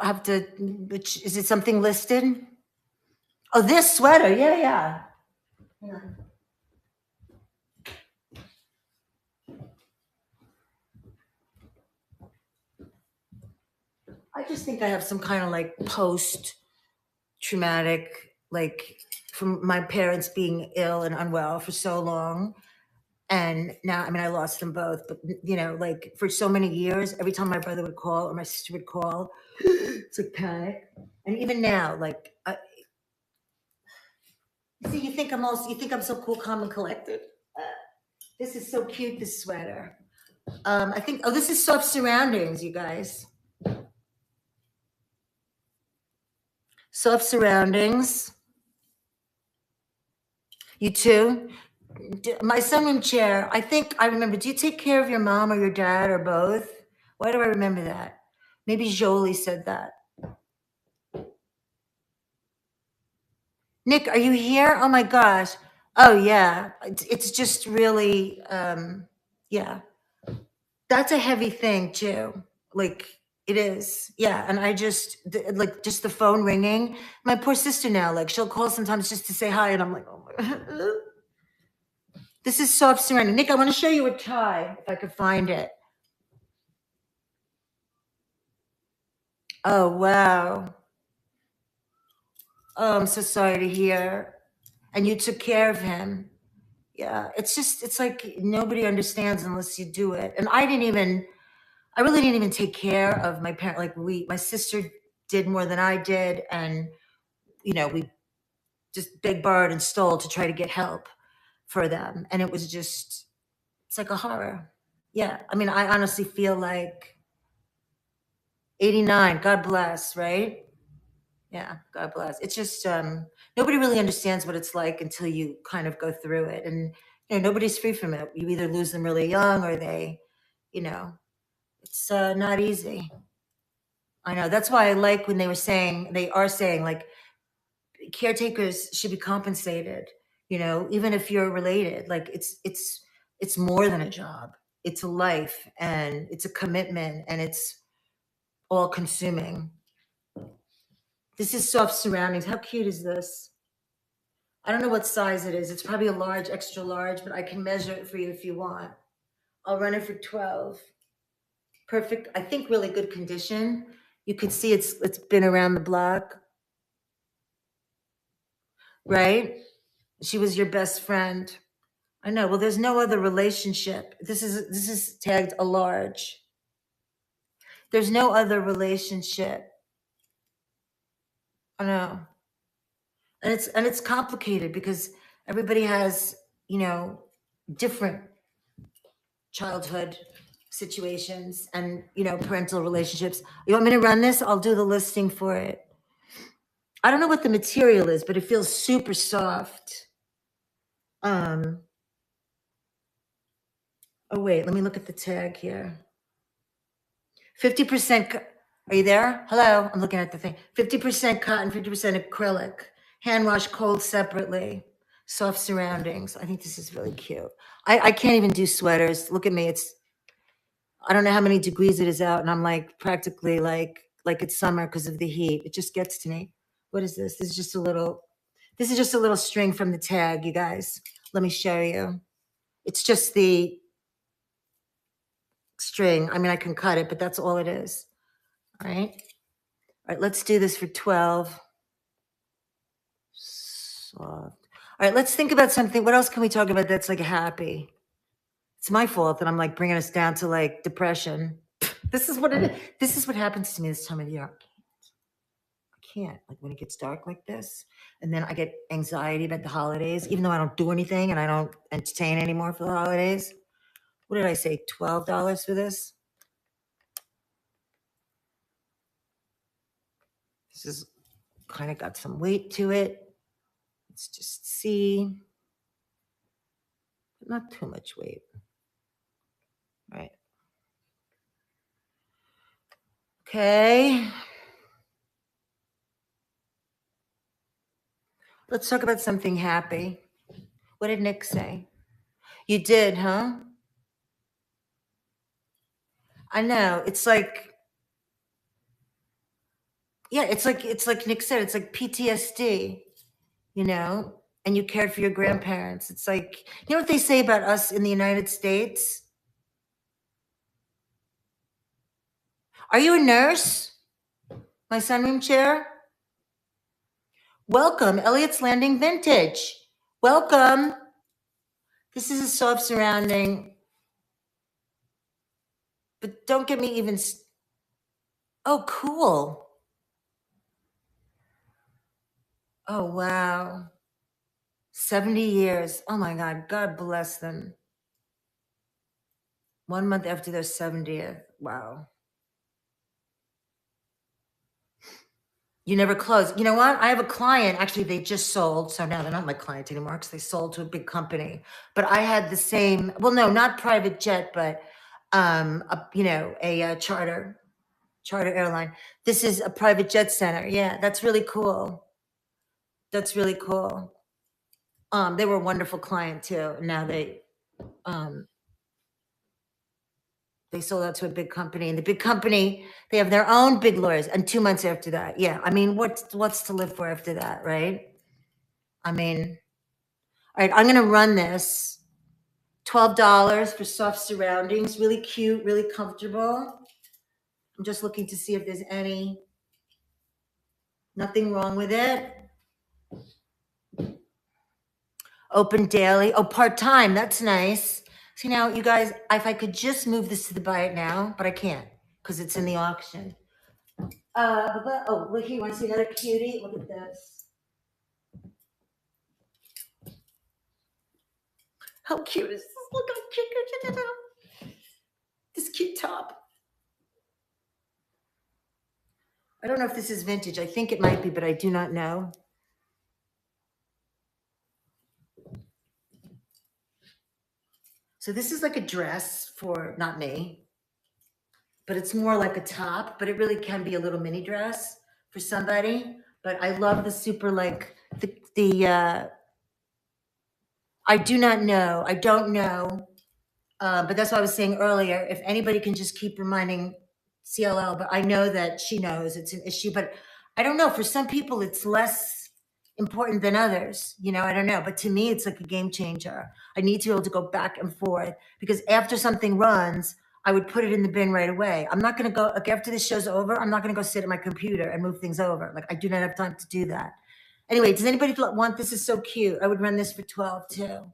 Is it something listed? Oh, this sweater. Yeah. Hang on. I just think I have some kind of like post-traumatic, like from my parents being ill and unwell for so long. And now, I mean, I lost them both, but you know, like for so many years, every time my brother would call or my sister would call, it's like panic. And even now, like, see, you think I'm so cool, calm, and collected. This is so cute, this sweater. I think, oh, this is Soft Surroundings, you guys. Soft Surroundings. You too? My sunroom chair, I think I remember, do you take care of your mom or your dad or both? Why do I remember that? Maybe Jolie said that. Nick, are you here? Oh my gosh. Oh yeah. It's just really, yeah. That's a heavy thing too. Like it is. Yeah. And I just, like just the phone ringing. My poor sister now, like she'll call sometimes just to say hi. And I'm like, oh my God. This is Soft Surrender. Nick, I want to show you a tie if I could find it. Oh, wow. Oh, I'm so sorry to hear. And you took care of him. Yeah, it's just, it's like nobody understands unless you do it. And I really didn't even take care of my parent. Like my sister did more than I did. And, you know, we just begged, borrowed, and stole to try to get help for them. And it was just, it's like a horror. Yeah. I mean, I honestly feel like 89, God bless, right? Yeah, God bless. It's just nobody really understands what it's like until you kind of go through it. And you know, nobody's free from it. You either lose them really young or they, you know, it's not easy. I know. That's why I like when they are saying like caretakers should be compensated, you know, even if you're related. Like it's more than a job. It's a life and it's a commitment and it's all consuming. This is Soft Surroundings. How cute is this? I don't know what size it is. It's probably a large, extra large, but I can measure it for you if you want. I'll run it for 12. Perfect. I think really good condition. You can see it's been around the block. Right? She was your best friend. I know. Well, there's no other relationship. This is tagged a large. There's no other relationship. I know. And it's complicated because everybody has, you know, different childhood situations and, you know, parental relationships. You want me to run this? I'll do the listing for it. I don't know what the material is, but it feels super soft. Oh wait, let me look at the tag here. 50%. Are you there? Hello, I'm looking at the thing. 50% cotton, 50% acrylic. Hand wash cold separately. Soft surroundings. I think this is really cute. I can't even do sweaters. Look at me. I don't know how many degrees it is out, and I'm like practically like it's summer because of the heat. It just gets to me. What is this? This is just a little string from the tag, you guys. Let me show you. It's just the string. I mean, I can cut it, but that's all it is. All right. All right, let's do this for 12. Soft. All right, let's think about something. What else can we talk about that's like happy? It's my fault that I'm like bringing us down to like depression. This is what happens to me this time of year. I can't, like when it gets dark like this, and then I get anxiety about the holidays, even though I don't do anything and I don't entertain anymore for the holidays. What did I say? $12 for this? This is kind of got some weight to it. Let's just see. Not too much weight. All right. Okay. Let's talk about something happy. What did Nick say? You did, huh? I know. It's like, yeah, it's like Nick said, it's like PTSD, you know, and you cared for your grandparents. It's like, you know what they say about us in the United States? Are you a nurse? My sunroom chair? Welcome, Elliot's Landing Vintage. Welcome. This is a soft surrounding, but don't get me even. Oh, cool. Oh, wow. 70 years. Oh my God. God bless them. 1 month after their 70th. Wow. You never close. You know what? I have a client. Actually, they just sold. So now they're not my client anymore because they sold to a big company. But I had the same, well, no, not private jet, but, a charter airline. This is a private jet center. Yeah, that's really cool. That's really cool. They were a wonderful client too. Now um, they sold out to a big company, and the big company, they have their own big lawyers. And 2 months after that, yeah. I mean, what's to live for after that, right? I mean, all right, I'm gonna run this. $12 for soft surroundings, really cute, really comfortable. I'm just looking to see if there's nothing wrong with it. Open daily. Oh, part-time. That's nice. See now, you guys, if I could just move this to the buy it now, but I can't because it's in the auction. Look here. You want to see another cutie? Look at this. How cute is this? Look how cute. This cute top. I don't know if this is vintage. I think it might be, but I do not know. So this is like a dress for, not me, but it's more like a top, but it really can be a little mini dress for somebody. But I love the super, like I do not know. I don't know. But that's what I was saying earlier. If anybody can just keep reminding CLL, but I know that she knows it's an issue, but I don't know. For some people, it's less important than others. I don't know. But to me, it's like a game changer. I need to be able to go back and forth because after something runs, I would put it in the bin right away. I'm not going to go, like, after this show's over, I'm not going to go sit at my computer and move things over. Like, I do not have time to do that. Anyway, does anybody want this? Is so cute. I would run this for 12 too.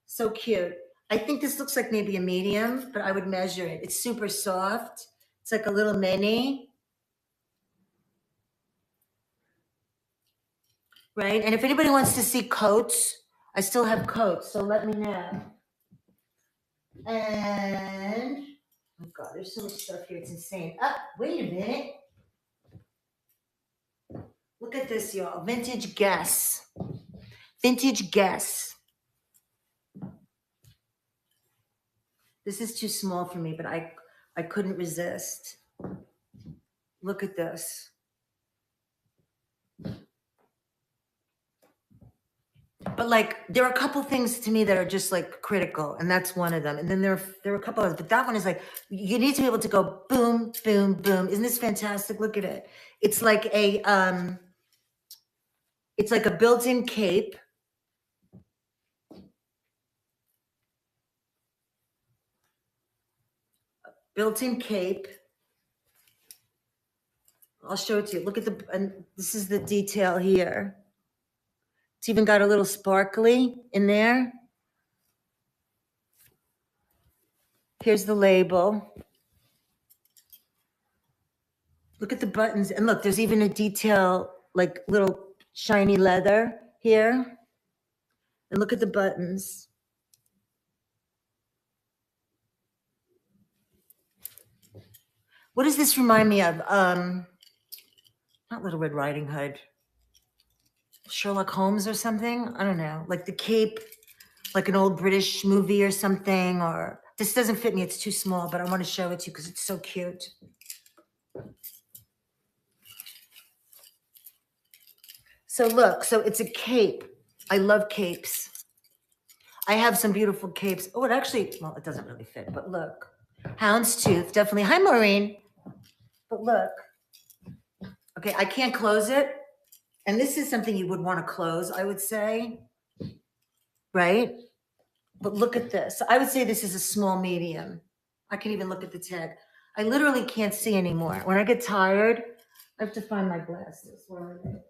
So cute. I think this looks like maybe a medium, but I would measure it. It's super soft. It's like a little mini. Right? And if anybody wants to see coats, I still have coats, so let me know. And, oh God, there's so much stuff here. It's insane. Wait a minute. Look at this, y'all. Vintage Guess. Vintage Guess. This is too small for me, but I couldn't resist. Look at this. But like, there are a couple things to me that are just like critical, and that's one of them. And then there are a couple others, but that one is like, you need to be able to go boom, boom, boom. Isn't this fantastic? Look at it. It's like a built-in cape. Built-in cape. I'll show it to you. Look at and this is the detail here. It's even got a little sparkly in there. Here's the label. Look at the buttons. And look, there's even a detail, like little shiny leather here. And look at the buttons. What does this remind me of? Not Little Red Riding Hood. Sherlock Holmes or something? I don't know. Like the cape, like an old British movie or something. Or this doesn't fit me. It's too small, but I want to show it to you because it's so cute. So look, so it's a cape. I love capes. I have some beautiful capes. Oh, it doesn't really fit, but look. Houndstooth, definitely. Hi, Maureen. But look. Okay, I can't close it. And this is something you would want to close, I would say. Right? But look at this. I would say this is a small medium. I can even look at the tag. I literally can't see anymore. When I get tired, I have to find my glasses. Where are they?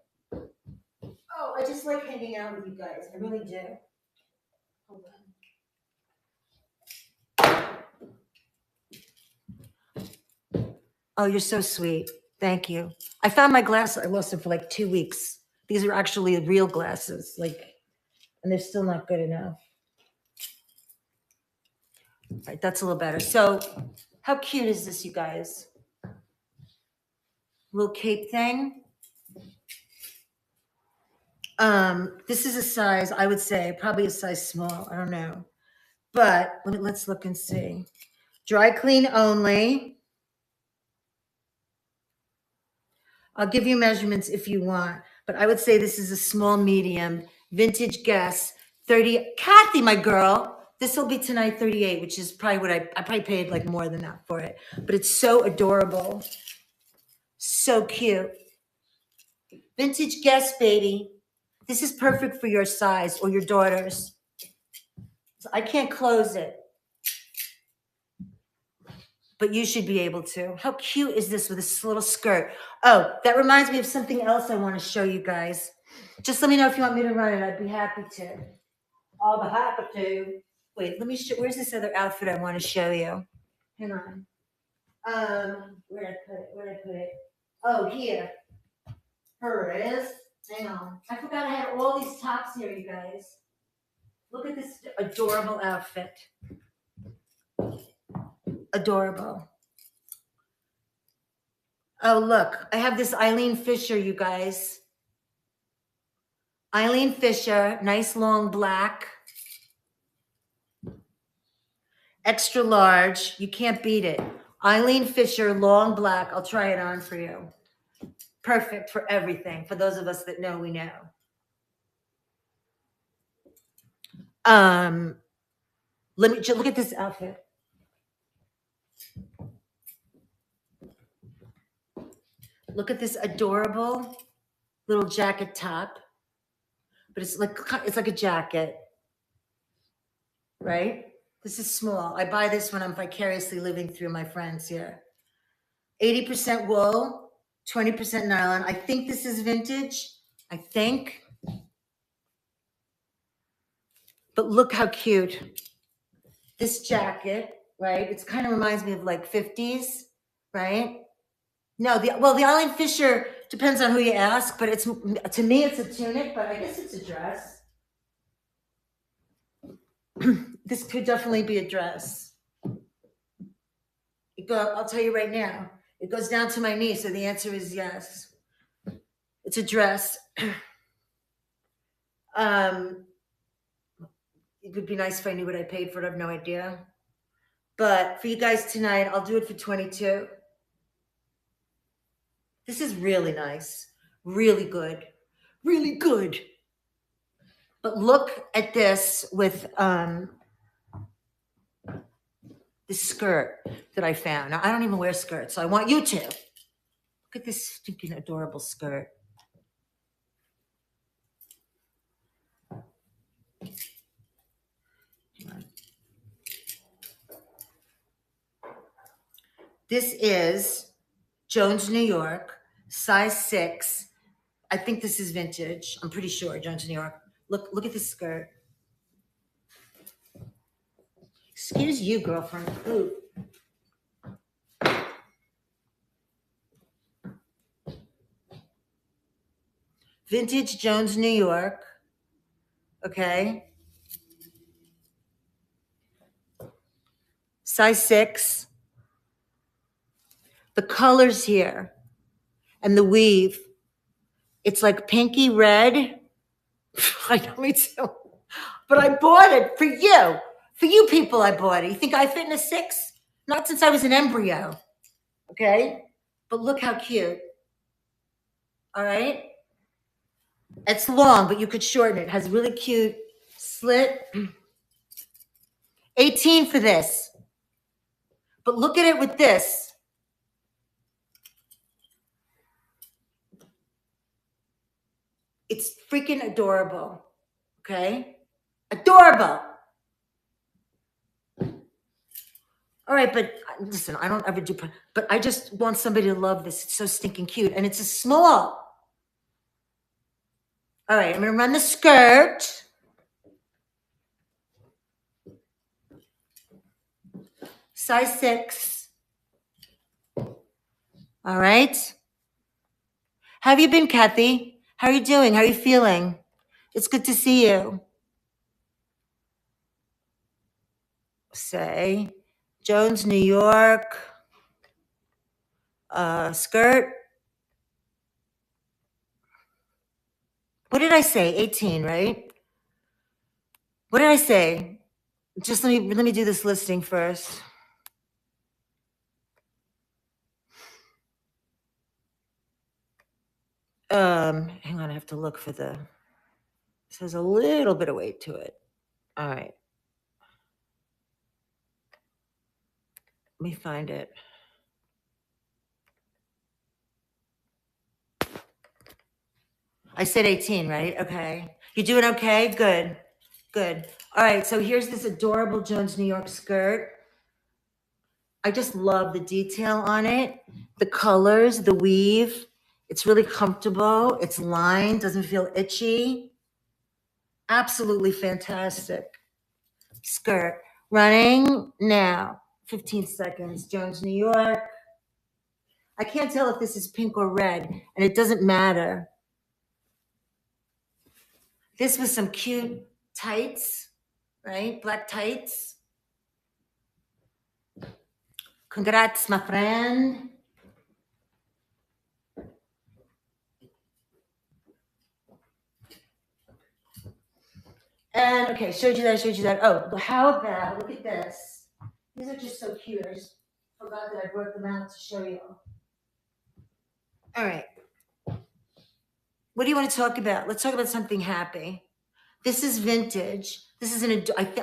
Oh, I just like hanging out with you guys. I really do. Hold on. Oh, you're so sweet. Thank you. I found my glasses. I lost them for like 2 weeks. These are actually real glasses, like, and they're still not good enough. All right, that's a little better. So how cute is this, you guys? Little cape thing. This is a size, I would say, probably a size small. I don't know. But let's look and see. Dry clean only. I'll give you measurements if you want, but I would say this is a small medium, vintage guess, 30. Kathy, my girl, this will be tonight 38, which is probably what I probably paid like more than that for it, but it's so adorable. So cute. Vintage guess, baby. This is perfect for your size or your daughter's. So I can't close it, but you should be able to. How cute is this with this little skirt? Oh, that reminds me of something else I want to show you guys. Just let me know if you want me to run it. I'd be happy to. I'll be happy to. Wait, let me show. Where's this other outfit I want to show you? Hang on. Where'd I put it? Where'd I put it? Oh, here. Here it is. Hang on. I forgot I had all these tops here, you guys. Look at this adorable outfit. Adorable. Oh, look. I have this Eileen Fisher, you guys. Eileen Fisher, nice long black. Extra large. You can't beat it. Eileen Fisher, long black. I'll try it on for you. Perfect for everything. For those of us that know, we know. Let me just look at this outfit. Look at this adorable little jacket top, but it's like a jacket, right? This is small. I buy this when I'm vicariously living through my friends here. 80% wool, 20% nylon. I think this is vintage. I think. But look how cute. This jacket, right? It kind of reminds me of like 50s, right? No, the Eileen Fisher depends on who you ask, but to me it's a tunic, but I guess it's a dress. This could definitely be a dress. I'll tell you right now, it goes down to my knee, so the answer is yes. It's a dress. It would be nice if I knew what I paid for it. I have no idea. But for you guys tonight, I'll do it for 22. This is really nice. Really good. Really good. But look at this with this skirt that I found. Now, I don't even wear skirts, so I want you to. Look at this stinking adorable skirt. This is Jones, New York, size 6. I think this is vintage. I'm pretty sure, Jones, New York. Look at this skirt. Excuse you, girlfriend. Ooh. Vintage Jones, New York. Okay. Size 6. The colors here and the weave, it's like pinky red. I know, me too. But I bought it for you. For you people, I bought it. You think I fit in a 6? Not since I was an embryo. Okay? But look how cute. All right? It's long, but you could shorten it. It has really cute slit. 18 for this. But look at it with this. It's freaking adorable. Okay? Adorable. All right, but listen, I don't ever do, but I just want somebody to love this. It's so stinking cute. And it's a small. All right, I'm going to run the skirt. Size 6. All right. How have you been, Kathy? How are you doing? How are you feeling? It's good to see you. Say, Jones, New York, skirt. What did I say? 18, right? What did I say? Just let me do this listing first. Hang on, I have to look for this has a little bit of weight to it. All right. Let me find it. I said 18, right? Okay. You doing okay? Good. Good. All right. So here's this adorable Jones, New York skirt. I just love the detail on it, the colors, the weave. It's really comfortable. It's lined, doesn't feel itchy. Absolutely fantastic skirt. Running now. 15 seconds. Jones, New York. I can't tell if this is pink or red, and it doesn't matter. This was some cute tights, right? Black tights. Congrats, my friend. And okay, showed you that. Oh, how about, look at this. These are just so cute. I just forgot that I brought them out to show you. All right. What do you want to talk about? Let's talk about something happy. This is vintage. This is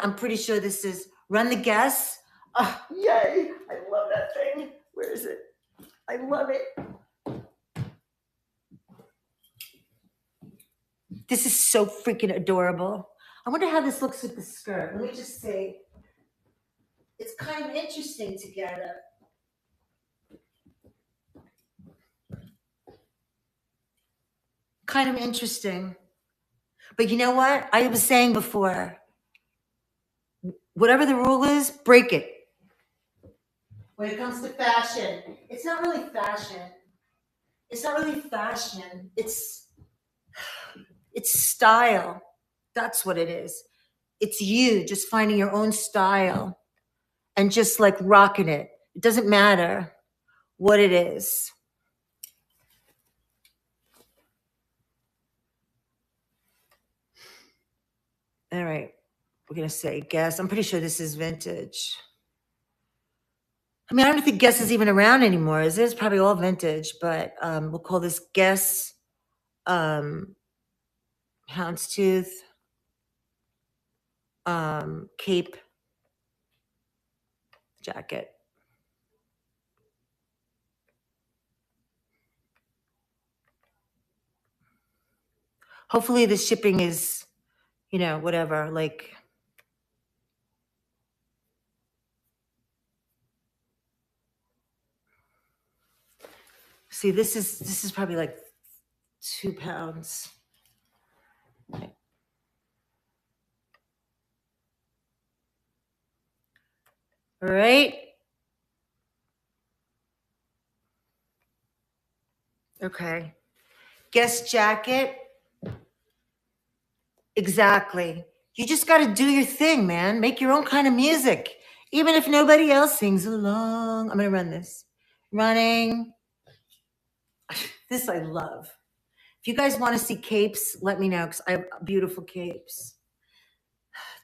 I'm pretty sure this is Run the Guess. Oh, yay. I love that thing. Where is it? I love it. This is so freaking adorable. I wonder how this looks with the skirt. Let me just see. It's kind of interesting together. Kind of interesting. But you know what? I was saying before, whatever the rule is, break it. When it comes to fashion, it's not really fashion. It's not really fashion. It's style. That's what it is. It's you just finding your own style and just like rocking it. It doesn't matter what it is. All right. We're going to say Guess. I'm pretty sure this is vintage. I mean, I don't think Guess is even around anymore, is it? It's probably all vintage, but we'll call this Guess houndstooth cape jacket. Hopefully the shipping is, whatever, like, see, this is probably like 2 pounds. All right. Okay. Guess jacket. Exactly. You just got to do your thing, man. Make your own kind of music. Even if nobody else sings along. I'm going to run this. Running. This I love. If you guys want to see capes, let me know because I have beautiful capes.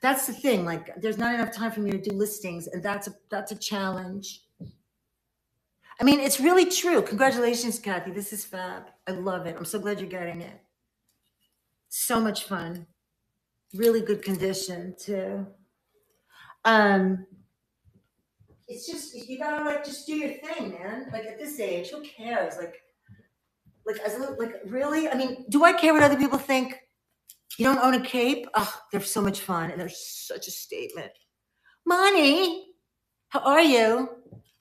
That's the thing. Like, there's not enough time for me to do listings, and that's a challenge. I mean, it's really true. Congratulations, Kathy. This is fab. I love it. I'm so glad you're getting it. So much fun. Really good condition too. It's just you gotta like just do your thing, man. Like at this age, who cares? Like really? I mean, do I care what other people think? You don't own a cape? Oh, they're so much fun and they're such a statement. Money, how are you?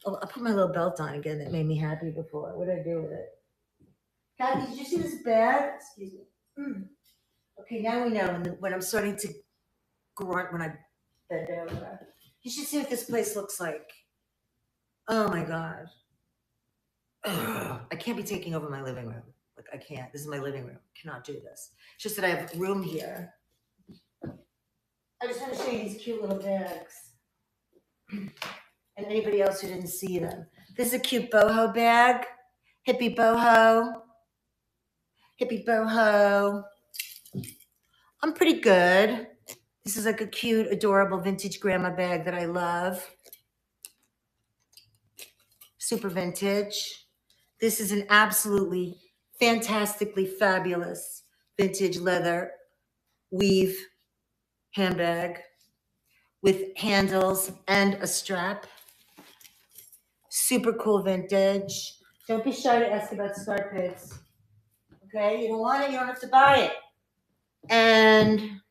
Oh, I put my little belt on again that made me happy before. What did I do with it? Kathy, did you see this bag? Excuse me. Okay, now we know when I'm starting to grunt when I bend over. You should see what this place looks like. Oh my God. I can't be taking over my living room. Like, I can't. This is my living room. I cannot do this. It's just that I have room here. I just want to show you these cute little bags. And anybody else who didn't see them. This is a cute boho bag. Hippie boho. Hippie boho. I'm pretty good. This is like a cute, adorable vintage grandma bag that I love. Super vintage. This is an absolutely fantastically fabulous vintage leather weave handbag with handles and a strap. Super cool vintage. Don't be shy to ask about scarf pits. Okay, you don't want it, you don't have to buy it. And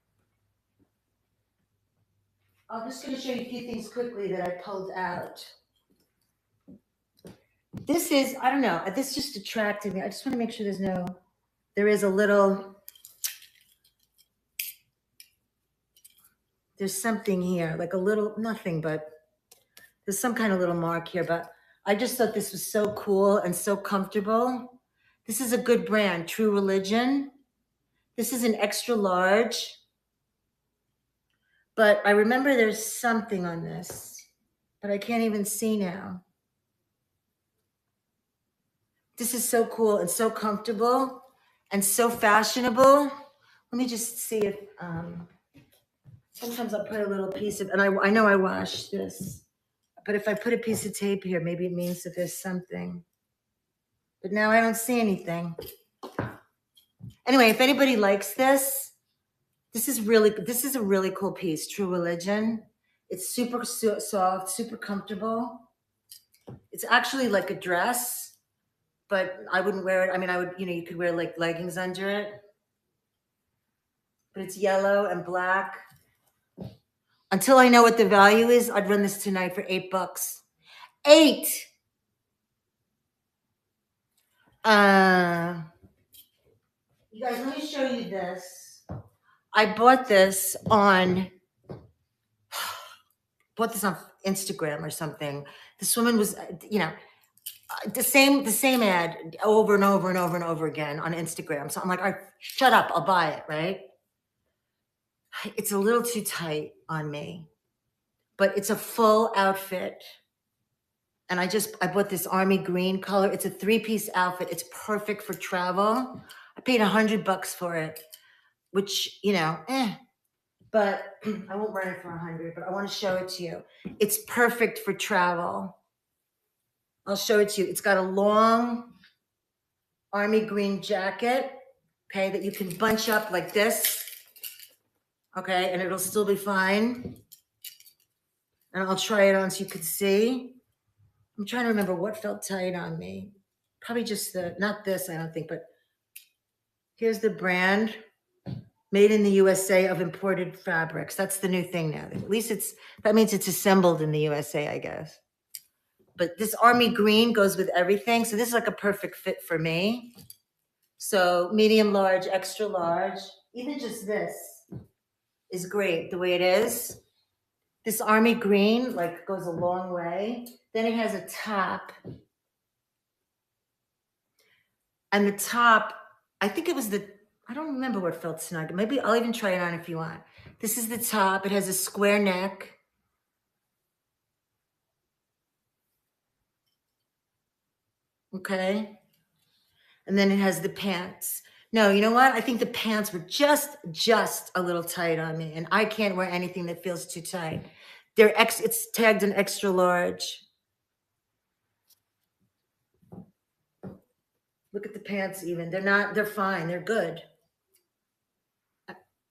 I'm just going to show you a few things quickly that I pulled out. This is, I don't know, this just attracted me. I just want to make sure there is a little, there's something here, like a little, nothing, but there's some kind of little mark here. But I just thought this was so cool and so comfortable. This is a good brand, True Religion. This is an extra large. But I remember there's something on this, but I can't even see now. This is so cool and so comfortable and so fashionable. Let me just see if, sometimes I'll put a little piece of, and I know I washed this, but if I put a piece of tape here, maybe it means that there's something. But now I don't see anything. Anyway, if anybody likes this, this is a really cool piece, True Religion. It's super soft, super comfortable. It's actually like a dress, but I wouldn't wear it. I mean, I would, you could wear like leggings under it. But it's yellow and black. Until I know what the value is, I'd run this tonight for $8. $8. You guys, let me show you this. I bought this on Instagram or something. This woman was, the same ad over and over and over and over again on Instagram. So I'm like, all right, shut up, I'll buy it, right? It's a little too tight on me, but it's a full outfit. And I bought this army green color. It's a 3-piece outfit. It's perfect for travel. I paid $100 for it, which, but I won't run it for $100, but I want to show it to you. It's perfect for travel. I'll show it to you. It's got a long army green jacket, okay, that you can bunch up like this, okay, and it'll still be fine. And I'll try it on so you could see. I'm trying to remember what felt tight on me. Probably just not this, I don't think, but here's the brand, made in the USA of imported fabrics. That's the new thing now. At least that means it's assembled in the USA, I guess. But this army green goes with everything. So this is like a perfect fit for me. So medium, large, extra large, even just this is great the way it is. This army green goes a long way. Then it has a top. And the top, I think it was I don't remember what felt snug. Maybe I'll even try it on if you want. This is the top. It has a square neck. Okay. And then it has the pants. No, you know what? I think the pants were just a little tight on me. And I can't wear anything that feels too tight. It's tagged an extra large. Look at the pants even. They're fine. They're good.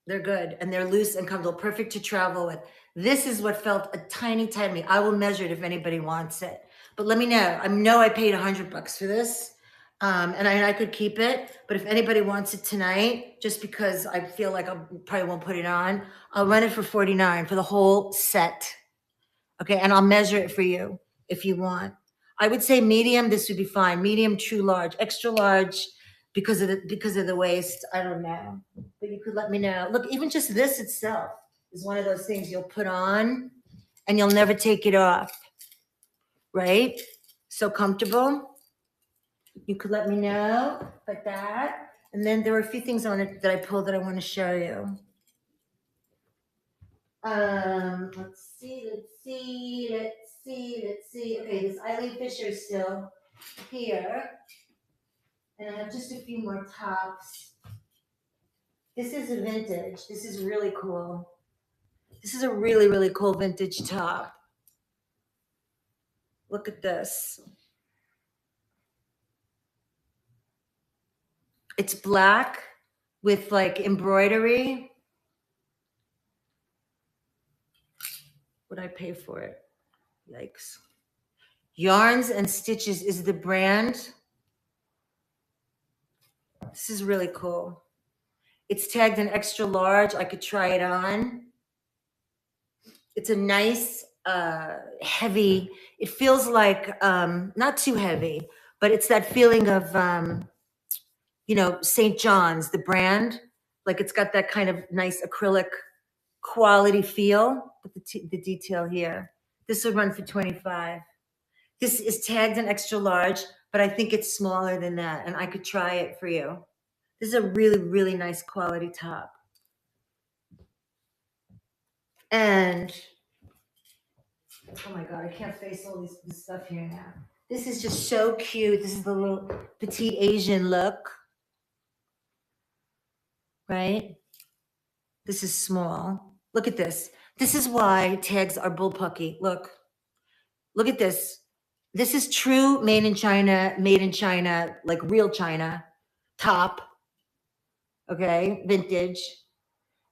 They're good. And they're loose and comfortable. Perfect to travel with. This is what felt a tiny tight on me. I will measure it if anybody wants it. But let me know. I know I paid $100 for this. And I could keep it. But if anybody wants it tonight, just because I feel like I probably won't put it on, I'll run it for $49 for the whole set. Okay. And I'll measure it for you if you want. I would say medium, this would be fine. Medium, true large, extra large because of the waist. I don't know, but you could let me know. Look, even just this itself is one of those things you'll put on and you'll never take it off, right? So comfortable. You could let me know about that. And then there were a few things on it that I pulled that I want to show you. Let's see. Okay, this Eileen Fisher is still here. And I have just a few more tops. This is a vintage. This is really cool. This is a really, really cool vintage top. Look at this. It's black with like embroidery. What'd I pay for it? Yikes. Yarns and Stitches is the brand. This is really cool. It's tagged in extra large. I could try it on. It's a nice, heavy, it feels like, not too heavy, but it's that feeling of, you know, St. John's, the brand. Like it's got that kind of nice acrylic quality feel. But the detail here. This would run for $25. This is tagged in extra large, but I think it's smaller than that, and I could try it for you. This is a really, really nice quality top. And, oh my God, I can't face all this stuff here now. This is just so cute. This is the little petite Asian look, right? This is small. Look at this. This is why tags are bullpucky. Look at this. This is true made in China, like real China top. Okay, vintage.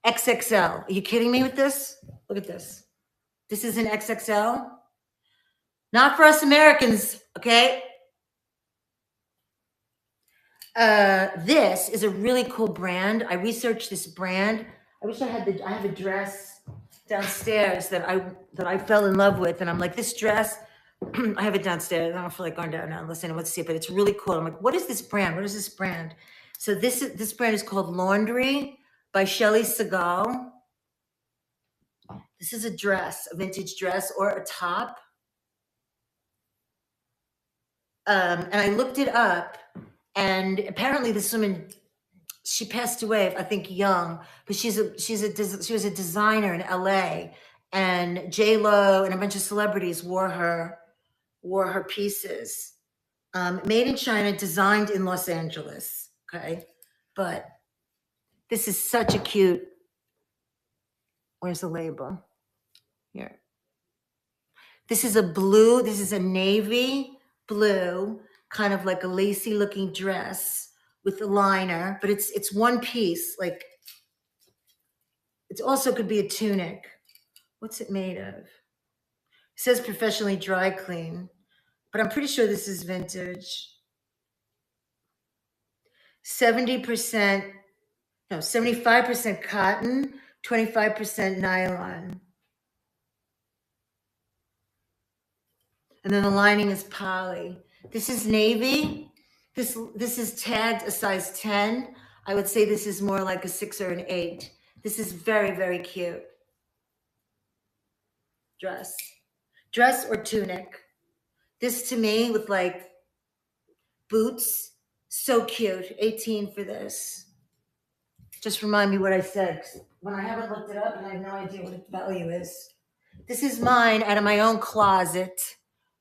XXL. Are you kidding me with this? Look at this. This is an XXL. Not for us Americans, okay? This is a really cool brand. I researched this brand. I wish I have a dress downstairs that I fell in love with, and I'm like, this dress, I have it downstairs. I don't feel like going down now unless anyone wants to see it, but it's really cool. I'm like, what is this brand? What is this brand? So this brand is called Laundry by Shelley Segal. This is a dress, a vintage dress or a top. And I looked it up, and apparently this woman, she passed away, I think young, but she was a designer in LA, and J-Lo and a bunch of celebrities wore her pieces. Made in China, designed in Los Angeles. Okay, but this is such a cute. Where's the label? Here. This is a blue. This is a navy blue, kind of like a lacy looking dress with a liner, but it's one piece. Like it also could be a tunic. What's it made of? It says professionally dry clean, but I'm pretty sure this is vintage. 75% cotton, 25% nylon. And then the lining is poly. This is navy. This is tagged a size 10. I would say this is more like a 6 or an 8. This is very, very cute. Dress or tunic. This to me with like boots, so cute. 18 for this. Just remind me what I said. When I haven't looked it up and I have no idea what its value is. This is mine out of my own closet.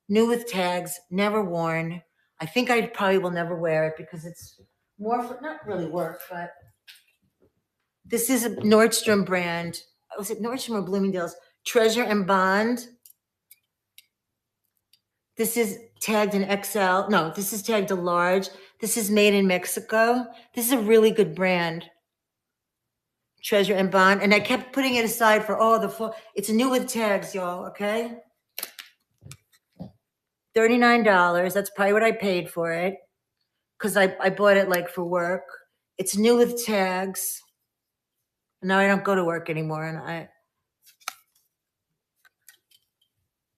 New with tags, never worn. I think I probably will never wear it because it's more for, not really work, but this is a Nordstrom brand. Was it Nordstrom or Bloomingdale's? Treasure and Bond. This is tagged in XL. No, this is tagged a large. This is made in Mexico. This is a really good brand. Treasure and Bond. And I kept putting it aside for, it's new with tags, y'all, okay? $39. That's probably what I paid for it because I bought it like for work. It's new with tags. Now I don't go to work anymore, and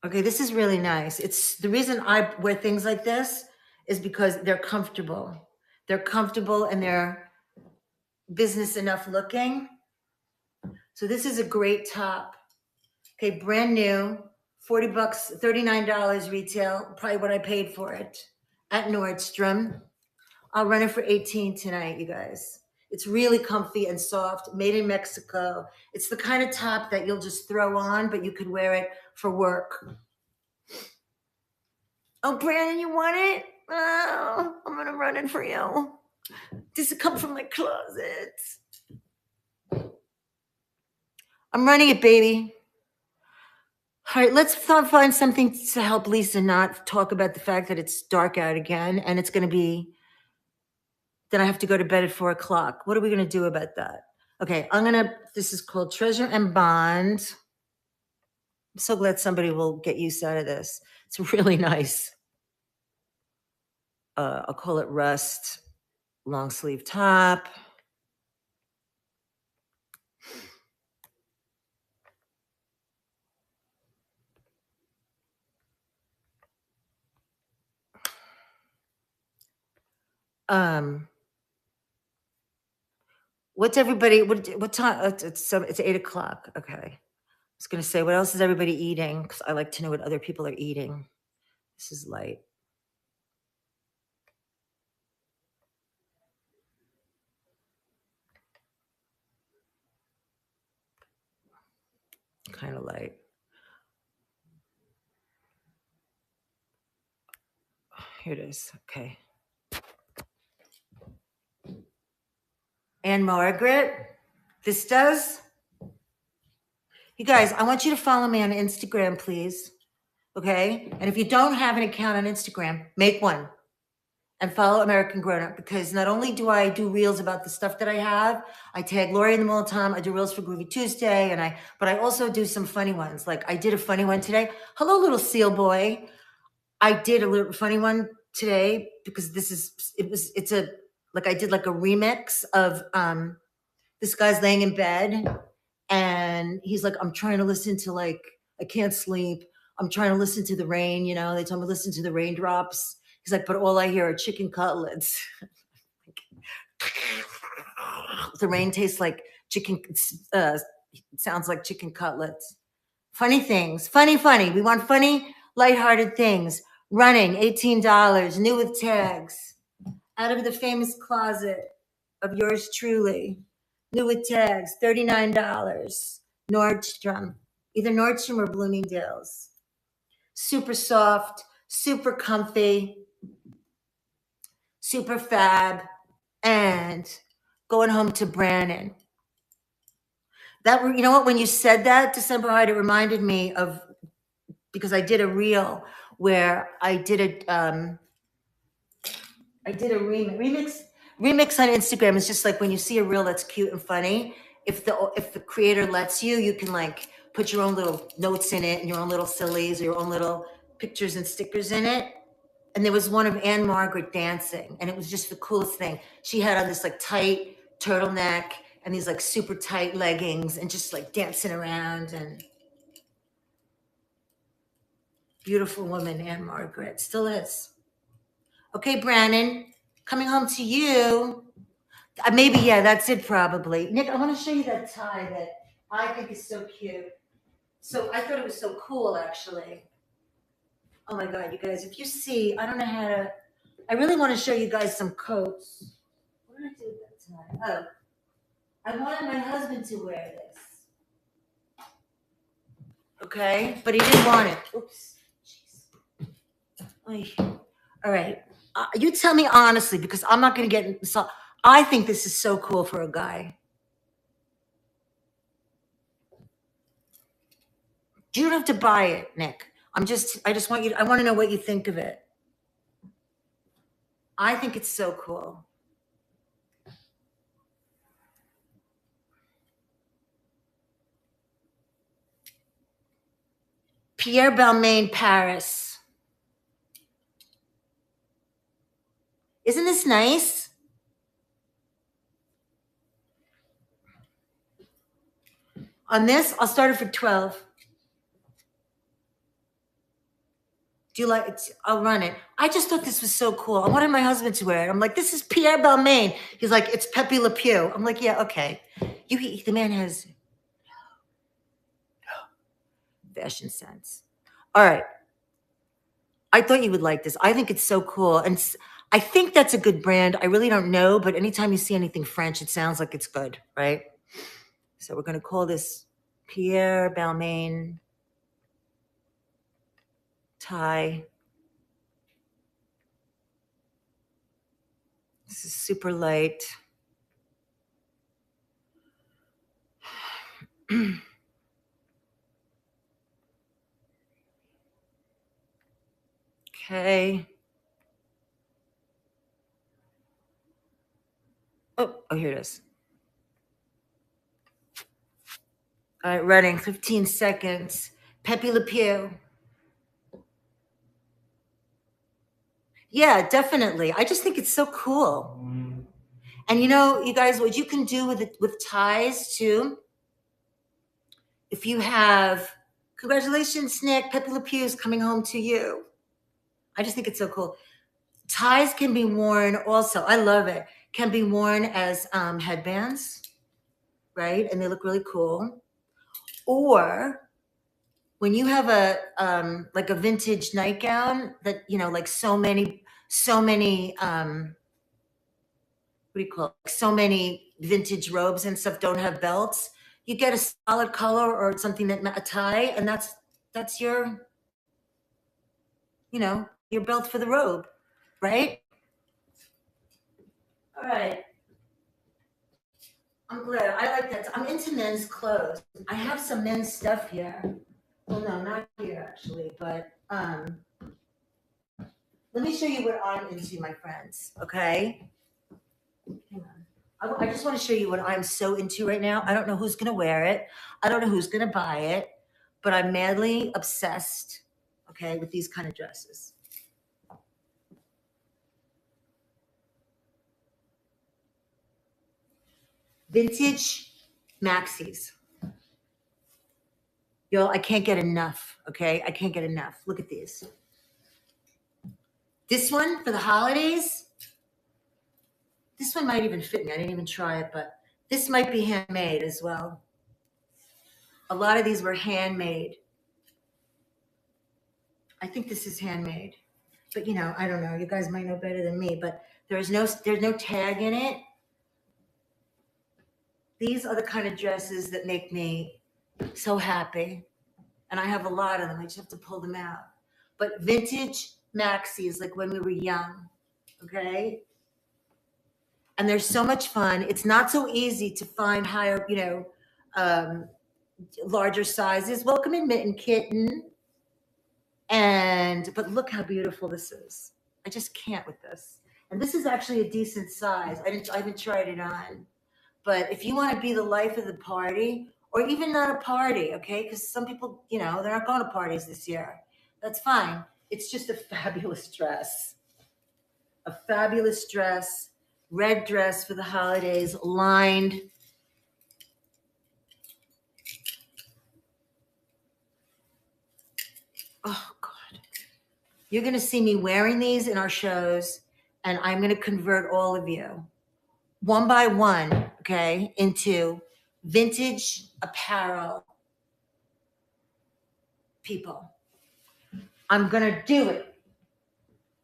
okay, this is really nice. It's the reason I wear things like this is because they're comfortable. They're comfortable and they're business enough looking. So this is a great top. Okay, brand new. $40, $39 retail, probably what I paid for it at Nordstrom. I'll run it for 18 tonight, you guys. It's really comfy and soft, made in Mexico. It's the kind of top that you'll just throw on, but you could wear it for work. Oh, Brandon, you want it? Oh, I'm going to run it for you. Does it come from my closet? I'm running it, baby. All right, let's find something to help Lisa not talk about the fact that it's dark out again, and it's going to be, then I have to go to bed at 4 o'clock. What are we going to do about that? Okay, this is called Treasure and Bond. I'm so glad somebody will get use out of this. It's really nice. I'll call it Rust, long sleeve top. What's everybody, what time? It's 8 o'clock. Okay. I was going to say, what else is everybody eating? Because I like to know what other people are eating. This is light. Kind of light. Here it is. Okay. And Margaret, this does. You guys, I want you to follow me on Instagram, please. Okay? And if you don't have an account on Instagram, make one. And follow American Grown Up, because not only do I do reels about the stuff that I have, I tag Laurie in them all the time. I do reels for Groovy Tuesday, but I also do some funny ones. Like I did a funny one today. Hello, little seal boy. I did a little funny one today because I did like a remix of this guy's laying in bed and he's like, I'm trying to listen to I can't sleep. I'm trying to listen to the rain. They told me to listen to the raindrops. He's like, but all I hear are chicken cutlets. The rain tastes like chicken, sounds like chicken cutlets. Funny things, funny. We want funny, lighthearted things. Running, $18, new with tags. Out of the famous closet of yours truly. New with tags, $39. Nordstrom, either Nordstrom or Bloomingdale's. Super soft, super comfy, super fab, and going home to Brandon. That, you know what, when you said that, December Hyde, it reminded me of, because I did a reel where I did a remix. Remix on Instagram is just like when you see a reel that's cute and funny. If the creator lets you, you can put your own little notes in it and your own little sillies or your own little pictures and stickers in it. And there was one of Anne Margaret dancing, and it was just the coolest thing. She had on this tight turtleneck and these super tight leggings and just dancing around, and beautiful woman, Anne Margaret, still is. Okay, Brandon, coming home to you. Maybe, yeah, that's it probably. Nick, I want to show you that tie that I think is so cute. So I thought it was so cool, actually. Oh my God, you guys, if you see, I don't know how to, I really want to show you guys some coats. What did I do with that tie? Oh, I wanted my husband to wear this. Okay, but he didn't want it. Oops. Jeez. All right. You tell me honestly, because I'm not going to get, so I think this is so cool for a guy. You don't have to buy it, Nick. I just want you, I want to know what you think of it. I think it's so cool. Pierre Balmain, Paris. Isn't this nice? On this, I'll start it for 12. Do you like it? I'll run it. I just thought this was so cool. I wanted my husband to wear it. I'm like, this is Pierre Balmain. He's like, it's Pepe Le Pew. I'm like, yeah, okay. The man has fashion sense. All right. I thought you would like this. I think it's so cool. And I think that's a good brand. I really don't know, but anytime you see anything French, it sounds like it's good, right? So we're going to call this Pierre Balmain tie. This is super light. Okay. Oh, here it is. All right, running 15 seconds. Pepe Le Pew. Yeah, definitely. I just think it's so cool. And you know, you guys, what you can do with ties too, if you have, congratulations, Nick, Pepe Le Pew is coming home to you. I just think it's so cool. Ties can be worn also, I love it, can be worn as headbands, right? And they look really cool. Or when you have a like a vintage nightgown that, you know, like so many what do you call it? So many vintage robes and stuff don't have belts. You get a solid color or something that a tie, and that's your, you know, your belt for the robe, right? All right. I'm glad. I like that. I'm into men's clothes. I have some men's stuff here. Well, no, not here actually, but let me show you what I'm into, my friends. Okay. Hang on. I just want to show you what I'm so into right now. I don't know who's going to wear it. I don't know who's going to buy it, but I'm madly obsessed, okay, with these kind of dresses. Vintage maxis. Y'all, I can't get enough, okay? I can't get enough. Look at these. This one for the holidays. This one might even fit me. I didn't even try it, but this might be handmade as well. A lot of these were handmade. I think this is handmade, but you know, I don't know. You guys might know better than me, but there's no tag in it. These are the kind of dresses that make me so happy. And I have a lot of them. I just have to pull them out. But vintage maxis, like when we were young, okay? And they're so much fun. It's not so easy to find higher, you know, larger sizes. Welcome in, Mitten Kitten. But look how beautiful this is. I just can't with this. And this is actually a decent size. I haven't tried it on. But if you want to be the life of the party, or even not a party, okay? Because some people, you know, they're not going to parties this year. That's fine. It's just a fabulous dress. A fabulous dress, red dress for the holidays, lined. Oh, God. You're going to see me wearing these in our shows, and I'm going to convert all of you one by one, okay, into vintage apparel people. I'm going to do it.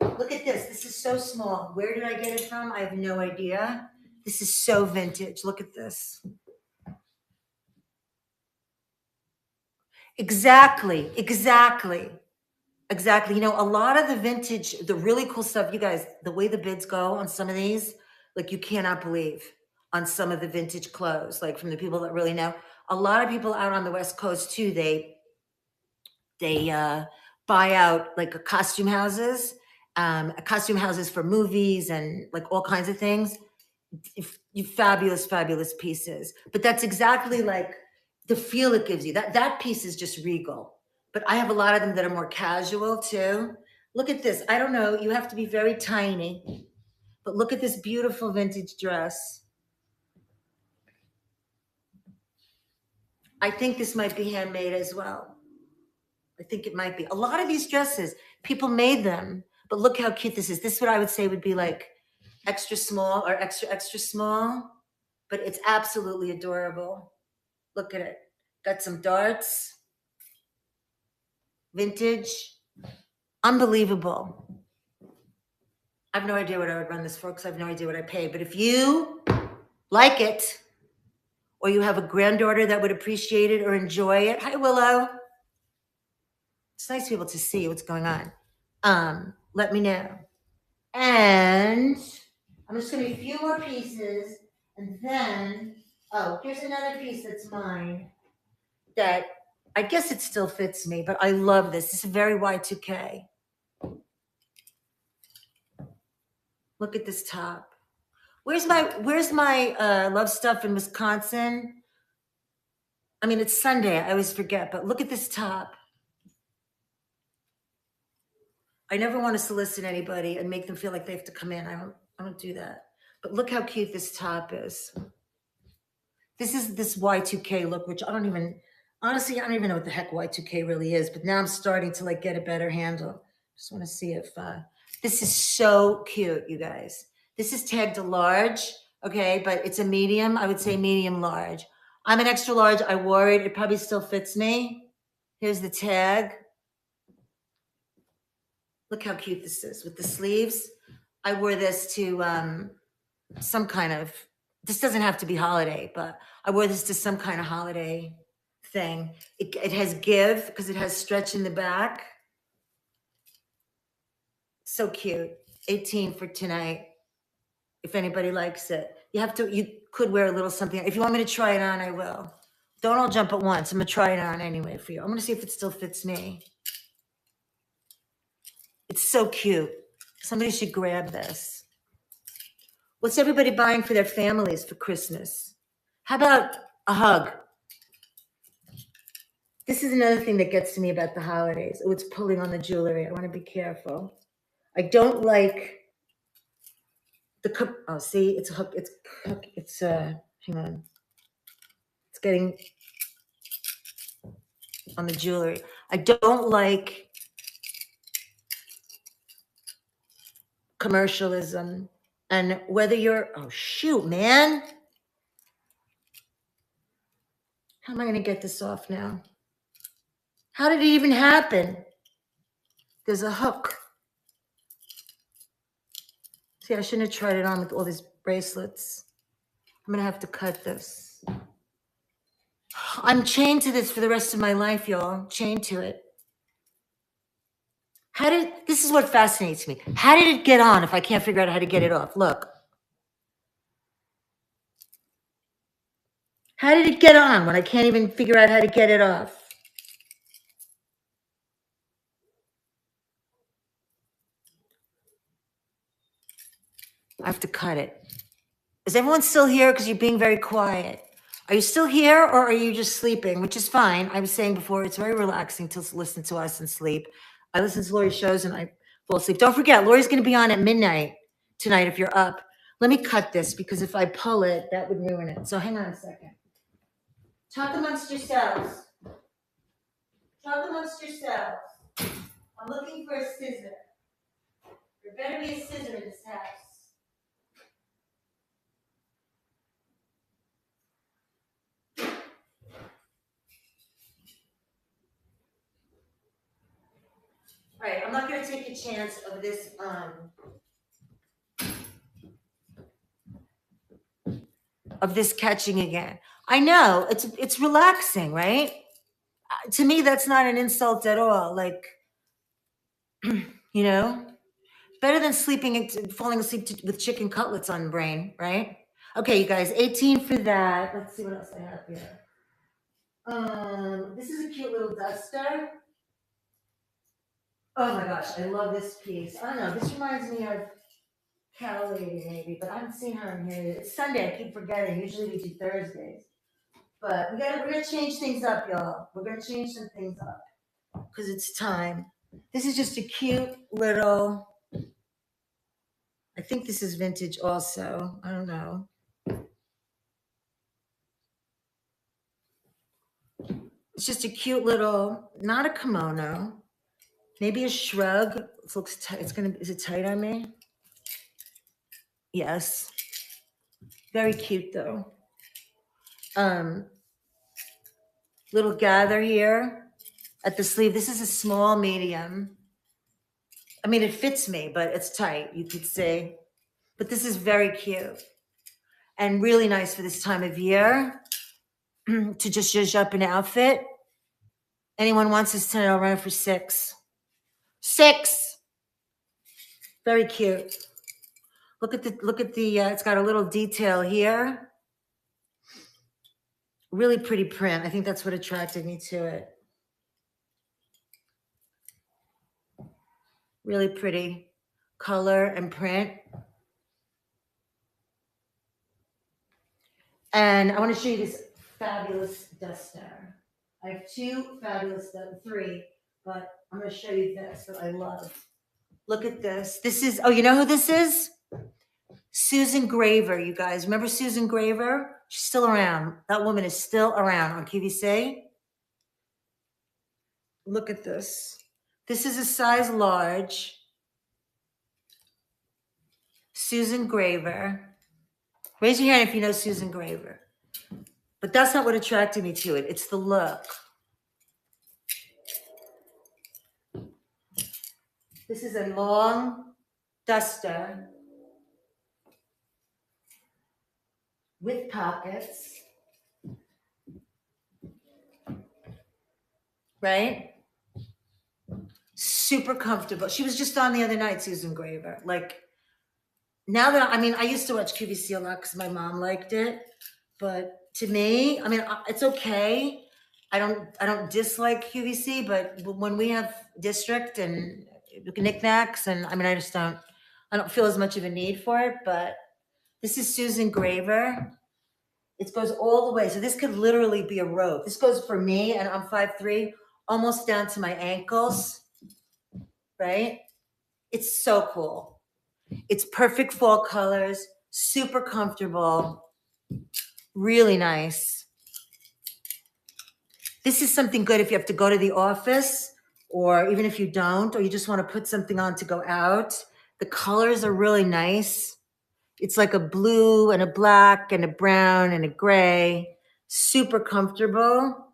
Look at this. This is so small. Where did I get it from? I have no idea. This is so vintage. Look at this. Exactly. You know, a lot of the vintage, the really cool stuff, you guys, the way the bids go on some of these, like you cannot believe on some of the vintage clothes, like from the people that really know. A lot of people out on the West Coast too, they buy out like costume houses for movies and like all kinds of things. Fabulous pieces. But that's exactly like the feel it gives you. That piece is just regal. But I have a lot of them that are more casual too. Look at this. I don't know. You have to be very tiny. But look at this beautiful vintage dress. I think this might be handmade as well. I think it might be. A lot of these dresses, people made them. But look how cute this is. This is what I would say would be like extra small or extra small. But it's absolutely adorable. Look at it. Got some darts. Vintage. Unbelievable. I have no idea what I would run this for because I have no idea what I pay. But if you like it, or you have a granddaughter that would appreciate it or enjoy it, hi Willow. It's nice to be able to see what's going on. Let me know. And I'm just gonna be a few more pieces, and then here's another piece that's mine that I guess it still fits me, but I love this. This is very Y2K. Look at this top. Where's my love stuff in Wisconsin? I mean, it's Sunday. I always forget, but look at this top. I never want to solicit anybody and make them feel like they have to come in. I don't do that. But look how cute this top is. This is this Y2K look, which honestly, I don't even know what the heck Y2K really is, but now I'm starting to like get a better handle. Just want to see if, this is so cute, you guys. This is tagged a large, okay, but it's a medium. I would say medium large. I'm an extra large. I wore it. It probably still fits me. Here's the tag. Look how cute this is with the sleeves. I wore this to some kind of, this doesn't have to be holiday, but I wore this to some kind of holiday thing. It has give because it has stretch in the back. So cute. 18 for tonight. If anybody likes it, you could wear a little something. If you want me to try it on, I will. Don't all jump at once. I'm gonna try it on anyway for you. I'm gonna see if it still fits me. It's so cute. Somebody should grab this. What's everybody buying for their families for Christmas? How about a hug? This is another thing that gets to me about the holidays. Oh, it's pulling on the jewelry. I want to be careful. I don't like the, oh, see, it's a hook. Hang on. It's getting on the jewelry. I don't like commercialism. And whether you're, oh shoot, man. How am I going to get this off now? How did it even happen? There's a hook. See, I shouldn't have tried it on with all these bracelets. I'm going to have to cut this. I'm chained to this for the rest of my life, y'all. Chained to it. This is what fascinates me. How did it get on if I can't figure out how to get it off? Look. How did it get on when I can't even figure out how to get it off? I have to cut it. Is everyone still here? Because you're being very quiet. Are you still here or are you just sleeping? Which is fine. I was saying before, it's very relaxing to listen to us and sleep. I listen to Laurie's shows and I fall asleep. Don't forget, Laurie's going to be on at midnight tonight if you're up. Let me cut this because if I pull it, that would ruin it. So hang on a second. Talk amongst yourselves. Talk amongst yourselves. I'm looking for a scissor. There better be a scissor in this house. All right, I'm not going to take a chance of this catching again. I know it's relaxing, right? To me, that's not an insult at all. Like, you know, better than falling asleep with chicken cutlets on brain, right? Okay, you guys, 18 for that. Let's see what else I have here. This is a cute little duster. Oh my gosh, I love this piece. I don't know, this reminds me of Cal Lady maybe, but I haven't seen her in here. It's Sunday, I keep forgetting. Usually we do Thursdays. But we're gonna change things up, y'all. We're gonna change some things up because it's time. This is just a cute little, I think this is vintage also. I don't know. It's just a cute little, not a kimono, maybe a shrug. It looks tight. Is it tight on me? Yes. Very cute though. Little gather here at the sleeve. This is a small medium. I mean, it fits me, but it's tight, you could say. But this is very cute and really nice for this time of year to just zhuzh up an outfit. Anyone wants this tonight, I'll run it for $6. $6. Very cute. Look at the, it's got a little detail here. Really pretty print. I think that's what attracted me to it. Really pretty color and print. And I want to show you this fabulous duster. I have three, but I'm going to show you this that I love. Look at this. This is, oh, you know who this is? Susan Graver, you guys. Remember Susan Graver? She's still around. That woman is still around on QVC. Look at this. This is a size large. Susan Graver. Raise your hand if you know Susan Graver. But that's not what attracted me to it. It's the look. This is a long duster with pockets. Right? Super comfortable. She was just on the other night, Susan Graver. Like, now that, I mean, I used to watch QVC a lot because my mom liked it. But to me, I mean, it's okay. I don't dislike QVC, but when we have district and knickknacks, and I mean, I don't feel as much of a need for it. But this is Susan Graver. It goes all the way. So this could literally be a robe. This goes for me, and I'm 5'3", almost down to my ankles, right? It's so cool. It's perfect fall colors, super comfortable, really nice. This is something good if you have to go to the office, or even if you don't, or you just want to put something on to go out. The colors are really nice. It's like a blue and a black and a brown and a gray. Super comfortable.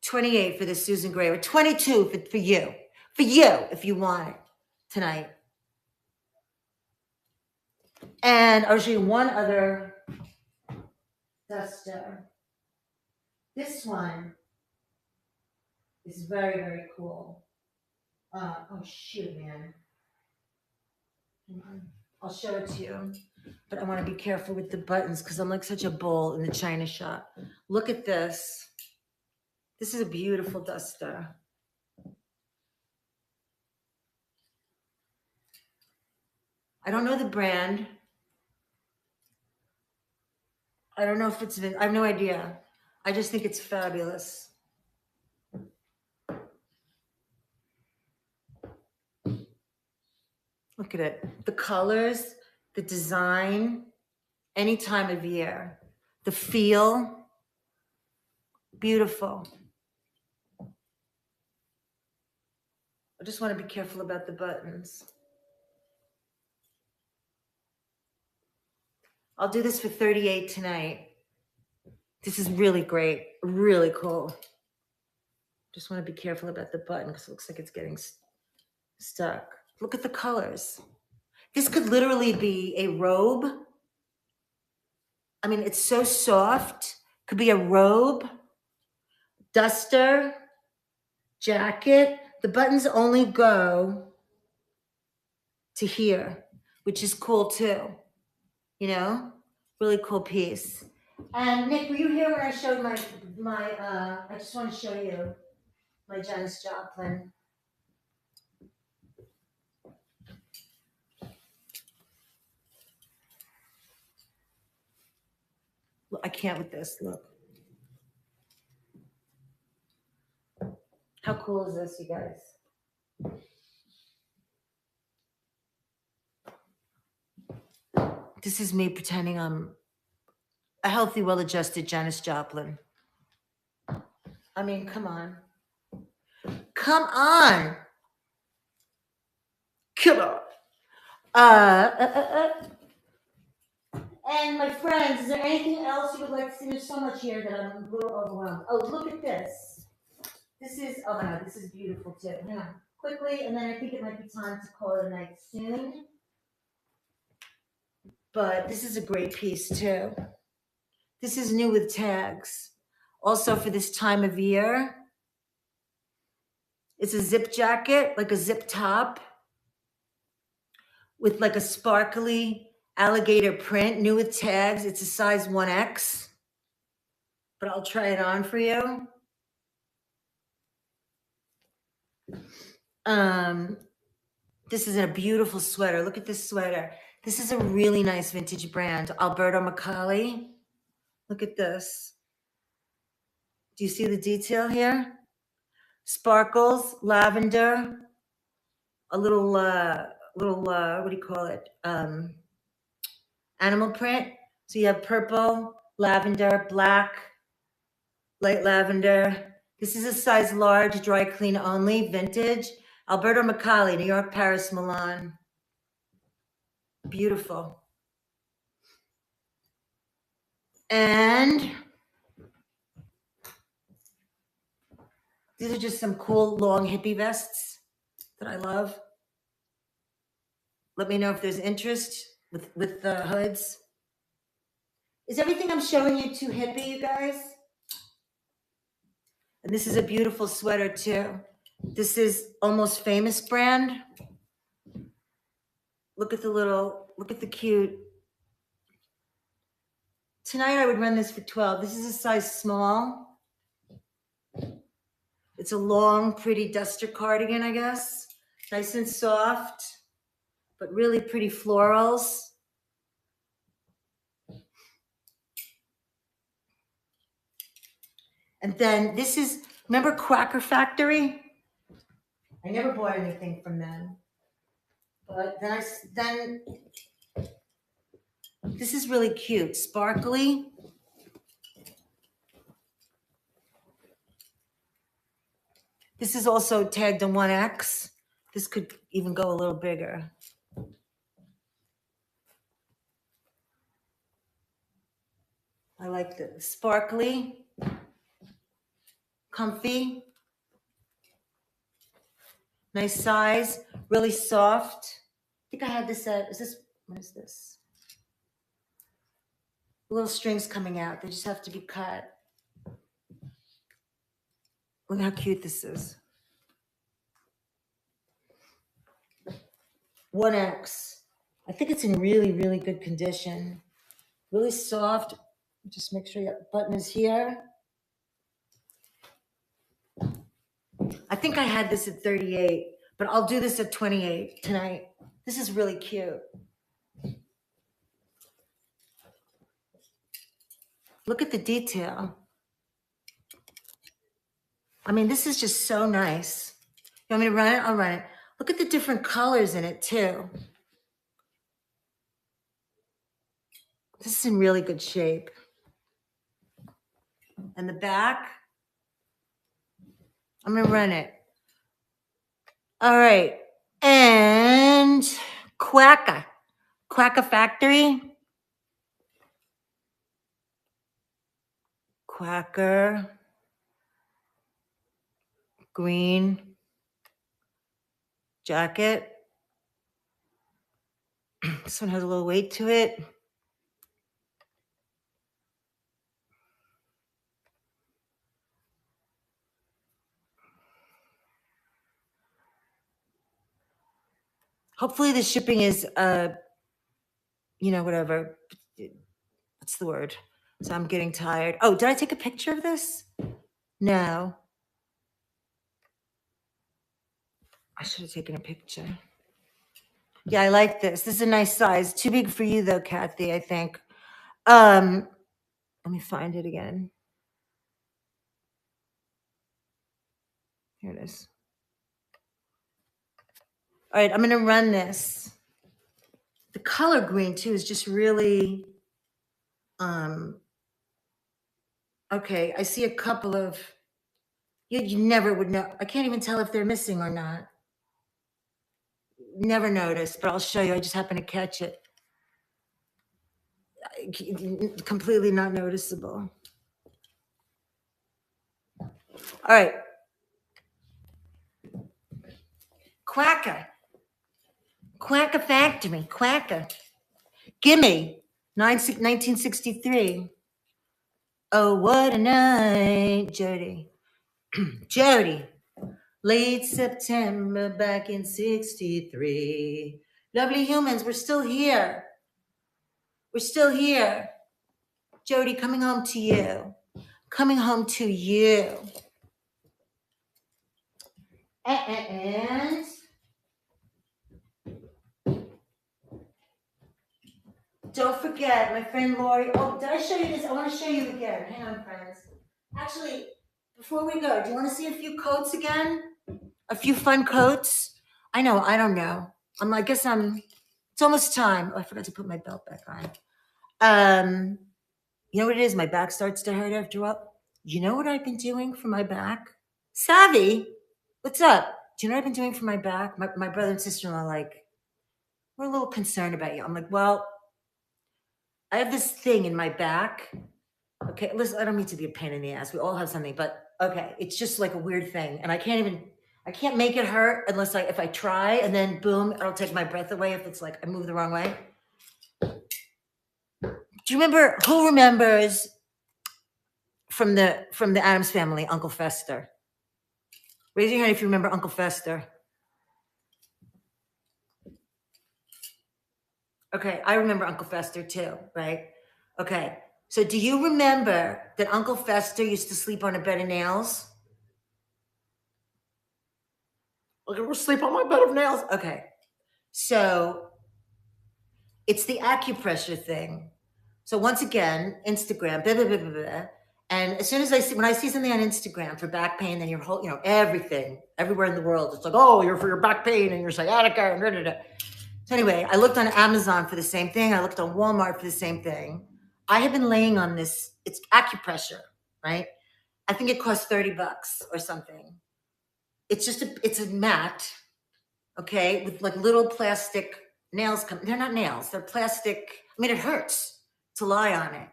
$28 for the Susan Graver. $22 for you. For you, if you want it tonight. And I'll show you one other duster. This one is very, very cool. Oh, shoot, man. I'll show it to you. But I want to be careful with the buttons because I'm like such a bull in the China shop. Look at this. This is a beautiful duster. I don't know the brand. I don't know if it's, I have no idea. I just think it's fabulous. Look at it. The colors, the design, any time of year. The feel, beautiful. I just want to be careful about the buttons. I'll do this for $38 tonight. This is really great, really cool. Just want to be careful about the button because it looks like it's getting stuck. Look at the colors. This could literally be a robe. I mean, it's so soft. Could be a robe, duster, jacket. The buttons only go to here, which is cool too. You know, really cool piece. And Nick, were you here when I showed my I just want to show you my Janis Joplin. Look, I can't with this, look. How cool is this, you guys? This is me pretending I'm a healthy, well-adjusted Janis Joplin. I mean, come on. Come on. Come on. And my friends, is there anything else you would like to see? There's so much here that I'm a little overwhelmed. Oh, look at this. This is, oh my God, this is beautiful too. Hang on, quickly, and then I think it might be time to call it a night soon. But this is a great piece too. This is new with tags. Also for this time of year. It's a zip jacket, like a zip top, with like a sparkly alligator print, new with tags. It's a size 1X, but I'll try it on for you. This is a beautiful sweater. Look at this sweater. This is a really nice vintage brand, Alberto Macaulay. Look at this. Do you see the detail here? Sparkles, lavender, a little, what do you call it? Animal print. So you have purple, lavender, black, light lavender. This is a size large, dry clean only, vintage. Alberto Macaulay, New York, Paris, Milan. Beautiful. And these are just some cool long hippie vests that I love. Let me know if there's interest with the hoods. Is everything I'm showing you too hippie, you guys? And this is a beautiful sweater too. This is Almost Famous brand. Look at the cute. Tonight I would run this for 12. This is a size small. It's a long, pretty duster cardigan, I guess. Nice and soft, but really pretty florals. And then this is, remember Quacker Factory? I never bought anything from them. But then this is really cute, sparkly. This is also tagged a 1X. This could even go a little bigger. I like the sparkly, comfy, nice size, really soft. I think I had this at, what is this? Little strings coming out. They just have to be cut. Look how cute this is. 1X. I think it's in really, really good condition. Really soft. Just make sure your button is here. I think I had this at 38, but I'll do this at 28 tonight. This is really cute. Look at the detail. I mean, this is just so nice. You want me to run it? I'll run it. Look at the different colors in it too. This is in really good shape. And the back, I'm gonna run it. All right, and Quacker Factory. Quacker, green jacket. This one has a little weight to it. Hopefully the shipping is, whatever. What's the word? So I'm getting tired. Oh, did I take a picture of this? No. I should have taken a picture. Yeah, I like this. This is a nice size. Too big for you though, Kathy, I think. Let me find it again. Here it is. All right, I'm going to run this. The color green too is just really, okay, I see a couple of, you never would know. I can't even tell if they're missing or not. Never noticed, but I'll show you. I just happened to catch it. completely not noticeable. All right. Quacker. Quacker Factory. Quacker. Gimme. 1963. Oh, what a night. Jody. Jody. Late September back in 63. Lovely humans, we're still here. We're still here. Jody, coming home to you. Coming home to you. And don't forget, my friend Laurie. Oh, did I show you this? I want to show you again. Hang on, friends. Actually, before we go, do you want to see a few coats again? A few fun coats? I know, I don't know. It's almost time. Oh, I forgot to put my belt back on. You know what it is? My back starts to hurt after a while. You know what I've been doing for my back? Savvy, what's up? Do you know what I've been doing for my back? My brother and sister-in-law are like, we're a little concerned about you. I'm like, well, I have this thing in my back. Okay, listen, I don't mean to be a pain in the ass. We all have something, but okay, it's just like a weird thing. And I can't make it hurt unless if I try, and then boom, it'll take my breath away if it's like I move the wrong way. Do you remember, who remembers from the Addams Family, Uncle Fester? Raise your hand if you remember Uncle Fester. Okay, I remember Uncle Fester too, right? Okay, so do you remember that Uncle Fester used to sleep on a bed of nails? I'm gonna sleep on my bed of nails. Okay, so it's the acupressure thing. So once again, Instagram, blah, blah, blah, blah, blah. And as soon as when I see something on Instagram for back pain, then your whole, everything, everywhere in the world, it's like, oh, you're for your back pain and your sciatica and da, da, da. So anyway, I looked on Amazon for the same thing. I looked on Walmart for the same thing. I have been laying on this, it's acupressure, right? I think it costs $30 or something. It's a mat, okay, with like little plastic nails. They're not nails, they're plastic. I mean, it hurts to lie on it.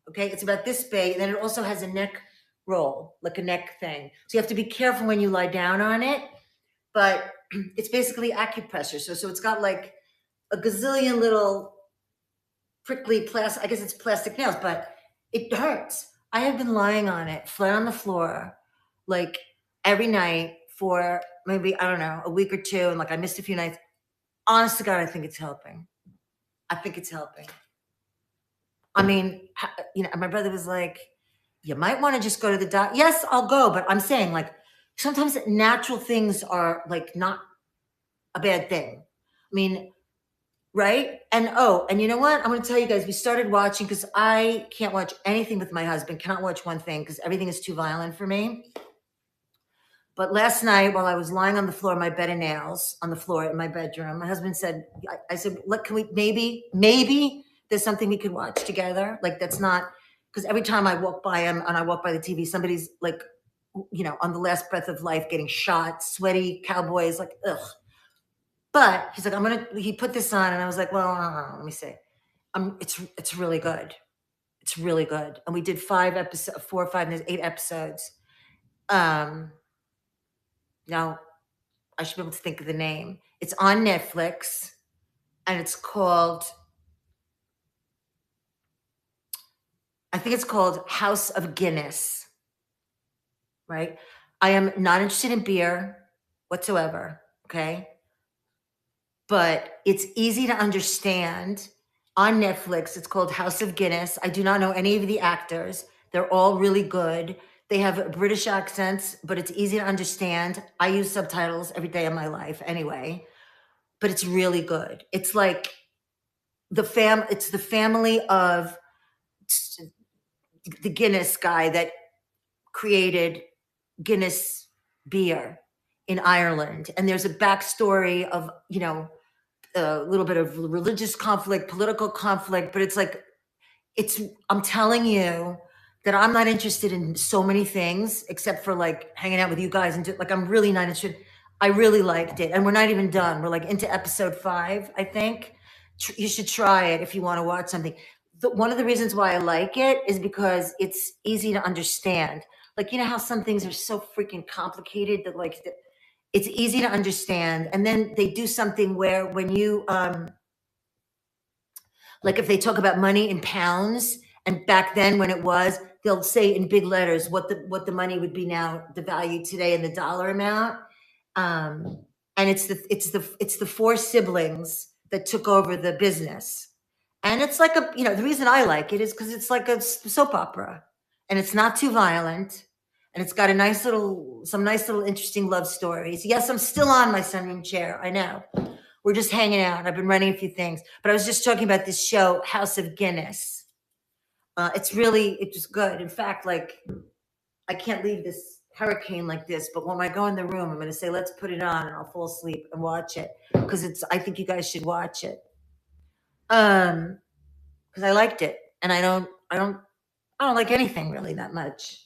Okay, it's about this big, and then it also has a neck roll, like a neck thing. So you have to be careful when you lie down on it, but it's basically acupressure. So it's got like a gazillion little prickly plastic, I guess it's plastic nails, but it hurts. I have been lying on it, flat on the floor, like every night for maybe, I don't know, a week or two, and like I missed a few nights. Honest to God, I think it's helping. I think it's helping. I mean, my brother was like, you might want to just go to the doctor. Yes, I'll go. But I'm saying, like, sometimes natural things are like not a bad thing. I mean, right? And you know what? I'm going to tell you guys, we started watching, because I can't watch anything with my husband, cannot watch one thing because everything is too violent for me. But last night, while I was lying on the floor, my bed of nails on the floor in my bedroom, my husband said, I said, look, can we maybe there's something we could watch together. Like, that's not, because every time I walk by him and I walk by the TV, somebody's like, on the last breath of life, getting shot, sweaty cowboys, like, ugh. But he's like, he put this on, and I was like, well, let me see. It's really good. It's really good. And we did 5 episodes, 4 or 5, and there's 8 episodes. Now, I should be able to think of the name. It's on Netflix, and it's called, I think it's called House of Guinness, right? I am not interested in beer whatsoever, okay? But it's easy to understand. On Netflix, it's called House of Guinness. I do not know any of the actors. They're all really good. They have British accents, but it's easy to understand. I use subtitles every day of my life anyway, but it's really good. It's like it's the family of the Guinness guy that created Guinness beer in Ireland. And there's a backstory of, a little bit of religious conflict, political conflict, but it's like, I'm telling you that I'm not interested in so many things except for like hanging out with you guys, and I'm really not interested. I really liked it. And we're not even done. We're like into episode 5, I think. You should try it if you want to watch something. one of the reasons why I like it is because it's easy to understand. Like, you know how some things are so freaking complicated that like it's easy to understand. And then they do something where when you like if they talk about money in pounds, and back then when it was, they'll say in big letters what the money would be now, the value today, and the dollar amount. And it's the four siblings that took over the business. And it's like the reason I like it is because it's like a soap opera, and it's not too violent, and it's got some nice little interesting love stories. Yes, I'm still on my sunroom chair. I know. We're just hanging out. I've been running a few things, but I was just talking about this show, House of Guinness. It's just good. In fact, like I can't leave this hurricane like this, but when I go in the room, I'm going to say, let's put it on, and I'll fall asleep and watch it because I think you guys should watch it. Because I liked it, and I don't like anything really that much.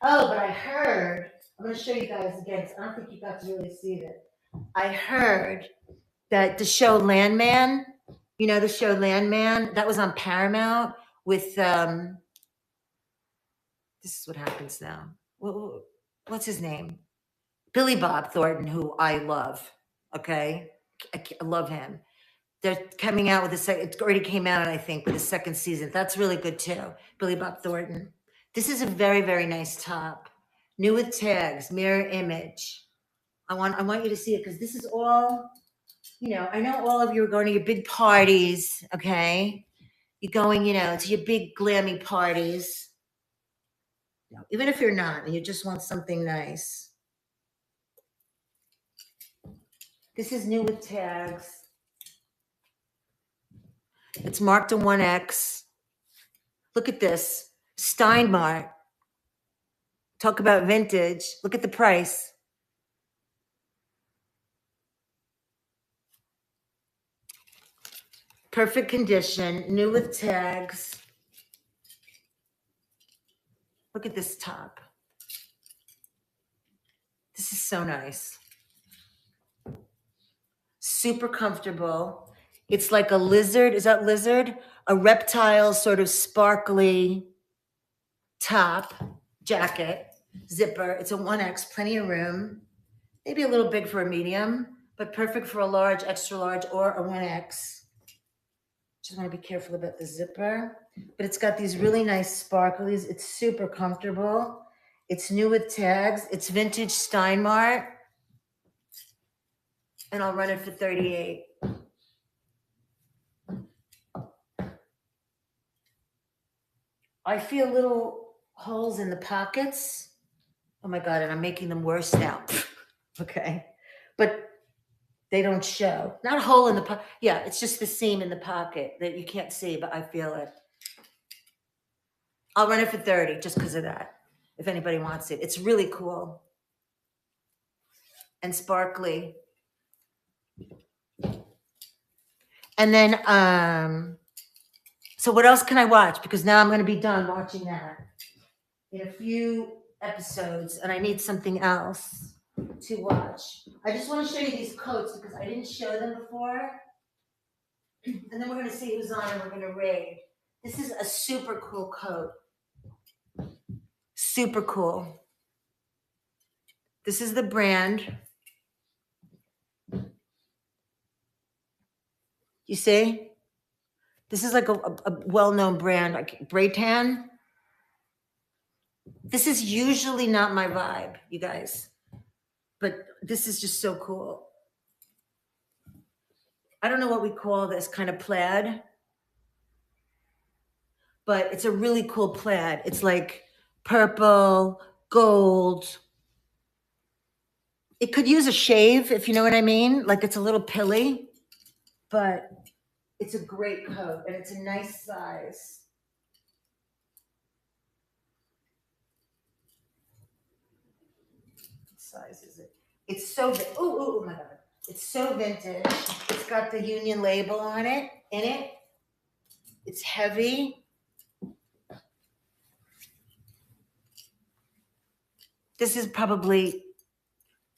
Oh, but I heard. I'm going to show you guys again. I don't think you got to really see it. I heard that the show Landman, the show Landman, that was on Paramount with this is what happens now. What's his name? Billy Bob Thornton, who I love. Okay, I love him. They're coming out with it already came out, I think, with the second season. That's really good too. Billy Bob Thornton. This is a very, very nice top. New with tags, mirror image. I want you to see it because this is all, I know all of you are going to your big parties, okay? You're going, to your big glammy parties. Even if you're not and you just want something nice. This is new with tags. It's marked a 1X. Look at this. Steinmart. Talk about vintage. Look at the price. Perfect condition. New with tags. Look at this top. This is so nice. Super comfortable. It's like a lizard. Is that lizard? A reptile sort of sparkly top, jacket, zipper. It's a 1X, plenty of room. Maybe a little big for a medium, but perfect for a large, extra large, or a 1X. Just want to be careful about the zipper. But it's got these really nice sparklies. It's super comfortable. It's new with tags. It's vintage Steinmart. And I'll run it for $38. I feel little holes in the pockets. Oh my God, and I'm making them worse now. Okay. But they don't show. Not a hole in the pocket. Yeah, it's just the seam in the pocket that you can't see, but I feel it. I'll run it for $30 just because of that, if anybody wants it. It's really cool. And sparkly. And then, so what else can I watch? Because now I'm going to be done watching that in a few episodes, and I need something else to watch. I just want to show you these coats because I didn't show them before. And then we're going to see who's on and we're going to raid. This is a super cool coat. Super cool. This is the brand. You see? This is like a well-known brand, like Braytan. This is usually not my vibe, you guys. But this is just so cool. I don't know what we call this kind of plaid. But it's a really cool plaid. It's like purple, gold. It could use a shave, if you know what I mean. Like it's a little pilly, but it's a great coat and it's a nice size. What size is it? It's so, oh my God. It's so vintage. It's got the Union label on it, in it. It's heavy. This is probably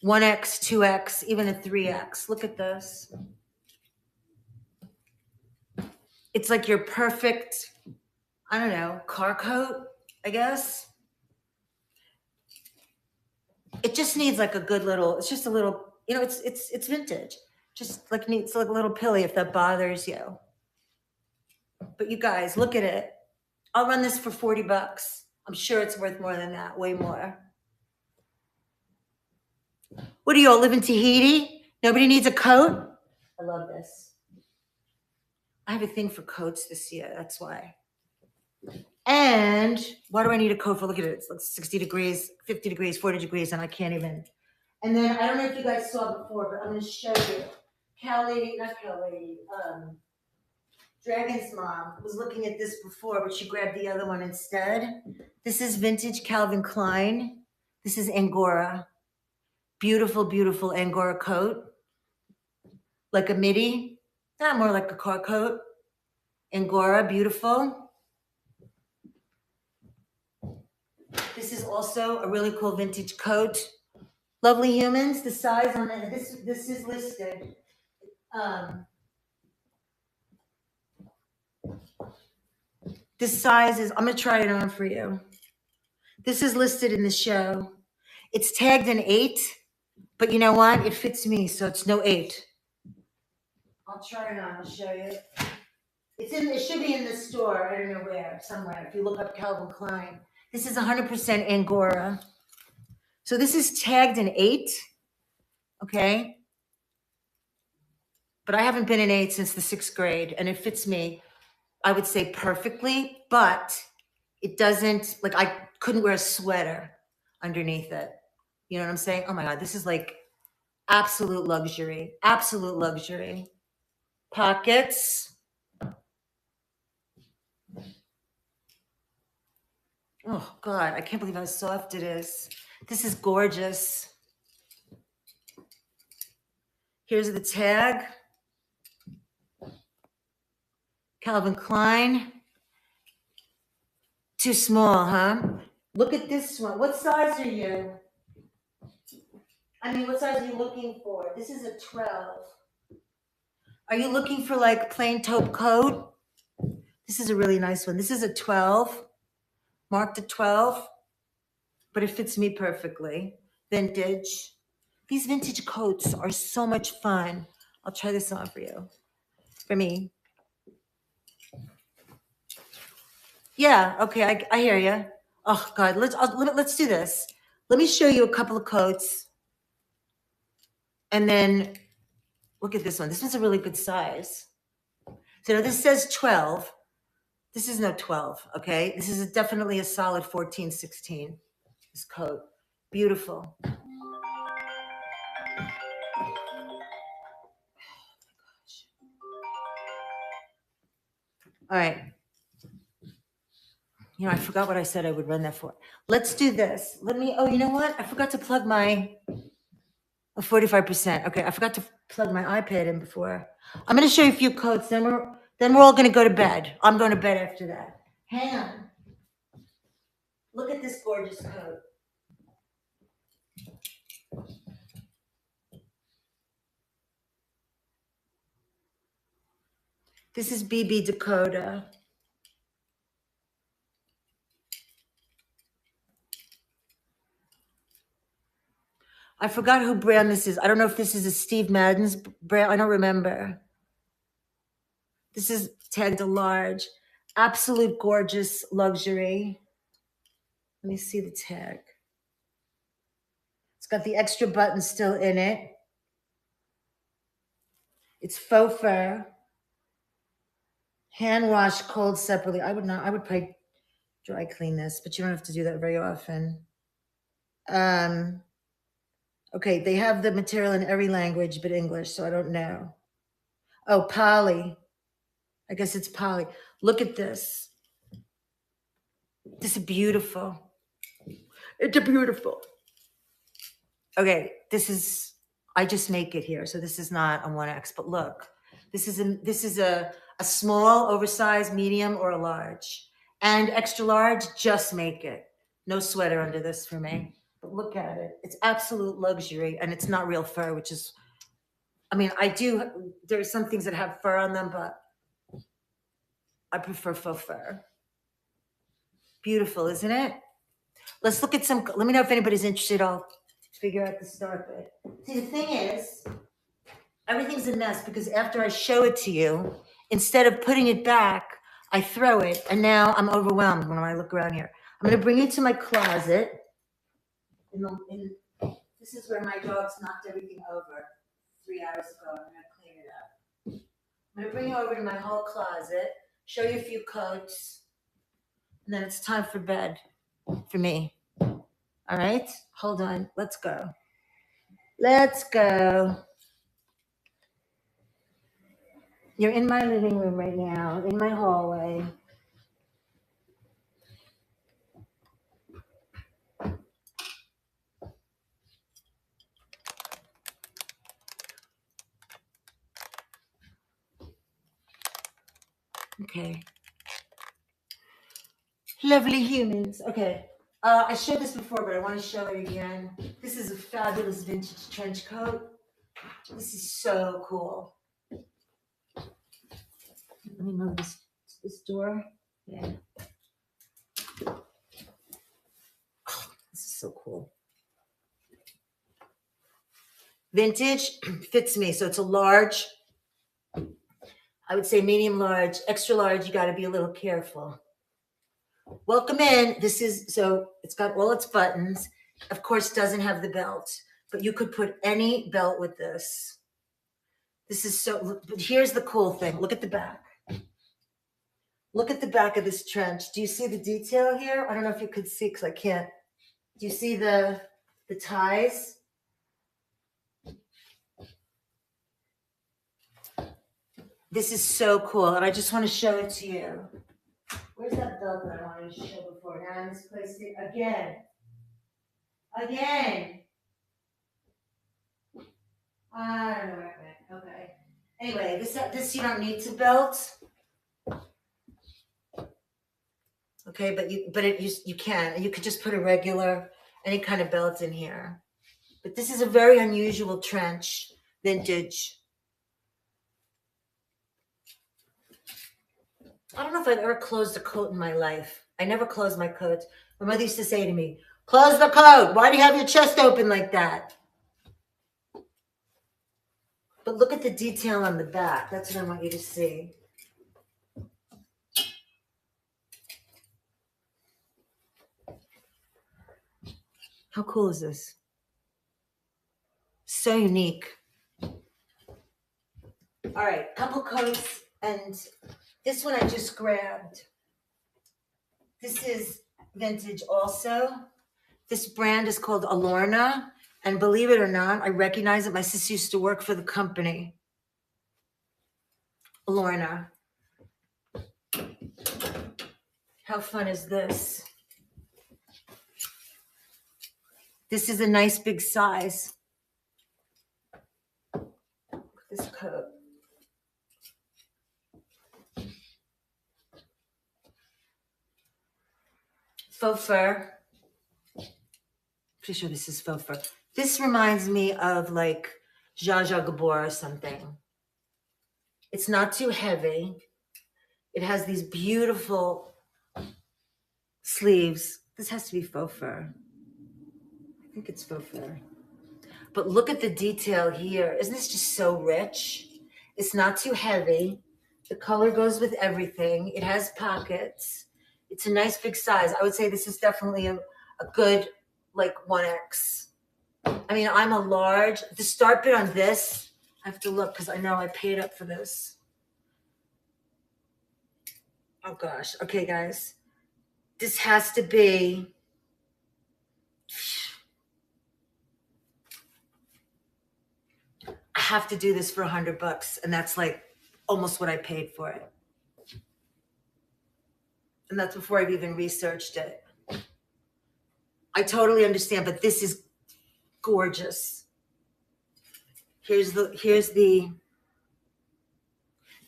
1X, 2X, even a 3X. Look at this. It's like your perfect, I don't know, car coat, I guess. It just needs like a good little, it's just a little, you know, it's vintage. Just like needs like a little pilly if that bothers you. But you guys, look at it. I'll run this for $40. I'm sure it's worth more than that, way more. What do you all live in Tahiti? Nobody needs a coat? I love this. I have a thing for coats this year, that's why. And why do I need a coat for? Look at it. It's like 60 degrees, 50 degrees, 40 degrees, and I can't even. And then I don't know if you guys saw before, but I'm going to show you. Dragon's mom was looking at this before, but she grabbed the other one instead. This is vintage Calvin Klein. This is Angora. Beautiful, beautiful Angora coat. Like a midi. Not more like a car coat. Angora, beautiful. This is also a really cool vintage coat. Lovely humans. The size on it, this is listed. This size is, I'm going to try it on for you. This is listed in the show. It's tagged an 8, but you know what? It fits me, so it's no 8. I'll try it on. I'll show you. It should be in the store. I don't know where, somewhere. If you look up Calvin Klein. This is 100% Angora. So this is tagged an 8. Okay. But I haven't been an 8 since the 6th grade, and it fits me, I would say, perfectly, but it doesn't, like, I couldn't wear a sweater underneath it. You know what I'm saying? Oh my God, this is like absolute luxury. Absolute luxury. Pockets. Oh God, I can't believe how soft it is. This is gorgeous. Here's the tag. Calvin Klein. Too small, huh? Look at this one. What size are you? I mean, what size are you looking for? This is a 12. Are you looking for like plain taupe coat? This is a really nice one. This is a 12, marked a 12, but it fits me perfectly. Vintage. These vintage coats are so much fun. I'll try this on for you. For me. Yeah, okay, I hear you. Oh God, let's do this. Let me show you a couple of coats. And then look at this one. This one's a really good size. So now this says 12. This is no 12, okay? This is definitely a solid 14, 16, this coat. Beautiful. Oh my gosh. All right. You know, I forgot what I said I would run that for. Let's do this. Oh, you know what? I forgot to plug my 45%. Okay, I forgot to plug my iPad in before. I'm going to show you a few coats. Then we're all going to go to bed. I'm going to bed after that. Hang on. Look at this gorgeous coat. This is BB Dakota. I forgot who brand this is. I don't know if this is a Steve Madden's brand. I don't remember. This is tagged a large. Absolute gorgeous luxury. Let me see the tag. It's got the extra button still in it. It's faux fur. Hand wash cold separately. I would probably dry clean this, but you don't have to do that very often. Okay, they have the material in every language but English, so I don't know. Oh, poly. I guess it's poly. Look at this. This is beautiful. It's beautiful. Okay, I just make it here, so this is not a 1X, but look. This is a small, oversized, medium, or a large. And extra large, just make it. No sweater under this for me. But look at it. It's absolute luxury, and it's not real fur, which is, I mean, there's some things that have fur on them, but I prefer faux fur. Beautiful, isn't it? Let's look at some, let me know if anybody's interested. I'll figure out the start bit. See, the thing is, everything's a mess because after I show it to you, instead of putting it back, I throw it, and now I'm overwhelmed when I look around here. I'm going to bring you to my closet. This is where my dogs knocked everything over 3 hours ago. I'm going to clean it up. I'm going to bring you over to my whole closet, show you a few coats, and then it's time for bed for me. All right? Hold on. Let's go. Let's go. You're in my living room right now, in my hallway. Okay. Lovely humans. Okay. I showed this before, but I want to show it again. This is a fabulous vintage trench coat. This is so cool. Let me move this door. Yeah. Oh, this is so cool. Vintage fits me. So it's a large. I would say medium large, extra large. You got to be a little careful. Welcome in. This is, so it's got all its buttons. Of course, doesn't have the belt, but you could put any belt with this. This is so, but here's the cool thing. Look at the back. Look at the back of this trench. Do you see the detail here? I don't know if you could see because I can't. Do you see the ties? This is so cool, and I just want to show it to you. Where's that belt that I wanted to show before? Now I misplaced it again. Again. I don't know where it went. Okay. Anyway, this you don't need to belt. Okay, but you can. You could just put a regular, any kind of belt in here. But this is a very unusual trench, vintage. I don't know if I've ever closed a coat in my life. I never closed my coats. My mother used to say to me, "Close the coat. Why do you have your chest open like that?" But look at the detail on the back. That's what I want you to see. How cool is this? So unique. All right, couple coats, and this one I just grabbed. This is vintage also. This brand is called Lorna, and believe it or not, I recognize it. My sister used to work for the company. Lorna. How fun is this? This is a nice big size. Look at this coat. Faux fur. Pretty sure this is faux fur. This reminds me of like Zsa Zsa Gabor or something. It's not too heavy. It has these beautiful sleeves. This has to be faux fur. I think it's faux fur. But look at the detail here. Isn't this just so rich? It's not too heavy. The color goes with everything. It has pockets. It's a nice big size. I would say this is definitely a good like 1X. I mean, I'm a large. The start bit on this, I have to look because I know I paid up for this. Oh gosh. Okay, guys. This has to be I have to do this for $100, and that's like almost what I paid for it. And that's before I've even researched it. I totally understand, but this is gorgeous. Here's the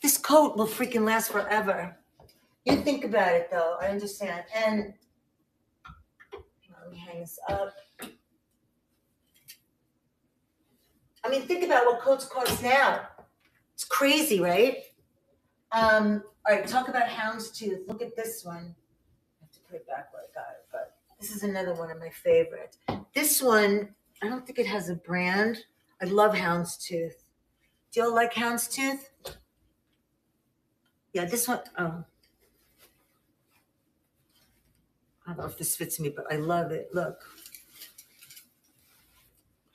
this coat will freaking last forever. You think about it though, I understand. And let me hang this up. I mean, think about what coats cost now. It's crazy, right? All right, talk about houndstooth. Look at this one. I have to put it back where I got it, but this is another one of my favorites. This one, I don't think it has a brand. I love houndstooth. Do y'all like houndstooth? Yeah, this one, oh. I don't know if this fits me, but I love it. Look.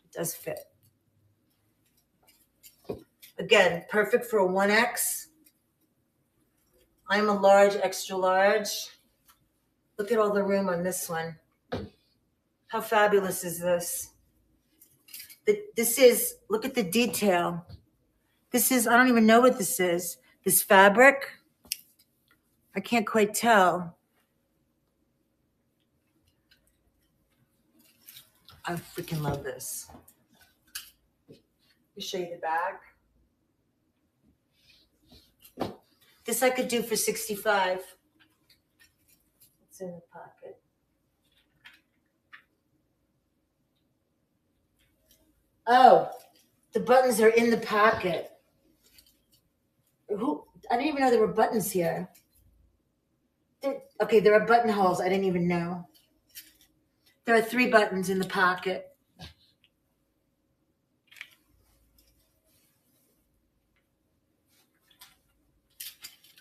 It does fit. Again, perfect for a 1X. I'm a large, extra large. Look at all the room on this one. How fabulous is this? This is, look at the detail. This is, I don't even know what this is. This fabric, I can't quite tell. I freaking love this. Let me show you the back. This I could do for $65. It's in the pocket. Oh, the buttons are in the pocket. I didn't even know there were buttons here. Okay, there are buttonholes. I didn't even know. There are 3 buttons in the pocket.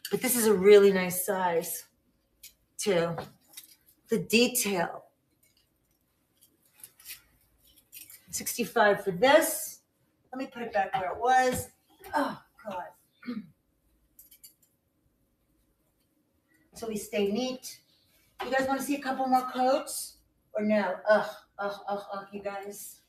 But this is a really nice size, too. The detail. $65 for this. Let me put it back where it was. Oh, God. So we stay neat. You guys want to see a couple more coats? Or no? You guys.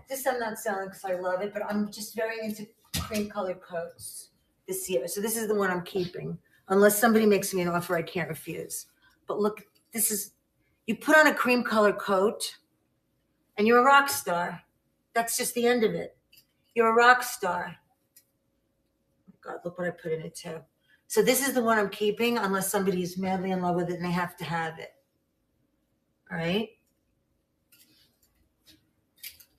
This I'm not selling because I love it, but I'm just very into cream colored coats this year. So this is the one I'm keeping. Unless somebody makes me an offer I can't refuse. But look, this is, you put on a cream colored coat and you're a rock star. That's just the end of it. You're a rock star. Oh God, look what I put in it too. So this is the one I'm keeping unless somebody is madly in love with it and they have to have it. All right.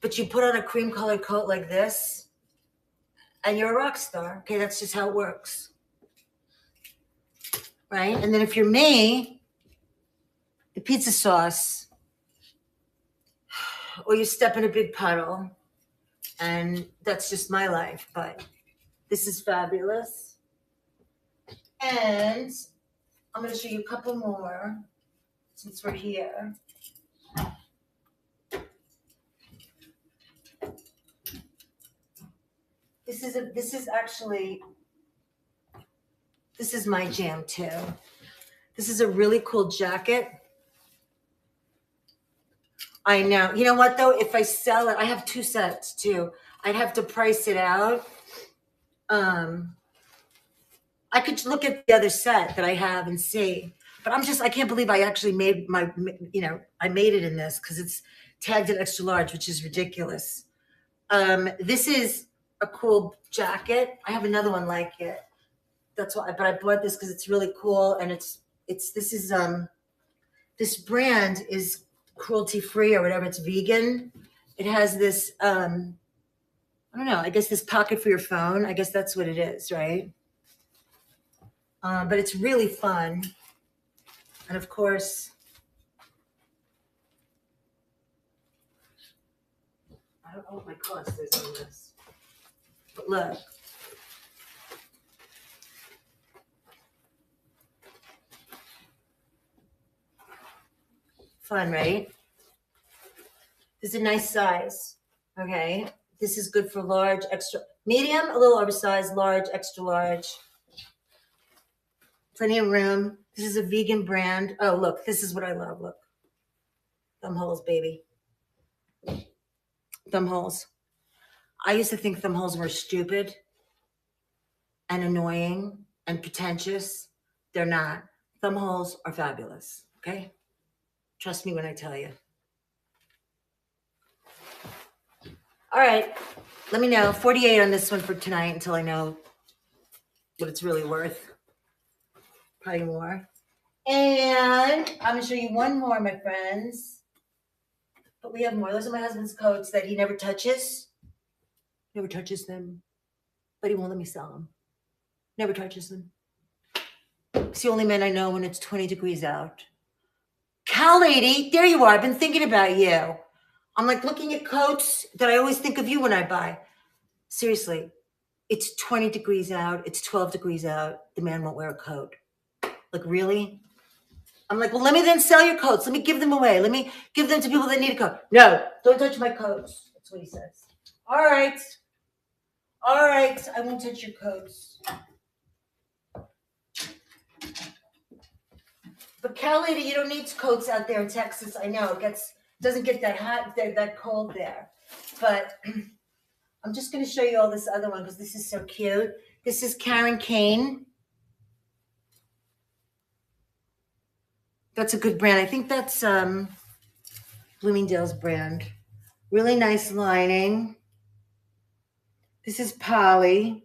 But you put on a cream colored coat like this and you're a rock star. Okay, that's just how it works. Right? And then if you're me, the pizza sauce, or you step in a big puddle, and that's just my life. But this is fabulous. And I'm going to show you a couple more since we're here. This is my jam too. This is a really cool jacket. I know. You know what though? If I sell it, I have 2 sets too. I'd have to price it out. I could look at the other set that I have and see. But I can't believe I actually made I made it in this because it's tagged at extra large, which is ridiculous. This is a cool jacket. I have another one like it. That's why, but I bought this because it's really cool. And this brand is cruelty free or whatever. It's vegan. It has this, I don't know, I guess this pocket for your phone. I guess that's what it is, right? But it's really fun. And of course, I don't know what my cost is on this. But look. Fun, right? This is a nice size. Okay. This is good for large, extra, medium, a little oversized, large, extra large. Plenty of room. This is a vegan brand. Oh, look, this is what I love. Look. Thumb holes, baby. Thumb holes. I used to think thumb holes were stupid and annoying and pretentious. They're not. Thumb holes are fabulous. Okay? Trust me when I tell you. All right. Let me know. 48 on this one for tonight until I know what it's really worth. Probably more. And I'm going to show you one more, my friends. But we have more. Those are my husband's coats that he never touches. Never touches them. but he won't let me sell them. Never touches them. It's the only man I know when it's 20 degrees out. Cal lady, there you are. I've been thinking about you. I'm like looking at coats that I always think of you when I buy. Seriously, it's 20 degrees out. It's 12 degrees out. The man won't wear a coat. Like, really? I'm like, well, let me then sell your coats. Let me give them away. Let me give them to people that need a coat. No, don't touch my coats. That's what he says. All right. All right. I won't touch your coats. But Cal lady, you don't need coats out there in Texas. I know it doesn't get that hot, that cold there. But I'm just going to show you all this other one because this is so cute. This is Karen Kane. That's a good brand. I think that's Bloomingdale's brand. Really nice lining. This is Polly,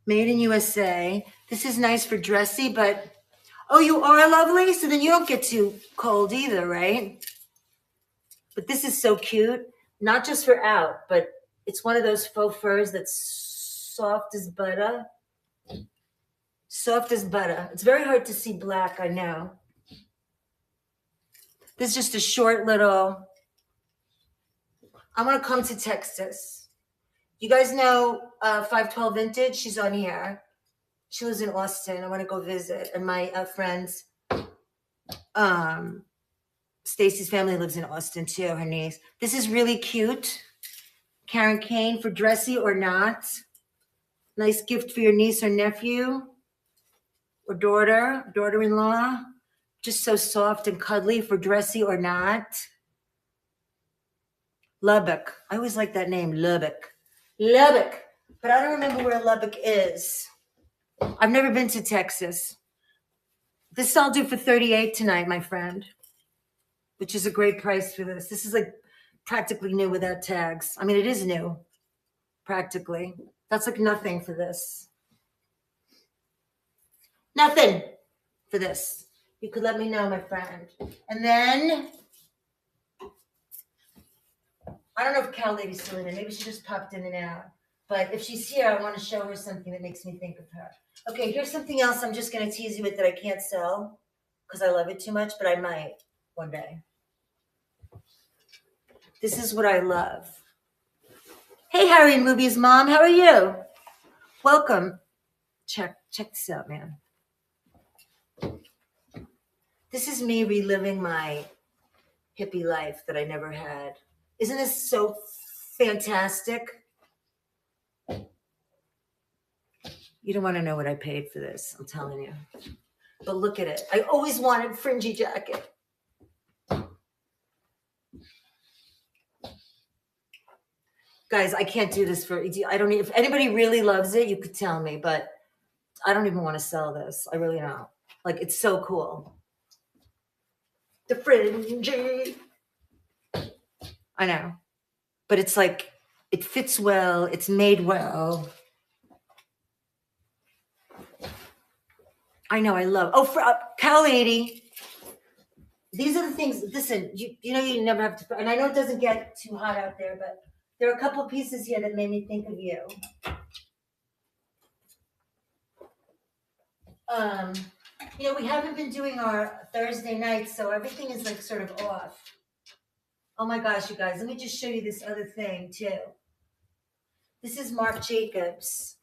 made in USA. This is nice for dressy, but oh, you are lovely? So then you don't get too cold either, right? But this is so cute. Not just for out, but it's one of those faux furs that's soft as butter. Soft as butter. It's very hard to see black, I know. This is just a short little, I want to come to Texas. You guys know 512 Vintage? She's on here. She lives in Austin. I want to go visit. And my friends, Stacy's family lives in Austin too, her niece. This is really cute. Karen Kane for dressy or not. Nice gift for your niece or nephew or daughter-in-law. Just so soft and cuddly for dressy or not. Lubbock. I always like that name, Lubbock. Lubbock. But I don't remember where Lubbock is. I've never been to Texas. This I'll do for $38 tonight, my friend, which is a great price for this. This is like practically new without tags. I mean, it is new, practically. That's like nothing for this. Nothing for this. You could let me know, my friend. And then, I don't know if Cal Lady's still in there. Maybe she just popped in and out. But if she's here, I want to show her something that makes me think of her. Okay, here's something else I'm just going to tease you with that I can't sell because I love it too much, but I might one day. This is what I love. Hey, Harry and Movie's mom, how are you? Welcome. Check this out, man. This is me reliving my hippie life that I never had. Isn't this so fantastic? You don't want to know what I paid for this, I'm telling you. But look at it. I always wanted fringy jacket. Guys, I can't do this for, I don't need, if anybody really loves it, you could tell me, but I don't even want to sell this. I really don't. Like, it's so cool. The fringy. I know. But it's like, it fits well. It's made well. I know, I love. Oh, for Cal 80. These are the things. Listen, you know you never have to. And I know it doesn't get too hot out there, but there are a couple pieces here that made me think of you. You know, we haven't been doing our Thursday nights, so everything is like sort of off. Oh my gosh, you guys! Let me just show you this other thing too. This is Marc Jacobs.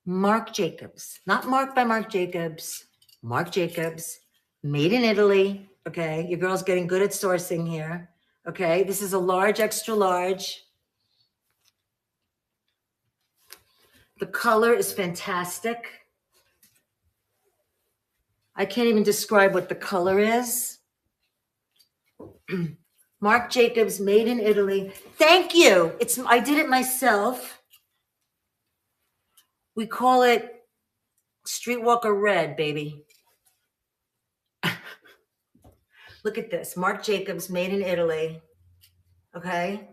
Marc Jacobs, not Marc by Marc Jacobs. Marc Jacobs, made in Italy. Okay, your girl's getting good at sourcing here. Okay, this is a large, extra large. The color is fantastic. I can't even describe what the color is. Marc Jacobs, made in Italy. Thank you. I did it myself. We call it Streetwalker Red, baby. Look at this. Marc Jacobs, made in Italy. Okay.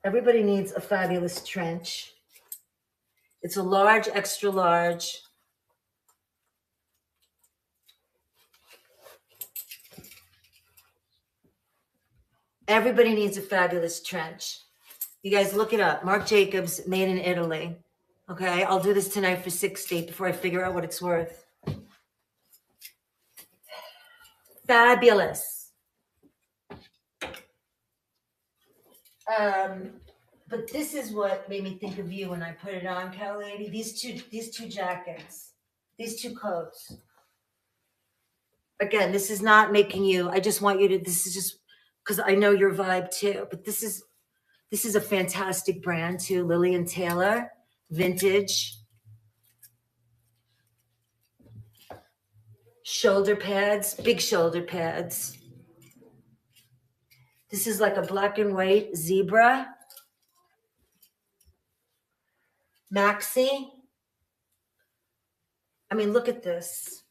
Everybody needs a fabulous trench. It's a large, extra large. Everybody needs a fabulous trench. You guys look it up. Marc Jacobs, made in Italy. Okay, I'll do this tonight for 60 before I figure out what it's worth. Fabulous. But this is what made me think of you when I put it on, Cal Lady. These two jackets, these two coats. Again, this is not making you. I just want you to. This is just because I know your vibe too. But this is a fantastic brand too. Lillian Taylor, vintage. Shoulder pads, big shoulder pads. This is like a black and white zebra. Maxi. I mean, look at this.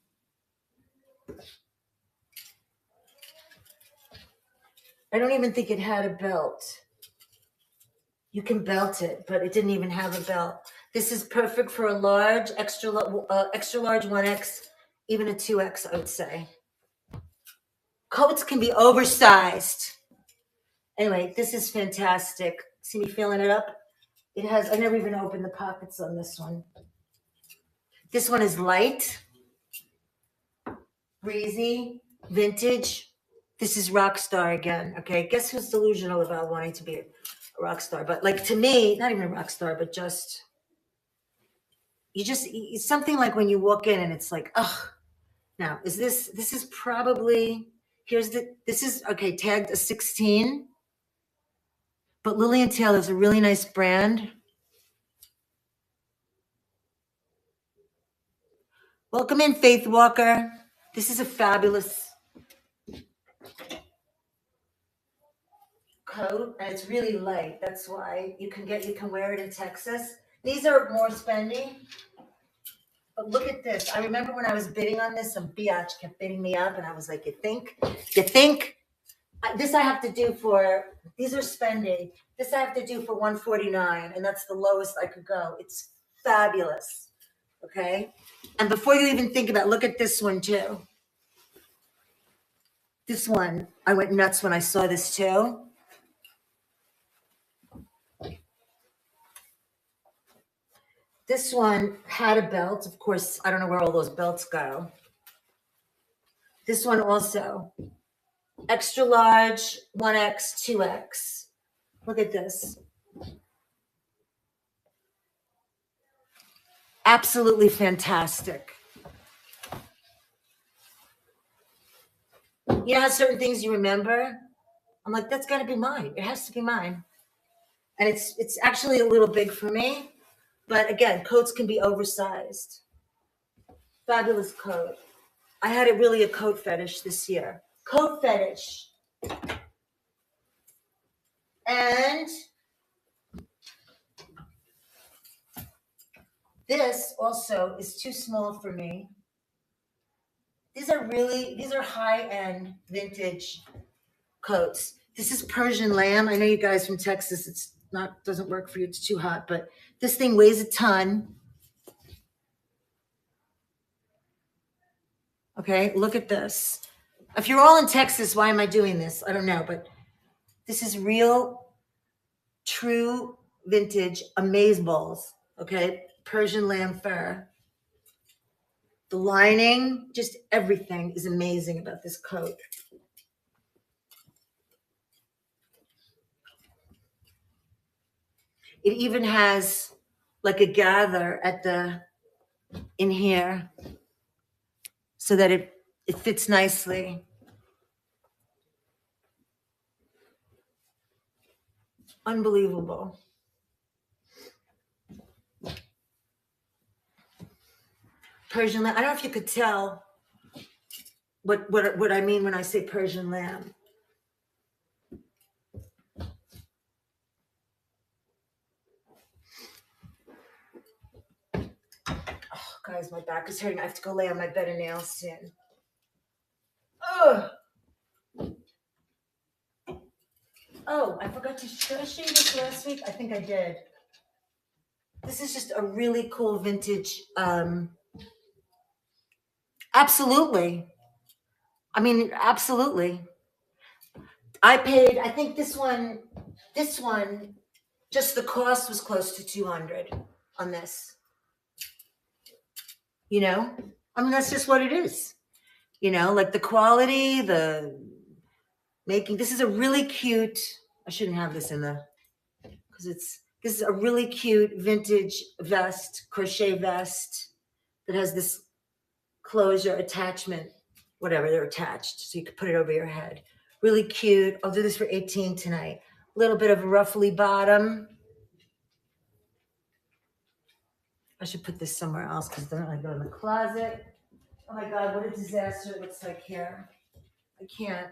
I don't even think it had a belt. You can belt it, but it didn't even have a belt. This is perfect for a large, extra large 1X, even a 2X, I would say. Coats can be oversized. Anyway, this is fantastic. See me feeling it up? It has, I never even opened the pockets on this one. This one is light, breezy, vintage. This is rock star again, okay? Guess who's delusional about wanting to be a rock star? But like to me, not even a rock star, but just, it's something like when you walk in and it's like, ugh. Now, this is probably, this is, okay, tagged a 16. But Lillian Taylor is a really nice brand. Welcome in, Faith Walker. This is a fabulous coat, and it's really light. That's why you can wear it in Texas. These are more spendy. But look at this. I remember when I was bidding on this, some biatch kept bidding me up, and I was like, you think? This I have to do for, these are spendy. This I have to do for $149, and that's the lowest I could go. It's fabulous, okay? And before you even think about it, look at this one too. This one, I went nuts when I saw this too. This one had a belt. Of course, I don't know where all those belts go. This one also. Extra large, 1X, 2X. Look at this. Absolutely fantastic. You know how certain things you remember? I'm like, that's got to be mine. It has to be mine. And it's actually a little big for me. But again, coats can be oversized. Fabulous coat. I had a coat fetish this year. Coat fetish. And this also is too small for me. These are high-end vintage coats. This is Persian lamb. I know you guys from Texas, doesn't work for you. It's too hot, but this thing weighs a ton. Okay, look at this. If you're all in Texas, why am I doing this? I don't know, but this is real, true, vintage amazeballs. Okay, Persian lamb fur. The lining, just everything is amazing about this coat. It even has like a gather in here so that it fits nicely. Unbelievable. Persian lamb. I don't know if you could tell what I mean when I say Persian lamb. Oh, guys, my back is hurting. I have to go lay on my bed of nails soon. Ugh. Oh, I forgot to show you this last week. I think I did. This is just a really cool vintage. Absolutely. I mean, absolutely. I paid, I think this one, just the cost was close to 200 on this. You know, I mean, that's just what it is. You know, like the quality, the making. This is a really cute, I shouldn't have this in the, because this is a really cute vintage vest, crochet vest that has this closure attachment, whatever, they're attached. So you could put it over your head. Really cute. I'll do this for 18 tonight. A little bit of a ruffly bottom. I should put this somewhere else because then I go in the closet. Oh my God, what a disaster it looks like here. I can't.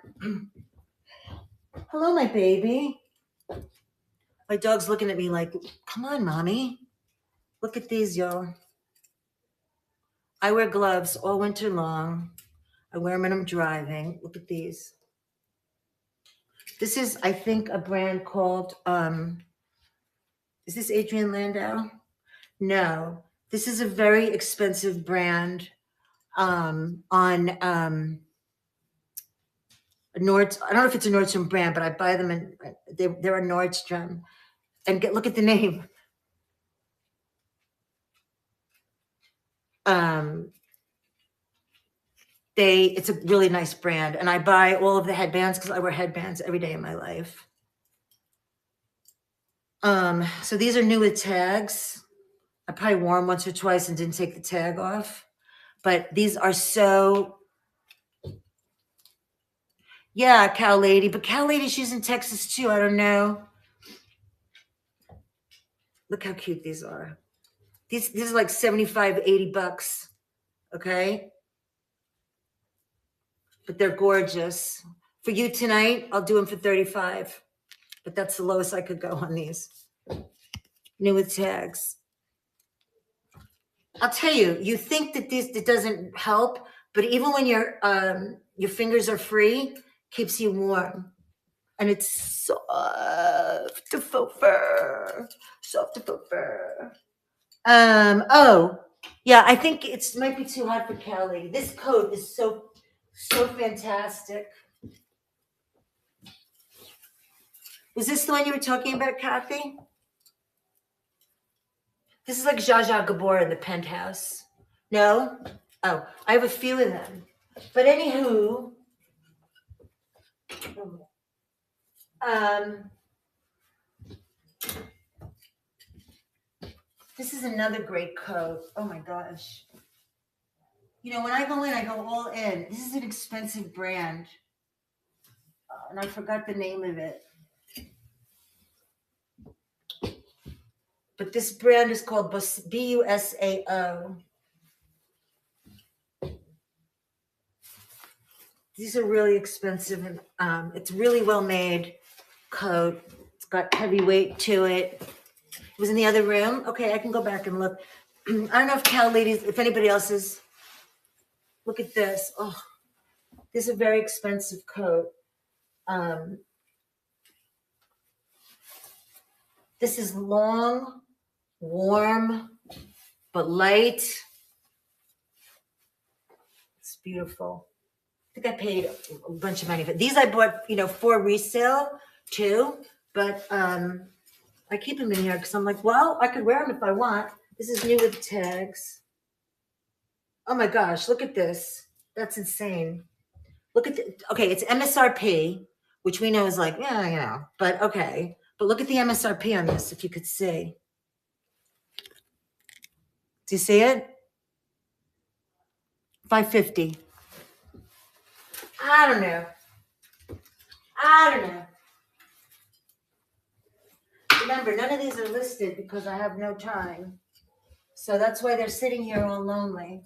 Hello, my baby. My dog's looking at me like, come on, mommy. Look at these, y'all. I wear gloves all winter long. I wear them when I'm driving. Look at these. This is, I think, a brand called, is this Adrian Landau? No, this is a very expensive brand on Nord. I don't know if it's a Nordstrom brand, but I buy them and they're a Nordstrom. And look at the name. It's a really nice brand, and I buy all of the headbands because I wear headbands every day in my life. So these are new with tags. I probably wore them once or twice and didn't take the tag off, but these are so. Yeah, Cow Lady, but Cow Lady, she's in Texas too. I don't know. Look how cute these are. These are like 75, 80 bucks. Okay. But they're gorgeous. For you tonight, I'll do them for 35. But that's the lowest I could go on these. New with tags. I'll tell you, you think that it doesn't help, but even when your fingers are free, keeps you warm. And it's soft to faux fur. Soft to faux fur. Oh, yeah, I think it might be too hot for Kelly. This coat is so fantastic. Was this the one you were talking about, Kathy? This is like Zsa Zsa Gabor in the Penthouse. No? Oh, I have a few of them. But anywho, this is another great coat. Oh my gosh. You know, when I go in, I go all in. This is an expensive brand. And I forgot the name of it. But this brand is called Busao. These are really expensive, and it's really well made coat. It's got heavy weight to it. It was in the other room. Okay, I can go back and look. I don't know if Cal ladies, if anybody else is. Look at this. Oh, this is a very expensive coat. This is long, warm, but light. It's beautiful. I think I paid a bunch of money for these. I bought, for resale too, but I keep them in here because I'm like, well, I could wear them if I want. This is new with tags. Oh my gosh, look at this. That's insane. Look at okay, it's MSRP, which we know is like, yeah, but okay. But look at the MSRP on this, if you could see. Do you see it? $550. I don't know. Remember, none of these are listed because I have no time. So that's why they're sitting here all lonely.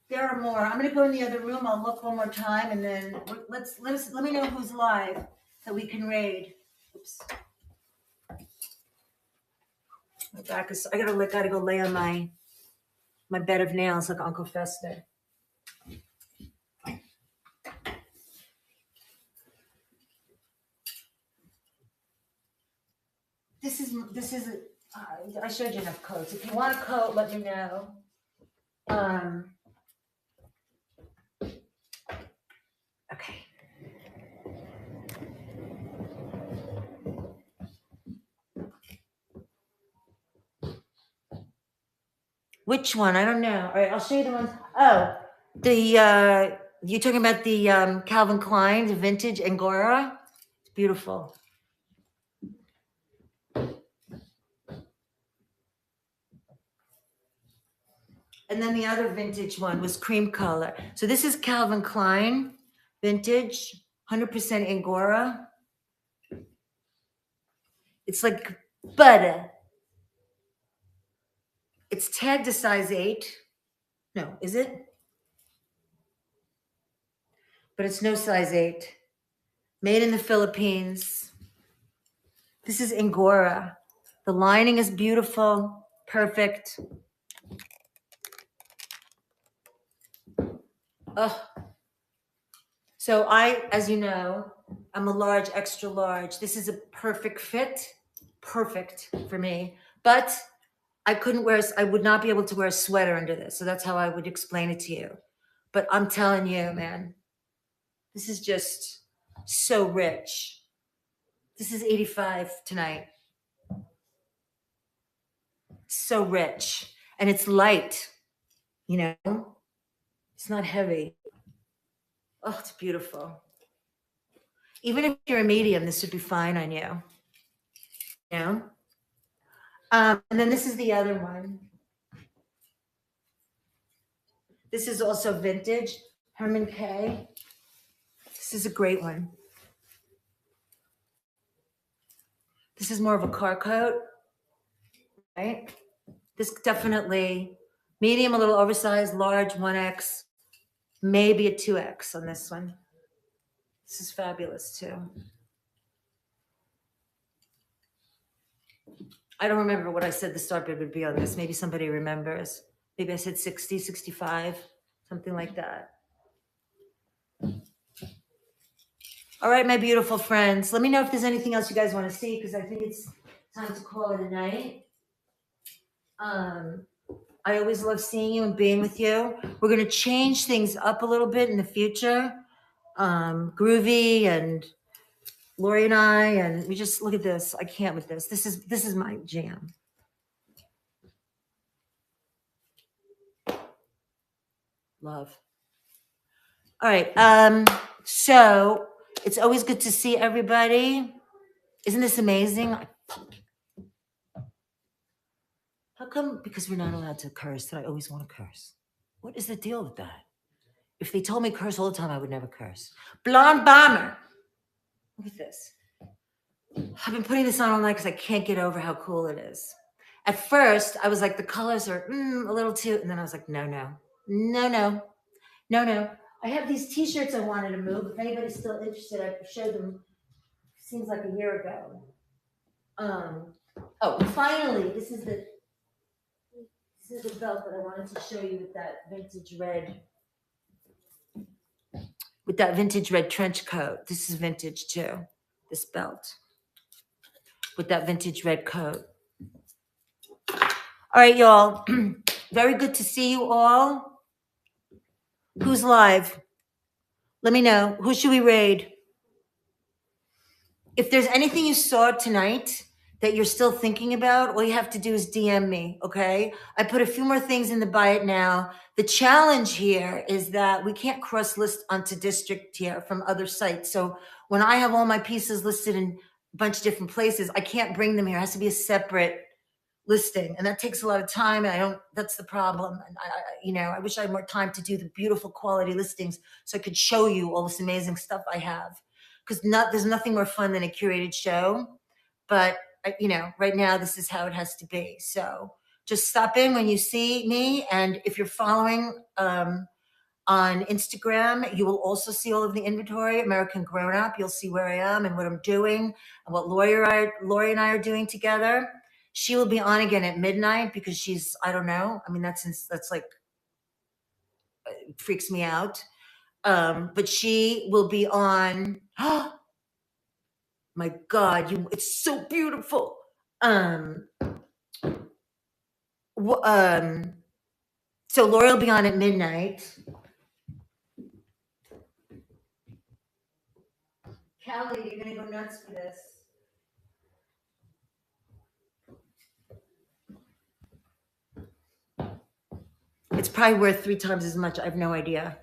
There are more. I'm going to go in the other room. I'll look one more time, and then let me know who's live so we can raid. Oops. My back is. I gotta go lay on my bed of nails like Uncle Fester. This is. I showed you enough coats. If you want a coat, let me know. Which one? I don't know. All right, I'll show you the ones. Oh, you're talking about the Calvin Klein, the vintage Angora. It's beautiful. And then the other vintage one was cream color. So this is Calvin Klein, vintage, 100% Angora. It's like butter. It's tagged to size 8. No, is it? But it's no size 8. Made in the Philippines. This is Angora. The lining is beautiful, perfect. Oh. So as you know, I'm a large, extra large. This is a perfect fit, perfect for me. But I would not be able to wear a sweater under this. So that's how I would explain it to you. But I'm telling you, man, this is just so rich. This is 85 tonight. So rich. And it's light, you know? It's not heavy. Oh, it's beautiful. Even if you're a medium, this would be fine on you. You know? And then this is the other one. This is also vintage, Herman K. This is a great one. This is more of a car coat, right? This definitely medium, a little oversized, large, 1X, maybe a 2X on this one. This is fabulous too. I don't remember what I said the start bid would be on this. Maybe somebody remembers. Maybe I said 60, 65, something like that. All right, my beautiful friends. Let me know if there's anything else you guys want to see, because I think it's time to call it a night. I always love seeing you and being with you. We're going to change things up a little bit in the future. Groovy and Laurie and I, and we just look at this. I can't with this. This is my jam. Love. All right. So it's always good to see everybody. Isn't this amazing? How come? Because we're not allowed to curse, that I always want to curse. What is the deal with that? If they told me curse all the time, I would never curse. Blonde Bomber. Look at this. I've been putting this on all night because I can't get over how cool it is. At first, I was like, the colors are a little too, and then I was like, no. I have these t-shirts I wanted to move. If anybody's still interested, I showed them, seems like a year ago. Finally, this is the belt that I wanted to show you with that vintage red trench coat. This is vintage too, this belt with that vintage red coat. All right, y'all. Very good to see you all. Who's live? Let me know. Who should we raid? If there's anything you saw tonight that you're still thinking about, all you have to do is DM me, okay? I put a few more things in the buy it now. The challenge here is that we can't cross-list onto district here from other sites. So when I have all my pieces listed in a bunch of different places, I can't bring them here. It has to be a separate listing, and that takes a lot of time, and that's the problem. And I wish I had more time to do the beautiful quality listings so I could show you all this amazing stuff I have, because there's nothing more fun than a curated show. But right now this is how it has to be. So just stop in when you see me, and if you're following on Instagram, you will also see all of the inventory. American Grown Up, you'll see where I am and what I'm doing and what Laurie and I are doing together. She will be on again at midnight because she's, I don't know. I mean, that's like, it freaks me out. But she will be on. My God, it's so beautiful. So Laurie will be on at midnight. Callie, you're gonna go nuts for this. probably worth 3 times as much. I have no idea.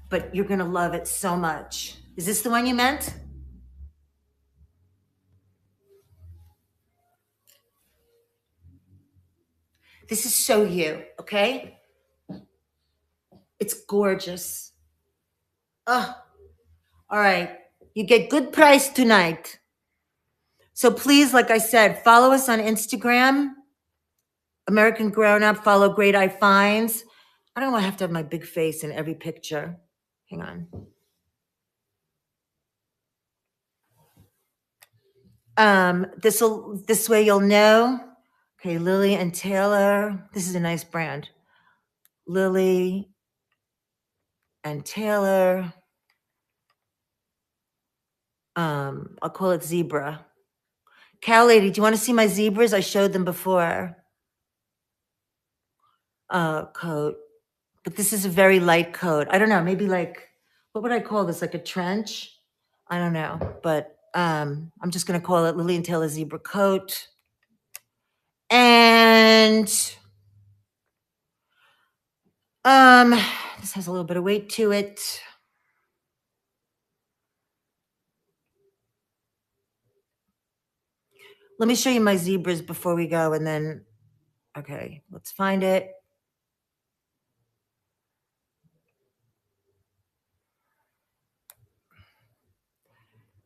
But you're going to love it so much. Is this the one you meant? This is so you, okay? It's gorgeous. Oh, all right. You get good price tonight. So please, like I said, follow us on Instagram, American Grown Up. Follow Great Eye Finds. I don't want to have to have my big face in every picture. Hang on. This way you'll know. Okay, Lily and Taylor. This is a nice brand. Lily and Taylor. I'll call it Zebra. Cow Lady, do you want to see my zebras? I showed them before. Coat. But this is a very light coat. I don't know, maybe like, what would I call this? Like a trench? I don't know. But I'm just going to call it Lily and Taylor Zebra Coat. And this has a little bit of weight to it. Let me show you my zebras before we go, and then, okay, let's find it.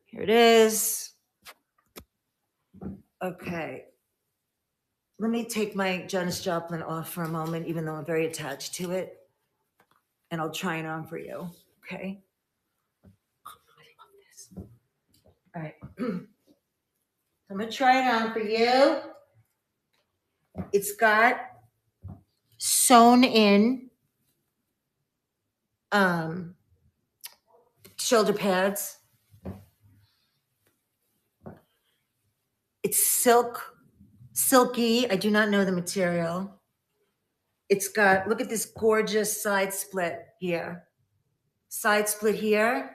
Here it is. Okay. Let me take my Janis Joplin off for a moment, even though I'm very attached to it. And I'll try it on for you, okay? I love this. All right. I'm gonna try it on for you. It's got sewn in shoulder pads. It's silky. I do not know the material. It's got, look at this gorgeous side split here. Side split here.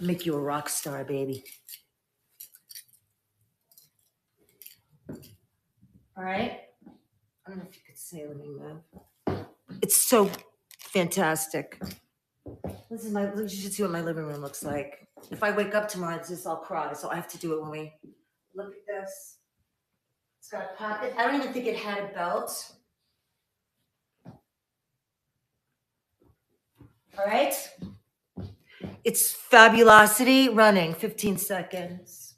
Make you a rock star, baby. All right. I don't know if you could say, let me move. It's so fantastic. This is you should see what my living room looks like. If I wake up tomorrow, it's just I'll cry. So I have to do it when we look at this. It's got a pocket. I don't even think it had a belt. All right. It's Fabulosity running 15 seconds.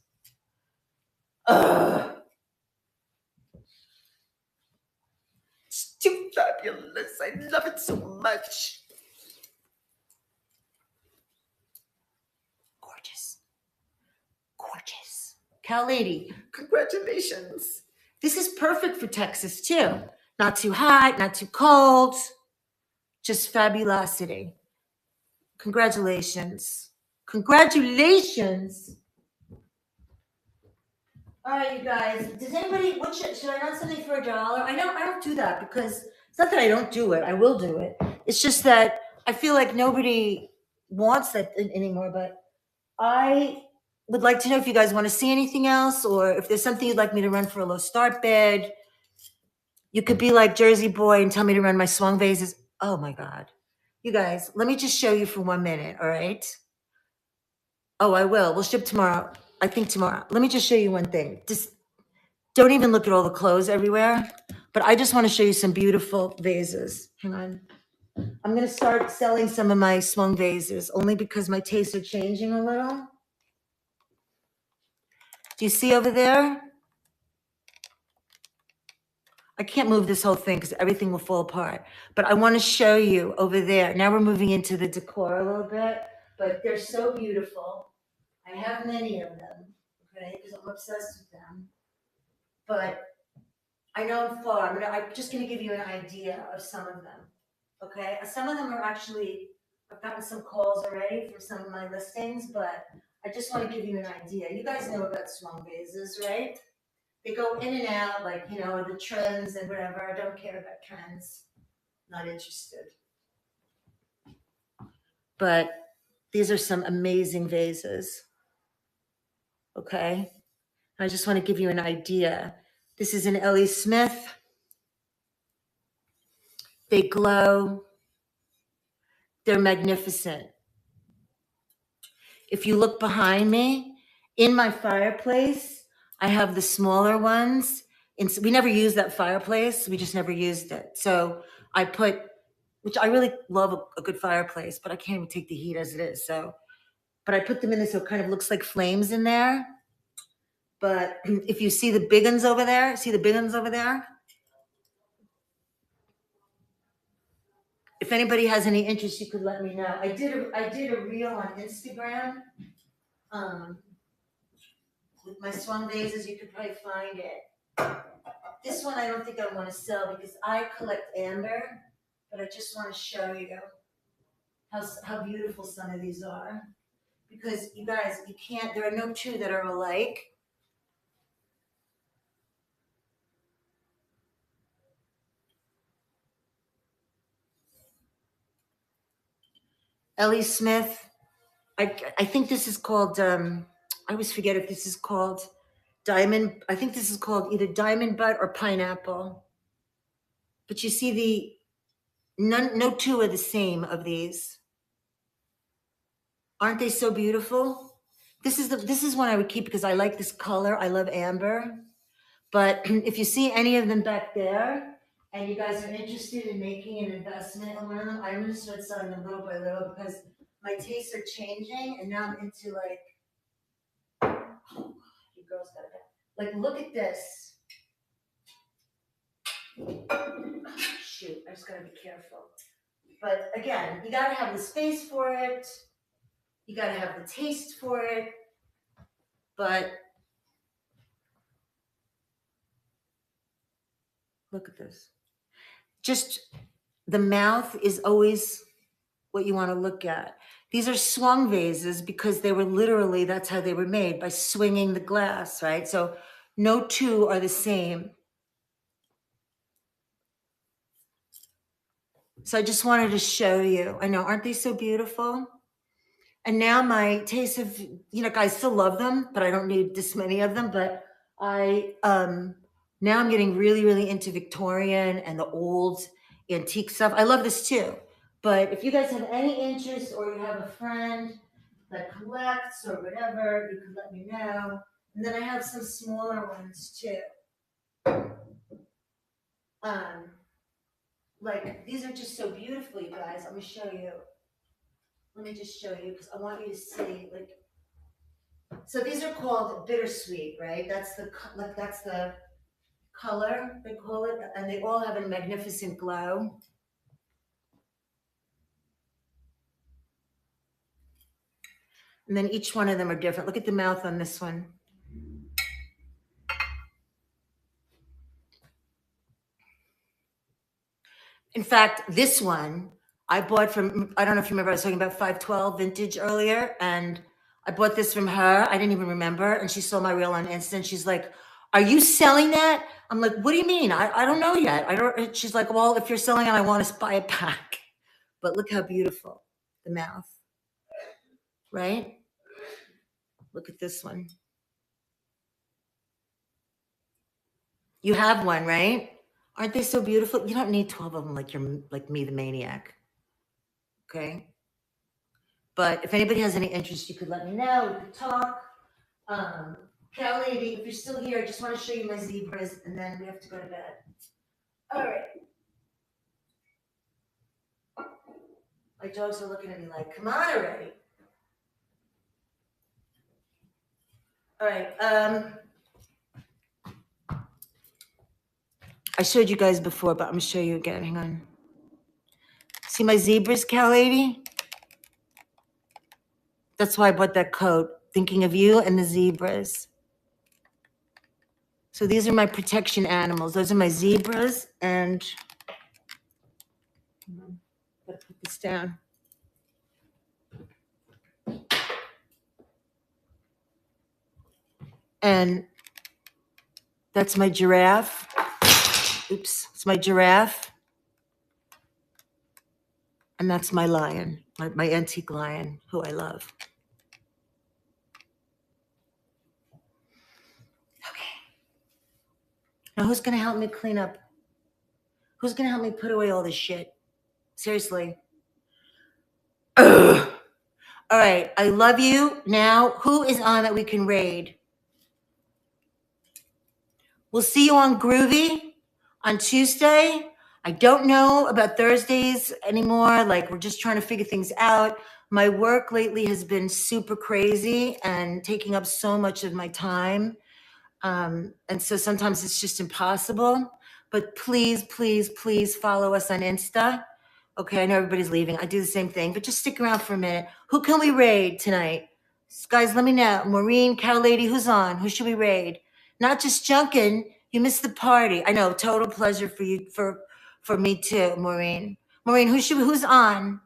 Ugh. It's too fabulous. I love it so much. Gorgeous. Gorgeous. Cow Lady, congratulations. This is perfect for Texas too. Not too hot, not too cold. Just Fabulosity. Congratulations. Congratulations. All right, you guys. Does anybody, should I run something for $1? I don't do that because it's not that I don't do it. I will do it. It's just that I feel like nobody wants that anymore. But I would like to know if you guys want to see anything else, or if there's something you'd like me to run for a low start bid. You could be like Jersey Boy and tell me to run my swung vases. Oh my God. You guys, let me just show you for 1 minute, all right? Oh, I will. We'll ship tomorrow. I think tomorrow. Let me just show you one thing. Just don't even look at all the clothes everywhere. But I just want to show you some beautiful vases. Hang on. I'm going to start selling some of my swung vases only because my tastes are changing a little. Do you see over there? I can't move this whole thing because everything will fall apart. But I want to show you over there. Now we're moving into the decor a little bit. But they're so beautiful. I have many of them, okay, because I'm obsessed with them. But I know I'm far. I'm just going to give you an idea of some of them, okay? Some of them are actually, I've gotten some calls already for some of my listings, but I just want to give you an idea. You guys know about swung vases, right? They go in and out, like, the trends and whatever. I don't care about trends. Not interested. But These are some amazing vases. Okay. I just want to give you an idea. This is an Ellie Smith. They glow. They're magnificent. If you look behind me, in my fireplace, I have the smaller ones. And we never used that fireplace. We just never used it. So I put, which I really love a good fireplace, but I can't even take the heat as it is. So, but I put them in this so it kind of looks like flames in there. But if you see the big ones over there, if anybody has any interest, you could let me know. I did a reel on Instagram with my swung vases. You could probably find it. This one I don't think I want to sell because I collect amber, but I just want to show you how beautiful some of these are. Because you guys, you can't. There are no two that are alike. Ellie Smith. I think this is called, I always forget if this is called diamond. I think this is called either diamond butt or pineapple. But you see no two are the same of these. Aren't they so beautiful? This is one I would keep because I like this color. I love amber. But if you see any of them back there, and you guys are interested in making an investment in one of them, I'm going to start selling them little by little because my tastes are changing, and now I'm into like, oh, you girls got it. Like, look at this. Shoot, I just got to be careful. But again, you got to have the space for it. You got to have the taste for it. But look at this. Just the mouth is always what you want to look at. These are swung vases because they were literally, that's how they were made, by swinging the glass, right? So no two are the same. So I just wanted to show you. I know, aren't they so beautiful? And now my taste of, I still love them, but I don't need this many of them. But now I'm getting really, really into Victorian and the old antique stuff. I love this too. But if you guys have any interest or you have a friend that collects or whatever, you could let me know. And then I have some smaller ones too. Like these are just so beautiful, you guys. I'm gonna show you. Let me just show you because I want you to see, like, so these are called bittersweet, right? That's the color they call it, and they all have a magnificent glow. And then each one of them are different. Look at the mouth on this one. In fact, this one I bought from, I don't know if you remember, I was talking about 512 vintage earlier, and I bought this from her. I didn't even remember. And she saw my reel on Insta, and she's like, "Are you selling that?" I'm like, "What do you mean? I don't know yet. I don't." She's like, "Well, if you're selling it, I want to buy it back." But look how beautiful the mouth, right? Look at this one. You have one, right? Aren't they so beautiful? You don't need 12 of them like you're like me, the maniac. Okay. But if anybody has any interest, you could let me know. We could talk. Cal Lady, if you're still here, I just want to show you my zebras, and then we have to go to bed. All right. My dogs are looking at me like, "Come on already." All right. I showed you guys before, but I'm gonna show you again. Hang on. See my zebras, Cal Lady? That's why I bought that coat, thinking of you and the zebras. So these are my protection animals. Those are my zebras, and gotta put this down. And that's my giraffe. Oops, it's my giraffe. And that's my lion, my antique lion, who I love. Okay. Now, who's going to help me clean up? Who's going to help me put away all this shit? Seriously. Ugh. All right. I love you. Now, who is on that we can raid? We'll see you on Groovy on Tuesday. I don't know about Thursdays anymore. Like, we're just trying to figure things out. My work lately has been super crazy and taking up so much of my time. And so sometimes it's just impossible. But please, please, please follow us on Insta. Okay, I know everybody's leaving. I do the same thing, but just stick around for a minute. Who can we raid tonight? Guys, let me know. Maureen, Cow Lady, who's on? Who should we raid? Not just Junkin'. You missed the party. I know, total pleasure for you, for me too, Maureen. Maureen, who's on?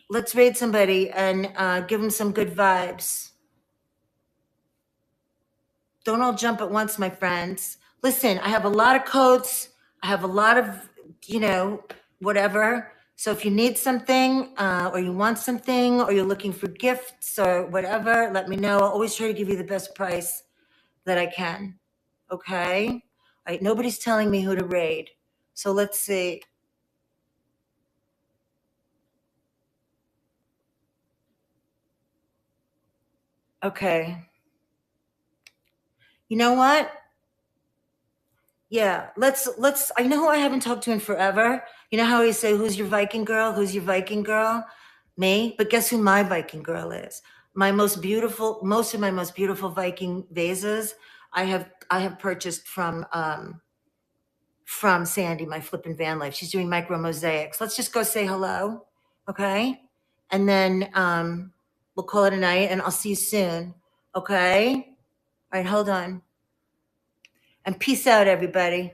Let's raid somebody and give them some good vibes. Don't all jump at once, my friends. Listen, I have a lot of coats. I have a lot of, whatever. So if you need something or you want something or you're looking for gifts or whatever, let me know. I'll always try to give you the best price that I can. Okay? All right, nobody's telling me who to raid. So let's see. Okay. You know what? Yeah, let's I know who I haven't talked to in forever. You know how we say, who's your Viking girl? Who's your Viking girl? Me. But guess who my Viking girl is? Most of my most beautiful Viking vases I have purchased from Sandy, my flippin' van life. She's doing micro mosaics. Let's just go say hello. Okay? And then we'll call it a night and I'll see you soon. Okay? All right, hold on. And peace out, everybody.